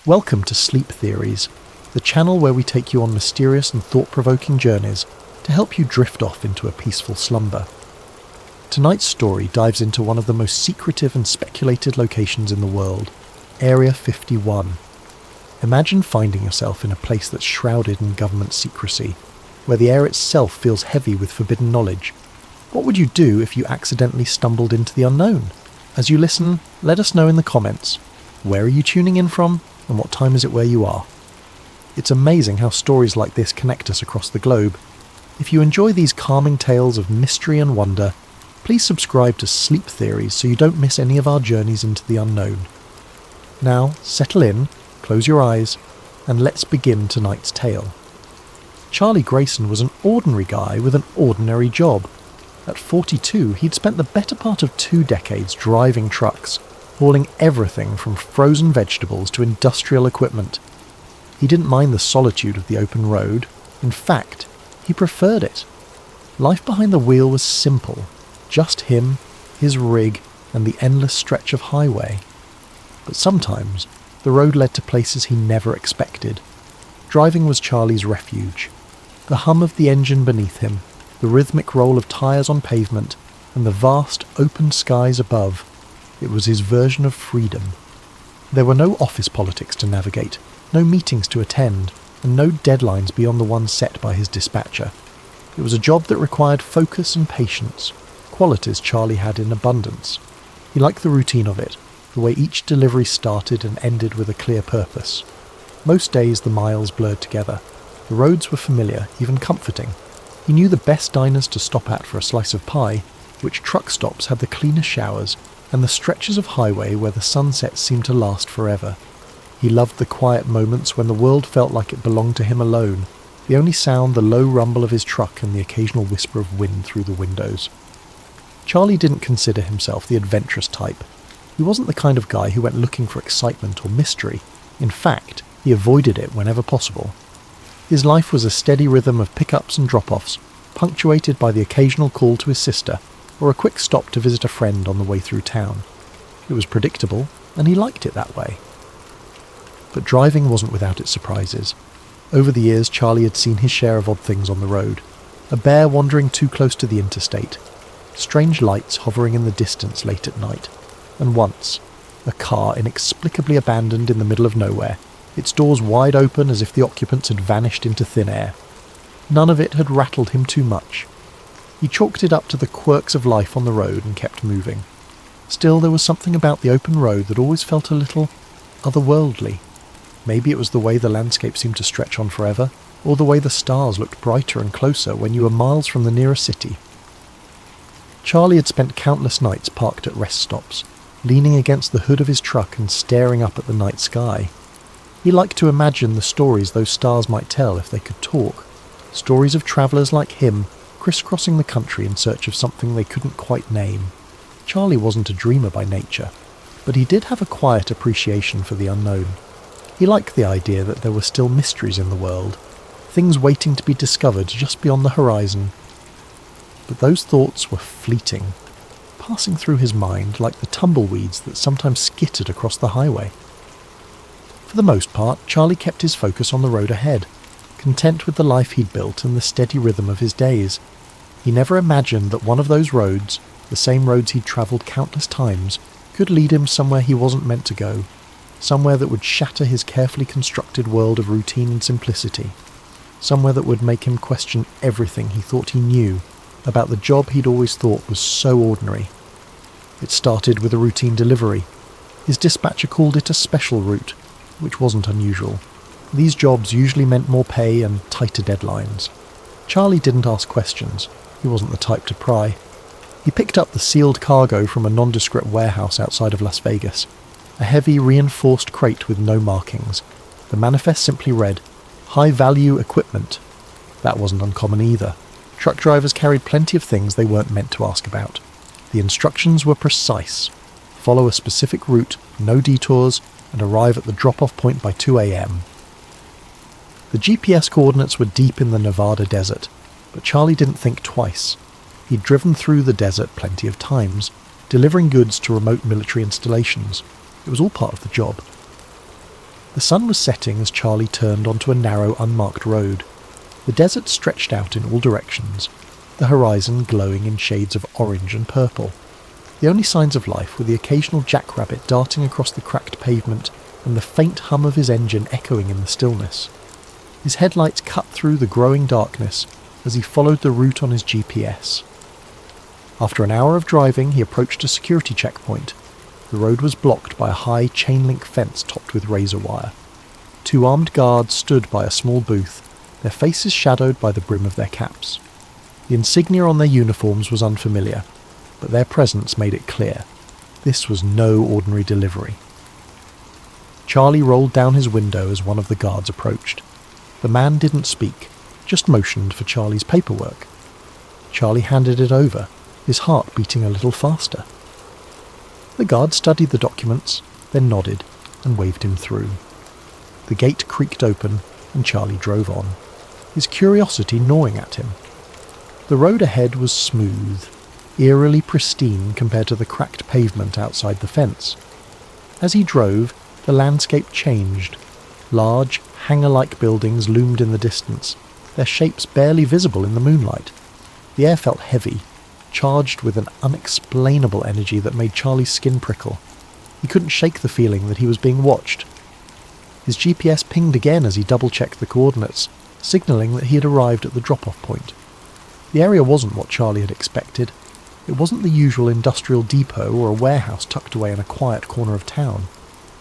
Welcome to Sleep Theories, the channel where we take you on mysterious and thought-provoking journeys to help you drift off into a peaceful slumber. Tonight's story dives into one of the most secretive and speculated locations in the world, Area 51. Imagine finding yourself in a place that's shrouded in government secrecy, where the air itself feels heavy with forbidden knowledge. What would you do if you accidentally stumbled into the unknown? As you listen, let us know in the comments. Where are you tuning in from, and what time is it where you are? It's amazing how stories like this connect us across the globe. If you enjoy these calming tales of mystery and wonder, please subscribe to Sleep Theories so you don't miss any of our journeys into the unknown. Now, settle in, close your eyes, and let's begin tonight's tale. Charlie Grayson was an ordinary guy with an ordinary job. At 42, he'd spent the better part of 2 decades driving trucks, hauling everything from frozen vegetables to industrial equipment. He didn't mind the solitude of the open road. In fact, he preferred it. Life behind the wheel was simple. Just him, his rig, and the endless stretch of highway. But sometimes, the road led to places he never expected. Driving was Charlie's refuge. The hum of the engine beneath him, the rhythmic roll of tyres on pavement, and the vast, open skies above. It was his version of freedom. There were no office politics to navigate, no meetings to attend, and no deadlines beyond the ones set by his dispatcher. It was a job that required focus and patience, qualities Charlie had in abundance. He liked the routine of it, the way each delivery started and ended with a clear purpose. Most days the miles blurred together. The roads were familiar, even comforting. He knew the best diners to stop at for a slice of pie, which truck stops had the cleanest showers, and the stretches of highway where the sunsets seemed to last forever. He loved the quiet moments when the world felt like it belonged to him alone, the only sound the low rumble of his truck and the occasional whisper of wind through the windows. Charlie didn't consider himself the adventurous type. He wasn't the kind of guy who went looking for excitement or mystery. In fact, he avoided it whenever possible. His life was a steady rhythm of pickups and drop-offs, punctuated by the occasional call to his sister, or a quick stop to visit a friend on the way through town. It was predictable, and he liked it that way. But driving wasn't without its surprises. Over the years, Charlie had seen his share of odd things on the road. A bear wandering too close to the interstate, strange lights hovering in the distance late at night, and once, a car inexplicably abandoned in the middle of nowhere, its doors wide open as if the occupants had vanished into thin air. None of it had rattled him too much. He chalked it up to the quirks of life on the road and kept moving. Still, there was something about the open road that always felt a little otherworldly. Maybe it was the way the landscape seemed to stretch on forever, or the way the stars looked brighter and closer when you were miles from the nearest city. Charlie had spent countless nights parked at rest stops, leaning against the hood of his truck and staring up at the night sky. He liked to imagine the stories those stars might tell if they could talk, stories of travellers like him crisscrossing the country in search of something they couldn't quite name. Charlie wasn't a dreamer by nature, but he did have a quiet appreciation for the unknown. He liked the idea that there were still mysteries in the world, things waiting to be discovered just beyond the horizon. But those thoughts were fleeting, passing through his mind like the tumbleweeds that sometimes skittered across the highway. For the most part, Charlie kept his focus on the road ahead, content with the life he'd built and the steady rhythm of his days. He never imagined that one of those roads, the same roads he'd travelled countless times, could lead him somewhere he wasn't meant to go, somewhere that would shatter his carefully constructed world of routine and simplicity, somewhere that would make him question everything he thought he knew about the job he'd always thought was so ordinary. It started with a routine delivery. His dispatcher called it a special route, which wasn't unusual. These jobs usually meant more pay and tighter deadlines. Charlie didn't ask questions. He wasn't the type to pry. He picked up the sealed cargo from a nondescript warehouse outside of Las Vegas, a heavy reinforced crate with no markings. The manifest simply read, "High-value equipment." That wasn't uncommon either. Truck drivers carried plenty of things they weren't meant to ask about. The instructions were precise. Follow a specific route, no detours, and arrive at the drop-off point by 2 a.m. The GPS coordinates were deep in the Nevada desert, but Charlie didn't think twice. He'd driven through the desert plenty of times, delivering goods to remote military installations. It was all part of the job. The sun was setting as Charlie turned onto a narrow, unmarked road. The desert stretched out in all directions, the horizon glowing in shades of orange and purple. The only signs of life were the occasional jackrabbit darting across the cracked pavement and the faint hum of his engine echoing in the stillness. His headlights cut through the growing darkness as he followed the route on his GPS. After an hour of driving, he approached a security checkpoint. The road was blocked by a high chain-link fence topped with razor wire. 2 armed guards stood by a small booth, their faces shadowed by the brim of their caps. The insignia on their uniforms was unfamiliar, but their presence made it clear. This was no ordinary delivery. Charlie rolled down his window as one of the guards approached. The man didn't speak, just motioned for Charlie's paperwork. Charlie handed it over, his heart beating a little faster. The guard studied the documents, then nodded and waved him through. The gate creaked open and Charlie drove on, his curiosity gnawing at him. The road ahead was smooth, eerily pristine compared to the cracked pavement outside the fence. As he drove, the landscape changed. Large, hangar-like buildings loomed in the distance, their shapes barely visible in the moonlight. The air felt heavy, charged with an unexplainable energy that made Charlie's skin prickle. He couldn't shake the feeling that he was being watched. His GPS pinged again as he double-checked the coordinates, signalling that he had arrived at the drop-off point. The area wasn't what Charlie had expected. It wasn't the usual industrial depot or a warehouse tucked away in a quiet corner of town.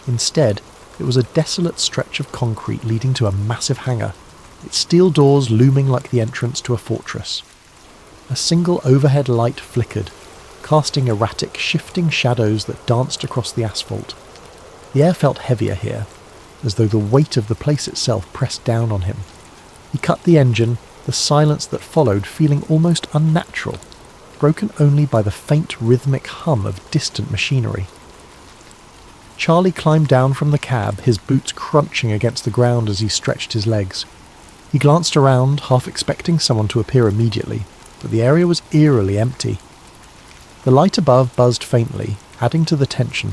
Instead, it was a desolate stretch of concrete leading to a massive hangar, its steel doors looming like the entrance to a fortress. A single overhead light flickered, casting erratic, shifting shadows that danced across the asphalt. The air felt heavier here, as though the weight of the place itself pressed down on him. He cut the engine, the silence that followed feeling almost unnatural, broken only by the faint rhythmic hum of distant machinery. Charlie climbed down from the cab, his boots crunching against the ground as he stretched his legs. He glanced around, half expecting someone to appear immediately, but the area was eerily empty. The light above buzzed faintly, adding to the tension.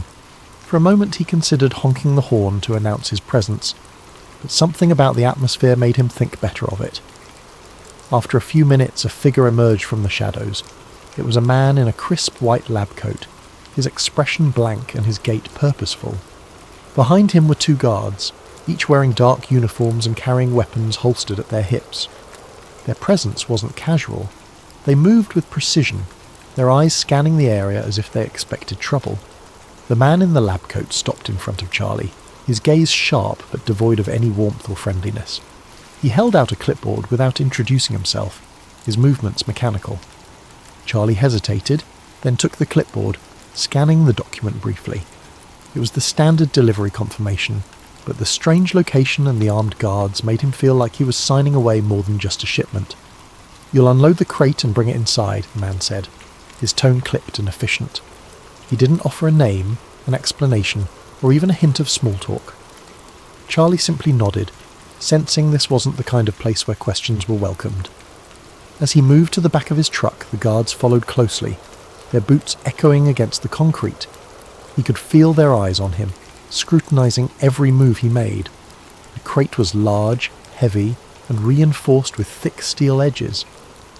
For a moment he considered honking the horn to announce his presence, but something about the atmosphere made him think better of it. After a few minutes, a figure emerged from the shadows. It was a man in a crisp white lab coat, his expression blank and his gait purposeful. Behind him were 2 guards, each wearing dark uniforms and carrying weapons holstered at their hips. Their presence wasn't casual. They moved with precision, their eyes scanning the area as if they expected trouble. The man in the lab coat stopped in front of Charlie, his gaze sharp but devoid of any warmth or friendliness. He held out a clipboard without introducing himself, his movements mechanical. Charlie hesitated, then took the clipboard, scanning the document briefly. It was the standard delivery confirmation, but the strange location and the armed guards made him feel like he was signing away more than just a shipment. "You'll unload the crate and bring it inside," the man said, his tone clipped and efficient. He didn't offer a name, an explanation, or even a hint of small talk. Charlie simply nodded, sensing this wasn't the kind of place where questions were welcomed. As he moved to the back of his truck, the guards followed closely, their boots echoing against the concrete. He could feel their eyes on him, scrutinizing every move he made. The crate was large, heavy, and reinforced with thick steel edges.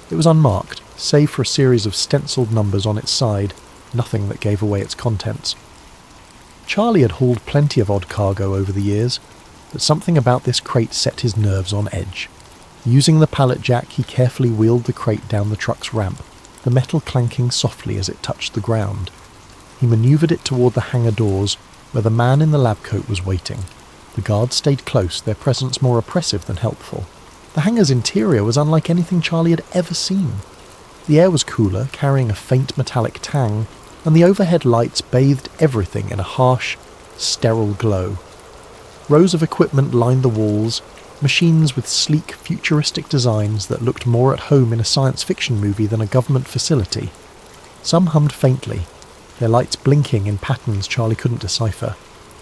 It was unmarked, save for a series of stenciled numbers on its side, nothing that gave away its contents. Charlie had hauled plenty of odd cargo over the years, but something about this crate set his nerves on edge. Using the pallet jack, he carefully wheeled the crate down the truck's ramp, the metal clanking softly as it touched the ground. He manoeuvred it toward the hangar doors, where the man in the lab coat was waiting. The guards stayed close, their presence more oppressive than helpful. The hangar's interior was unlike anything Charlie had ever seen. The air was cooler, carrying a faint metallic tang, and the overhead lights bathed everything in a harsh, sterile glow. Rows of equipment lined the walls, machines with sleek, futuristic designs that looked more at home in a science fiction movie than a government facility. Some hummed faintly, their lights blinking in patterns Charlie couldn't decipher.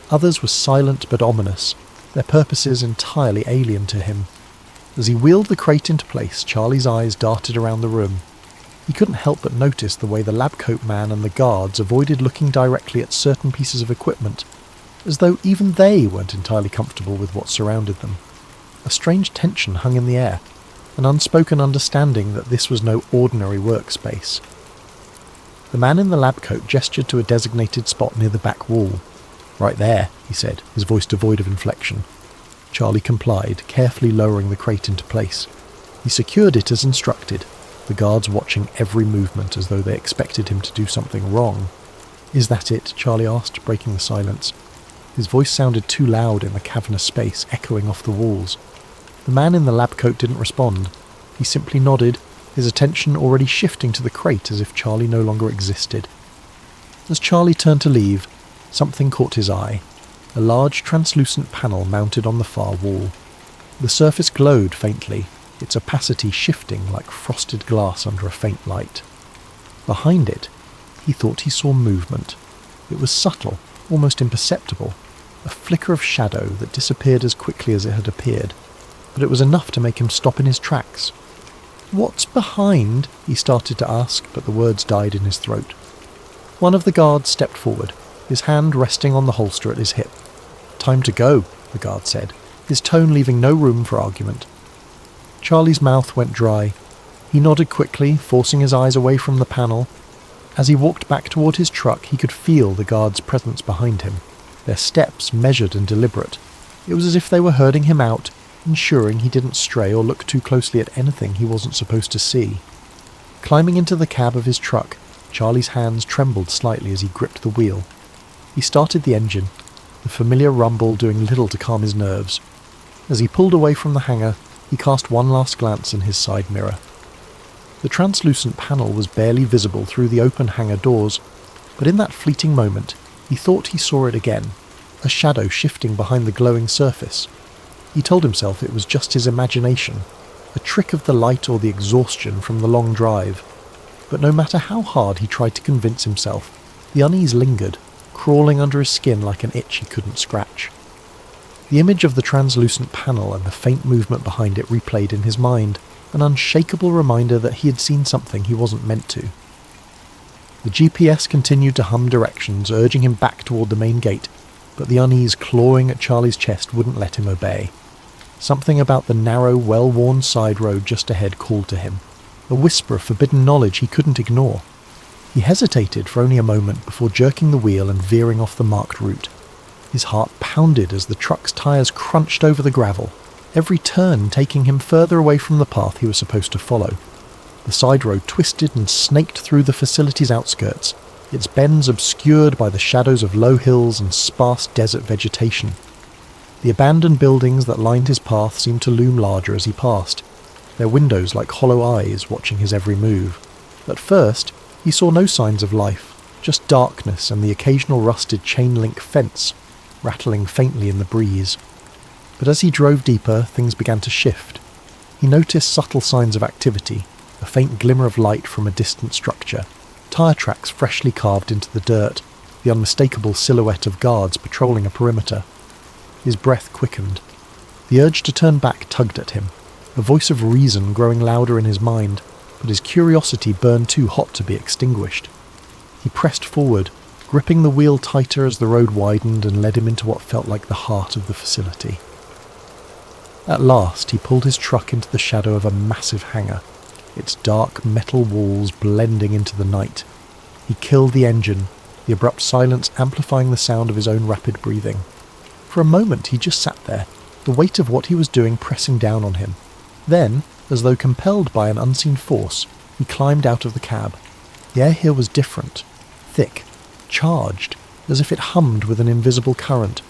Others were silent but ominous, their purposes entirely alien to him. As he wheeled the crate into place, Charlie's eyes darted around the room. He couldn't help but notice the way the lab coat man and the guards avoided looking directly at certain pieces of equipment. as though even they weren't entirely comfortable with what surrounded them. A strange tension hung in the air, an unspoken understanding that this was no ordinary workspace. The man in the lab coat gestured to a designated spot near the back wall. "Right there," he said, his voice devoid of inflection. Charlie complied, carefully lowering the crate into place. He secured it as instructed, the guards watching every movement as though they expected him to do something wrong. "Is that it?" Charlie asked, breaking the silence. His voice sounded too loud in the cavernous space, echoing off the walls. The man in the lab coat didn't respond. He simply nodded, his attention already shifting to the crate as if Charlie no longer existed. As Charlie turned to leave, something caught his eye. A large translucent panel mounted on the far wall. The surface glowed faintly, its opacity shifting like frosted glass under a faint light. Behind it, he thought he saw movement. It was subtle, almost imperceptible, a flicker of shadow that disappeared as quickly as it had appeared, but it was enough to make him stop in his tracks. "What's behind?" he started to ask, but the words died in his throat. One of the guards stepped forward, his hand resting on the holster at his hip. "Time to go," the guard said, his tone leaving no room for argument. Charlie's mouth went dry. He nodded quickly, forcing his eyes away from the panel. As he walked back toward his truck, he could feel the guards' presence behind him, their steps measured and deliberate. It was as if they were herding him out, ensuring he didn't stray or look too closely at anything he wasn't supposed to see. Climbing into the cab of his truck, Charlie's hands trembled slightly as he gripped the wheel. He started the engine, the familiar rumble doing little to calm his nerves. As he pulled away from the hangar, he cast one last glance in his side mirror. The translucent panel was barely visible through the open hangar doors, but in that fleeting moment, he thought he saw it again, a shadow shifting behind the glowing surface. He told himself it was just his imagination, a trick of the light or the exhaustion from the long drive. But no matter how hard he tried to convince himself, the unease lingered, crawling under his skin like an itch he couldn't scratch. The image of the translucent panel and the faint movement behind it replayed in his mind, an unshakable reminder that he had seen something he wasn't meant to. The GPS continued to hum directions, urging him back toward the main gate, but the unease clawing at Charlie's chest wouldn't let him obey. Something about the narrow, well-worn side road just ahead called to him, a whisper of forbidden knowledge he couldn't ignore. He hesitated for only a moment before jerking the wheel and veering off the marked route. His heart pounded as the truck's tires crunched over the gravel, every turn taking him further away from the path he was supposed to follow. The side road twisted and snaked through the facility's outskirts, its bends obscured by the shadows of low hills and sparse desert vegetation. The abandoned buildings that lined his path seemed to loom larger as he passed, their windows like hollow eyes watching his every move. At first, he saw no signs of life, just darkness and the occasional rusted chain-link fence rattling faintly in the breeze. But as he drove deeper, things began to shift. He noticed subtle signs of activity, a faint glimmer of light from a distant structure, tire tracks freshly carved into the dirt, the unmistakable silhouette of guards patrolling a perimeter. His breath quickened. The urge to turn back tugged at him, a voice of reason growing louder in his mind, but his curiosity burned too hot to be extinguished. He pressed forward, gripping the wheel tighter as the road widened and led him into what felt like the heart of the facility. At last, he pulled his truck into the shadow of a massive hangar, its dark metal walls blending into the night. He killed the engine, the abrupt silence amplifying the sound of his own rapid breathing. For a moment he just sat there, the weight of what he was doing pressing down on him. Then, as though compelled by an unseen force, he climbed out of the cab. The air here was different, thick, charged, as if it hummed with an invisible current.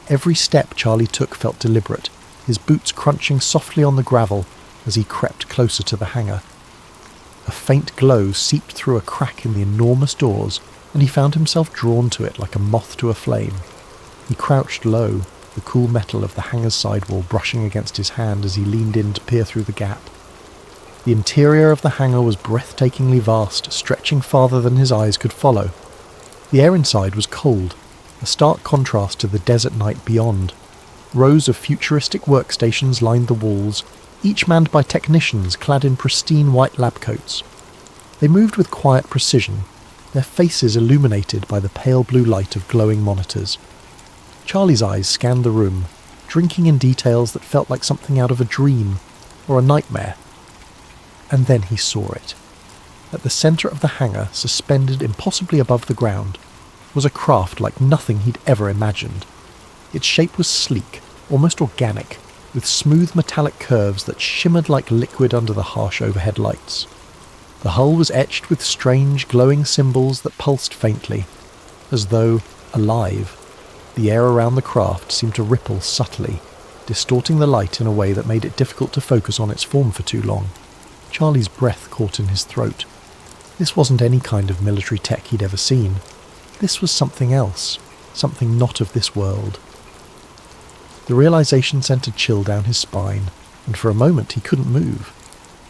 Every step Charlie took felt deliberate, his boots crunching softly on the gravel as he crept closer to the hangar. A faint glow seeped through a crack in the enormous doors, and he found himself drawn to it like a moth to a flame. He crouched low, the cool metal of the hangar's sidewall brushing against his hand as he leaned in to peer through the gap. The interior of the hangar was breathtakingly vast, stretching farther than his eyes could follow. The air inside was cold, a stark contrast to the desert night beyond. Rows of futuristic workstations lined the walls, each manned by technicians clad in pristine white lab coats. They moved with quiet precision, their faces illuminated by the pale blue light of glowing monitors. Charlie's eyes scanned the room, drinking in details that felt like something out of a dream or a nightmare. And then he saw it. At the centre of the hangar, suspended impossibly above the ground, was a craft like nothing he'd ever imagined. Its shape was sleek, almost organic, with smooth metallic curves that shimmered like liquid under the harsh overhead lights. The hull was etched with strange, glowing symbols that pulsed faintly, as though alive. The air around the craft seemed to ripple subtly, distorting the light in a way that made it difficult to focus on its form for too long. Charlie's breath caught in his throat. This wasn't any kind of military tech he'd ever seen. This was something else, something not of this world. The realization sent a chill down his spine, and for a moment he couldn't move.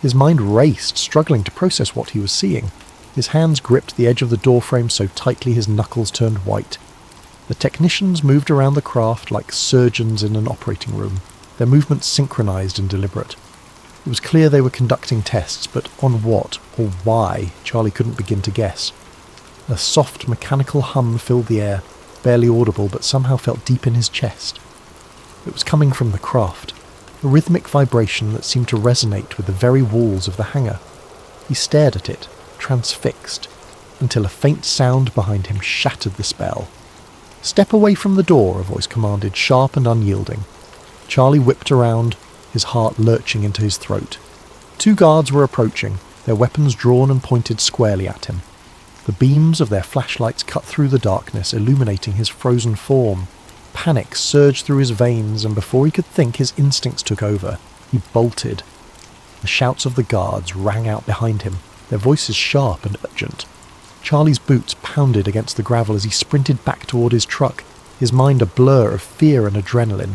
His mind raced, struggling to process what he was seeing. His hands gripped the edge of the doorframe so tightly his knuckles turned white. The technicians moved around the craft like surgeons in an operating room, their movements synchronized and deliberate. It was clear they were conducting tests, but on what or why, Charlie couldn't begin to guess. A soft mechanical hum filled the air, barely audible but somehow felt deep in his chest. It was coming from the craft, a rhythmic vibration that seemed to resonate with the very walls of the hangar. He stared at it, transfixed, until a faint sound behind him shattered the spell. "Step away from the door," a voice commanded, sharp and unyielding. Charlie whipped around, his heart lurching into his throat. 2 guards were approaching, their weapons drawn and pointed squarely at him. The beams of their flashlights cut through the darkness, illuminating his frozen form. Panic surged through his veins, and before he could think, his instincts took over. He bolted. The shouts of the guards rang out behind him, their voices sharp and urgent. Charlie's boots pounded against the gravel as he sprinted back toward his truck, his mind a blur of fear and adrenaline.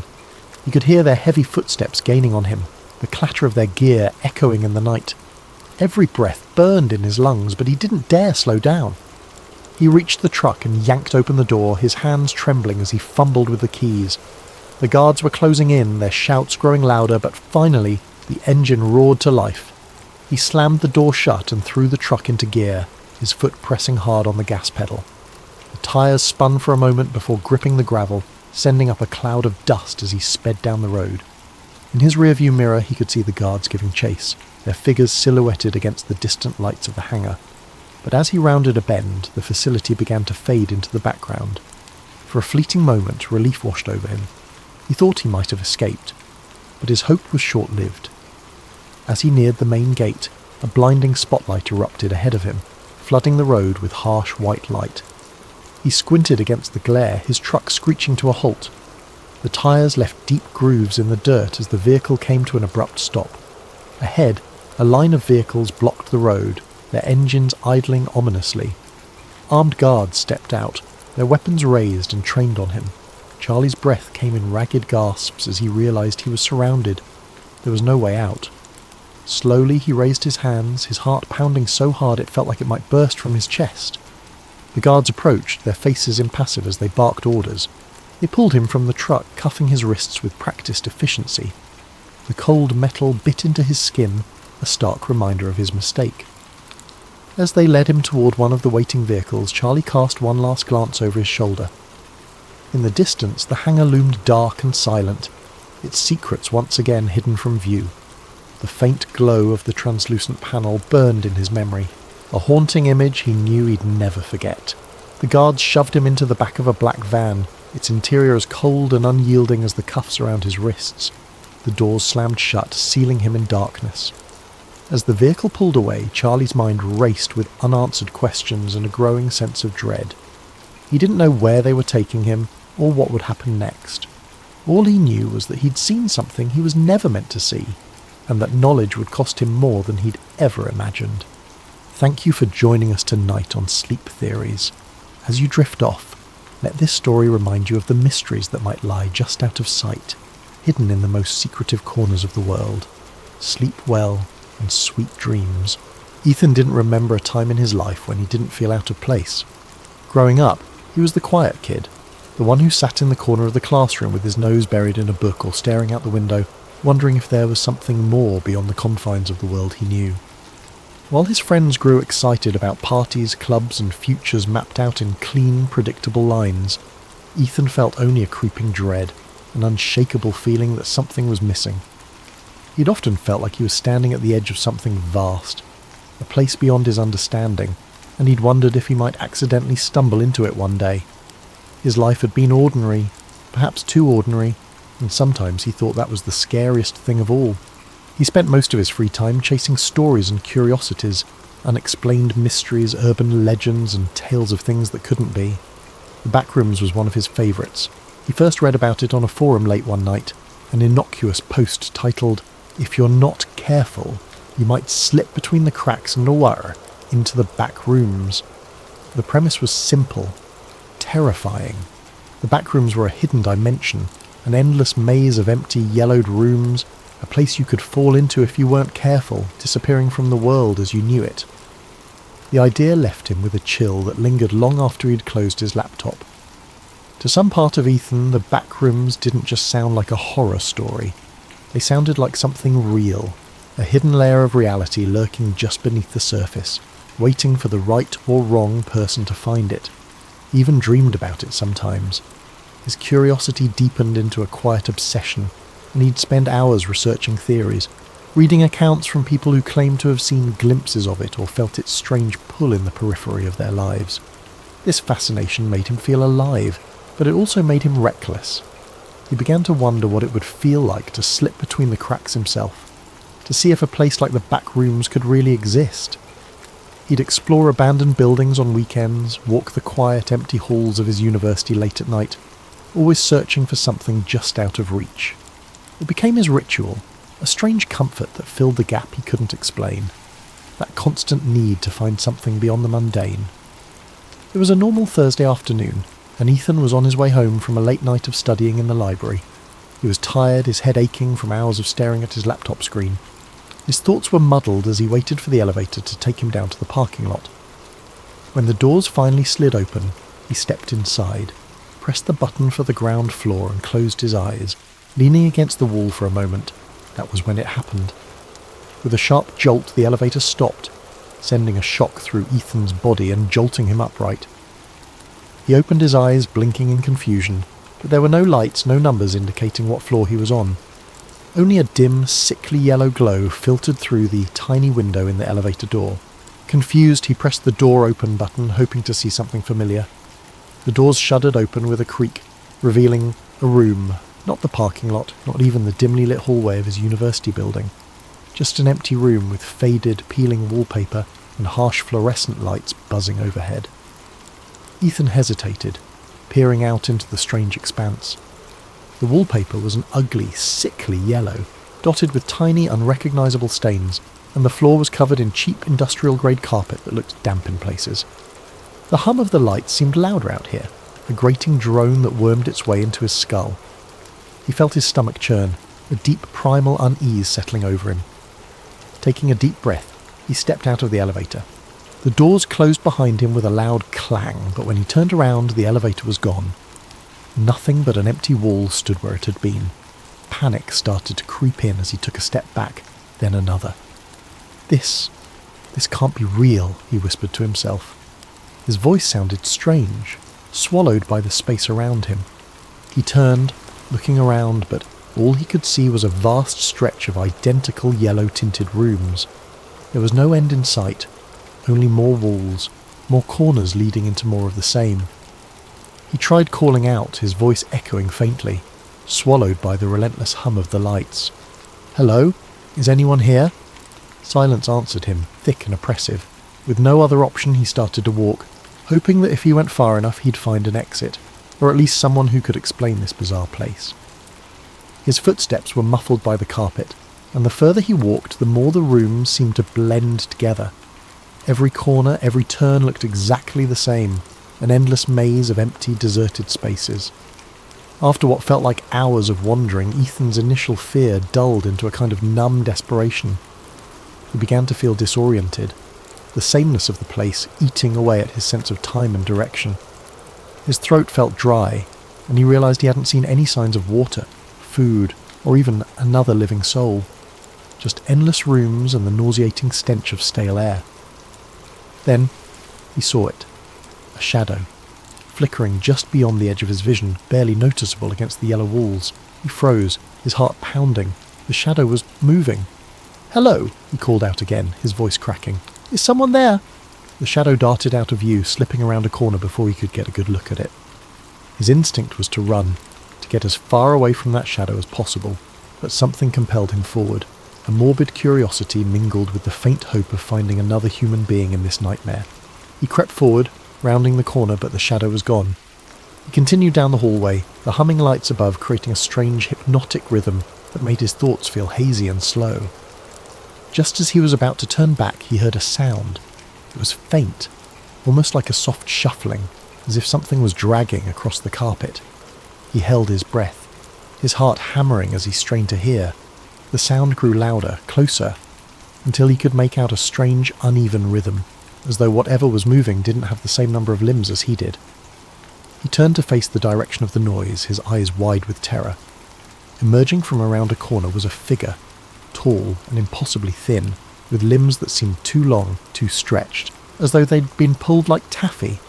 He could hear their heavy footsteps gaining on him, the clatter of their gear echoing in the night. Every breath burned in his lungs, but he didn't dare slow down. He reached the truck and yanked open the door, his hands trembling as he fumbled with the keys. The guards were closing in, their shouts growing louder, but finally the engine roared to life. He slammed the door shut and threw the truck into gear, his foot pressing hard on the gas pedal. The tyres spun for a moment before gripping the gravel, sending up a cloud of dust as he sped down the road. In his rearview mirror he could see the guards giving chase, their figures silhouetted against the distant lights of the hangar. But as he rounded a bend, the facility began to fade into the background. For a fleeting moment, relief washed over him. He thought he might have escaped, but his hope was short-lived. As he neared the main gate, a blinding spotlight erupted ahead of him, flooding the road with harsh white light. He squinted against the glare, his truck screeching to a halt. The tyres left deep grooves in the dirt as the vehicle came to an abrupt stop. Ahead, a line of vehicles blocked the road, their engines idling ominously. Armed guards stepped out, their weapons raised and trained on him. Charlie's breath came in ragged gasps as he realized he was surrounded. There was no way out. Slowly he raised his hands, his heart pounding so hard it felt like it might burst from his chest. The guards approached, their faces impassive as they barked orders. They pulled him from the truck, cuffing his wrists with practiced efficiency. The cold metal bit into his skin, a stark reminder of his mistake. As they led him toward one of the waiting vehicles, Charlie cast one last glance over his shoulder. In the distance, the hangar loomed dark and silent, its secrets once again hidden from view. The faint glow of the translucent panel burned in his memory, a haunting image he knew he'd never forget. The guards shoved him into the back of a black van, its interior as cold and unyielding as the cuffs around his wrists. The doors slammed shut, sealing him in darkness. As the vehicle pulled away, Charlie's mind raced with unanswered questions and a growing sense of dread. He didn't know where they were taking him, or what would happen next. All he knew was that he'd seen something he was never meant to see, and that knowledge would cost him more than he'd ever imagined. Thank you for joining us tonight on Sleep Theories. As you drift off, let this story remind you of the mysteries that might lie just out of sight, hidden in the most secretive corners of the world. Sleep well, and sweet dreams. Ethan didn't remember a time in his life when he didn't feel out of place. Growing up, he was the quiet kid, the one who sat in the corner of the classroom with his nose buried in a book or staring out the window, wondering if there was something more beyond the confines of the world he knew. While his friends grew excited about parties, clubs, and futures mapped out in clean, predictable lines, Ethan felt only a creeping dread, an unshakable feeling that something was missing. He'd often felt like he was standing at the edge of something vast, a place beyond his understanding, and he'd wondered if he might accidentally stumble into it one day. His life had been ordinary, perhaps too ordinary, and sometimes he thought that was the scariest thing of all. He spent most of his free time chasing stories and curiosities, unexplained mysteries, urban legends, and tales of things that couldn't be. The Backrooms was one of his favourites. He first read about it on a forum late one night, an innocuous post titled, "If you're not careful, you might slip between the cracks in the water into the back rooms." The premise was simple, terrifying. The Backrooms were a hidden dimension, an endless maze of empty, yellowed rooms, a place you could fall into if you weren't careful, disappearing from the world as you knew it. The idea left him with a chill that lingered long after he'd closed his laptop. To some part of Ethan, the Backrooms didn't just sound like a horror story. They sounded like something real, a hidden layer of reality lurking just beneath the surface, waiting for the right or wrong person to find it. He even dreamed about it sometimes. His curiosity deepened into a quiet obsession, and he'd spend hours researching theories, reading accounts from people who claimed to have seen glimpses of it or felt its strange pull in the periphery of their lives. This fascination made him feel alive, but it also made him reckless. He began to wonder what it would feel like to slip between the cracks himself, to see if a place like the Backrooms could really exist. He'd explore abandoned buildings on weekends, walk the quiet, empty halls of his university late at night, always searching for something just out of reach. It became his ritual, a strange comfort that filled the gap he couldn't explain, that constant need to find something beyond the mundane. It was a normal Thursday afternoon, and Ethan was on his way home from a late night of studying in the library. He was tired, his head aching from hours of staring at his laptop screen. His thoughts were muddled as he waited for the elevator to take him down to the parking lot. When the doors finally slid open, he stepped inside, pressed the button for the ground floor and closed his eyes, leaning against the wall for a moment. That was when it happened. With a sharp jolt, the elevator stopped, sending a shock through Ethan's body and jolting him upright. He opened his eyes, blinking in confusion, but there were no lights, no numbers indicating what floor he was on. Only a dim, sickly yellow glow filtered through the tiny window in the elevator door. Confused, he pressed the door open button, hoping to see something familiar. The doors shuddered open with a creak, revealing a room, not the parking lot, not even the dimly lit hallway of his university building. Just an empty room with faded, peeling wallpaper and harsh fluorescent lights buzzing overhead. Ethan hesitated, peering out into the strange expanse. The wallpaper was an ugly, sickly yellow, dotted with tiny, unrecognisable stains, and the floor was covered in cheap industrial-grade carpet that looked damp in places. The hum of the lights seemed louder out here, a grating drone that wormed its way into his skull. He felt his stomach churn, a deep primal unease settling over him. Taking a deep breath, he stepped out of the elevator. The doors closed behind him with a loud clang, but when he turned around, the elevator was gone. Nothing but an empty wall stood where it had been. Panic started to creep in as he took a step back, then another. This can't be real, he whispered to himself. His voice sounded strange, swallowed by the space around him. He turned, looking around, but all he could see was a vast stretch of identical yellow-tinted rooms. There was no end in sight, only more walls, more corners leading into more of the same. He tried calling out, his voice echoing faintly, swallowed by the relentless hum of the lights. "Hello? Is anyone here?" Silence answered him, thick and oppressive. With no other option, he started to walk, hoping that if he went far enough he'd find an exit, or at least someone who could explain this bizarre place. His footsteps were muffled by the carpet, and the further he walked, the more the rooms seemed to blend together. Every corner, every turn looked exactly the same, an endless maze of empty, deserted spaces. After what felt like hours of wandering, Ethan's initial fear dulled into a kind of numb desperation. He began to feel disoriented, the sameness of the place eating away at his sense of time and direction. His throat felt dry, and he realised he hadn't seen any signs of water, food, or even another living soul. Just endless rooms and the nauseating stench of stale air. Then he saw it. A shadow. flickering just beyond the edge of his vision, barely noticeable against the yellow walls. He froze, his heart pounding. The shadow was moving. "Hello," he called out again, his voice cracking. "Is someone there?" The shadow darted out of view, slipping around a corner before he could get a good look at it. His instinct was to run, to get as far away from that shadow as possible, but something compelled him forward. A morbid curiosity mingled with the faint hope of finding another human being in this nightmare. He crept forward, rounding the corner, but the shadow was gone. He continued down the hallway, the humming lights above creating a strange hypnotic rhythm that made his thoughts feel hazy and slow. Just as he was about to turn back, he heard a sound. It was faint, almost like a soft shuffling, as if something was dragging across the carpet. He held his breath, his heart hammering as he strained to hear. The sound grew louder, closer, until he could make out a strange, uneven rhythm, as though whatever was moving didn't have the same number of limbs as he did. He turned to face the direction of the noise, his eyes wide with terror. Emerging from around a corner was a figure, tall and impossibly thin, with limbs that seemed too long, too stretched, as though they'd been pulled like taffy.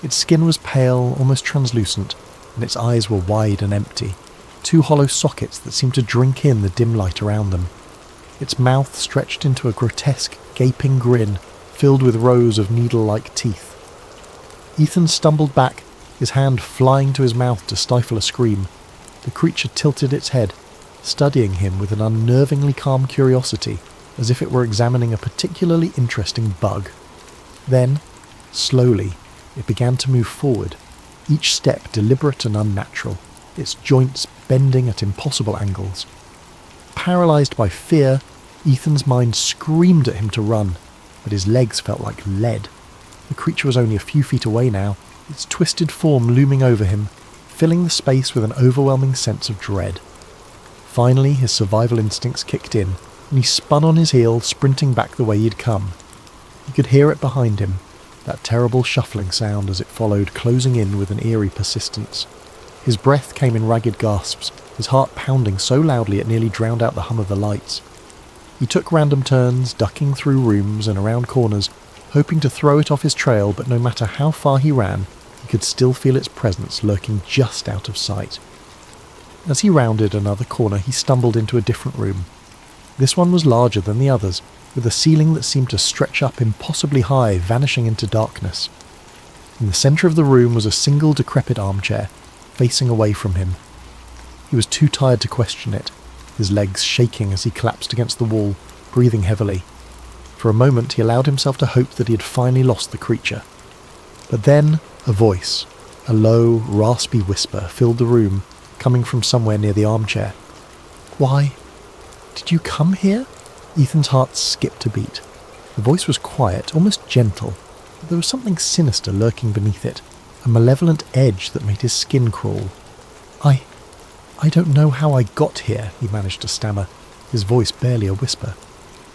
Its skin was pale, almost translucent, and its eyes were wide and empty, two hollow sockets that seemed to drink in the dim light around them. Its mouth stretched into a grotesque, gaping grin, filled with rows of needle-like teeth. Ethan stumbled back, his hand flying to his mouth to stifle a scream. The creature tilted its head, studying him with an unnervingly calm curiosity, as if it were examining a particularly interesting bug. Then, slowly, it began to move forward, each step deliberate and unnatural, its joints bending at impossible angles. Paralysed by fear, Ethan's mind screamed at him to run, but his legs felt like lead. The creature was only a few feet away now, its twisted form looming over him, filling the space with an overwhelming sense of dread. Finally, his survival instincts kicked in, and he spun on his heel, sprinting back the way he'd come. He could hear it behind him, that terrible shuffling sound as it followed, closing in with an eerie persistence. His breath came in ragged gasps, his heart pounding so loudly it nearly drowned out the hum of the lights. He took random turns, ducking through rooms and around corners, hoping to throw it off his trail, but no matter how far he ran, he could still feel its presence lurking just out of sight. As he rounded another corner, he stumbled into a different room. This one was larger than the others, with a ceiling that seemed to stretch up impossibly high, vanishing into darkness. In the centre of the room was a single decrepit armchair, facing away from him. He was too tired to question it, his legs shaking as he collapsed against the wall, breathing heavily. For a moment he allowed himself to hope that he had finally lost the creature. But then a voice, a low, raspy whisper, filled the room, coming from somewhere near the armchair. "Why? Did you come here?" Ethan's heart skipped a beat. The voice was quiet, almost gentle, but there was something sinister lurking beneath it, a malevolent edge that made his skin crawl. I don't know how I got here," he managed to stammer, his voice barely a whisper.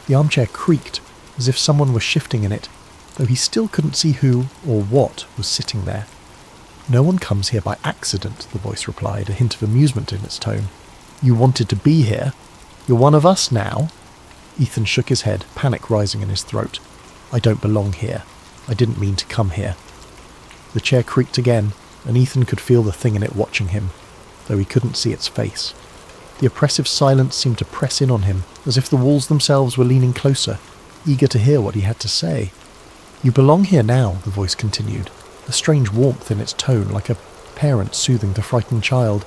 The armchair creaked, as if someone were shifting in it, though he still couldn't see who or what was sitting there. "No one comes here by accident," the voice replied, a hint of amusement in its tone. "You wanted to be here. You're one of us now." Ethan shook his head, panic rising in his throat. "I don't belong here. I didn't mean to come here." The chair creaked again, and Ethan could feel the thing in it watching him, though he couldn't see its face. The oppressive silence seemed to press in on him, as if the walls themselves were leaning closer, eager to hear what he had to say. "You belong here now," the voice continued, a strange warmth in its tone, like a parent soothing the frightened child.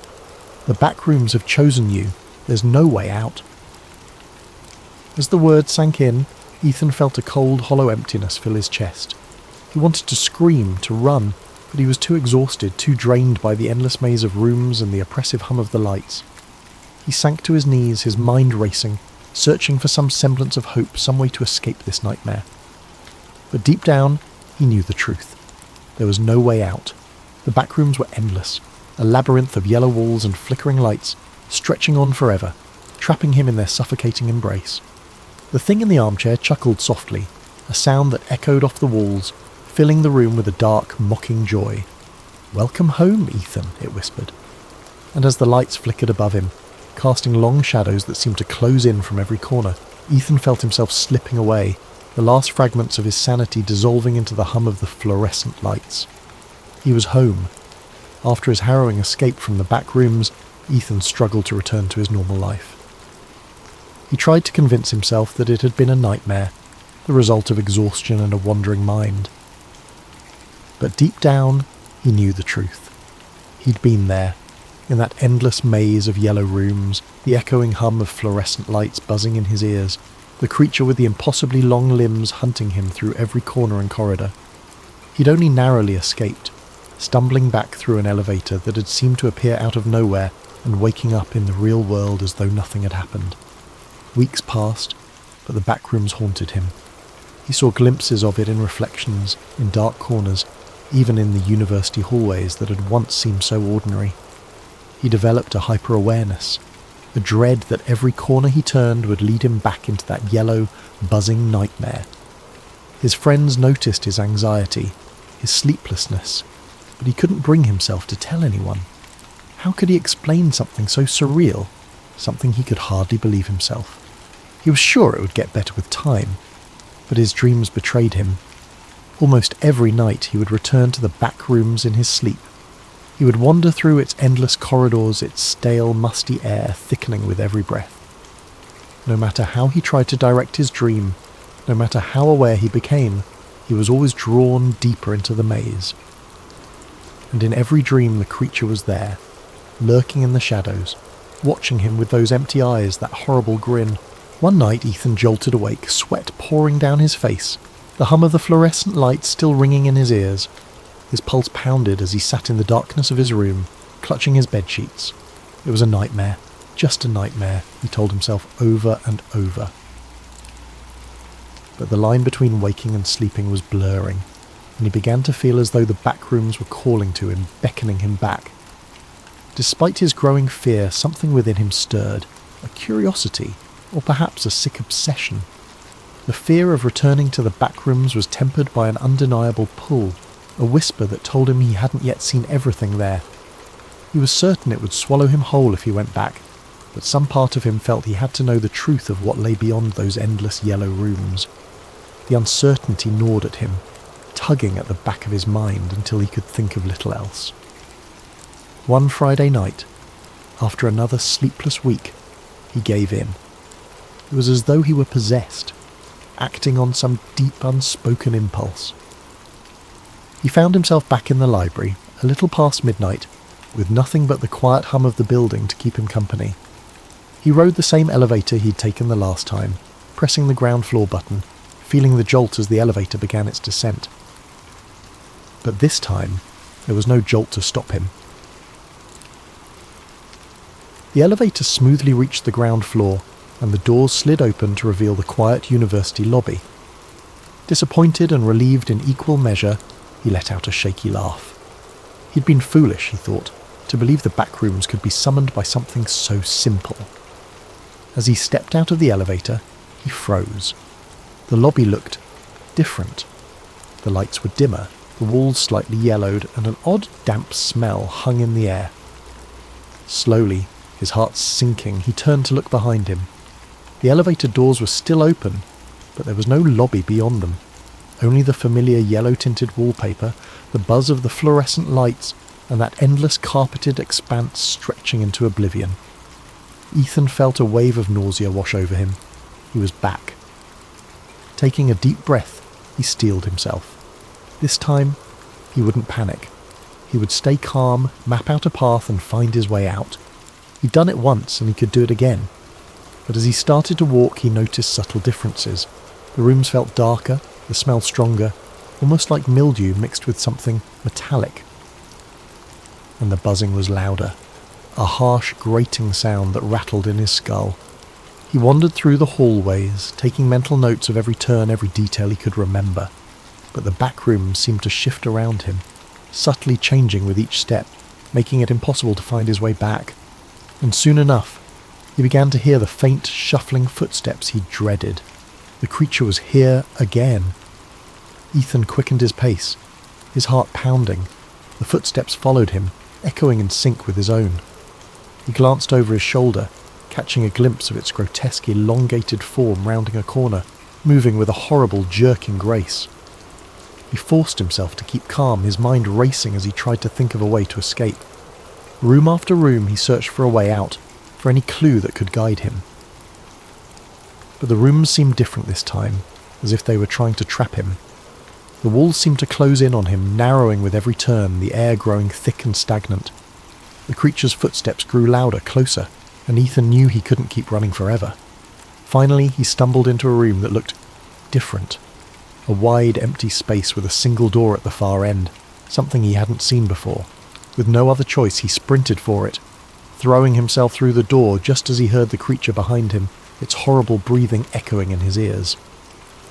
"The back rooms have chosen you. There's no way out." As the words sank in, Ethan felt a cold, hollow emptiness fill his chest. He wanted to scream, to run, but he was too exhausted, too drained by the endless maze of rooms and the oppressive hum of the lights. He sank to his knees, his mind racing, searching for some semblance of hope, some way to escape this nightmare. But deep down, he knew the truth. There was no way out. The back rooms were endless, a labyrinth of yellow walls and flickering lights, stretching on forever, trapping him in their suffocating embrace. The thing in the armchair chuckled softly, a sound that echoed off the walls, filling the room with a dark, mocking joy. "Welcome home, Ethan," it whispered. And as the lights flickered above him, casting long shadows that seemed to close in from every corner, Ethan felt himself slipping away, the last fragments of his sanity dissolving into the hum of the fluorescent lights. He was home. After his harrowing escape from the back rooms, Ethan struggled to return to his normal life. He tried to convince himself that it had been a nightmare, the result of exhaustion and a wandering mind. But deep down, he knew the truth. He'd been there, in that endless maze of yellow rooms, the echoing hum of fluorescent lights buzzing in his ears, the creature with the impossibly long limbs hunting him through every corner and corridor. He'd only narrowly escaped, stumbling back through an elevator that had seemed to appear out of nowhere and waking up in the real world as though nothing had happened. Weeks passed, but the back rooms haunted him. He saw glimpses of it in reflections, in dark corners, even in the university hallways that had once seemed so ordinary. He developed a hyper-awareness, a dread that every corner he turned would lead him back into that yellow, buzzing nightmare. His friends noticed his anxiety, his sleeplessness, but he couldn't bring himself to tell anyone. How could he explain something so surreal, something he could hardly believe himself? He was sure it would get better with time, but his dreams betrayed him. Almost every night he would return to the back rooms in his sleep. He would wander through its endless corridors, its stale, musty air thickening with every breath. No matter how he tried to direct his dream, no matter how aware he became, he was always drawn deeper into the maze. And in every dream the creature was there, lurking in the shadows, watching him with those empty eyes, that horrible grin. One night Ethan jolted awake, sweat pouring down his face, the hum of the fluorescent lights still ringing in his ears. His pulse pounded as he sat in the darkness of his room, clutching his bedsheets. It was a nightmare, just a nightmare, he told himself over and over. But the line between waking and sleeping was blurring, and he began to feel as though the back rooms were calling to him, beckoning him back. Despite his growing fear, something within him stirred, a curiosity, or perhaps a sick obsession. The fear of returning to the back rooms was tempered by an undeniable pull, a whisper that told him he hadn't yet seen everything there. He was certain it would swallow him whole if he went back, but some part of him felt he had to know the truth of what lay beyond those endless yellow rooms. The uncertainty gnawed at him, tugging at the back of his mind until he could think of little else. One Friday night, after another sleepless week, he gave in. It was as though he were possessed, acting on some deep unspoken impulse. He found himself back in the library, a little past midnight, with nothing but the quiet hum of the building to keep him company. He rode the same elevator he'd taken the last time, pressing the ground floor button, feeling the jolt as the elevator began its descent. But this time, there was no jolt to stop him. The elevator smoothly reached the ground floor, and the doors slid open to reveal the quiet university lobby. Disappointed and relieved in equal measure, he let out a shaky laugh. He'd been foolish, he thought, to believe the back rooms could be summoned by something so simple. As he stepped out of the elevator, he froze. The lobby looked different. The lights were dimmer, the walls slightly yellowed, and an odd damp smell hung in the air. Slowly, his heart sinking, he turned to look behind him. The elevator doors were still open, but there was no lobby beyond them. Only the familiar yellow-tinted wallpaper, the buzz of the fluorescent lights, and that endless carpeted expanse stretching into oblivion. Ethan felt a wave of nausea wash over him. He was back. Taking a deep breath, he steeled himself. This time, he wouldn't panic. He would stay calm, map out a path, and find his way out. He'd done it once, and he could do it again. But as he started to walk, he noticed subtle differences. The rooms felt darker, the smell stronger, almost like mildew mixed with something metallic. And the buzzing was louder, a harsh, grating sound that rattled in his skull. He wandered through the hallways, taking mental notes of every turn, every detail he could remember. But the back rooms seemed to shift around him, subtly changing with each step, making it impossible to find his way back. And soon enough, he began to hear the faint, shuffling footsteps he dreaded. The creature was here again. Ethan quickened his pace, his heart pounding. The footsteps followed him, echoing in sync with his own. He glanced over his shoulder, catching a glimpse of its grotesque, elongated form rounding a corner, moving with a horrible, jerking grace. He forced himself to keep calm, his mind racing as he tried to think of a way to escape. Room after room he searched for a way out, for any clue that could guide him. But the rooms seemed different this time, as if they were trying to trap him. The walls seemed to close in on him, narrowing with every turn, the air growing thick and stagnant. The creature's footsteps grew louder, closer, and Ethan knew he couldn't keep running forever. Finally, he stumbled into a room that looked different. A wide, empty space with a single door at the far end, something he hadn't seen before. With no other choice, he sprinted for it, throwing himself through the door just as he heard the creature behind him, its horrible breathing echoing in his ears.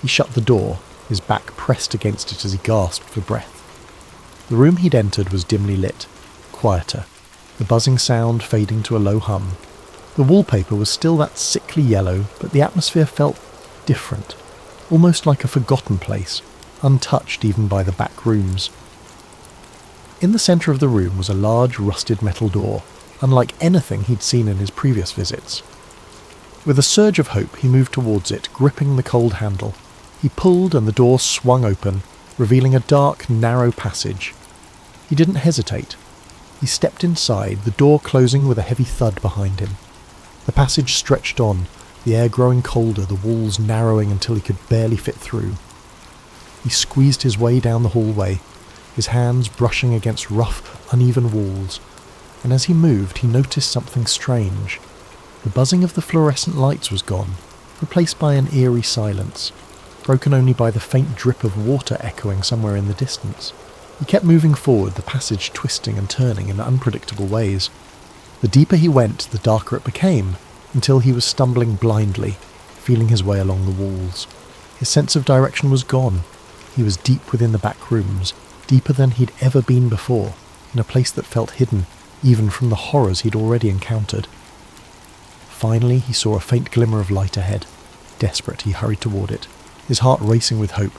He shut the door, his back pressed against it as he gasped for breath. The room he'd entered was dimly lit, quieter, the buzzing sound fading to a low hum. The wallpaper was still that sickly yellow, but the atmosphere felt different, almost like a forgotten place, untouched even by the back rooms. In the centre of the room was a large rusted metal door, unlike anything he'd seen in his previous visits. With a surge of hope, he moved towards it, gripping the cold handle. He pulled and the door swung open, revealing a dark, narrow passage. He didn't hesitate. He stepped inside, the door closing with a heavy thud behind him. The passage stretched on, the air growing colder, the walls narrowing until he could barely fit through. He squeezed his way down the hallway, his hands brushing against rough, uneven walls, and as he moved he noticed something strange. The buzzing of the fluorescent lights was gone, replaced by an eerie silence, broken only by the faint drip of water echoing somewhere in the distance. He kept moving forward, the passage twisting and turning in unpredictable ways. The deeper he went, the darker it became, until he was stumbling blindly, feeling his way along the walls. His sense of direction was gone. He was deep within the back rooms, deeper than he'd ever been before, in a place that felt hidden, even from the horrors he'd already encountered. Finally, he saw a faint glimmer of light ahead. Desperate, he hurried toward it, his heart racing with hope.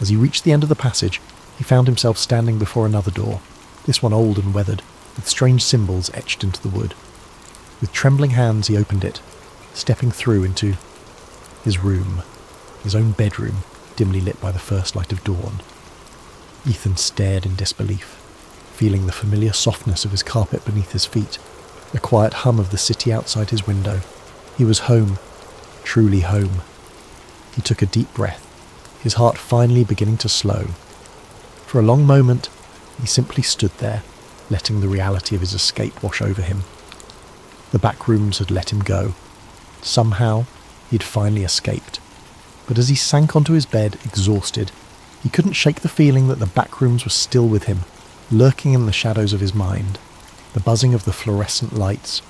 As he reached the end of the passage, he found himself standing before another door, this one old and weathered, with strange symbols etched into the wood. With trembling hands he opened it, stepping through into his room, his own bedroom, dimly lit by the first light of dawn. Ethan stared in disbelief, feeling the familiar softness of his carpet beneath his feet, the quiet hum of the city outside his window. He was home, truly home. He took a deep breath, his heart finally beginning to slow. For a long moment, he simply stood there, letting the reality of his escape wash over him. The back rooms had let him go. Somehow, he'd finally escaped. But as he sank onto his bed, exhausted, he couldn't shake the feeling that the back rooms were still with him, lurking in the shadows of his mind. The buzzing of the fluorescent lights,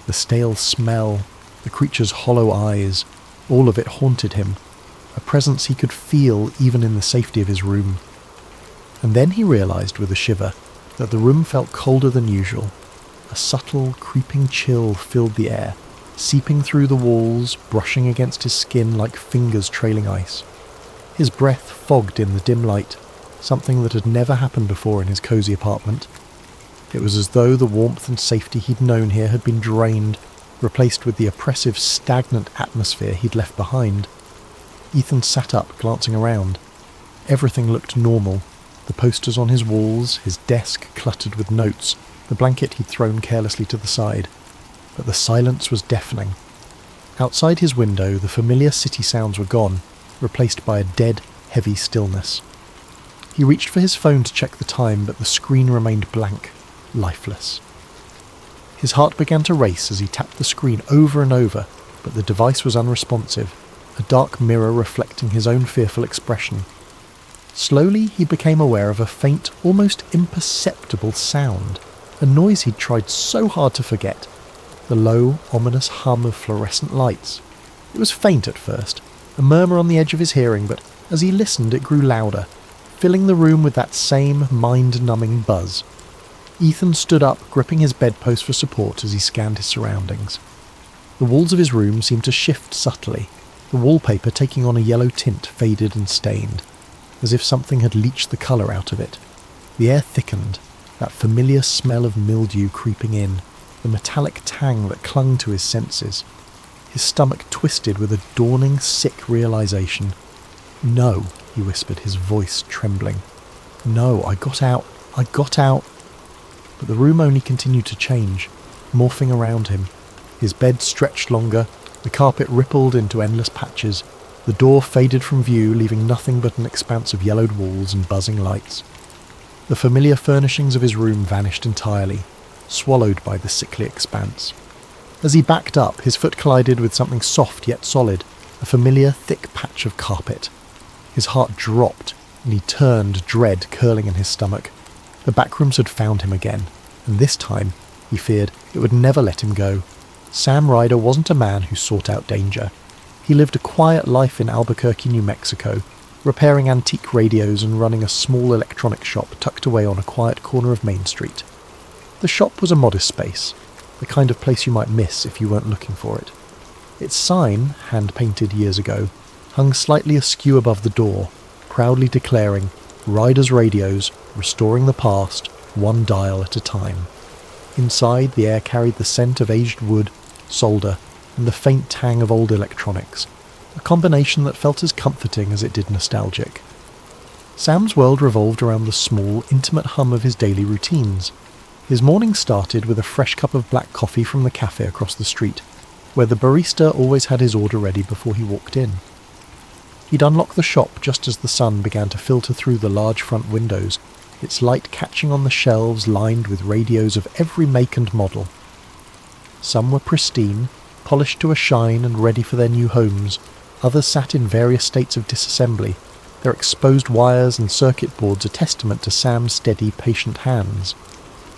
the stale smell, the creature's hollow eyes, all of it haunted him, a presence he could feel even in the safety of his room. And then he realised with a shiver that the room felt colder than usual. A subtle, creeping chill filled the air, seeping through the walls, brushing against his skin like fingers trailing ice. His breath fogged in the dim light, something that had never happened before in his cosy apartment. It was as though the warmth and safety he'd known here had been drained, replaced with the oppressive, stagnant atmosphere he'd left behind. Ethan sat up, glancing around. Everything looked normal. The posters on his walls, his desk cluttered with notes, the blanket he'd thrown carelessly to the side. But the silence was deafening. Outside his window, the familiar city sounds were gone, replaced by a dead, heavy stillness. He reached for his phone to check the time, but the screen remained blank, lifeless. His heart began to race as he tapped the screen over and over, but the device was unresponsive, a dark mirror reflecting his own fearful expression. Slowly he became aware of a faint, almost imperceptible sound, a noise he'd tried so hard to forget, the low, ominous hum of fluorescent lights. It was faint at first, a murmur on the edge of his hearing, but as he listened it grew louder, filling the room with that same mind-numbing buzz. Ethan stood up, gripping his bedpost for support as he scanned his surroundings. The walls of his room seemed to shift subtly, the wallpaper taking on a yellow tint, faded and stained, as if something had leached the colour out of it. The air thickened, that familiar smell of mildew creeping in, the metallic tang that clung to his senses. His stomach twisted with a dawning, sick realisation. No, he whispered, his voice trembling. "No, I got out. But the room only continued to change, morphing around him. His bed stretched longer, the carpet rippled into endless patches, the door faded from view, leaving nothing but an expanse of yellowed walls and buzzing lights. The familiar furnishings of his room vanished entirely, swallowed by the sickly expanse. As he backed up, his foot collided with something soft yet solid, a familiar thick patch of carpet. His heart dropped, and he turned, dread curling in his stomach. The backrooms had found him again, and this time, he feared, it would never let him go. Sam Ryder wasn't a man who sought out danger. He lived a quiet life in Albuquerque, New Mexico, repairing antique radios and running a small electronics shop tucked away on a quiet corner of Main Street. The shop was a modest space, the kind of place you might miss if you weren't looking for it. Its sign, hand-painted years ago, hung slightly askew above the door, proudly declaring, "Ryder's Radios, restoring the past, one dial at a time." Inside, the air carried the scent of aged wood, solder, and the faint tang of old electronics, a combination that felt as comforting as it did nostalgic. Sam's world revolved around the small, intimate hum of his daily routines. His morning started with a fresh cup of black coffee from the cafe across the street, where the barista always had his order ready before he walked in. He'd unlock the shop just as the sun began to filter through the large front windows, its light catching on the shelves lined with radios of every make and model. Some were pristine, polished to a shine and ready for their new homes. Others sat in various states of disassembly, their exposed wires and circuit boards a testament to Sam's steady, patient hands.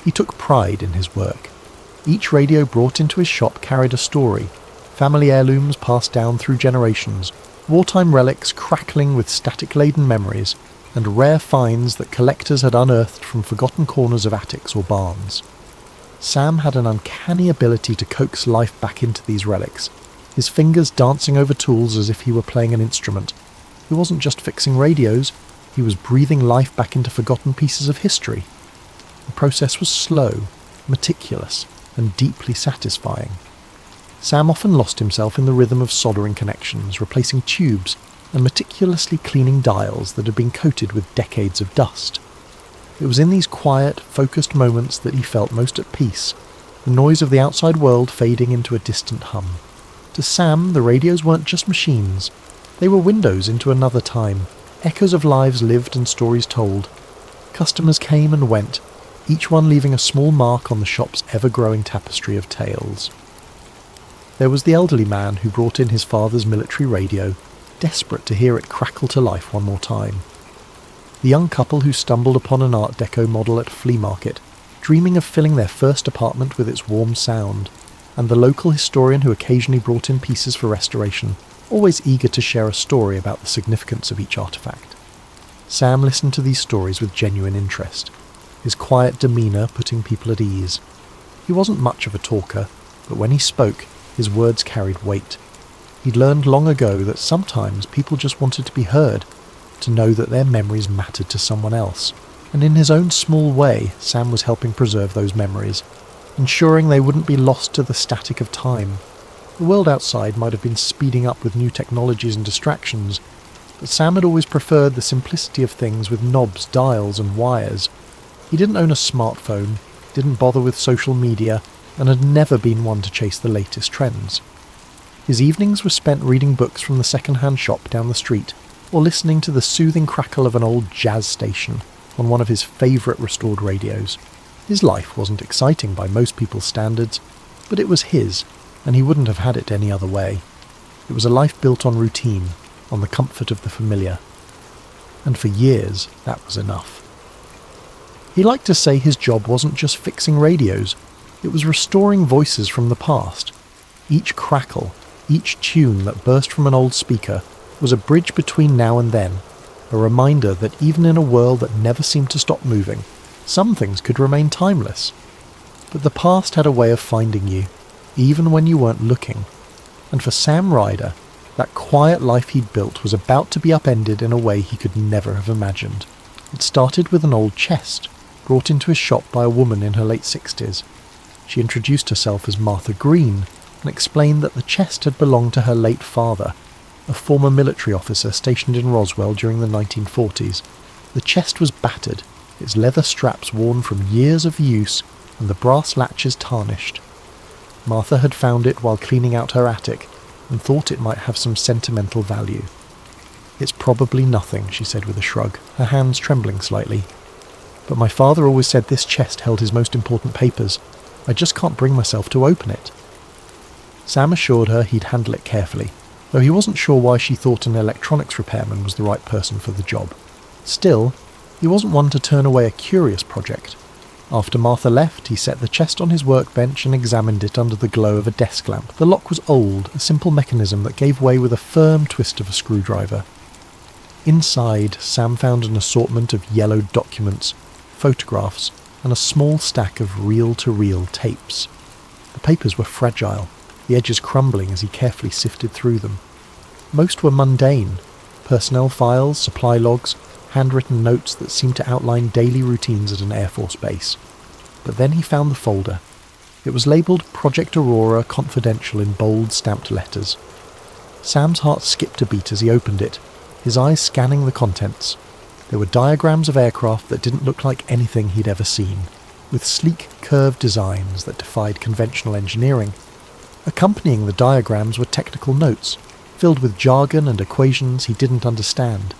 He took pride in his work. Each radio brought into his shop carried a story, family heirlooms passed down through generations, wartime relics crackling with static-laden memories, and rare finds that collectors had unearthed from forgotten corners of attics or barns. Sam had an uncanny ability to coax life back into these relics, his fingers dancing over tools as if he were playing an instrument. He wasn't just fixing radios, he was breathing life back into forgotten pieces of history. The process was slow, meticulous, and deeply satisfying. Sam often lost himself in the rhythm of soldering connections, replacing tubes, and meticulously cleaning dials that had been coated with decades of dust. It was in these quiet, focused moments that he felt most at peace, the noise of the outside world fading into a distant hum. To Sam, the radios weren't just machines. They were windows into another time, echoes of lives lived and stories told. Customers came and went, each one leaving a small mark on the shop's ever-growing tapestry of tales. There was the elderly man who brought in his father's military radio, desperate to hear it crackle to life one more time. The young couple who stumbled upon an Art Deco model at a flea market, dreaming of filling their first apartment with its warm sound, and the local historian who occasionally brought in pieces for restoration, always eager to share a story about the significance of each artifact. Sam listened to these stories with genuine interest, his quiet demeanour putting people at ease. He wasn't much of a talker, but when he spoke, his words carried weight. He'd learned long ago that sometimes people just wanted to be heard, to know that their memories mattered to someone else, and in his own small way, Sam was helping preserve those memories, ensuring they wouldn't be lost to the static of time. The world outside might have been speeding up with new technologies and distractions, but Sam had always preferred the simplicity of things with knobs, dials, and wires. He didn't own a smartphone, didn't bother with social media, and had never been one to chase the latest trends. His evenings were spent reading books from the second-hand shop down the street, or listening to the soothing crackle of an old jazz station on one of his favourite restored radios. His life wasn't exciting by most people's standards, but it was his, and he wouldn't have had it any other way. It was a life built on routine, on the comfort of the familiar. And for years, that was enough. He liked to say his job wasn't just fixing radios, it was restoring voices from the past. Each crackle, each tune that burst from an old speaker, was a bridge between now and then, a reminder that even in a world that never seemed to stop moving, some things could remain timeless. But the past had a way of finding you, even when you weren't looking. And for Sam Ryder, that quiet life he'd built was about to be upended in a way he could never have imagined. It started with an old chest, brought into his shop by a woman in her late 60s. She introduced herself as Martha Green, and explained that the chest had belonged to her late father. a former military officer stationed in Roswell during the 1940s. The chest was battered, its leather straps worn from years of use, and the brass latches tarnished. Martha had found it while cleaning out her attic, and thought it might have some sentimental value. "It's probably nothing," she said with a shrug, her hands trembling slightly. "But my father always said this chest held his most important papers. I just can't bring myself to open it." Sam assured her he'd handle it carefully, though he wasn't sure why she thought an electronics repairman was the right person for the job. Still, he wasn't one to turn away a curious project. After Martha left, he set the chest on his workbench and examined it under the glow of a desk lamp. The lock was old, a simple mechanism that gave way with a firm twist of a screwdriver. Inside, Sam found an assortment of yellowed documents, photographs, and a small stack of reel-to-reel tapes. The papers were fragile, the edges crumbling as he carefully sifted through them. Most were mundane: personnel files, supply logs, handwritten notes that seemed to outline daily routines at an Air Force base. But then he found the folder. It was labelled Project Aurora Confidential in bold stamped letters. Sam's heart skipped a beat as he opened it, his eyes scanning the contents. There were diagrams of aircraft that didn't look like anything he'd ever seen, with sleek, curved designs that defied conventional engineering. Accompanying the diagrams were technical notes, filled with jargon and equations he didn't understand.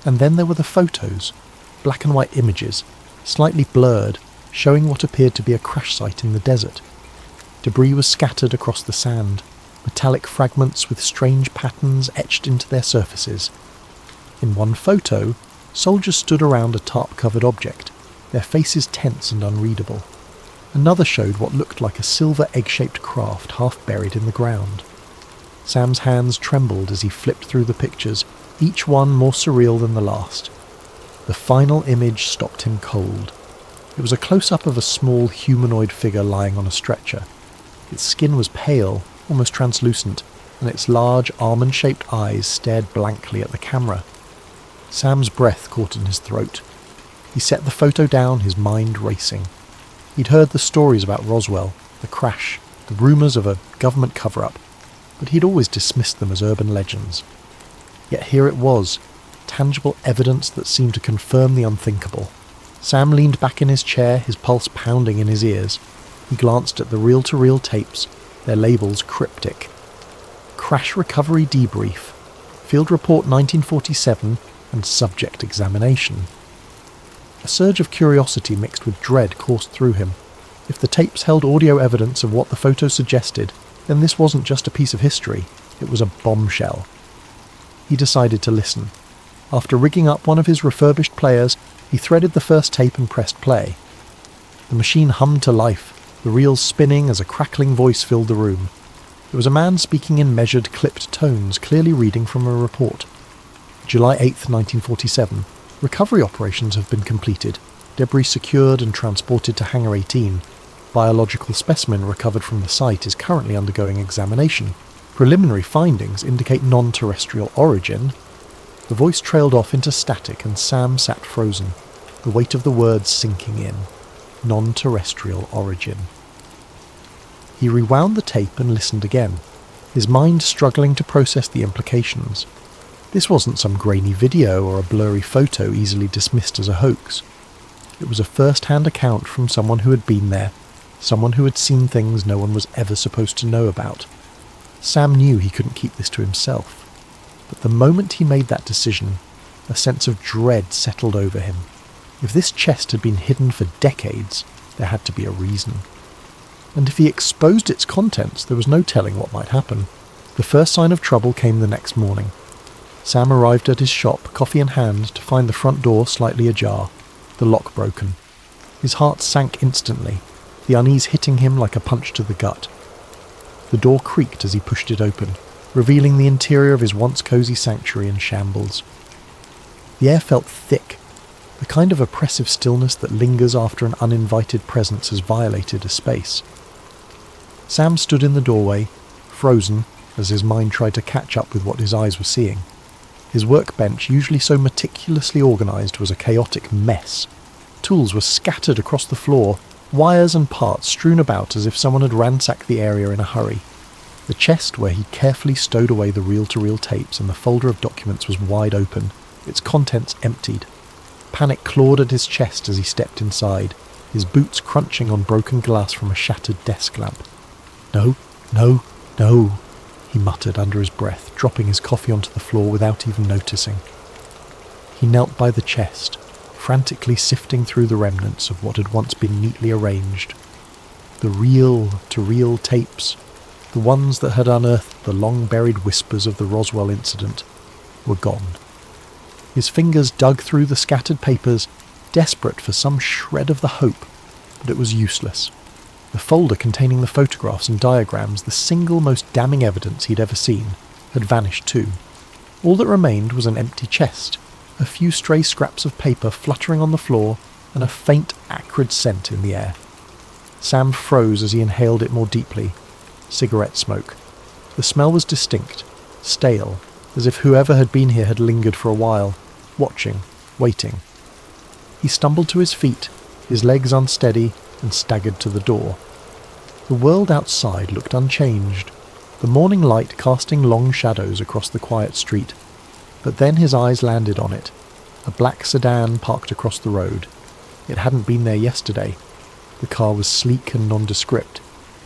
And then there were the photos, black and white images, slightly blurred, showing what appeared to be a crash site in the desert. Debris was scattered across the sand, metallic fragments with strange patterns etched into their surfaces. In one photo, soldiers stood around a tarp-covered object, their faces tense and unreadable. Another showed what looked like a silver egg-shaped craft half buried in the ground. Sam's hands trembled as he flipped through the pictures, each one more surreal than the last. The final image stopped him cold. It was a close-up of a small humanoid figure lying on a stretcher. Its skin was pale, almost translucent, and its large almond-shaped eyes stared blankly at the camera. Sam's breath caught in his throat. He set the photo down, his mind racing. He'd heard the stories about Roswell, the crash, the rumours of a government cover-up, but he'd always dismissed them as urban legends. Yet here it was, tangible evidence that seemed to confirm the unthinkable. Sam leaned back in his chair, his pulse pounding in his ears. He glanced at the reel-to-reel tapes, their labels cryptic. Crash Recovery Debrief, Field Report 1947, and Subject Examination. A surge of curiosity mixed with dread coursed through him. If the tapes held audio evidence of what the photos suggested, then this wasn't just a piece of history, it was a bombshell. He decided to listen. After rigging up one of his refurbished players, he threaded the first tape and pressed play. The machine hummed to life, the reels spinning as a crackling voice filled the room. It was a man speaking in measured, clipped tones, clearly reading from a report. July 8th, 1947. Recovery operations have been completed. Debris secured and transported to Hangar 18. Biological specimen recovered from the site is currently undergoing examination. Preliminary findings indicate non-terrestrial origin. The voice trailed off into static and Sam sat frozen, the weight of the words sinking in. Non-terrestrial origin. He rewound the tape and listened again, his mind struggling to process the implications. This wasn't some grainy video or a blurry photo easily dismissed as a hoax. It was a first-hand account from someone who had been there, someone who had seen things no one was ever supposed to know about. Sam knew he couldn't keep this to himself. But the moment he made that decision, a sense of dread settled over him. If this chest had been hidden for decades, there had to be a reason. And if he exposed its contents, there was no telling what might happen. The first sign of trouble came the next morning. Sam arrived at his shop, coffee in hand, to find the front door slightly ajar, the lock broken. His heart sank instantly, the unease hitting him like a punch to the gut. The door creaked as he pushed it open, revealing the interior of his once cosy sanctuary in shambles. The air felt thick, the kind of oppressive stillness that lingers after an uninvited presence has violated a space. Sam stood in the doorway, frozen, as his mind tried to catch up with what his eyes were seeing. His workbench, usually so meticulously organised, was a chaotic mess. Tools were scattered across the floor, wires and parts strewn about as if someone had ransacked the area in a hurry. The chest where he carefully stowed away the reel-to-reel tapes and the folder of documents was wide open, its contents emptied. Panic clawed at his chest as he stepped inside, his boots crunching on broken glass from a shattered desk lamp. No, no, no, he muttered under his breath, dropping his coffee onto the floor without even noticing. He knelt by the chest, frantically sifting through the remnants of what had once been neatly arranged. The reel-to-reel tapes, the ones that had unearthed the long-buried whispers of the Roswell incident, were gone. His fingers dug through the scattered papers, desperate for some shred of the hope, but it was useless. The folder containing the photographs and diagrams, the single most damning evidence he'd ever seen, had vanished too. All that remained was an empty chest, a few stray scraps of paper fluttering on the floor, and a faint, acrid scent in the air. Sam froze as he inhaled it more deeply. Cigarette smoke. The smell was distinct, stale, as if whoever had been here had lingered for a while, watching, waiting. He stumbled to his feet, his legs unsteady, and staggered to the door. The world outside looked unchanged, the morning light casting long shadows across the quiet street. But then his eyes landed on it, a black sedan parked across the road. It hadn't been there yesterday. The car was sleek and nondescript,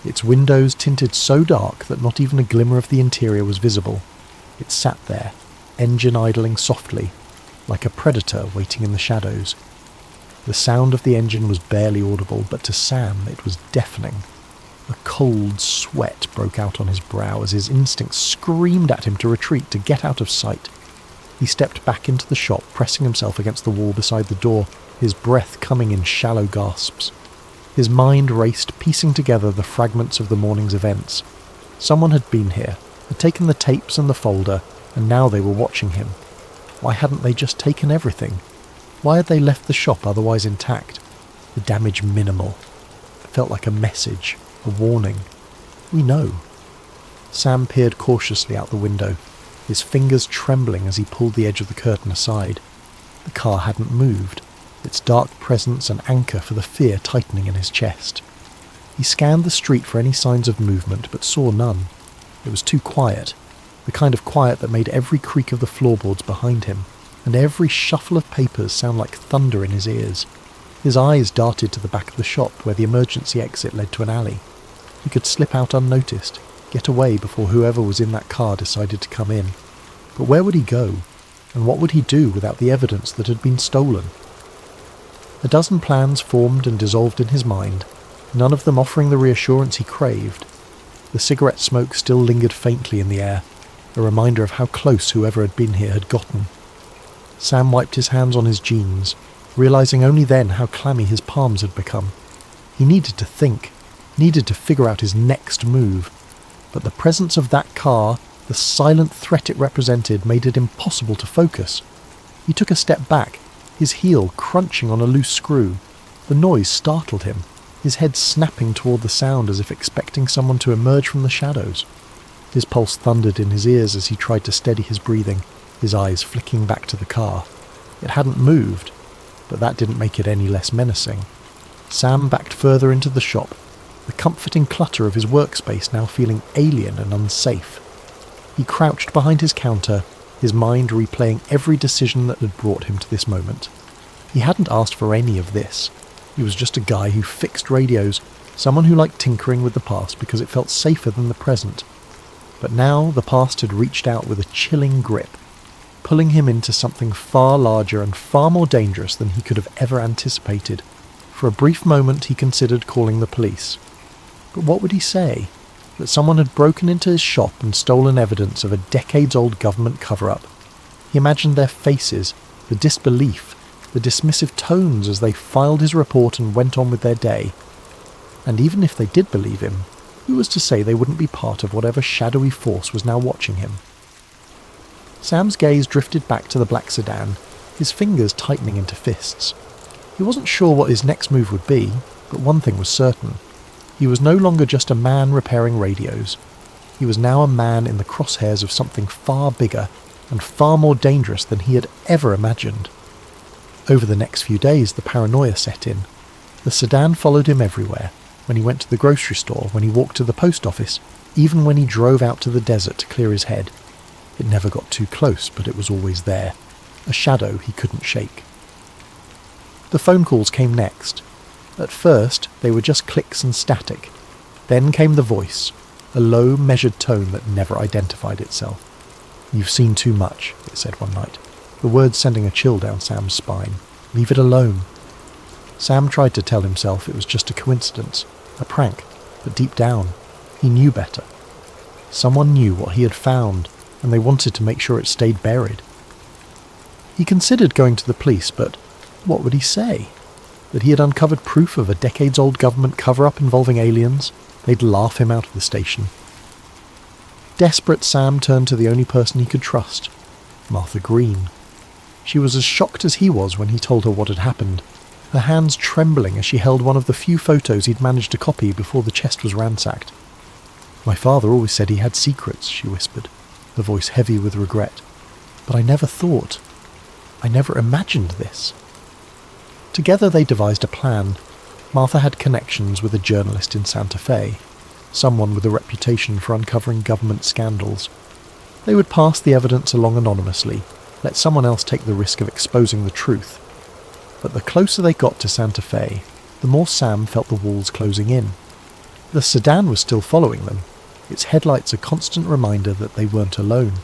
its windows tinted so dark that not even a glimmer of the interior was visible. It sat there, engine idling softly, like a predator waiting in the shadows. The sound of the engine was barely audible, but to Sam it was deafening. A cold sweat broke out on his brow as his instincts screamed at him to retreat, to get out of sight. He stepped back into the shop, pressing himself against the wall beside the door, his breath coming in shallow gasps. His mind raced, piecing together the fragments of the morning's events. Someone had been here, had taken the tapes and the folder, and now they were watching him. Why hadn't they just taken everything? Why had they left the shop otherwise intact? The damage minimal. It felt like a message, a warning. We know. Sam peered cautiously out the window, his fingers trembling as he pulled the edge of the curtain aside. The car hadn't moved, its dark presence an anchor for the fear tightening in his chest. He scanned the street for any signs of movement, but saw none. It was too quiet, the kind of quiet that made every creak of the floorboards behind him, and every shuffle of papers sound like thunder in his ears. His eyes darted to the back of the shop, where the emergency exit led to an alley. He could slip out unnoticed, get away before whoever was in that car decided to come in. But where would he go? And what would he do without the evidence that had been stolen? A dozen plans formed and dissolved in his mind, none of them offering the reassurance he craved. The cigarette smoke still lingered faintly in the air, a reminder of how close whoever had been here had gotten. Sam wiped his hands on his jeans, realizing only then how clammy his palms had become. He needed to think, needed to figure out his next move, but the presence of that car, the silent threat it represented, made it impossible to focus. He took a step back, his heel crunching on a loose screw. The noise startled him, his head snapping toward the sound as if expecting someone to emerge from the shadows. His pulse thundered in his ears as he tried to steady his breathing, his eyes flicking back to the car. It hadn't moved, but that didn't make it any less menacing. Sam backed further into the shop, the comforting clutter of his workspace now feeling alien and unsafe. He crouched behind his counter, his mind replaying every decision that had brought him to this moment. He hadn't asked for any of this. He was just a guy who fixed radios, someone who liked tinkering with the past because it felt safer than the present. But now the past had reached out with a chilling grip, pulling him into something far larger and far more dangerous than he could have ever anticipated. For a brief moment he considered calling the police. But what would he say? That someone had broken into his shop and stolen evidence of a decades-old government cover-up. He imagined their faces, the disbelief, the dismissive tones as they filed his report and went on with their day. And even if they did believe him, who was to say they wouldn't be part of whatever shadowy force was now watching him? Sam's gaze drifted back to the black sedan, his fingers tightening into fists. He wasn't sure what his next move would be, but one thing was certain. He was no longer just a man repairing radios. He was now a man in the crosshairs of something far bigger and far more dangerous than he had ever imagined. Over the next few days, the paranoia set in. The sedan followed him everywhere. When he went to the grocery store, when he walked to the post office, even when he drove out to the desert to clear his head. It never got too close, but it was always there, a shadow he couldn't shake. The phone calls came next. At first, they were just clicks and static. Then came the voice, a low, measured tone that never identified itself. "You've seen too much," it said one night, the words sending a chill down Sam's spine. "Leave it alone." Sam tried to tell himself it was just a coincidence, a prank, but deep down, he knew better. Someone knew what he had found, and they wanted to make sure it stayed buried. He considered going to the police, but what would he say? That he had uncovered proof of a decades-old government cover-up involving aliens? They'd laugh him out of the station. Desperate, Sam turned to the only person he could trust, Martha Green. She was as shocked as he was when he told her what had happened, her hands trembling as she held one of the few photos he'd managed to copy before the chest was ransacked. "My father always said he had secrets," she whispered, her voice heavy with regret. "But I never imagined this." Together they devised a plan. Martha had connections with a journalist in Santa Fe, someone with a reputation for uncovering government scandals. They would pass the evidence along anonymously, let someone else take the risk of exposing the truth. But the closer they got to Santa Fe, the more Sam felt the walls closing in. The sedan was still following them, its headlights a constant reminder that they weren't alone.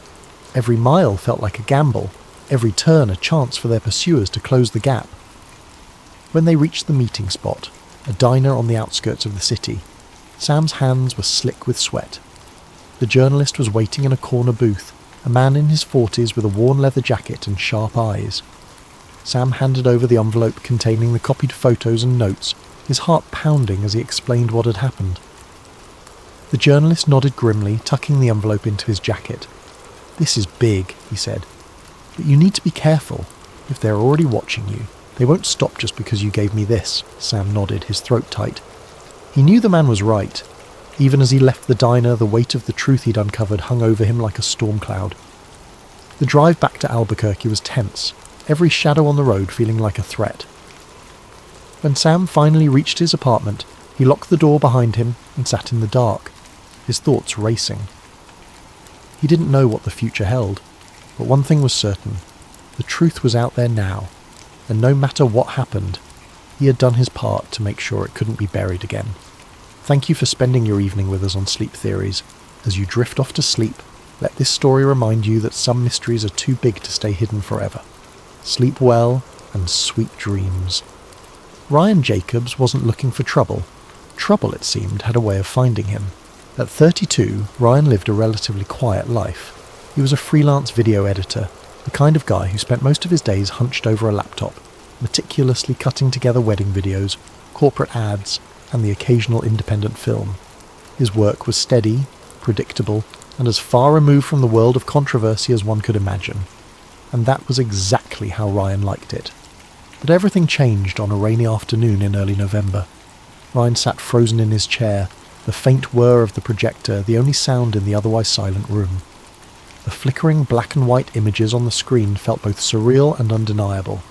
Every mile felt like a gamble, every turn a chance for their pursuers to close the gap. When they reached the meeting spot, a diner on the outskirts of the city, Sam's hands were slick with sweat. The journalist was waiting in a corner booth, a man in his 40s with a worn leather jacket and sharp eyes. Sam handed over the envelope containing the copied photos and notes, his heart pounding as he explained what had happened. The journalist nodded grimly, tucking the envelope into his jacket. "This is big," he said. "But you need to be careful. If they're already watching you, they won't stop just because you gave me this." Sam nodded, his throat tight. He knew the man was right. Even as he left the diner, the weight of the truth he'd uncovered hung over him like a storm cloud. The drive back to Albuquerque was tense, every shadow on the road feeling like a threat. When Sam finally reached his apartment, he locked the door behind him and sat in the dark, his thoughts racing. He didn't know what the future held, but one thing was certain. The truth was out there now, and no matter what happened, he had done his part to make sure it couldn't be buried again. Thank you for spending your evening with us on Sleep Theories. As you drift off to sleep, let this story remind you that some mysteries are too big to stay hidden forever. Sleep well, and sweet dreams. Ryan Jacobs wasn't looking for trouble. Trouble, it seemed, had a way of finding him. At 32, Ryan lived a relatively quiet life. He was a freelance video editor, the kind of guy who spent most of his days hunched over a laptop, meticulously cutting together wedding videos, corporate ads, and the occasional independent film. His work was steady, predictable, and as far removed from the world of controversy as one could imagine. And that was exactly how Ryan liked it. But everything changed on a rainy afternoon in early November. Ryan sat frozen in his chair, the faint whir of the projector the only sound in the otherwise silent room. The flickering black and white images on the screen felt both surreal and undeniable.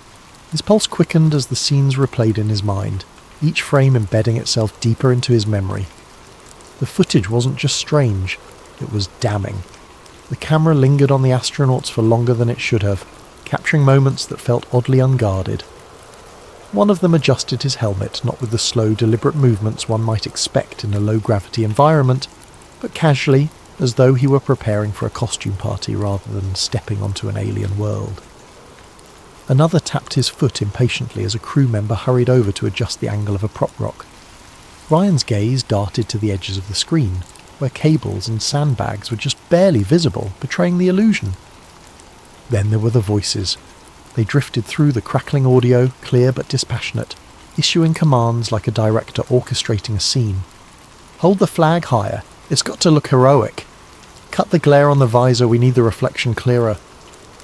His pulse quickened as the scenes replayed in his mind, each frame embedding itself deeper into his memory. The footage wasn't just strange, it was damning. The camera lingered on the astronauts for longer than it should have, capturing moments that felt oddly unguarded. One of them adjusted his helmet, not with the slow, deliberate movements one might expect in a low-gravity environment, but casually, as though he were preparing for a costume party rather than stepping onto an alien world. Another tapped his foot impatiently as a crew member hurried over to adjust the angle of a prop rock. Ryan's gaze darted to the edges of the screen, where cables and sandbags were just barely visible, betraying the illusion. Then there were the voices. They drifted through the crackling audio, clear but dispassionate, issuing commands like a director orchestrating a scene. "Hold the flag higher. It's got to look heroic. Cut the glare on the visor, we need the reflection clearer."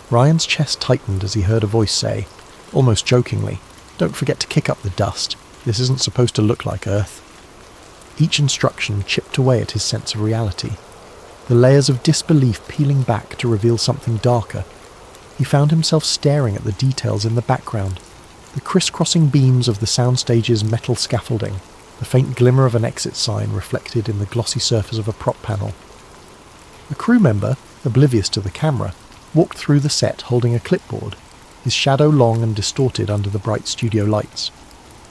Ryan's chest tightened as he heard a voice say, almost jokingly, "Don't forget to kick up the dust. This isn't supposed to look like Earth." Each instruction chipped away at his sense of reality, the layers of disbelief peeling back to reveal something darker. He found himself staring at the details in the background, the crisscrossing beams of the soundstage's metal scaffolding, the faint glimmer of an exit sign reflected in the glossy surface of a prop panel. A crew member, oblivious to the camera, walked through the set holding a clipboard, his shadow long and distorted under the bright studio lights.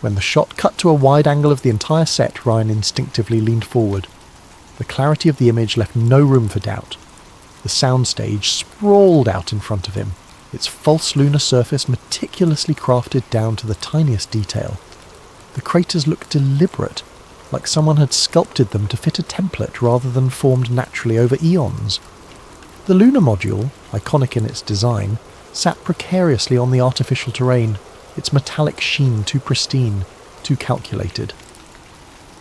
When the shot cut to a wide angle of the entire set, Ryan instinctively leaned forward. The clarity of the image left no room for doubt. The soundstage sprawled out in front of him, its false lunar surface meticulously crafted down to the tiniest detail. The craters looked deliberate, like someone had sculpted them to fit a template rather than formed naturally over eons. The lunar module, iconic in its design, sat precariously on the artificial terrain, its metallic sheen too pristine, too calculated.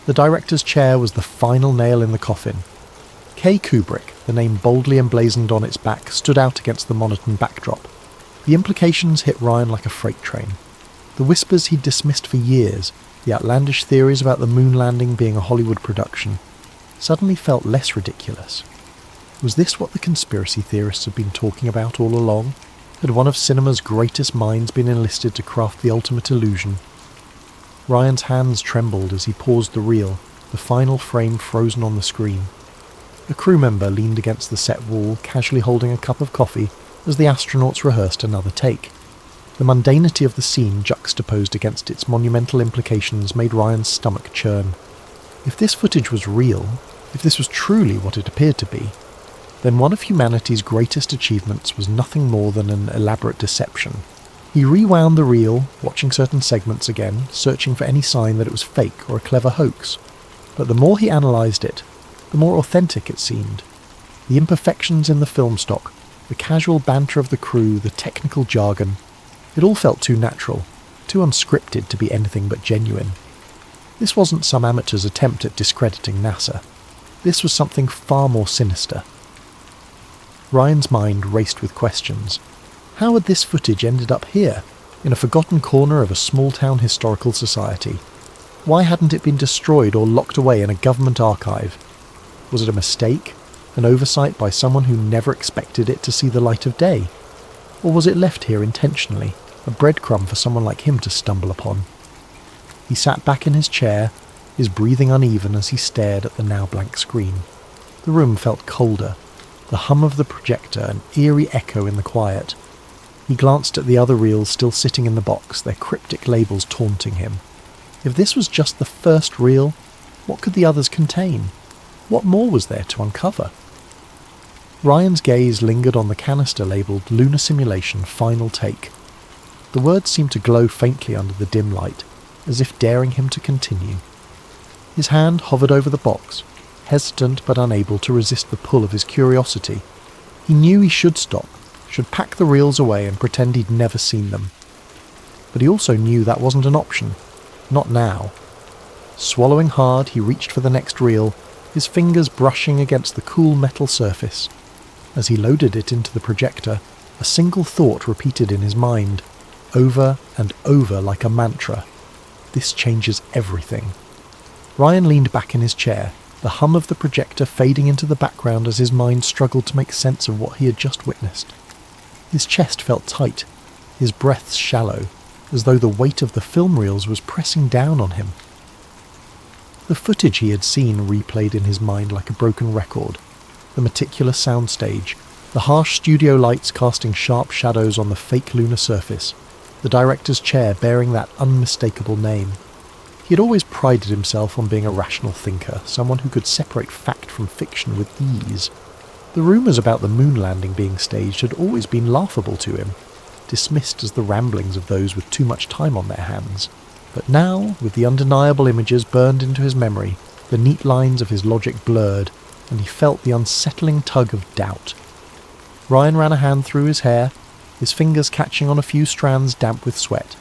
The director's chair was the final nail in the coffin. K. Kubrick, the name boldly emblazoned on its back, stood out against the monotone backdrop. The implications hit Ryan like a freight train. The whispers he'd dismissed for years, the outlandish theories about the moon landing being a Hollywood production, suddenly felt less ridiculous. Was this what the conspiracy theorists had been talking about all along? Had one of cinema's greatest minds been enlisted to craft the ultimate illusion? Ryan's hands trembled as he paused the reel, the final frame frozen on the screen. A crew member leaned against the set wall, casually holding a cup of coffee as the astronauts rehearsed another take. The mundanity of the scene juxtaposed against its monumental implications made Ryan's stomach churn. If this footage was real, if this was truly what it appeared to be, then one of humanity's greatest achievements was nothing more than an elaborate deception. He rewound the reel, watching certain segments again, searching for any sign that it was fake or a clever hoax. But the more he analysed it, the more authentic it seemed. The imperfections in the film stock, the casual banter of the crew, the technical jargon, it all felt too natural, too unscripted to be anything but genuine. This wasn't some amateur's attempt at discrediting NASA. This was something far more sinister. Ryan's mind raced with questions. How had this footage ended up here, in a forgotten corner of a small-town historical society? Why hadn't it been destroyed or locked away in a government archive? Was it a mistake, an oversight by someone who never expected it to see the light of day? Or was it left here intentionally, a breadcrumb for someone like him to stumble upon? He sat back in his chair, his breathing uneven as he stared at the now blank screen. The room felt colder, the hum of the projector an eerie echo in the quiet. He glanced at the other reels still sitting in the box, their cryptic labels taunting him. If this was just the first reel, what could the others contain? What more was there to uncover? Ryan's gaze lingered on the canister labelled Lunar Simulation Final Take. The words seemed to glow faintly under the dim light, as if daring him to continue. His hand hovered over the box, hesitant but unable to resist the pull of his curiosity. He knew he should stop, should pack the reels away and pretend he'd never seen them. But he also knew that wasn't an option. Not now. Swallowing hard, he reached for the next reel, his fingers brushing against the cool metal surface. As he loaded it into the projector, a single thought repeated in his mind, over and over like a mantra. This changes everything. Ryan leaned back in his chair, the hum of the projector fading into the background as his mind struggled to make sense of what he had just witnessed. His chest felt tight, his breaths shallow, as though the weight of the film reels was pressing down on him. The footage he had seen replayed in his mind like a broken record. The meticulous soundstage, the harsh studio lights casting sharp shadows on the fake lunar surface, the director's chair bearing that unmistakable name. He had always prided himself on being a rational thinker, someone who could separate fact from fiction with ease. The rumours about the moon landing being staged had always been laughable to him, dismissed as the ramblings of those with too much time on their hands. But now, with the undeniable images burned into his memory, the neat lines of his logic blurred, and he felt the unsettling tug of doubt. Ryan ran a hand through his hair, his fingers catching on a few strands damp with sweat.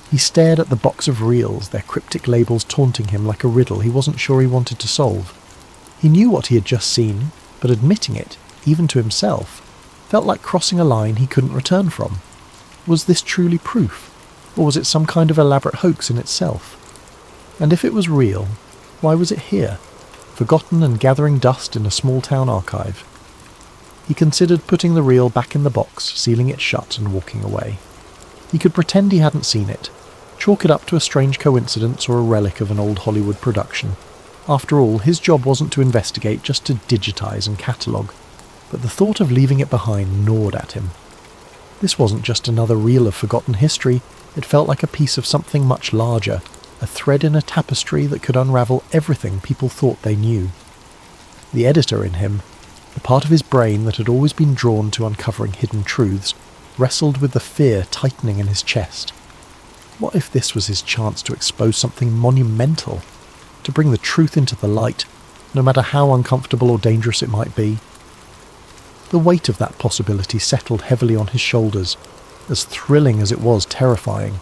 He stared at the box of reels, their cryptic labels taunting him like a riddle he wasn't sure he wanted to solve. He knew what he had just seen, but admitting it, even to himself, felt like crossing a line he couldn't return from. Was this truly proof? Or was it some kind of elaborate hoax in itself? And if it was real, why was it here, forgotten and gathering dust in a small-town archive? He considered putting the reel back in the box, sealing it shut and walking away. He could pretend he hadn't seen it, Chalk it up to a strange coincidence or a relic of an old Hollywood production. After all, his job wasn't to investigate, just to digitize and catalogue. But the thought of leaving it behind gnawed at him. This wasn't just another reel of forgotten history, it felt like a piece of something much larger, a thread in a tapestry that could unravel everything people thought they knew. The editor in him, the part of his brain that had always been drawn to uncovering hidden truths, wrestled with the fear tightening in his chest. What if this was his chance to expose something monumental? To bring the truth into the light, no matter how uncomfortable or dangerous it might be? The weight of that possibility settled heavily on his shoulders, as thrilling as it was terrifying.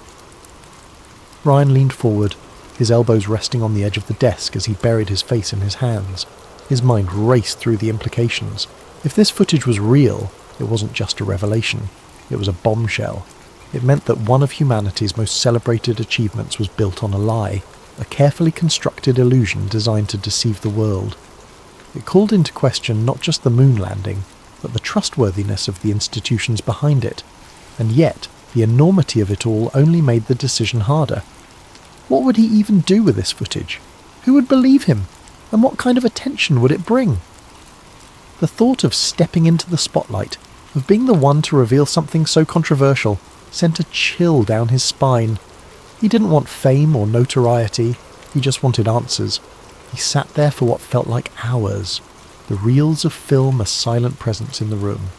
Ryan leaned forward, his elbows resting on the edge of the desk as he buried his face in his hands. His mind raced through the implications. If this footage was real, it wasn't just a revelation. It was a bombshell. It meant that one of humanity's most celebrated achievements was built on a lie, a carefully constructed illusion designed to deceive the world. It called into question not just the moon landing, but the trustworthiness of the institutions behind it. And yet, the enormity of it all only made the decision harder. What would he even do with this footage? Who would believe him? And what kind of attention would it bring? The thought of stepping into the spotlight, of being the one to reveal something so controversial, sent a chill down his spine. He didn't want fame or notoriety, he just wanted answers. He sat there for what felt like hours, the reels of film a silent presence in the room.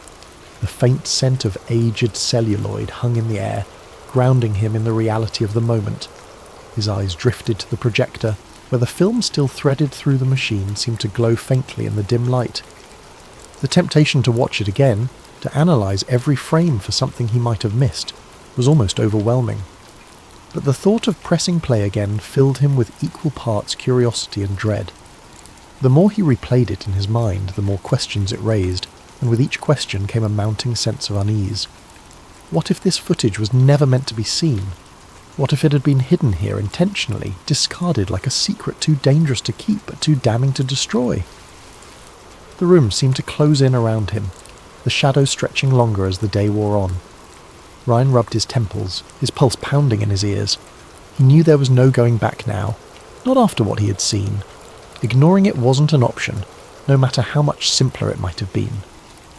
The faint scent of aged celluloid hung in the air, grounding him in the reality of the moment. His eyes drifted to the projector, where the film still threaded through the machine seemed to glow faintly in the dim light. The temptation to watch it again, to analyse every frame for something he might have missed, was almost overwhelming. But the thought of pressing play again filled him with equal parts curiosity and dread. The more he replayed it in his mind, the more questions it raised, and with each question came a mounting sense of unease. What if this footage was never meant to be seen? What if it had been hidden here intentionally, discarded like a secret too dangerous to keep but too damning to destroy? The room seemed to close in around him, the shadows stretching longer as the day wore on. Ryan rubbed his temples, his pulse pounding in his ears. He knew there was no going back now, not after what he had seen. Ignoring it wasn't an option, no matter how much simpler it might have been.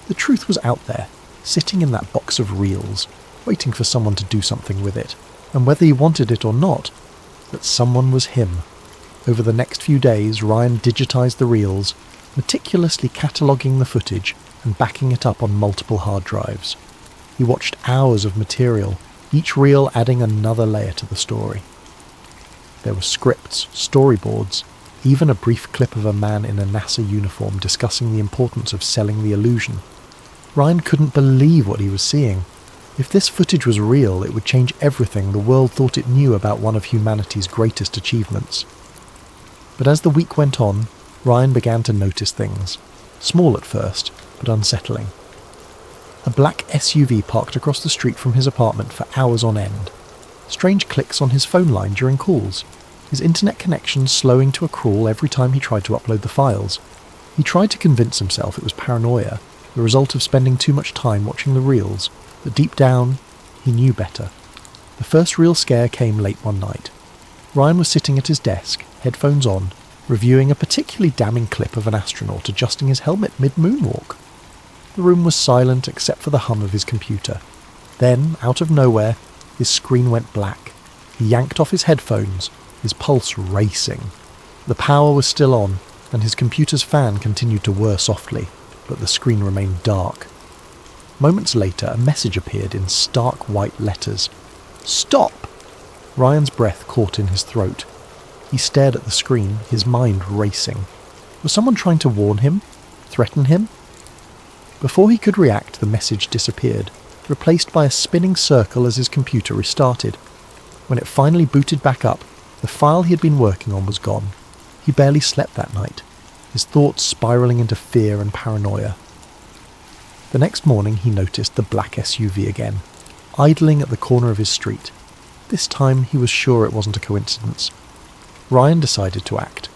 The truth was out there, sitting in that box of reels, waiting for someone to do something with it. And whether he wanted it or not, that someone was him. Over the next few days, Ryan digitized the reels, meticulously cataloguing the footage and backing it up on multiple hard drives. He watched hours of material, each reel adding another layer to the story. There were scripts, storyboards, even a brief clip of a man in a NASA uniform discussing the importance of selling the illusion. Ryan couldn't believe what he was seeing. If this footage was real, it would change everything the world thought it knew about one of humanity's greatest achievements. But as the week went on, Ryan began to notice things. Small at first, but unsettling. A black SUV parked across the street from his apartment for hours on end. Strange clicks on his phone line during calls. His internet connection slowing to a crawl every time he tried to upload the files. He tried to convince himself it was paranoia, the result of spending too much time watching the reels. But deep down, he knew better. The first real scare came late one night. Ryan was sitting at his desk, headphones on, reviewing a particularly damning clip of an astronaut adjusting his helmet mid-moonwalk. The room was silent except for the hum of his computer. Then, out of nowhere, his screen went black. He yanked off his headphones, his pulse racing. The power was still on, and his computer's fan continued to whir softly, but the screen remained dark. Moments later, a message appeared in stark white letters. Stop! Ryan's breath caught in his throat. He stared at the screen, his mind racing. Was someone trying to warn him? Threaten him? Before he could react, the message disappeared, replaced by a spinning circle as his computer restarted. When it finally booted back up, the file he had been working on was gone. He barely slept that night, his thoughts spiralling into fear and paranoia. The next morning he noticed the black SUV again, idling at the corner of his street. This time he was sure it wasn't a coincidence. Ryan decided to act.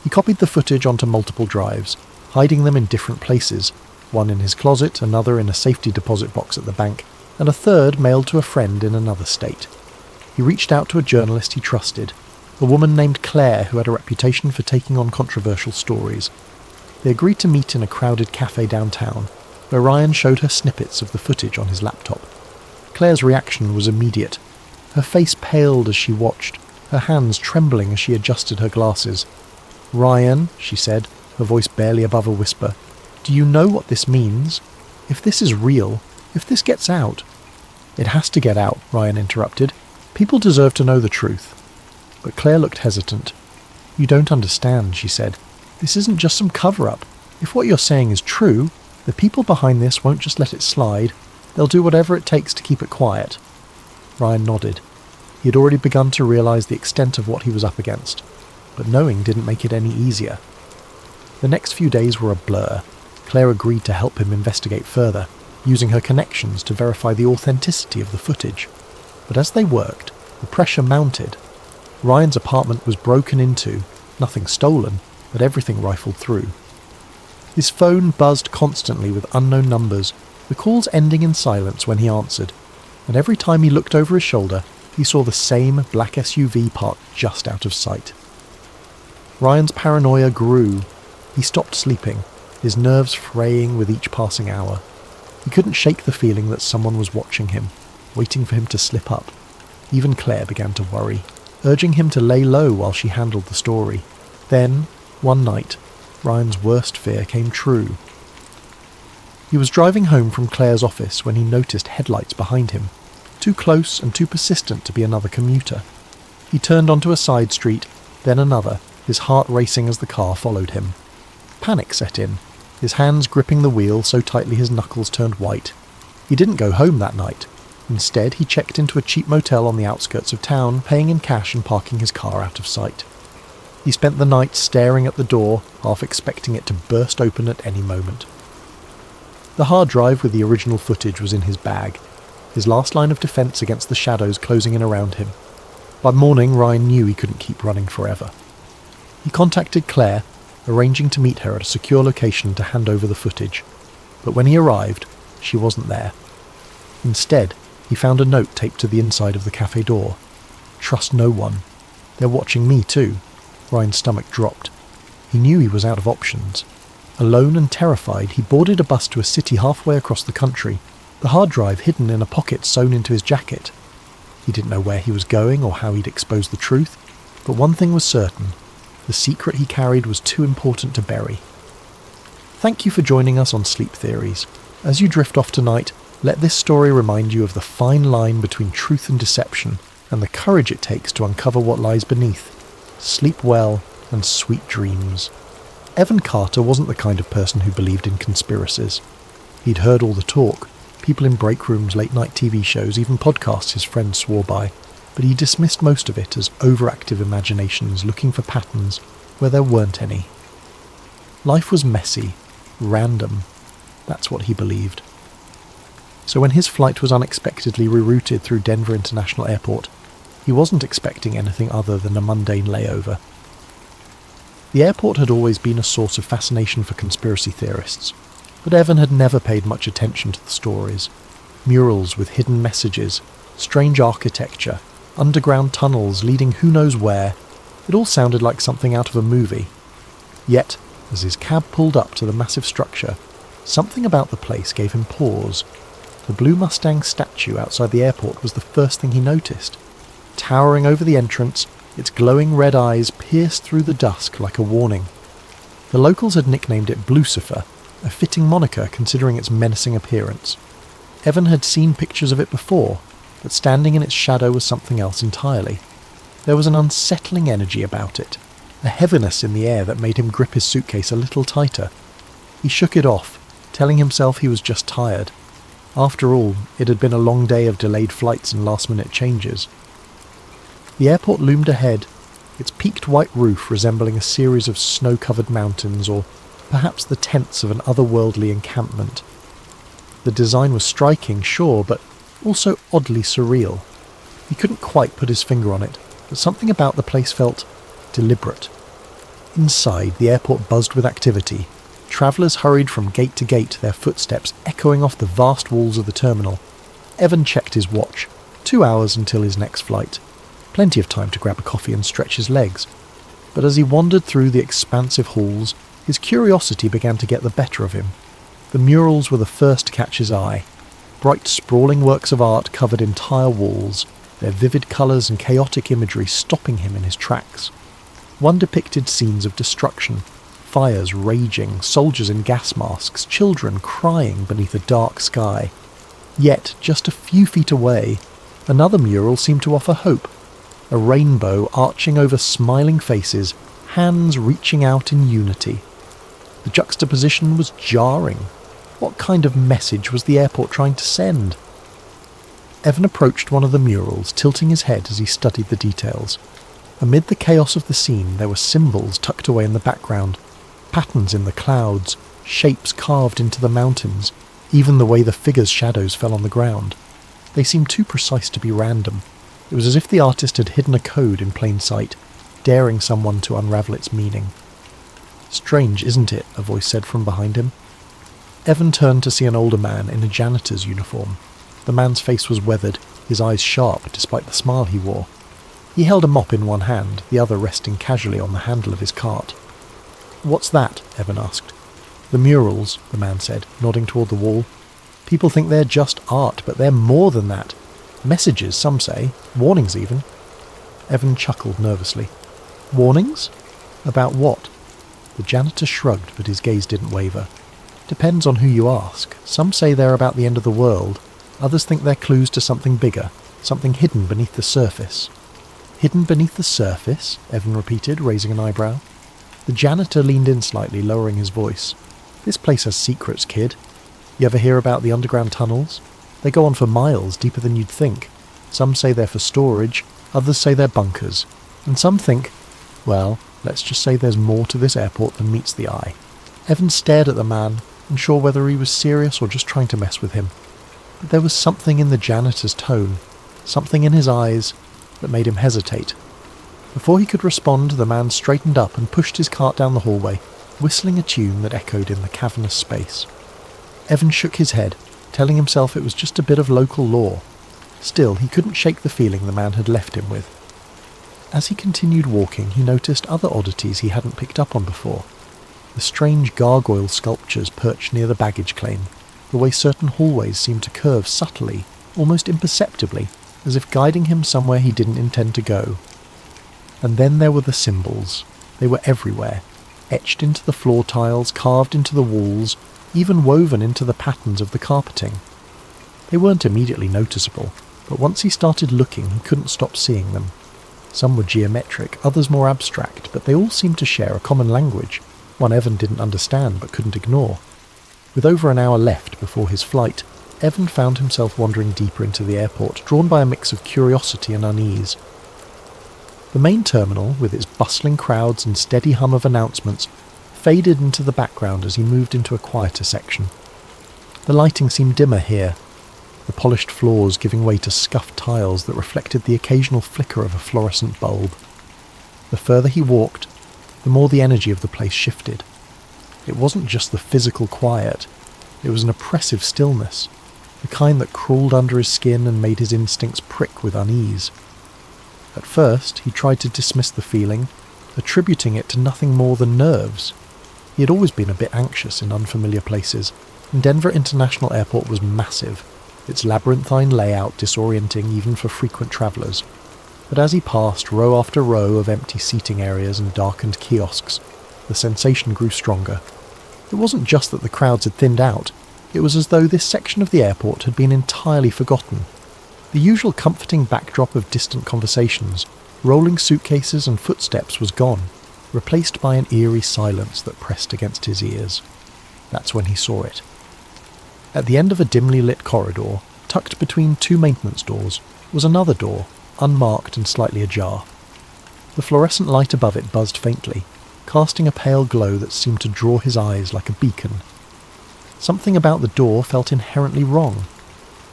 He copied the footage onto multiple drives, hiding them in different places, one in his closet, another in a safety deposit box at the bank, and a third mailed to a friend in another state. He He reached out to a journalist he trusted, a woman named Claire who had a reputation for taking on controversial stories. They agreed to meet in a crowded cafe downtown, where Ryan showed her snippets of the footage on his laptop. Claire's reaction was immediate. Her face paled as she watched, her hands trembling as she adjusted her glasses. "Ryan," she said, her voice barely above a whisper, "do you know what this means? If this is real, if this gets out—" "It has to get out," Ryan interrupted. "People deserve to know the truth." But Claire looked hesitant. "You don't understand," she said. "This isn't just some cover-up. If what you're saying is true, the people behind this won't just let it slide. They'll do whatever it takes to keep it quiet." Ryan nodded. He had already begun to realise the extent of what he was up against, but knowing didn't make it any easier. The next few days were a blur. Claire agreed to help him investigate further, using her connections to verify the authenticity of the footage. But as they worked, the pressure mounted. Ryan's apartment was broken into, nothing stolen, but everything rifled through. His phone buzzed constantly with unknown numbers, the calls ending in silence when he answered, and every time he looked over his shoulder, he saw the same black SUV parked just out of sight. Ryan's paranoia grew. He stopped sleeping, his nerves fraying with each passing hour. He couldn't shake the feeling that someone was watching him, waiting for him to slip up. Even Claire began to worry, urging him to lay low while she handled the story. Then, one night, Ryan's worst fear came true. He was driving home from Claire's office when he noticed headlights behind him, too close and too persistent to be another commuter. He turned onto a side street, then another, his heart racing as the car followed him. Panic set in, his hands gripping the wheel so tightly his knuckles turned white. He didn't go home that night. Instead, he checked into a cheap motel on the outskirts of town, paying in cash and parking his car out of sight. He spent the night staring at the door, half expecting it to burst open at any moment. The hard drive with the original footage was in his bag, his last line of defence against the shadows closing in around him. By morning, Ryan knew he couldn't keep running forever. He contacted Claire, arranging to meet her at a secure location to hand over the footage. But when he arrived, she wasn't there. Instead, he found a note taped to the inside of the cafe door. "Trust no one. They're watching me too." Ryan's stomach dropped. He knew he was out of options. Alone and terrified, he boarded a bus to a city halfway across the country, the hard drive hidden in a pocket sewn into his jacket. He didn't know where he was going or how he'd expose the truth, but one thing was certain: the secret he carried was too important to bury. Thank you for joining us on Sleep Theories. As you drift off tonight, let this story remind you of the fine line between truth and deception, and the courage it takes to uncover what lies beneath. Sleep well, and sweet dreams. Evan Carter wasn't the kind of person who believed in conspiracies. He'd heard all the talk, people in break rooms, late-night TV shows, even podcasts his friends swore by, but he dismissed most of it as overactive imaginations looking for patterns where there weren't any. Life was messy, random. That's what he believed. So when his flight was unexpectedly rerouted through Denver International Airport, he wasn't expecting anything other than a mundane layover. The airport had always been a source of fascination for conspiracy theorists, but Evan had never paid much attention to the stories. Murals with hidden messages, strange architecture, underground tunnels leading who knows where. It all sounded like something out of a movie. Yet, as his cab pulled up to the massive structure, something about the place gave him pause. The Blue Mustang statue outside the airport was the first thing he noticed. Towering over the entrance, its glowing red eyes pierced through the dusk like a warning. The locals had nicknamed it Blucifer, a fitting moniker considering its menacing appearance. Evan had seen pictures of it before, but standing in its shadow was something else entirely. There was an unsettling energy about it, a heaviness in the air that made him grip his suitcase a little tighter. He shook it off, telling himself he was just tired. After all, it had been a long day of delayed flights and last-minute changes. The airport loomed ahead, its peaked white roof resembling a series of snow-covered mountains, or perhaps the tents of an otherworldly encampment. The design was striking, sure, but also oddly surreal. He couldn't quite put his finger on it, but something about the place felt deliberate. Inside, the airport buzzed with activity. Travellers hurried from gate to gate, their footsteps echoing off the vast walls of the terminal. Evan checked his watch. 2 hours until his next flight. Plenty of time to grab a coffee and stretch his legs. But as he wandered through the expansive halls, his curiosity began to get the better of him. The murals were the first to catch his eye. Bright, sprawling works of art covered entire walls, their vivid colours and chaotic imagery stopping him in his tracks. One depicted scenes of destruction, fires raging, soldiers in gas masks, children crying beneath a dark sky. Yet, just a few feet away, another mural seemed to offer hope. A rainbow arching over smiling faces, hands reaching out in unity. The juxtaposition was jarring. What kind of message was the airport trying to send? Evan approached one of the murals, tilting his head as he studied the details. Amid the chaos of the scene, there were symbols tucked away in the background, patterns in the clouds, shapes carved into the mountains, even the way the figures' shadows fell on the ground. They seemed too precise to be random. It was as if the artist had hidden a code in plain sight, daring someone to unravel its meaning. "Strange, isn't it?" a voice said from behind him. Evan turned to see an older man in a janitor's uniform. The man's face was weathered, his eyes sharp despite the smile he wore. He held a mop in one hand, the other resting casually on the handle of his cart. "What's that?" Evan asked. "The murals," the man said, nodding toward the wall. "People think they're just art, but they're more than that. Messages, some say. Warnings, even." Evan chuckled nervously. "Warnings? About what?" The janitor shrugged, but his gaze didn't waver. "Depends on who you ask. Some say they're about the end of the world. Others think they're clues to something bigger, something hidden beneath the surface." "Hidden beneath the surface?" Evan repeated, raising an eyebrow. The janitor leaned in slightly, lowering his voice. "This place has secrets, kid. You ever hear about the underground tunnels? They go on for miles, deeper than you'd think. Some say they're for storage, others say they're bunkers. And some think, well, let's just say there's more to this airport than meets the eye." Evan stared at the man, unsure whether he was serious or just trying to mess with him. But there was something in the janitor's tone, something in his eyes, that made him hesitate. Before he could respond, the man straightened up and pushed his cart down the hallway, whistling a tune that echoed in the cavernous space. Evan shook his head, telling himself it was just a bit of local lore. Still, he couldn't shake the feeling the man had left him with. As he continued walking, he noticed other oddities he hadn't picked up on before. The strange gargoyle sculptures perched near the baggage claim, the way certain hallways seemed to curve subtly, almost imperceptibly, as if guiding him somewhere he didn't intend to go. And then there were the symbols. They were everywhere, etched into the floor tiles, carved into the walls, even woven into the patterns of the carpeting. They weren't immediately noticeable, but once he started looking, he couldn't stop seeing them. Some were geometric, others more abstract, but they all seemed to share a common language, one Evan didn't understand but couldn't ignore. With over an hour left before his flight, Evan found himself wandering deeper into the airport, drawn by a mix of curiosity and unease. The main terminal, with its bustling crowds and steady hum of announcements, faded into the background as he moved into a quieter section. The lighting seemed dimmer here, the polished floors giving way to scuffed tiles that reflected the occasional flicker of a fluorescent bulb. The further he walked, the more the energy of the place shifted. It wasn't just the physical quiet, it was an oppressive stillness, the kind that crawled under his skin and made his instincts prick with unease. At first, he tried to dismiss the feeling, attributing it to nothing more than nerves. He had always been a bit anxious in unfamiliar places, and Denver International Airport was massive, its labyrinthine layout disorienting even for frequent travellers. But as he passed row after row of empty seating areas and darkened kiosks, the sensation grew stronger. It wasn't just that the crowds had thinned out, it was as though this section of the airport had been entirely forgotten. The usual comforting backdrop of distant conversations, rolling suitcases and footsteps was gone, replaced by an eerie silence that pressed against his ears. That's when he saw it. At the end of a dimly lit corridor, tucked between two maintenance doors, was another door, unmarked and slightly ajar. The fluorescent light above it buzzed faintly, casting a pale glow that seemed to draw his eyes like a beacon. Something about the door felt inherently wrong.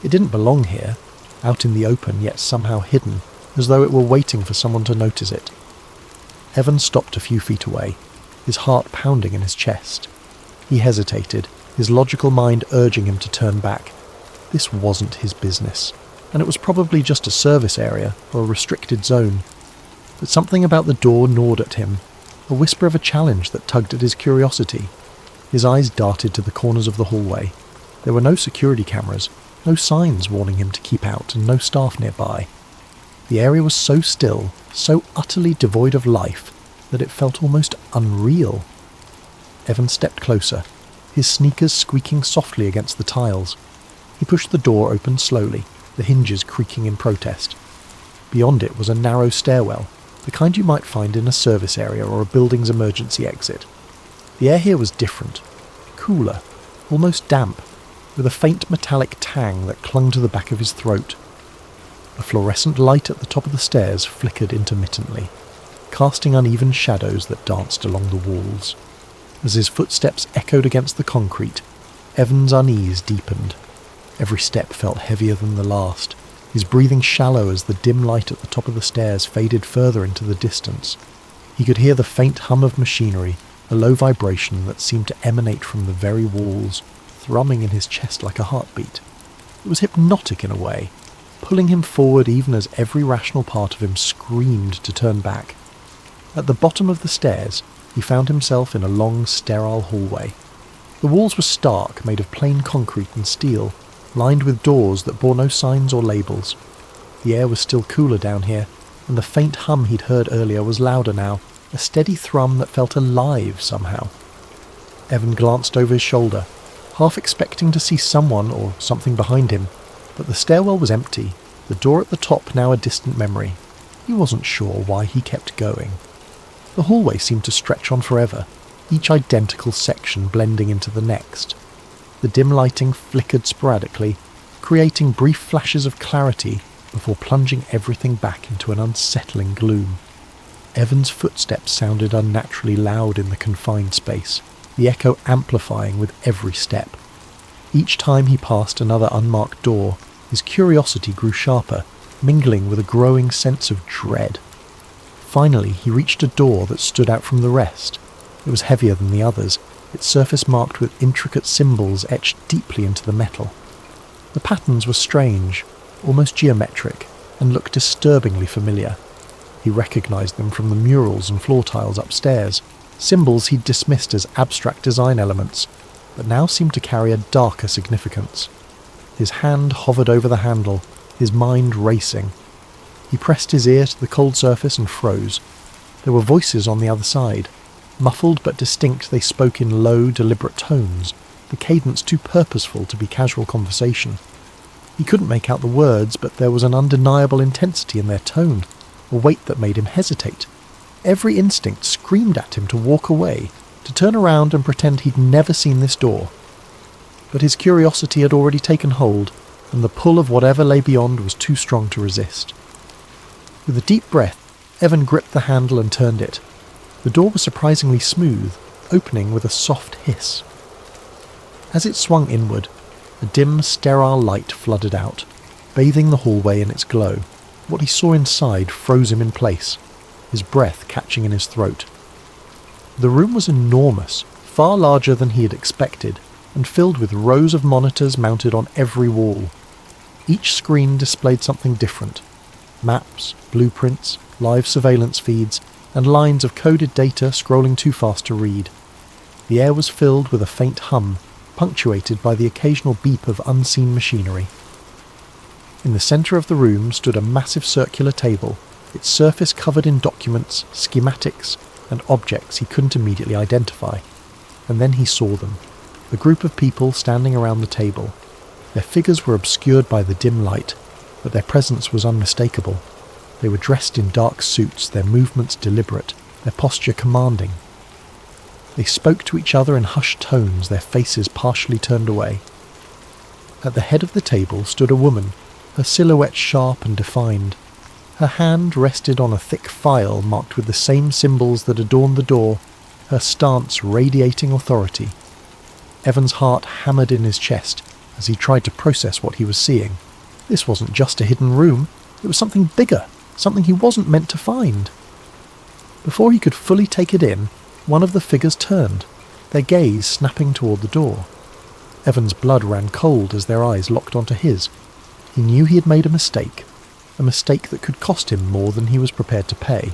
It didn't belong here, out in the open yet somehow hidden, as though it were waiting for someone to notice it. Evan stopped a few feet away, his heart pounding in his chest. He hesitated, his logical mind urging him to turn back. This wasn't his business. and it was probably just a service area or a restricted zone. But something about the door gnawed at him, a whisper of a challenge that tugged at his curiosity. His eyes darted to the corners of the hallway. There were no security cameras, no signs warning him to keep out, and no staff nearby. The area was so still, so utterly devoid of life, that it felt almost unreal. Evan stepped closer, his sneakers squeaking softly against the tiles. He pushed the door open slowly, the hinges creaking in protest. Beyond it was a narrow stairwell, the kind you might find in a service area or a building's emergency exit. The air here was different, cooler, almost damp, with a faint metallic tang that clung to the back of his throat. A fluorescent light at the top of the stairs flickered intermittently, casting uneven shadows that danced along the walls. As his footsteps echoed against the concrete, Evan's unease deepened. Every step felt heavier than the last, his breathing shallow as the dim light at the top of the stairs faded further into the distance. He could hear the faint hum of machinery, a low vibration that seemed to emanate from the very walls, thrumming in his chest like a heartbeat. It was hypnotic in a way, pulling him forward even as every rational part of him screamed to turn back. At the bottom of the stairs, he found himself in a long, sterile hallway. The walls were stark, made of plain concrete and steel, lined with doors that bore no signs or labels. The air was still cooler down here, and the faint hum he'd heard earlier was louder now, a steady thrum that felt alive somehow. Evan glanced over his shoulder, half expecting to see someone or something behind him, but the stairwell was empty, the door at the top now a distant memory. He wasn't sure why he kept going. The hallway seemed to stretch on forever, each identical section blending into the next. The dim lighting flickered sporadically, creating brief flashes of clarity before plunging everything back into an unsettling gloom. Evan's footsteps sounded unnaturally loud in the confined space, the echo amplifying with every step. Each time he passed another unmarked door, his curiosity grew sharper, mingling with a growing sense of dread. Finally, he reached a door that stood out from the rest. It was heavier than the others, its surface marked with intricate symbols etched deeply into the metal. The patterns were strange, almost geometric, and looked disturbingly familiar. He recognized them from the murals and floor tiles upstairs, symbols he'd dismissed as abstract design elements, but now seemed to carry a darker significance. His hand hovered over the handle, his mind racing. He pressed his ear to the cold surface and froze. There were voices on the other side. Muffled but distinct, they spoke in low, deliberate tones, the cadence too purposeful to be casual conversation. He couldn't make out the words, but there was an undeniable intensity in their tone, a weight that made him hesitate. Every instinct screamed at him to walk away, to turn around and pretend he'd never seen this door. But his curiosity had already taken hold, and the pull of whatever lay beyond was too strong to resist. With a deep breath, Evan gripped the handle and turned it. The door was surprisingly smooth, opening with a soft hiss. As it swung inward, a dim, sterile light flooded out, bathing the hallway in its glow. What he saw inside froze him in place, his breath catching in his throat. The room was enormous, far larger than he had expected, and filled with rows of monitors mounted on every wall. Each screen displayed something different: maps, blueprints, live surveillance feeds, and lines of coded data scrolling too fast to read. The air was filled with a faint hum, punctuated by the occasional beep of unseen machinery. In the centre of the room stood a massive circular table, its surface covered in documents, schematics, and objects he couldn't immediately identify. And then he saw them, the group of people standing around the table. Their figures were obscured by the dim light, but their presence was unmistakable. They were dressed in dark suits, their movements deliberate, their posture commanding. They spoke to each other in hushed tones, their faces partially turned away. At the head of the table stood a woman, her silhouette sharp and defined. Her hand rested on a thick file marked with the same symbols that adorned the door, her stance radiating authority. Evan's heart hammered in his chest as he tried to process what he was seeing. This wasn't just a hidden room, it was something bigger, something he wasn't meant to find. Before he could fully take it in, one of the figures turned, their gaze snapping toward the door. Evan's blood ran cold as their eyes locked onto his. He knew he had made a mistake that could cost him more than he was prepared to pay.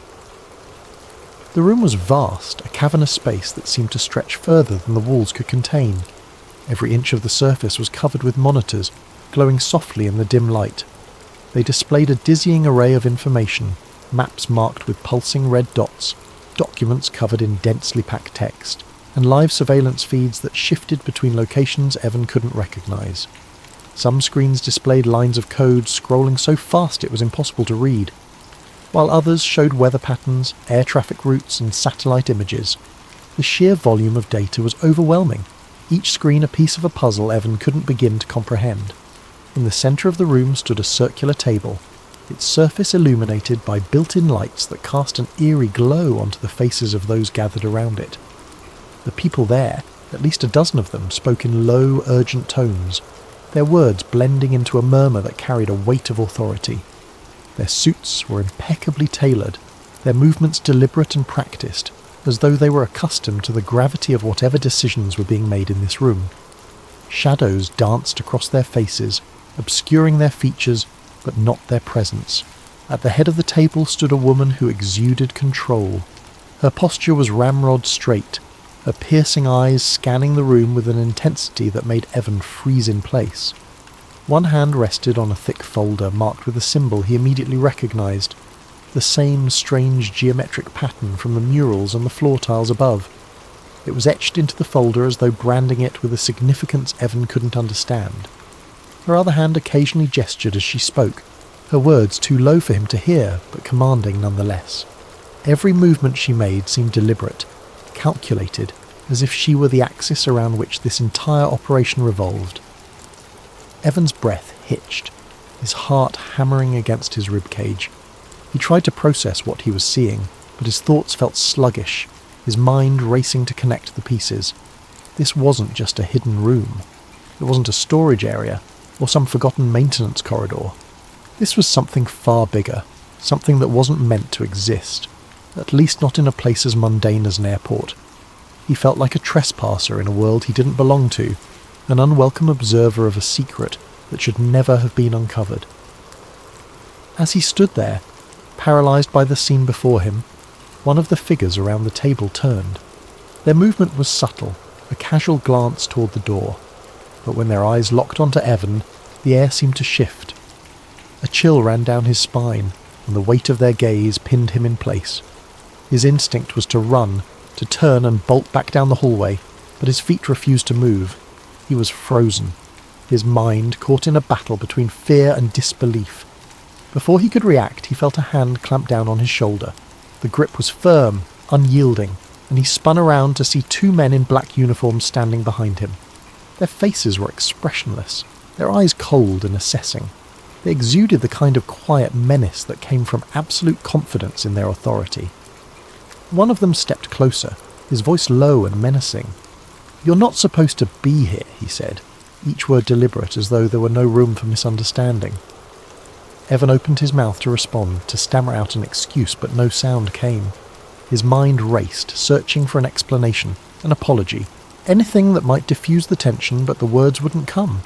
The room was vast, a cavernous space that seemed to stretch further than the walls could contain. Every inch of the surface was covered with monitors, glowing softly in the dim light. They displayed a dizzying array of information, maps marked with pulsing red dots, documents covered in densely packed text, and live surveillance feeds that shifted between locations Evan couldn't recognise. Some screens displayed lines of code scrolling so fast it was impossible to read, while others showed weather patterns, air traffic routes, and satellite images. The sheer volume of data was overwhelming, each screen a piece of a puzzle Evan couldn't begin to comprehend. In the centre of the room stood a circular table, its surface illuminated by built-in lights that cast an eerie glow onto the faces of those gathered around it. The people there, at least a dozen of them, spoke in low, urgent tones, their words blending into a murmur that carried a weight of authority. Their suits were impeccably tailored, their movements deliberate and practiced, as though they were accustomed to the gravity of whatever decisions were being made in this room. Shadows danced across their faces, obscuring their features, but not their presence. At the head of the table stood a woman who exuded control. Her posture was ramrod straight, her piercing eyes scanning the room with an intensity that made Evan freeze in place. One hand rested on a thick folder marked with a symbol he immediately recognised, the same strange geometric pattern from the murals on the floor tiles above. It was etched into the folder as though branding it with a significance Evan couldn't understand. Her other hand occasionally gestured as she spoke, her words too low for him to hear, but commanding nonetheless. Every movement she made seemed deliberate, calculated, as if she were the axis around which this entire operation revolved. Evan's breath hitched, his heart hammering against his ribcage. He tried to process what he was seeing, but his thoughts felt sluggish, his mind racing to connect the pieces. This wasn't just a hidden room. It wasn't a storage area, or some forgotten maintenance corridor. This was something far bigger, something that wasn't meant to exist, at least not in a place as mundane as an airport. He felt like a trespasser in a world he didn't belong to, an unwelcome observer of a secret that should never have been uncovered. As he stood there, paralysed by the scene before him, one of the figures around the table turned. Their movement was subtle, a casual glance toward the door, but when their eyes locked onto Evan, the air seemed to shift. A chill ran down his spine, and the weight of their gaze pinned him in place. His instinct was to run, to turn and bolt back down the hallway, but his feet refused to move. He was frozen, his mind caught in a battle between fear and disbelief. Before he could react, he felt a hand clamp down on his shoulder. The grip was firm, unyielding, and he spun around to see two men in black uniforms standing behind him. Their faces were expressionless, their eyes cold and assessing. They exuded the kind of quiet menace that came from absolute confidence in their authority. One of them stepped closer, his voice low and menacing. "You're not supposed to be here," he said, each word deliberate as though there were no room for misunderstanding. Evan opened his mouth to respond, to stammer out an excuse, but no sound came. His mind raced, searching for an explanation, an apology, anything that might diffuse the tension, but the words wouldn't come.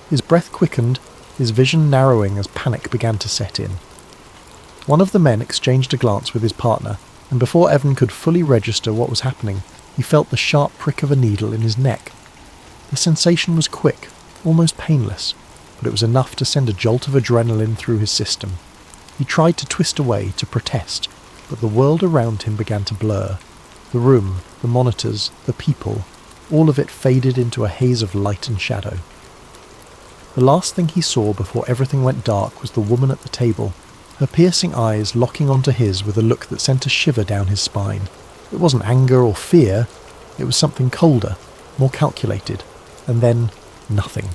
His breath quickened, his vision narrowing as panic began to set in. One of the men exchanged a glance with his partner, and before Evan could fully register what was happening, he felt the sharp prick of a needle in his neck. The sensation was quick, almost painless, but it was enough to send a jolt of adrenaline through his system. He tried to twist away, to protest, but the world around him began to blur. The room, the monitors, the people, all of it faded into a haze of light and shadow. The last thing he saw before everything went dark was the woman at the table, her piercing eyes locking onto his with a look that sent a shiver down his spine. It wasn't anger or fear, it was something colder, more calculated, and then nothing.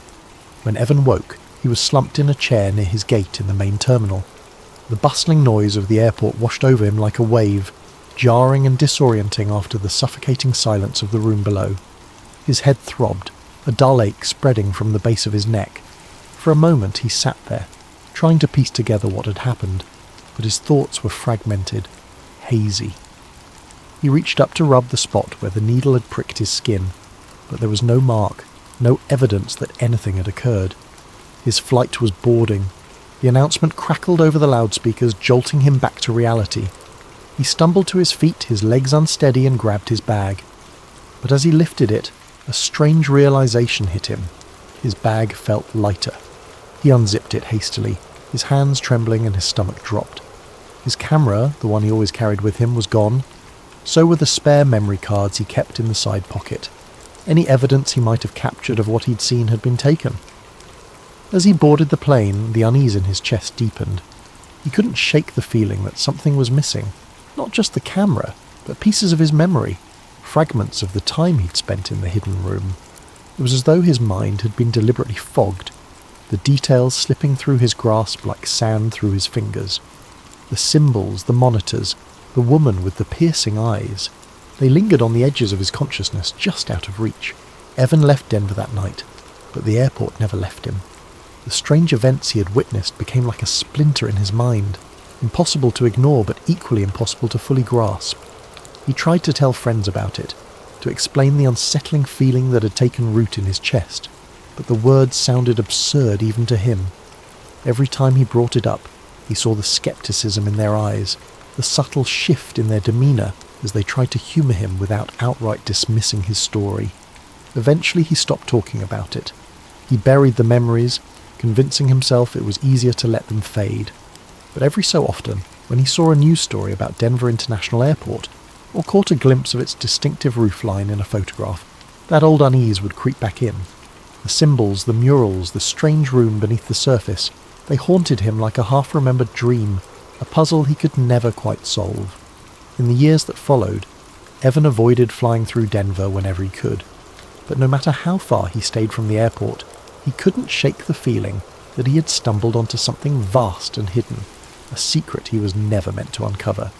When Evan woke, he was slumped in a chair near his gate in the main terminal. The bustling noise of the airport washed over him like a wave, jarring and disorienting after the suffocating silence of the room below. His head throbbed, a dull ache spreading from the base of his neck. For a moment he sat there, trying to piece together what had happened, but his thoughts were fragmented, hazy. He reached up to rub the spot where the needle had pricked his skin, but there was no mark, no evidence that anything had occurred. His flight was boarding. The announcement crackled over the loudspeakers, jolting him back to reality. He stumbled to his feet, his legs unsteady, and grabbed his bag. But as he lifted it, a strange realization hit him. His bag felt lighter. He unzipped it hastily, his hands trembling and his stomach dropped. His camera, the one he always carried with him, was gone. So were the spare memory cards he kept in the side pocket. Any evidence he might have captured of what he'd seen had been taken. As he boarded the plane, the unease in his chest deepened. He couldn't shake the feeling that something was missing. Not just the camera, but pieces of his memory, fragments of the time he'd spent in the hidden room. It was as though his mind had been deliberately fogged, the details slipping through his grasp like sand through his fingers. The symbols, the monitors, the woman with the piercing eyes, they lingered on the edges of his consciousness, just out of reach. Evan left Denver that night, but the airport never left him. The strange events he had witnessed became like a splinter in his mind, impossible to ignore but equally impossible to fully grasp. He tried to tell friends about it, to explain the unsettling feeling that had taken root in his chest, but the words sounded absurd even to him. Every time he brought it up, he saw the skepticism in their eyes, the subtle shift in their demeanour as they tried to humour him without outright dismissing his story. Eventually he stopped talking about it. He buried the memories, convincing himself it was easier to let them fade. But every so often, when he saw a news story about Denver International Airport, or caught a glimpse of its distinctive roofline in a photograph, that old unease would creep back in. The symbols, the murals, the strange room beneath the surface, they haunted him like a half-remembered dream, a puzzle he could never quite solve. In the years that followed, Evan avoided flying through Denver whenever he could. But no matter how far he stayed from the airport, he couldn't shake the feeling that he had stumbled onto something vast and hidden, a secret he was never meant to uncover.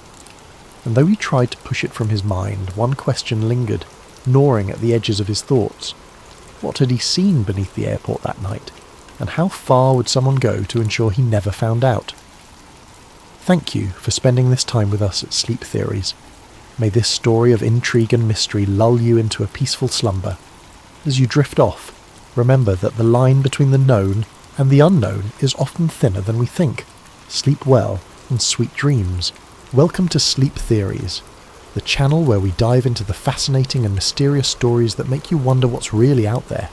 And though he tried to push it from his mind, one question lingered, gnawing at the edges of his thoughts. What had he seen beneath the airport that night? And how far would someone go to ensure he never found out? Thank you for spending this time with us at Sleep Theories. May this story of intrigue and mystery lull you into a peaceful slumber. As you drift off, remember that the line between the known and the unknown is often thinner than we think. Sleep well and sweet dreams. Welcome to Sleep Theories, the channel where we dive into the fascinating and mysterious stories that make you wonder what's really out there.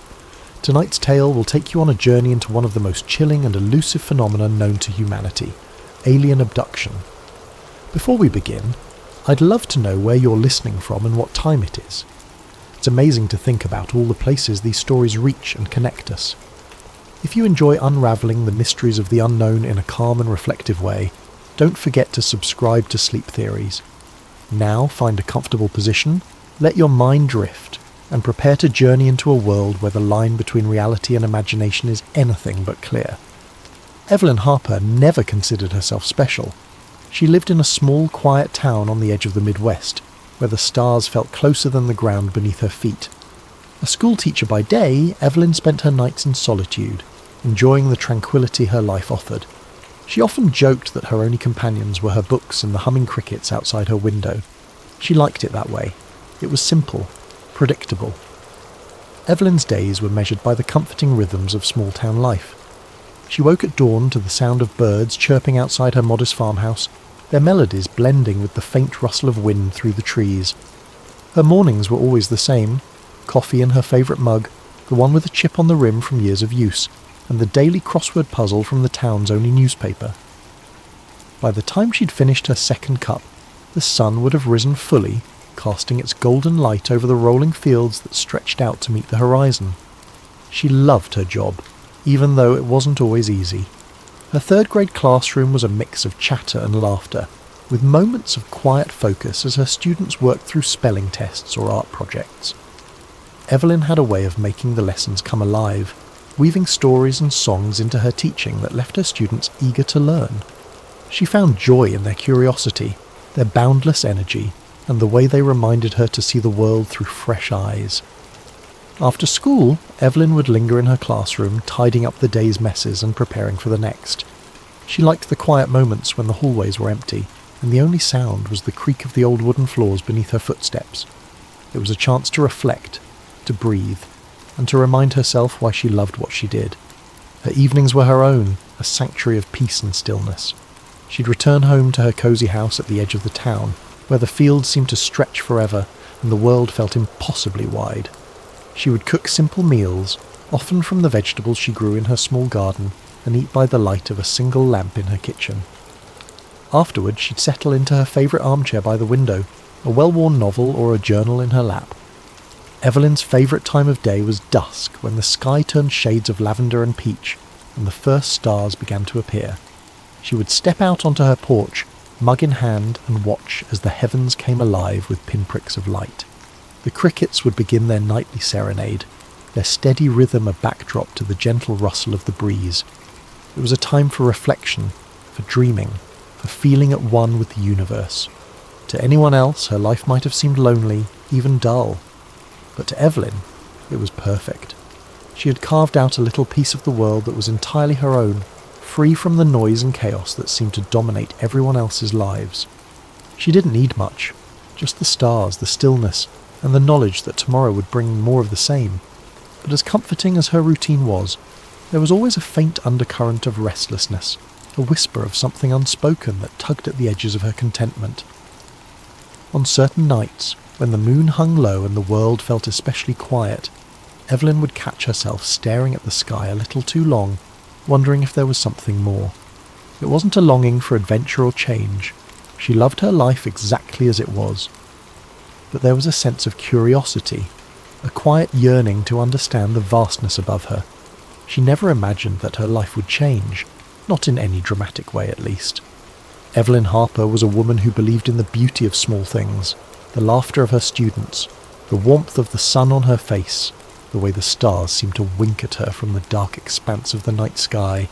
Tonight's tale will take you on a journey into one of the most chilling and elusive phenomena known to humanity, alien abduction. Before we begin, I'd love to know where you're listening from and what time it is. It's amazing to think about all the places these stories reach and connect us. If you enjoy unravelling the mysteries of the unknown in a calm and reflective way, don't forget to subscribe to Sleep Theories. Now find a comfortable position, let your mind drift, and prepare to journey into a world where the line between reality and imagination is anything but clear. Evelyn Harper never considered herself special. She lived in a small, quiet town on the edge of the Midwest, where the stars felt closer than the ground beneath her feet. A schoolteacher by day, Evelyn spent her nights in solitude, enjoying the tranquility her life offered. She often joked that her only companions were her books and the humming crickets outside her window. She liked it that way. It was simple, predictable. Evelyn's days were measured by the comforting rhythms of small-town life. She woke at dawn to the sound of birds chirping outside her modest farmhouse, their melodies blending with the faint rustle of wind through the trees. Her mornings were always the same: coffee in her favourite mug, the one with a chip on the rim from years of use, and the daily crossword puzzle from the town's only newspaper. By the time she'd finished her second cup, the sun would have risen fully, casting its golden light over the rolling fields that stretched out to meet the horizon. She loved her job, even though it wasn't always easy. Her third-grade classroom was a mix of chatter and laughter, with moments of quiet focus as her students worked through spelling tests or art projects. Evelyn had a way of making the lessons come alive, weaving stories and songs into her teaching that left her students eager to learn. She found joy in their curiosity, their boundless energy, and the way they reminded her to see the world through fresh eyes. After school, Evelyn would linger in her classroom, tidying up the day's messes and preparing for the next. She liked the quiet moments when the hallways were empty, and the only sound was the creak of the old wooden floors beneath her footsteps. It was a chance to reflect, to breathe, and to remind herself why she loved what she did. Her evenings were her own, a sanctuary of peace and stillness. She'd return home to her cosy house at the edge of the town, where the fields seemed to stretch forever and the world felt impossibly wide. She would cook simple meals, often from the vegetables she grew in her small garden, and eat by the light of a single lamp in her kitchen. Afterward, she'd settle into her favourite armchair by the window, a well-worn novel or a journal in her lap. Evelyn's favourite time of day was dusk, when the sky turned shades of lavender and peach, and the first stars began to appear. She would step out onto her porch, mug in hand, and watch as the heavens came alive with pinpricks of light. The crickets would begin their nightly serenade, their steady rhythm a backdrop to the gentle rustle of the breeze. It was a time for reflection, for dreaming, for feeling at one with the universe. To anyone else, her life might have seemed lonely, even dull. But to Evelyn, it was perfect. She had carved out a little piece of the world that was entirely her own, free from the noise and chaos that seemed to dominate everyone else's lives. She didn't need much, just the stars, the stillness, and the knowledge that tomorrow would bring more of the same. But as comforting as her routine was, there was always a faint undercurrent of restlessness, a whisper of something unspoken that tugged at the edges of her contentment. On certain nights, when the moon hung low and the world felt especially quiet, Evelyn would catch herself staring at the sky a little too long, wondering if there was something more. It wasn't a longing for adventure or change. She loved her life exactly as it was. But there was a sense of curiosity, a quiet yearning to understand the vastness above her. She never imagined that her life would change, not in any dramatic way at least. Evelyn Harper was a woman who believed in the beauty of small things, the laughter of her students, the warmth of the sun on her face, the way the stars seemed to wink at her from the dark expanse of the night sky.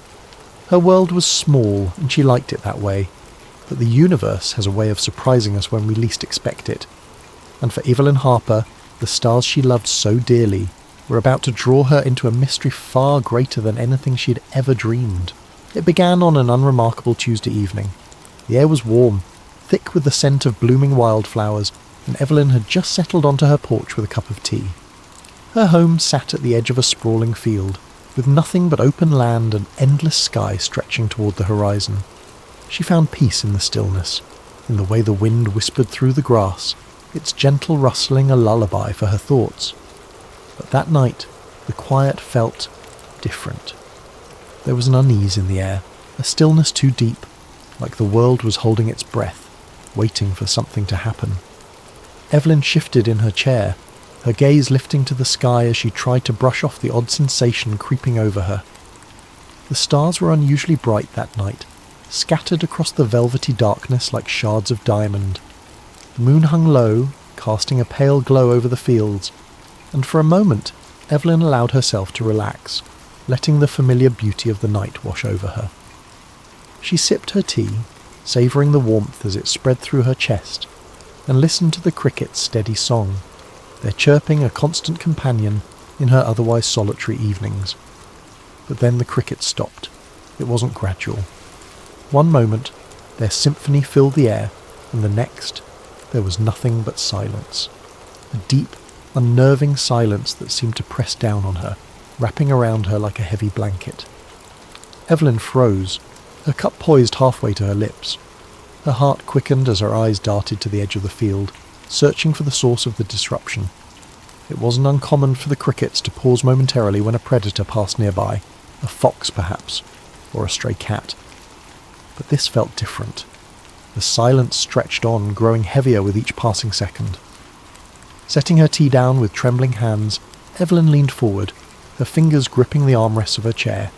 Her world was small, and she liked it that way, but the universe has a way of surprising us when we least expect it. And for Evelyn Harper, the stars she loved so dearly were about to draw her into a mystery far greater than anything she had ever dreamed. It began on an unremarkable Tuesday evening. The air was warm, thick with the scent of blooming wildflowers, and Evelyn had just settled onto her porch with a cup of tea. Her home sat at the edge of a sprawling field, with nothing but open land and endless sky stretching toward the horizon. She found peace in the stillness, in the way the wind whispered through the grass, its gentle rustling a lullaby for her thoughts. But that night, the quiet felt different. There was an unease in the air, a stillness too deep, like the world was holding its breath, waiting for something to happen. Evelyn shifted in her chair, her gaze lifting to the sky as she tried to brush off the odd sensation creeping over her. The stars were unusually bright that night, scattered across the velvety darkness like shards of diamond. The moon hung low, casting a pale glow over the fields, and for a moment Evelyn allowed herself to relax, letting the familiar beauty of the night wash over her. She sipped her tea, savouring the warmth as it spread through her chest, and listened to the crickets' steady song, their chirping a constant companion in her otherwise solitary evenings. But then the crickets stopped. It wasn't gradual. One moment, their symphony filled the air, and the next, there was nothing but silence. A deep, unnerving silence that seemed to press down on her, wrapping around her like a heavy blanket. Evelyn froze, her cup poised halfway to her lips. Her heart quickened as her eyes darted to the edge of the field, searching for the source of the disruption. It wasn't uncommon for the crickets to pause momentarily when a predator passed nearby, a fox perhaps, or a stray cat. But this felt different. The silence stretched on, growing heavier with each passing second. Setting her tea down with trembling hands, Evelyn leaned forward, her fingers gripping the armrests of her chair.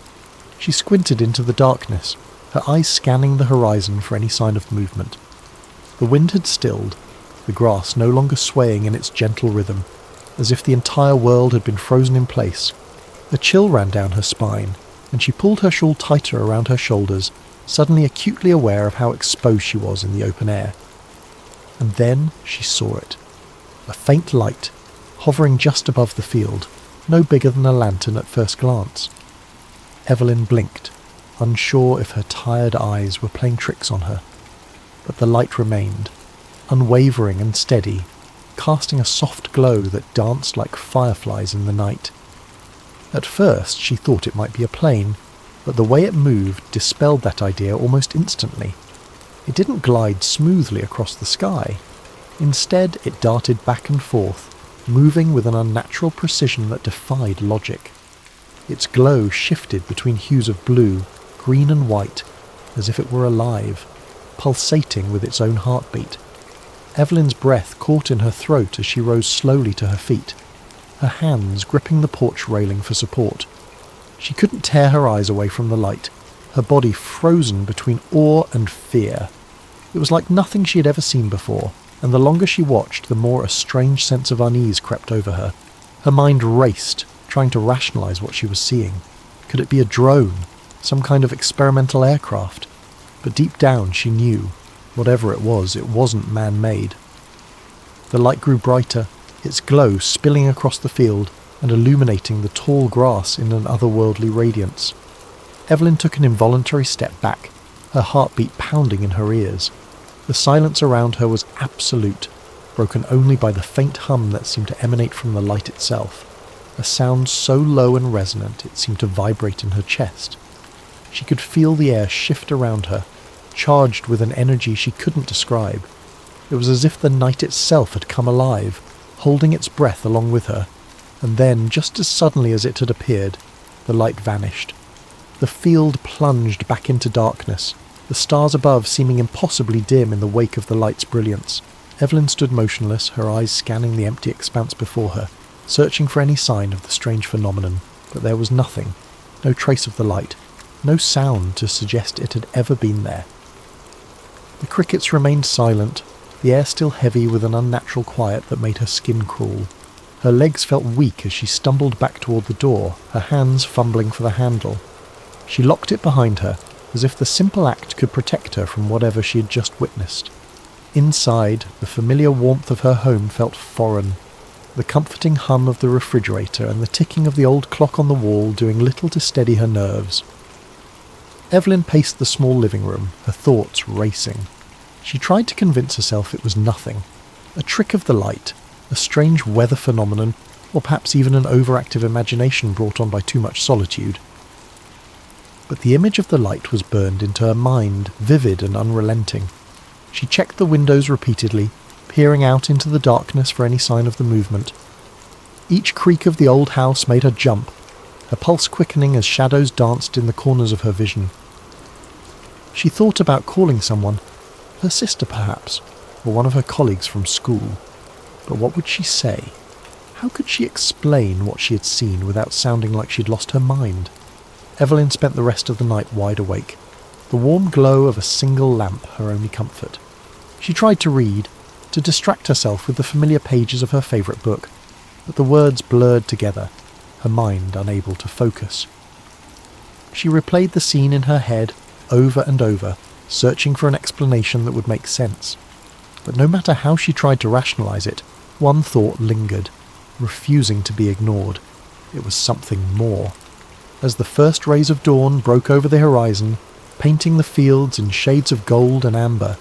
She squinted into the darkness, her eyes scanning the horizon for any sign of movement. The wind had stilled, the grass no longer swaying in its gentle rhythm, as if the entire world had been frozen in place. A chill ran down her spine, and she pulled her shawl tighter around her shoulders, suddenly acutely aware of how exposed she was in the open air. And then she saw it. A faint light, hovering just above the field, no bigger than a lantern at first glance. Evelyn blinked, unsure if her tired eyes were playing tricks on her. But the light remained, unwavering and steady, casting a soft glow that danced like fireflies in the night. At first she thought it might be a plane, but the way it moved dispelled that idea almost instantly. It didn't glide smoothly across the sky. Instead, it darted back and forth, moving with an unnatural precision that defied logic. Its glow shifted between hues of blue, green and white, as if it were alive, pulsating with its own heartbeat. Evelyn's breath caught in her throat as she rose slowly to her feet, her hands gripping the porch railing for support. She couldn't tear her eyes away from the light, her body frozen between awe and fear. It was like nothing she had ever seen before, and the longer she watched, the more a strange sense of unease crept over her. Her mind raced, trying to rationalize what she was seeing. Could it be a drone, some kind of experimental aircraft? But deep down she knew, whatever it wasn't man-made. The light grew brighter, its glow spilling across the field and illuminating the tall grass in an otherworldly radiance. Evelyn took an involuntary step back, her heartbeat pounding in her ears. The silence around her was absolute, broken only by the faint hum that seemed to emanate from the light itself, a sound so low and resonant it seemed to vibrate in her chest. She could feel the air shift around her, charged with an energy she couldn't describe. It was as if the night itself had come alive, holding its breath along with her, and then, just as suddenly as it had appeared, the light vanished. The field plunged back into darkness, the stars above seeming impossibly dim in the wake of the light's brilliance. Evelyn stood motionless, her eyes scanning the empty expanse before her, searching for any sign of the strange phenomenon, but there was nothing, no trace of the light, no sound to suggest it had ever been there. The crickets remained silent, the air still heavy with an unnatural quiet that made her skin crawl. Her legs felt weak as she stumbled back toward the door, her hands fumbling for the handle. She locked it behind her, as if the simple act could protect her from whatever she had just witnessed. Inside, the familiar warmth of her home felt foreign, the comforting hum of the refrigerator and the ticking of the old clock on the wall doing little to steady her nerves. Evelyn paced the small living room, her thoughts racing. She tried to convince herself it was nothing, a trick of the light, a strange weather phenomenon, or perhaps even an overactive imagination brought on by too much solitude. But the image of the light was burned into her mind, vivid and unrelenting. She checked the windows repeatedly, peering out into the darkness for any sign of the movement. Each creak of the old house made her jump, her pulse quickening as shadows danced in the corners of her vision. She thought about calling someone, her sister perhaps, or one of her colleagues from school. But what would she say? How could she explain what she had seen without sounding like she'd lost her mind? Evelyn spent the rest of the night wide awake, the warm glow of a single lamp her only comfort. She tried to read, to distract herself with the familiar pages of her favourite book, but the words blurred together, her mind unable to focus. She replayed the scene in her head over and over, searching for an explanation that would make sense. But no matter how she tried to rationalise it, one thought lingered, refusing to be ignored. It was something more. As the first rays of dawn broke over the horizon, painting the fields in shades of gold and amber,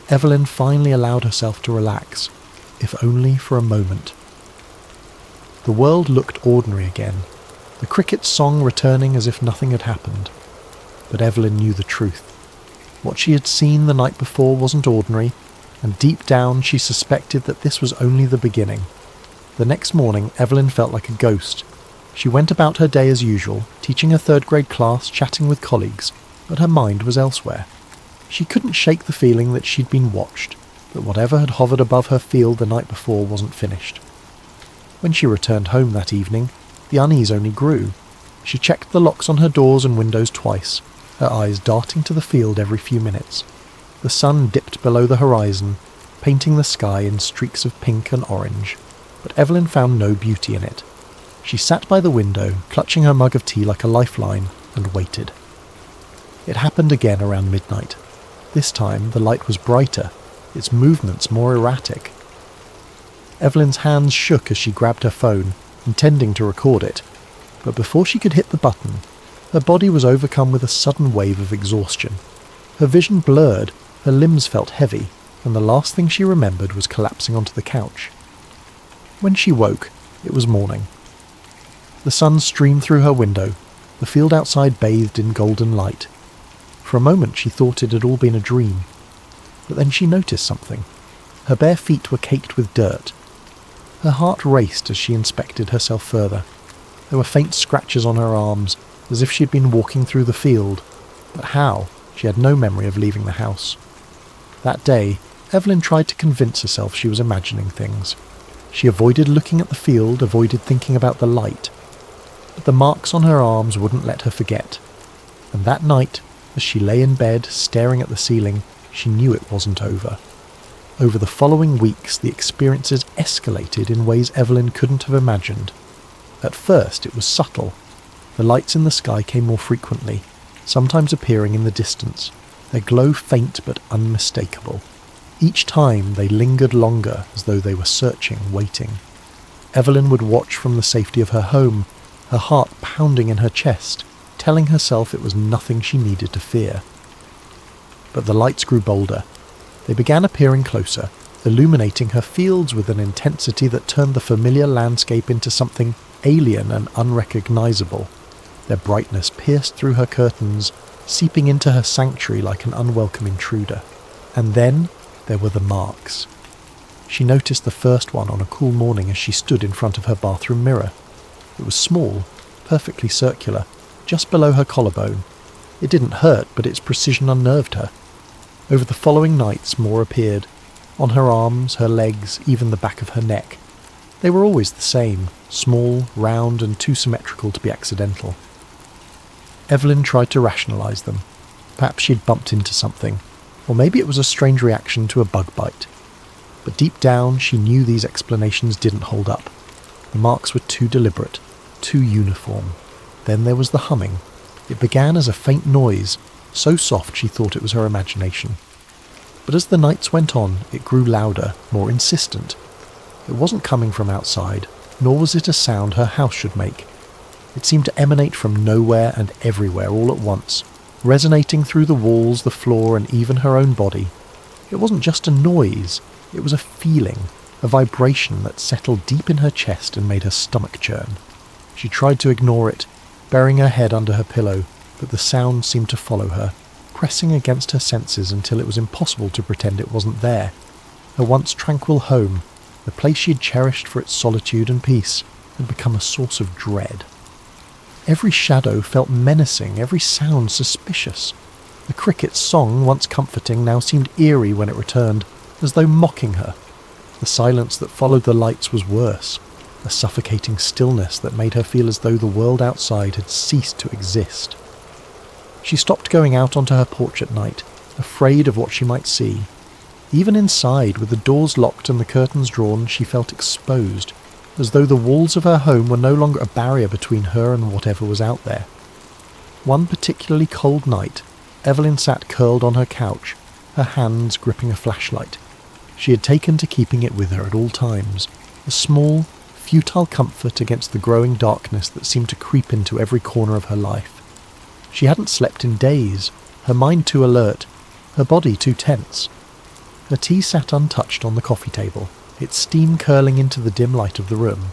Evelyn finally allowed herself to relax, if only for a moment. The world looked ordinary again, the cricket's song returning as if nothing had happened. But Evelyn knew the truth. What she had seen the night before wasn't ordinary, and deep down she suspected that this was only the beginning. The next morning, Evelyn felt like a ghost. She went about her day as usual, teaching her third-grade class, chatting with colleagues, but her mind was elsewhere. She couldn't shake the feeling that she'd been watched, that whatever had hovered above her field the night before wasn't finished. When she returned home that evening, the unease only grew. She checked the locks on her doors and windows twice, her eyes darting to the field every few minutes. The sun dipped below the horizon, painting the sky in streaks of pink and orange, but Evelyn found no beauty in it. She sat by the window, clutching her mug of tea like a lifeline, and waited. It happened again around midnight. This time the light was brighter, its movements more erratic. Evelyn's hands shook as she grabbed her phone, intending to record it, but before she could hit the button, her body was overcome with a sudden wave of exhaustion. Her vision blurred, her limbs felt heavy, and the last thing she remembered was collapsing onto the couch. When she woke, it was morning. The sun streamed through her window, the field outside bathed in golden light. For a moment she thought it had all been a dream, but then she noticed something. Her bare feet were caked with dirt. Her heart raced as she inspected herself further. There were faint scratches on her arms, as if she had been walking through the field, but how? She had no memory of leaving the house. That day, Evelyn tried to convince herself she was imagining things. She avoided looking at the field, avoided thinking about the light. But the marks on her arms wouldn't let her forget. And that night, as she lay in bed, staring at the ceiling, she knew it wasn't over. Over the following weeks, the experiences escalated in ways Evelyn couldn't have imagined. At first, it was subtle. The lights in the sky came more frequently, sometimes appearing in the distance, their glow faint but unmistakable. Each time they lingered longer, as though they were searching, waiting. Evelyn would watch from the safety of her home, her heart pounding in her chest, telling herself it was nothing she needed to fear. But the lights grew bolder. They began appearing closer, illuminating her fields with an intensity that turned the familiar landscape into something alien and unrecognizable. Their brightness pierced through her curtains, seeping into her sanctuary like an unwelcome intruder. And then there were the marks. She noticed the first one on a cool morning as she stood in front of her bathroom mirror. It was small, perfectly circular, just below her collarbone. It didn't hurt, but its precision unnerved her. Over the following nights more appeared, on her arms, her legs, even the back of her neck. They were always the same, small, round, and too symmetrical to be accidental. Evelyn tried to rationalise them. Perhaps she'd bumped into something, or maybe it was a strange reaction to a bug bite. But deep down she knew these explanations didn't hold up. The marks were too deliberate, too uniform. Then there was the humming. It began as a faint noise, so soft she thought it was her imagination. But as the nights went on, it grew louder, more insistent. It wasn't coming from outside, nor was it a sound her house should make. It seemed to emanate from nowhere and everywhere all at once, resonating through the walls, the floor, and even her own body. It wasn't just a noise, it was a feeling, a vibration that settled deep in her chest and made her stomach churn. She tried to ignore it, burying her head under her pillow, but the sound seemed to follow her, pressing against her senses until it was impossible to pretend it wasn't there. Her once tranquil home, the place she had cherished for its solitude and peace, had become a source of dread. Every shadow felt menacing, every sound suspicious. The cricket's song, once comforting, now seemed eerie when it returned, as though mocking her. The silence that followed the lights was worse, a suffocating stillness that made her feel as though the world outside had ceased to exist. She stopped going out onto her porch at night, afraid of what she might see. Even inside, with the doors locked and the curtains drawn, she felt exposed, as though the walls of her home were no longer a barrier between her and whatever was out there. One particularly cold night, Evelyn sat curled on her couch, her hands gripping a flashlight. She had taken to keeping it with her at all times, a small, futile comfort against the growing darkness that seemed to creep into every corner of her life. She hadn't slept in days, her mind too alert, her body too tense. Her tea sat untouched on the coffee table, its steam curling into the dim light of the room.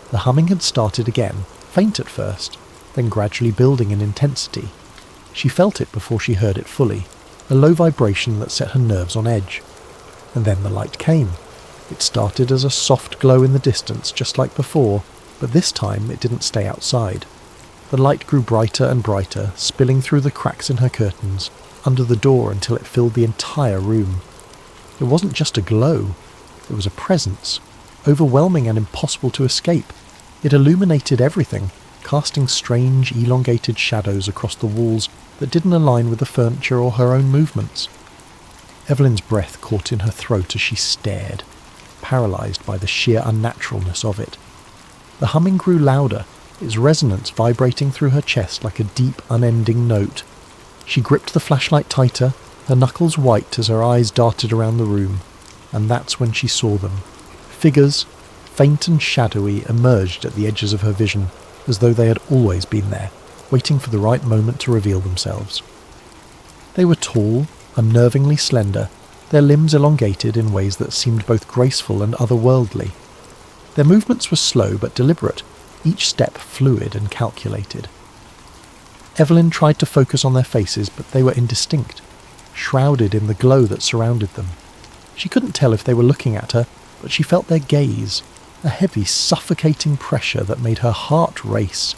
The humming had started again, faint at first, then gradually building in intensity. She felt it before she heard it fully, a low vibration that set her nerves on edge. And then the light came. It started as a soft glow in the distance, just like before, but this time it didn't stay outside. The light grew brighter and brighter, spilling through the cracks in her curtains, under the door until it filled the entire room. It wasn't just a glow. It was a presence, overwhelming and impossible to escape. It illuminated everything, casting strange, elongated shadows across the walls that didn't align with the furniture or her own movements. Evelyn's breath caught in her throat as she stared, paralysed by the sheer unnaturalness of it. The humming grew louder, its resonance vibrating through her chest like a deep, unending note. She gripped the flashlight tighter, her knuckles white as her eyes darted around the room. And that's when she saw them. Figures, faint and shadowy, emerged at the edges of her vision, as though they had always been there, waiting for the right moment to reveal themselves. They were tall, unnervingly slender, their limbs elongated in ways that seemed both graceful and otherworldly. Their movements were slow but deliberate, each step fluid and calculated. Evelyn tried to focus on their faces, but they were indistinct, shrouded in the glow that surrounded them. She couldn't tell if they were looking at her, but she felt their gaze, a heavy, suffocating pressure that made her heart race.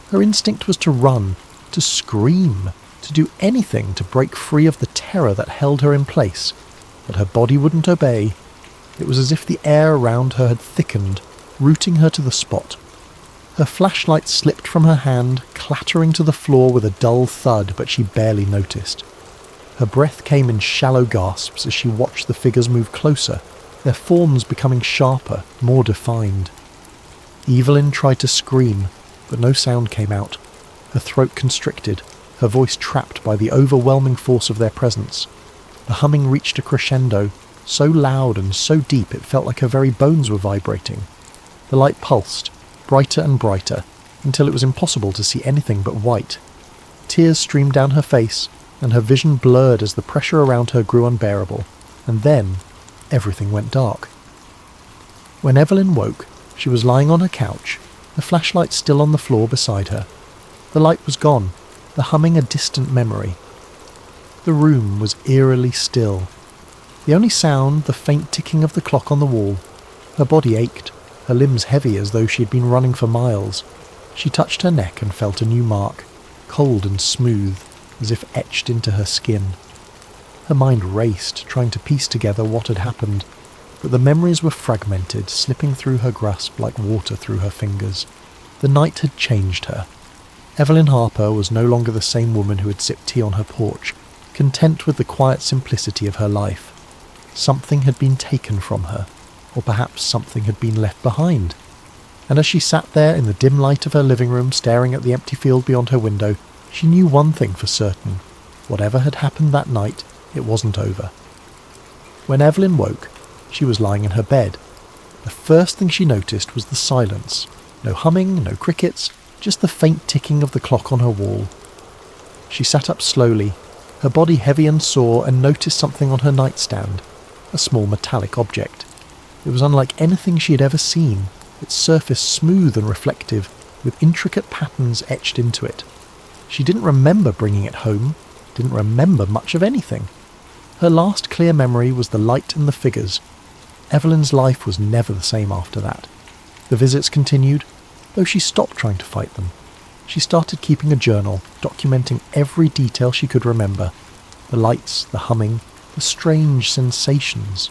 Her instinct was to run, to scream, to do anything to break free of the terror that held her in place, but her body wouldn't obey. It was as if the air around her had thickened, rooting her to the spot. Her flashlight slipped from her hand, clattering to the floor with a dull thud, but she barely noticed. Her breath came in shallow gasps as she watched the figures move closer, their forms becoming sharper, more defined. Evelyn tried to scream, but no sound came out. Her throat constricted, her voice trapped by the overwhelming force of their presence. The humming reached a crescendo, so loud and so deep it felt like her very bones were vibrating. The light pulsed, brighter and brighter, until it was impossible to see anything but white. Tears streamed down her face, and her vision blurred as the pressure around her grew unbearable, and then everything went dark. When Evelyn woke, she was lying on her couch, the flashlight still on the floor beside her. The light was gone, the humming a distant memory. The room was eerily still. The only sound, the faint ticking of the clock on the wall. Her body ached, her limbs heavy as though she had been running for miles. She touched her neck and felt a new mark, cold and smooth, as if etched into her skin. Her mind raced, trying to piece together what had happened, but the memories were fragmented, slipping through her grasp like water through her fingers. The night had changed her. Evelyn Harper was no longer the same woman who had sipped tea on her porch, content with the quiet simplicity of her life. Something had been taken from her, or perhaps something had been left behind. And as she sat there in the dim light of her living room, staring at the empty field beyond her window, she knew one thing for certain. Whatever had happened that night, it wasn't over. When Evelyn woke, she was lying in her bed. The first thing she noticed was the silence. No humming, no crickets, just the faint ticking of the clock on her wall. She sat up slowly, her body heavy and sore, and noticed something on her nightstand, a small metallic object. It was unlike anything she had ever seen, its surface smooth and reflective, with intricate patterns etched into it. She didn't remember bringing it home, didn't remember much of anything. Her last clear memory was the light and the figures. Evelyn's life was never the same after that. The visits continued, though she stopped trying to fight them. She started keeping a journal, documenting every detail she could remember. The lights, the humming, the strange sensations.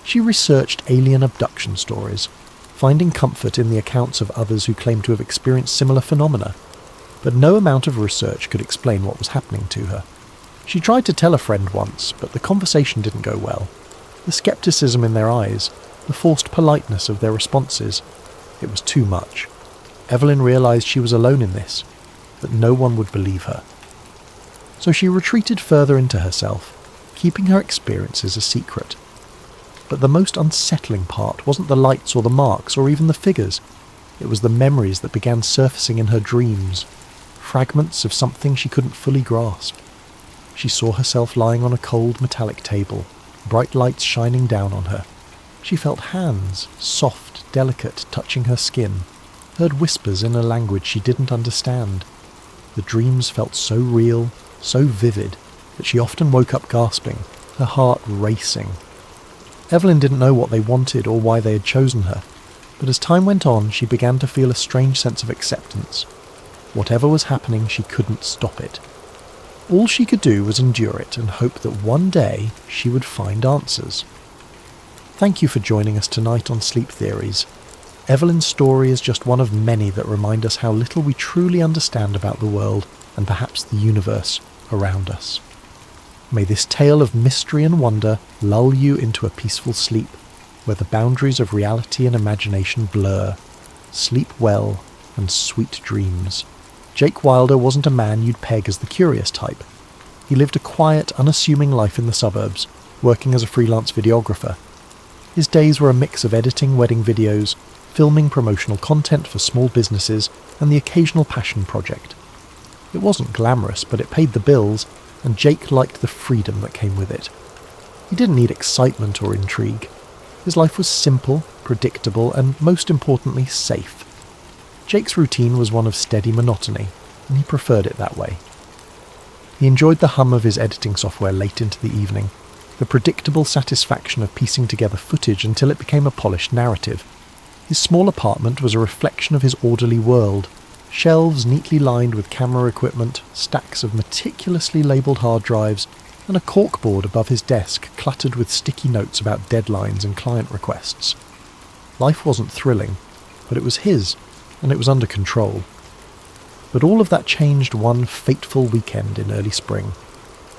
She researched alien abduction stories, finding comfort in the accounts of others who claimed to have experienced similar phenomena. But no amount of research could explain what was happening to her. She tried to tell a friend once, but the conversation didn't go well. The skepticism in their eyes, the forced politeness of their responses, it was too much. Evelyn realised she was alone in this, that no one would believe her. So she retreated further into herself, keeping her experiences a secret. But the most unsettling part wasn't the lights or the marks or even the figures. It was the memories that began surfacing in her dreams, fragments of something she couldn't fully grasp. She saw herself lying on a cold metallic table, bright lights shining down on her. She felt hands, soft, delicate, touching her skin, heard whispers in a language she didn't understand. The dreams felt so real, so vivid, that she often woke up gasping, her heart racing. Evelyn didn't know what they wanted or why they had chosen her, but as time went on she began to feel a strange sense of acceptance. Whatever was happening, she couldn't stop it. All she could do was endure it and hope that one day she would find answers. Thank you for joining us tonight on Sleep Theories. Evelyn's story is just one of many that remind us how little we truly understand about the world and perhaps the universe around us. May this tale of mystery and wonder lull you into a peaceful sleep, where the boundaries of reality and imagination blur. Sleep well and sweet dreams. Jake Wilder wasn't a man you'd peg as the curious type. He lived a quiet, unassuming life in the suburbs, working as a freelance videographer. His days were a mix of editing wedding videos, filming promotional content for small businesses, and the occasional passion project. It wasn't glamorous, but it paid the bills, and Jake liked the freedom that came with it. He didn't need excitement or intrigue. His life was simple, predictable, and most importantly, safe. Jake's routine was one of steady monotony, and he preferred it that way. He enjoyed the hum of his editing software late into the evening, the predictable satisfaction of piecing together footage until it became a polished narrative. His small apartment was a reflection of his orderly world. Shelves neatly lined with camera equipment, stacks of meticulously labelled hard drives, and a corkboard above his desk cluttered with sticky notes about deadlines and client requests. Life wasn't thrilling, but it was his, and it was under control. But all of that changed one fateful weekend in early spring.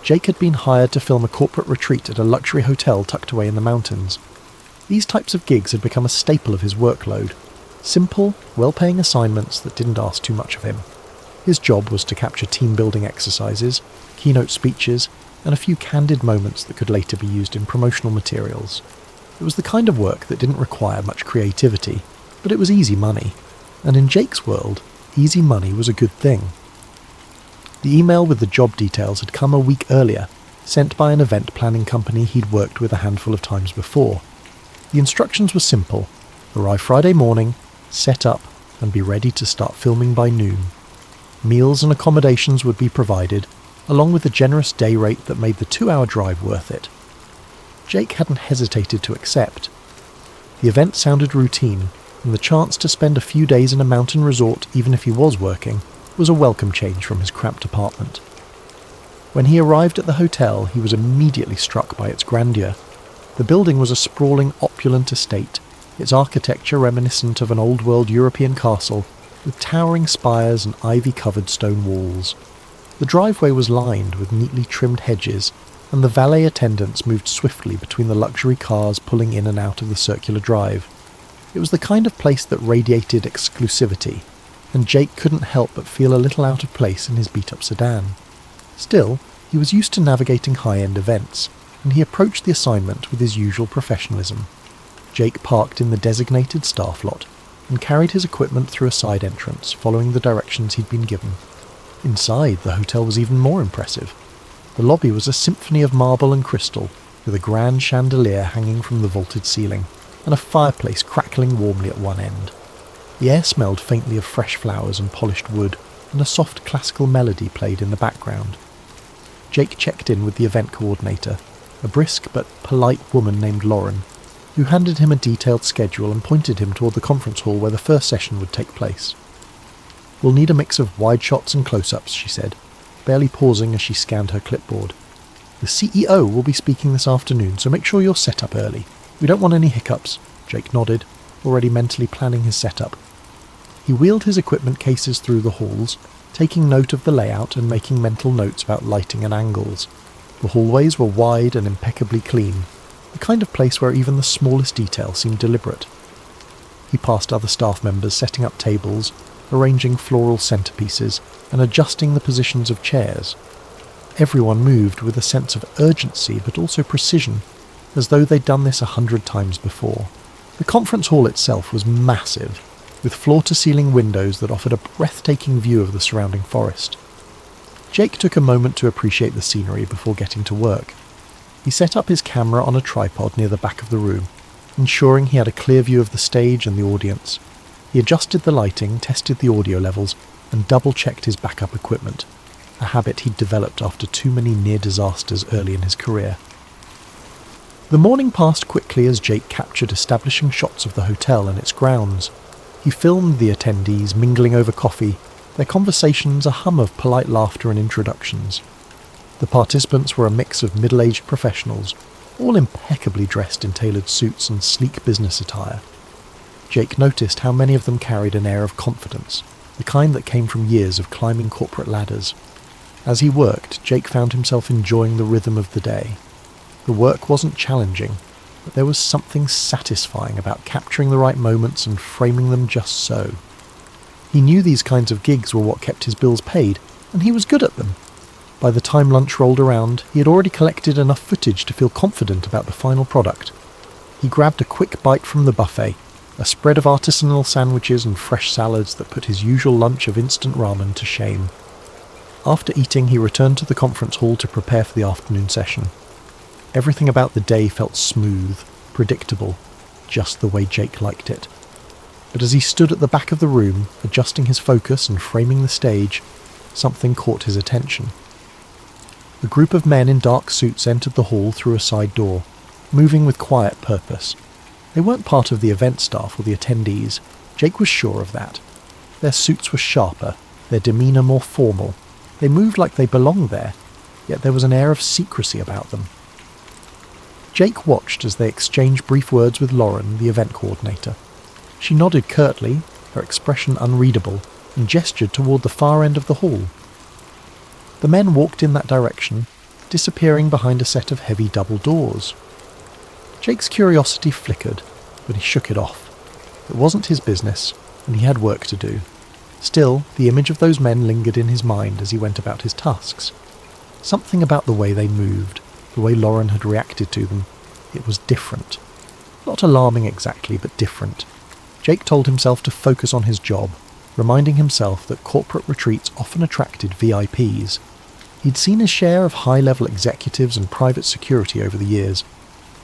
Jake had been hired to film a corporate retreat at a luxury hotel tucked away in the mountains. These types of gigs had become a staple of his workload. Simple, well-paying assignments that didn't ask too much of him. His job was to capture team-building exercises, keynote speeches, and a few candid moments that could later be used in promotional materials. It was the kind of work that didn't require much creativity, but it was easy money. And in Jake's world, easy money was a good thing. The email with the job details had come a week earlier, sent by an event planning company he'd worked with a handful of times before. The instructions were simple: arrive Friday morning, set up, and be ready to start filming by noon. Meals and accommodations would be provided, along with a generous day rate that made the 2-hour drive worth it. Jake hadn't hesitated to accept. The event sounded routine, and the chance to spend a few days in a mountain resort, even if he was working, was a welcome change from his cramped apartment. When he arrived at the hotel, he was immediately struck by its grandeur. The building was a sprawling, opulent estate, its architecture reminiscent of an old-world European castle, with towering spires and ivy-covered stone walls. The driveway was lined with neatly trimmed hedges, and the valet attendants moved swiftly between the luxury cars pulling in and out of the circular drive. It was the kind of place that radiated exclusivity, and Jake couldn't help but feel a little out of place in his beat-up sedan. Still, he was used to navigating high-end events, and he approached the assignment with his usual professionalism. Jake parked in the designated staff lot, and carried his equipment through a side entrance, following the directions he'd been given. Inside, the hotel was even more impressive. The lobby was a symphony of marble and crystal, with a grand chandelier hanging from the vaulted ceiling, and a fireplace crackling warmly at one end. The air smelled faintly of fresh flowers and polished wood, and a soft classical melody played in the background. Jake checked in with the event coordinator, a brisk but polite woman named Lauren, who handed him a detailed schedule and pointed him toward the conference hall where the first session would take place. "We'll need a mix of wide shots and close-ups," she said, barely pausing as she scanned her clipboard. "The CEO will be speaking this afternoon, so make sure you're set up early. We don't want any hiccups." Jake nodded, already mentally planning his setup. He wheeled his equipment cases through the halls, taking note of the layout and making mental notes about lighting and angles. The hallways were wide and impeccably clean, the kind of place where even the smallest detail seemed deliberate. He passed other staff members setting up tables, arranging floral centerpieces, and adjusting the positions of chairs. Everyone moved with a sense of urgency but also precision, as though they'd done this 100 times before. The conference hall itself was massive, with floor-to-ceiling windows that offered a breathtaking view of the surrounding forest. Jake took a moment to appreciate the scenery before getting to work. He set up his camera on a tripod near the back of the room, ensuring he had a clear view of the stage and the audience. He adjusted the lighting, tested the audio levels, and double-checked his backup equipment, a habit he'd developed after too many near disasters early in his career. The morning passed quickly as Jake captured establishing shots of the hotel and its grounds. He filmed the attendees mingling over coffee, their conversations a hum of polite laughter and introductions. The participants were a mix of middle-aged professionals, all impeccably dressed in tailored suits and sleek business attire. Jake noticed how many of them carried an air of confidence, the kind that came from years of climbing corporate ladders. As he worked, Jake found himself enjoying the rhythm of the day. The work wasn't challenging, but there was something satisfying about capturing the right moments and framing them just so. He knew these kinds of gigs were what kept his bills paid, and he was good at them. By the time lunch rolled around, he had already collected enough footage to feel confident about the final product. He grabbed a quick bite from the buffet, a spread of artisanal sandwiches and fresh salads that put his usual lunch of instant ramen to shame. After eating, he returned to the conference hall to prepare for the afternoon session. Everything about the day felt smooth, predictable, just the way Jake liked it. but as he stood at the back of the room, adjusting his focus and framing the stage, something caught his attention. A group of men in dark suits entered the hall through a side door, moving with quiet purpose. They weren't part of the event staff or the attendees. Jake was sure of that. Their suits were sharper, their demeanour more formal. They moved like they belonged there, yet there was an air of secrecy about them. Jake watched as they exchanged brief words with Lauren, the event coordinator. She nodded curtly, her expression unreadable, and gestured toward the far end of the hall. The men walked in that direction, disappearing behind a set of heavy double doors. Jake's curiosity flickered, but he shook it off. It wasn't his business, and he had work to do. Still, the image of those men lingered in his mind as he went about his tasks. Something about the way they moved, the way Lauren had reacted to them, it was different. Not alarming exactly, but different. Jake told himself to focus on his job, reminding himself that corporate retreats often attracted VIPs. He'd seen his share of high-level executives and private security over the years.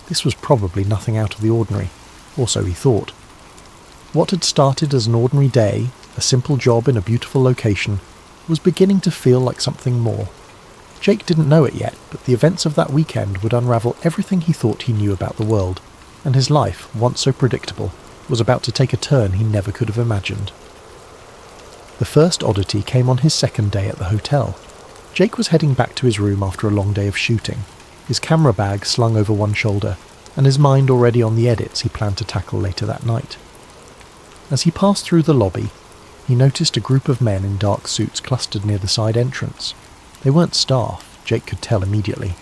This was probably nothing out of the ordinary, or so he thought. What had started as an ordinary day, a simple job in a beautiful location, was beginning to feel like something more. Jake didn't know it yet, but the events of that weekend would unravel everything he thought he knew about the world, and his life, once so predictable, was about to take a turn he never could have imagined. The first oddity came on his second day at the hotel. Jake was heading back to his room after a long day of shooting, his camera bag slung over one shoulder, and his mind already on the edits he planned to tackle later that night. As he passed through the lobby, he noticed a group of men in dark suits clustered near the side entrance. They weren't staff, Jake could tell immediately.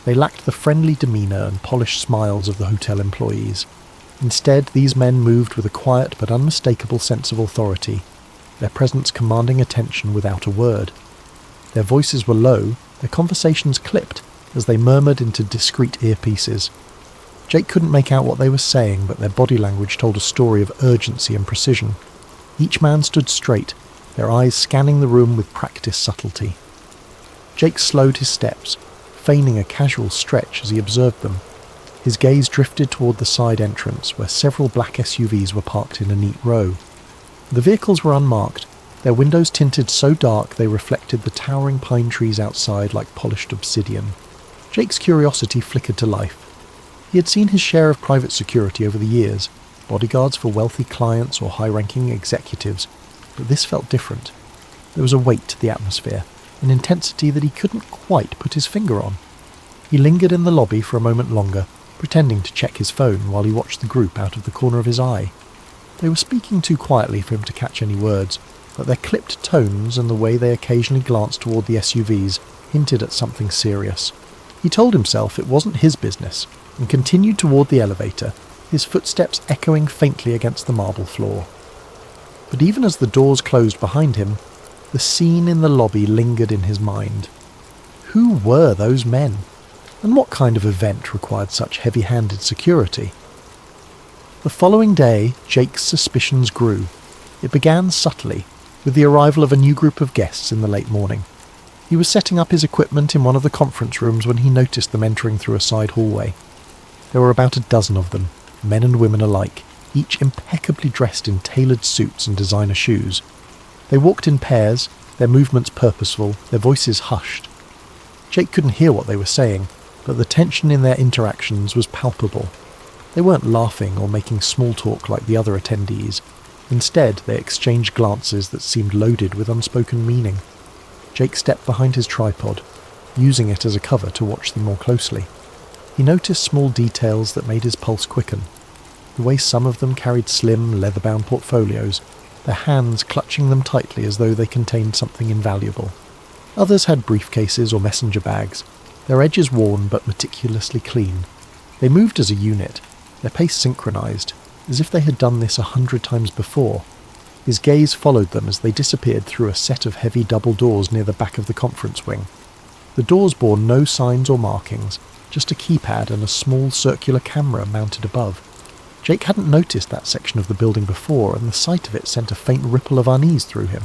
They lacked the friendly demeanour and polished smiles of the hotel employees. Instead, these men moved with a quiet but unmistakable sense of authority, their presence commanding attention without a word. Their voices were low, their conversations clipped as they murmured into discreet earpieces. Jake couldn't make out what they were saying, but their body language told a story of urgency and precision. Each man stood straight, their eyes scanning the room with practiced subtlety. Jake slowed his steps, feigning a casual stretch as he observed them. His gaze drifted toward the side entrance, where several black SUVs were parked in a neat row. The vehicles were unmarked, their windows tinted so dark they reflected the towering pine trees outside like polished obsidian. Jake's curiosity flickered to life. He had seen his share of private security over the years, bodyguards for wealthy clients or high-ranking executives, but this felt different. There was a weight to the atmosphere, an intensity that he couldn't quite put his finger on. He lingered in the lobby for a moment longer, pretending to check his phone while he watched the group out of the corner of his eye. They were speaking too quietly for him to catch any words, but their clipped tones and the way they occasionally glanced toward the SUVs hinted at something serious. He told himself it wasn't his business, and continued toward the elevator, his footsteps echoing faintly against the marble floor. But even as the doors closed behind him, the scene in the lobby lingered in his mind. Who were those men? And what kind of event required such heavy-handed security? The following day, Jake's suspicions grew. It began subtly, with the arrival of a new group of guests in the late morning. He was setting up his equipment in one of the conference rooms when he noticed them entering through a side hallway. There were about a dozen of them, men and women alike, each impeccably dressed in tailored suits and designer shoes. They walked in pairs, their movements purposeful, their voices hushed. Jake couldn't hear what they were saying, but the tension in their interactions was palpable. They weren't laughing or making small talk like the other attendees. Instead, they exchanged glances that seemed loaded with unspoken meaning. Jake stepped behind his tripod, using it as a cover to watch them more closely. He noticed small details that made his pulse quicken. The way some of them carried slim, leather-bound portfolios, their hands clutching them tightly as though they contained something invaluable. Others had briefcases or messenger bags, their edges worn but meticulously clean. They moved as a unit, their pace synchronized, as if they had done this 100 times before. His gaze followed them as they disappeared through a set of heavy double doors near the back of the conference wing. The doors bore no signs or markings, just a keypad and a small circular camera mounted above. Jake hadn't noticed that section of the building before, and the sight of it sent a faint ripple of unease through him.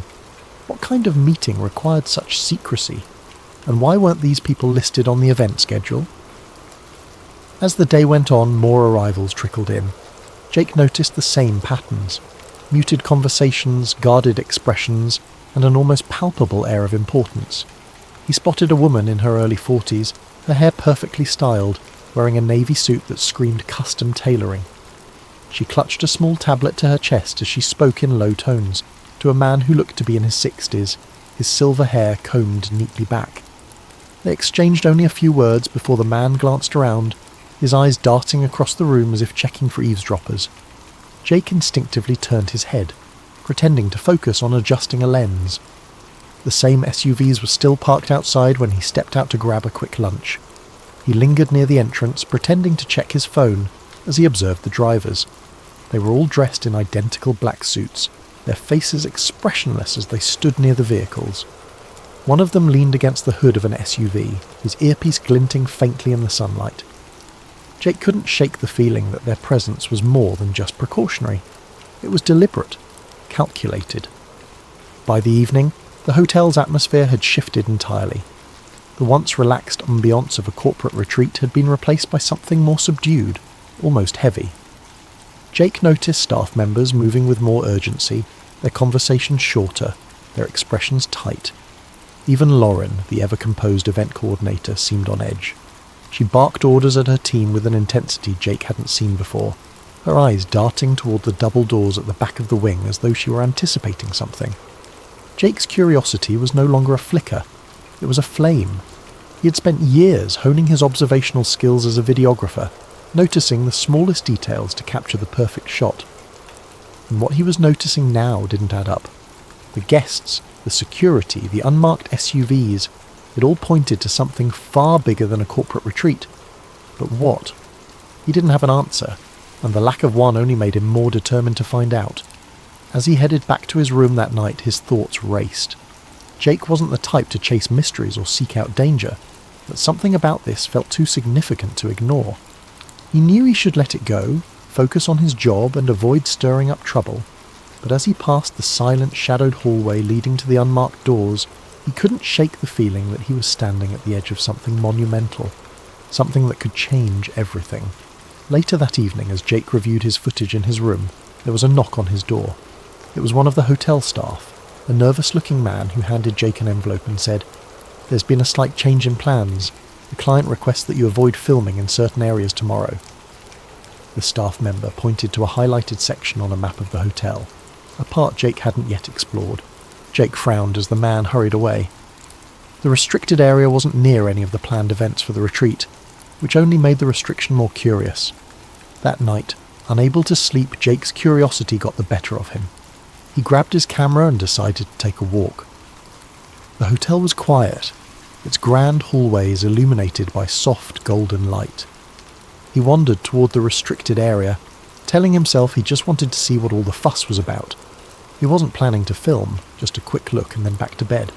What kind of meeting required such secrecy? And why weren't these people listed on the event schedule? As the day went on, more arrivals trickled in. Jake noticed the same patterns: muted conversations, guarded expressions, and an almost palpable air of importance. He spotted a woman in her early 40s, her hair perfectly styled, wearing a navy suit that screamed custom tailoring. She clutched a small tablet to her chest as she spoke in low tones to a man who looked to be in his 60s, his silver hair combed neatly back. They exchanged only a few words before the man glanced around, his eyes darting across the room as if checking for eavesdroppers. Jake instinctively turned his head, pretending to focus on adjusting a lens. The same SUVs were still parked outside when he stepped out to grab a quick lunch. He lingered near the entrance, pretending to check his phone as he observed the drivers. They were all dressed in identical black suits, their faces expressionless as they stood near the vehicles. One of them leaned against the hood of an SUV, his earpiece glinting faintly in the sunlight. Jake couldn't shake the feeling that their presence was more than just precautionary. It was deliberate, calculated. By the evening, the hotel's atmosphere had shifted entirely. The once relaxed ambiance of a corporate retreat had been replaced by something more subdued, almost heavy. Jake noticed staff members moving with more urgency, their conversations shorter, their expressions tight. Even Lauren, the ever-composed event coordinator, seemed on edge. She barked orders at her team with an intensity Jake hadn't seen before, her eyes darting toward the double doors at the back of the wing as though she were anticipating something. Jake's curiosity was no longer a flicker. It was a flame. He had spent years honing his observational skills as a videographer, noticing the smallest details to capture the perfect shot. And what he was noticing now didn't add up. The guests, the security, the unmarked SUVs, it all pointed to something far bigger than a corporate retreat. But what? He didn't have an answer, and the lack of one only made him more determined to find out. As he headed back to his room that night, his thoughts raced. Jake wasn't the type to chase mysteries or seek out danger, but something about this felt too significant to ignore. He knew he should let it go, focus on his job and avoid stirring up trouble, but as he passed the silent, shadowed hallway leading to the unmarked doors, he couldn't shake the feeling that he was standing at the edge of something monumental, something that could change everything. Later that evening, as Jake reviewed his footage in his room, there was a knock on his door. It was one of the hotel staff, a nervous-looking man who handed Jake an envelope and said, "There's been a slight change in plans. The client requests that you avoid filming in certain areas tomorrow." The staff member pointed to a highlighted section on a map of the hotel, a part Jake hadn't yet explored. Jake frowned as the man hurried away. The restricted area wasn't near any of the planned events for the retreat, which only made the restriction more curious. That night, unable to sleep, Jake's curiosity got the better of him. He grabbed his camera and decided to take a walk. The hotel was quiet, its grand hallways illuminated by soft golden light. He wandered toward the restricted area, telling himself he just wanted to see what all the fuss was about. He wasn't planning to film, just a quick look and then back to bed.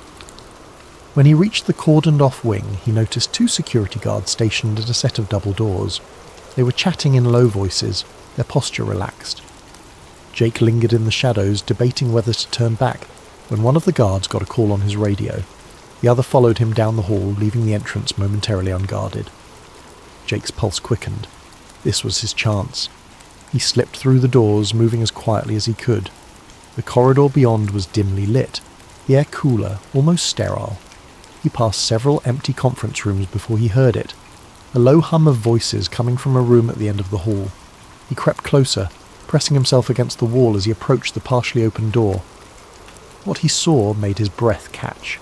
When he reached the cordoned-off wing, he noticed 2 security guards stationed at a set of double doors. They were chatting in low voices, their posture relaxed. Jake lingered in the shadows, debating whether to turn back, when one of the guards got a call on his radio. The other followed him down the hall, leaving the entrance momentarily unguarded. Jake's pulse quickened. This was his chance. He slipped through the doors, moving as quietly as he could. The corridor beyond was dimly lit, the air cooler, almost sterile. He passed several empty conference rooms before he heard it, a low hum of voices coming from a room at the end of the hall. He crept closer, pressing himself against the wall as he approached the partially open door. What he saw made his breath catch.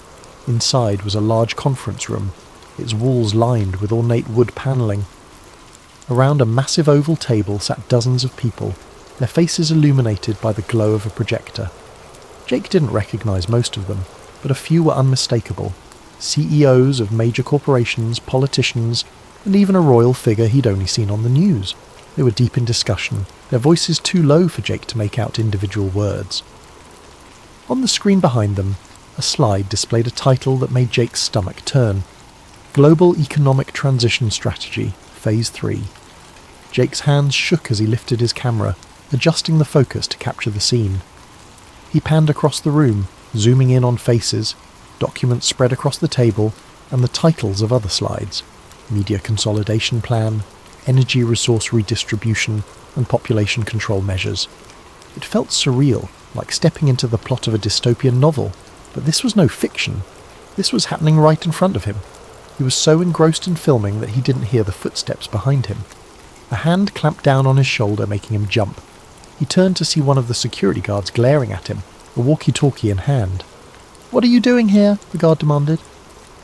Inside was a large conference room, its walls lined with ornate wood panelling. Around a massive oval table sat dozens of people, their faces illuminated by the glow of a projector. Jake didn't recognize most of them, but a few were unmistakable. CEOs of major corporations, politicians, and even a royal figure he'd only seen on the news. They were deep in discussion, their voices too low for Jake to make out individual words. On the screen behind them, a slide displayed a title that made Jake's stomach turn. Global Economic Transition Strategy, Phase 3. Jake's hands shook as he lifted his camera, adjusting the focus to capture the scene. He panned across the room, zooming in on faces, documents spread across the table, and the titles of other slides. Media Consolidation Plan, Energy Resource Redistribution, and population control measures. It felt surreal, like stepping into the plot of a dystopian novel, but this was no fiction. This was happening right in front of him. He was so engrossed in filming that he didn't hear the footsteps behind him. A hand clamped down on his shoulder, making him jump. He turned to see one of the security guards glaring at him, a walkie-talkie in hand. "What are you doing here?" the guard demanded.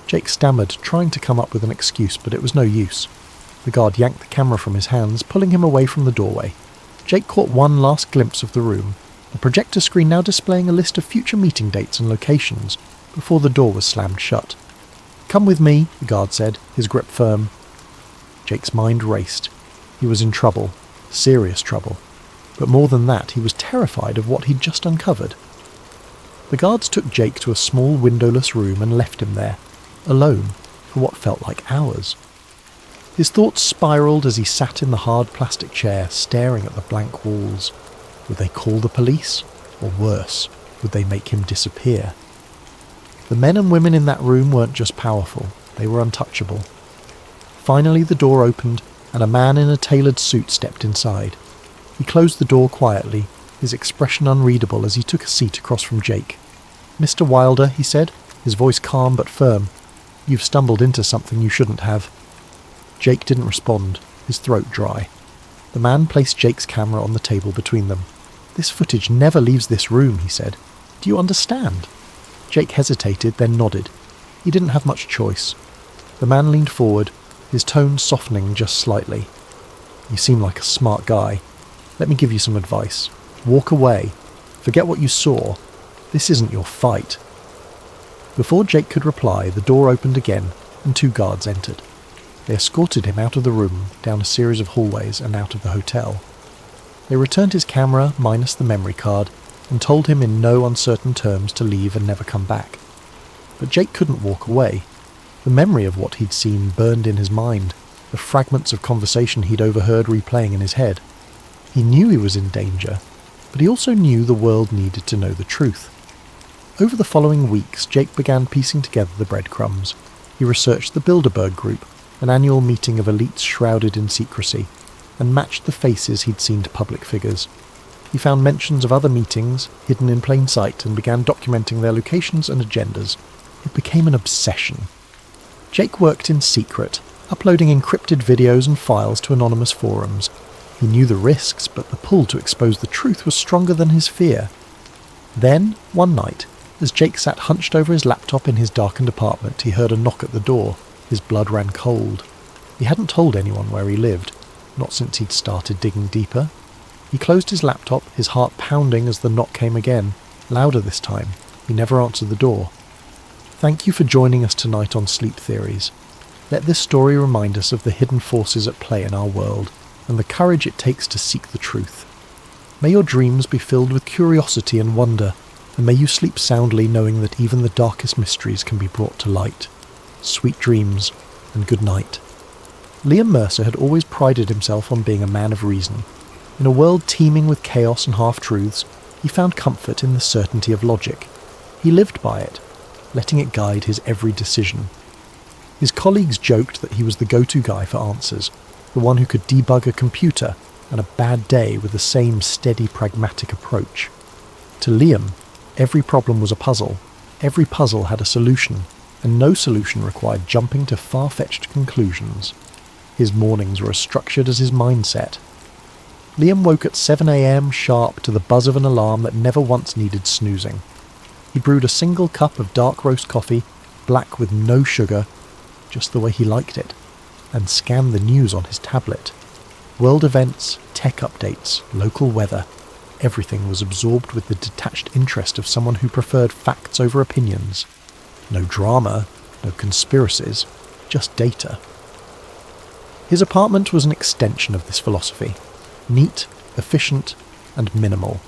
Jake stammered, trying to come up with an excuse, but it was no use. The guard yanked the camera from his hands, pulling him away from the doorway. Jake caught one last glimpse of the room, a projector screen now displaying a list of future meeting dates and locations, before the door was slammed shut. "Come with me," the guard said, his grip firm. Jake's mind raced. He was in trouble, serious trouble. But more than that, he was terrified of what he'd just uncovered. The guards took Jake to a small windowless room and left him there, alone, for what felt like hours. His thoughts spiraled as he sat in the hard plastic chair, staring at the blank walls. Would they call the police? Or worse, would they make him disappear? The men and women in that room weren't just powerful, they were untouchable. Finally the door opened, and a man in a tailored suit stepped inside. He closed the door quietly, his expression unreadable as he took a seat across from Jake. "Mr. Wilder," he said, his voice calm but firm, "you've stumbled into something you shouldn't have." Jake didn't respond, his throat dry. The man placed Jake's camera on the table between them. "This footage never leaves this room," he said. "Do you understand?" Jake hesitated, then nodded. He didn't have much choice. The man leaned forward, his tone softening just slightly. "You seem like a smart guy. Let me give you some advice. Walk away. Forget what you saw. This isn't your fight." Before Jake could reply, the door opened again, and two guards entered. They escorted him out of the room, down a series of hallways, and out of the hotel. They returned his camera, minus the memory card, and told him in no uncertain terms to leave and never come back. But Jake couldn't walk away. The memory of what he'd seen burned in his mind, the fragments of conversation he'd overheard replaying in his head. He knew he was in danger, but he also knew the world needed to know the truth. Over the following weeks, Jake began piecing together the breadcrumbs. He researched the Bilderberg Group, an annual meeting of elites shrouded in secrecy, and matched the faces he'd seen to public figures. He found mentions of other meetings, hidden in plain sight, and began documenting their locations and agendas. It became an obsession. Jake worked in secret, uploading encrypted videos and files to anonymous forums. He knew the risks, but the pull to expose the truth was stronger than his fear. Then, one night, as Jake sat hunched over his laptop in his darkened apartment, he heard a knock at the door. His blood ran cold. He hadn't told anyone where he lived, not since he'd started digging deeper. He closed his laptop, his heart pounding as the knock came again, louder this time. He never answered the door. Thank you for joining us tonight on Sleep Theories. Let this story remind us of the hidden forces at play in our world, and the courage it takes to seek the truth. May your dreams be filled with curiosity and wonder, and may you sleep soundly knowing that even the darkest mysteries can be brought to light. Sweet dreams, and good night. Liam Mercer had always prided himself on being a man of reason. In a world teeming with chaos and half-truths, he found comfort in the certainty of logic. He lived by it, letting it guide his every decision. His colleagues joked that he was the go-to guy for answers, the one who could debug a computer and a bad day with the same steady, pragmatic approach. To Liam, every problem was a puzzle. Every puzzle had a solution, and no solution required jumping to far-fetched conclusions. His mornings were as structured as his mindset. Liam woke at 7 a.m. sharp to the buzz of an alarm that never once needed snoozing. He brewed a single cup of dark roast coffee, black with no sugar, just the way he liked it, and scanned the news on his tablet. World events, tech updates, local weather, everything was absorbed with the detached interest of someone who preferred facts over opinions. No drama, no conspiracies, just data. His apartment was an extension of this philosophy. Neat, efficient, and minimal.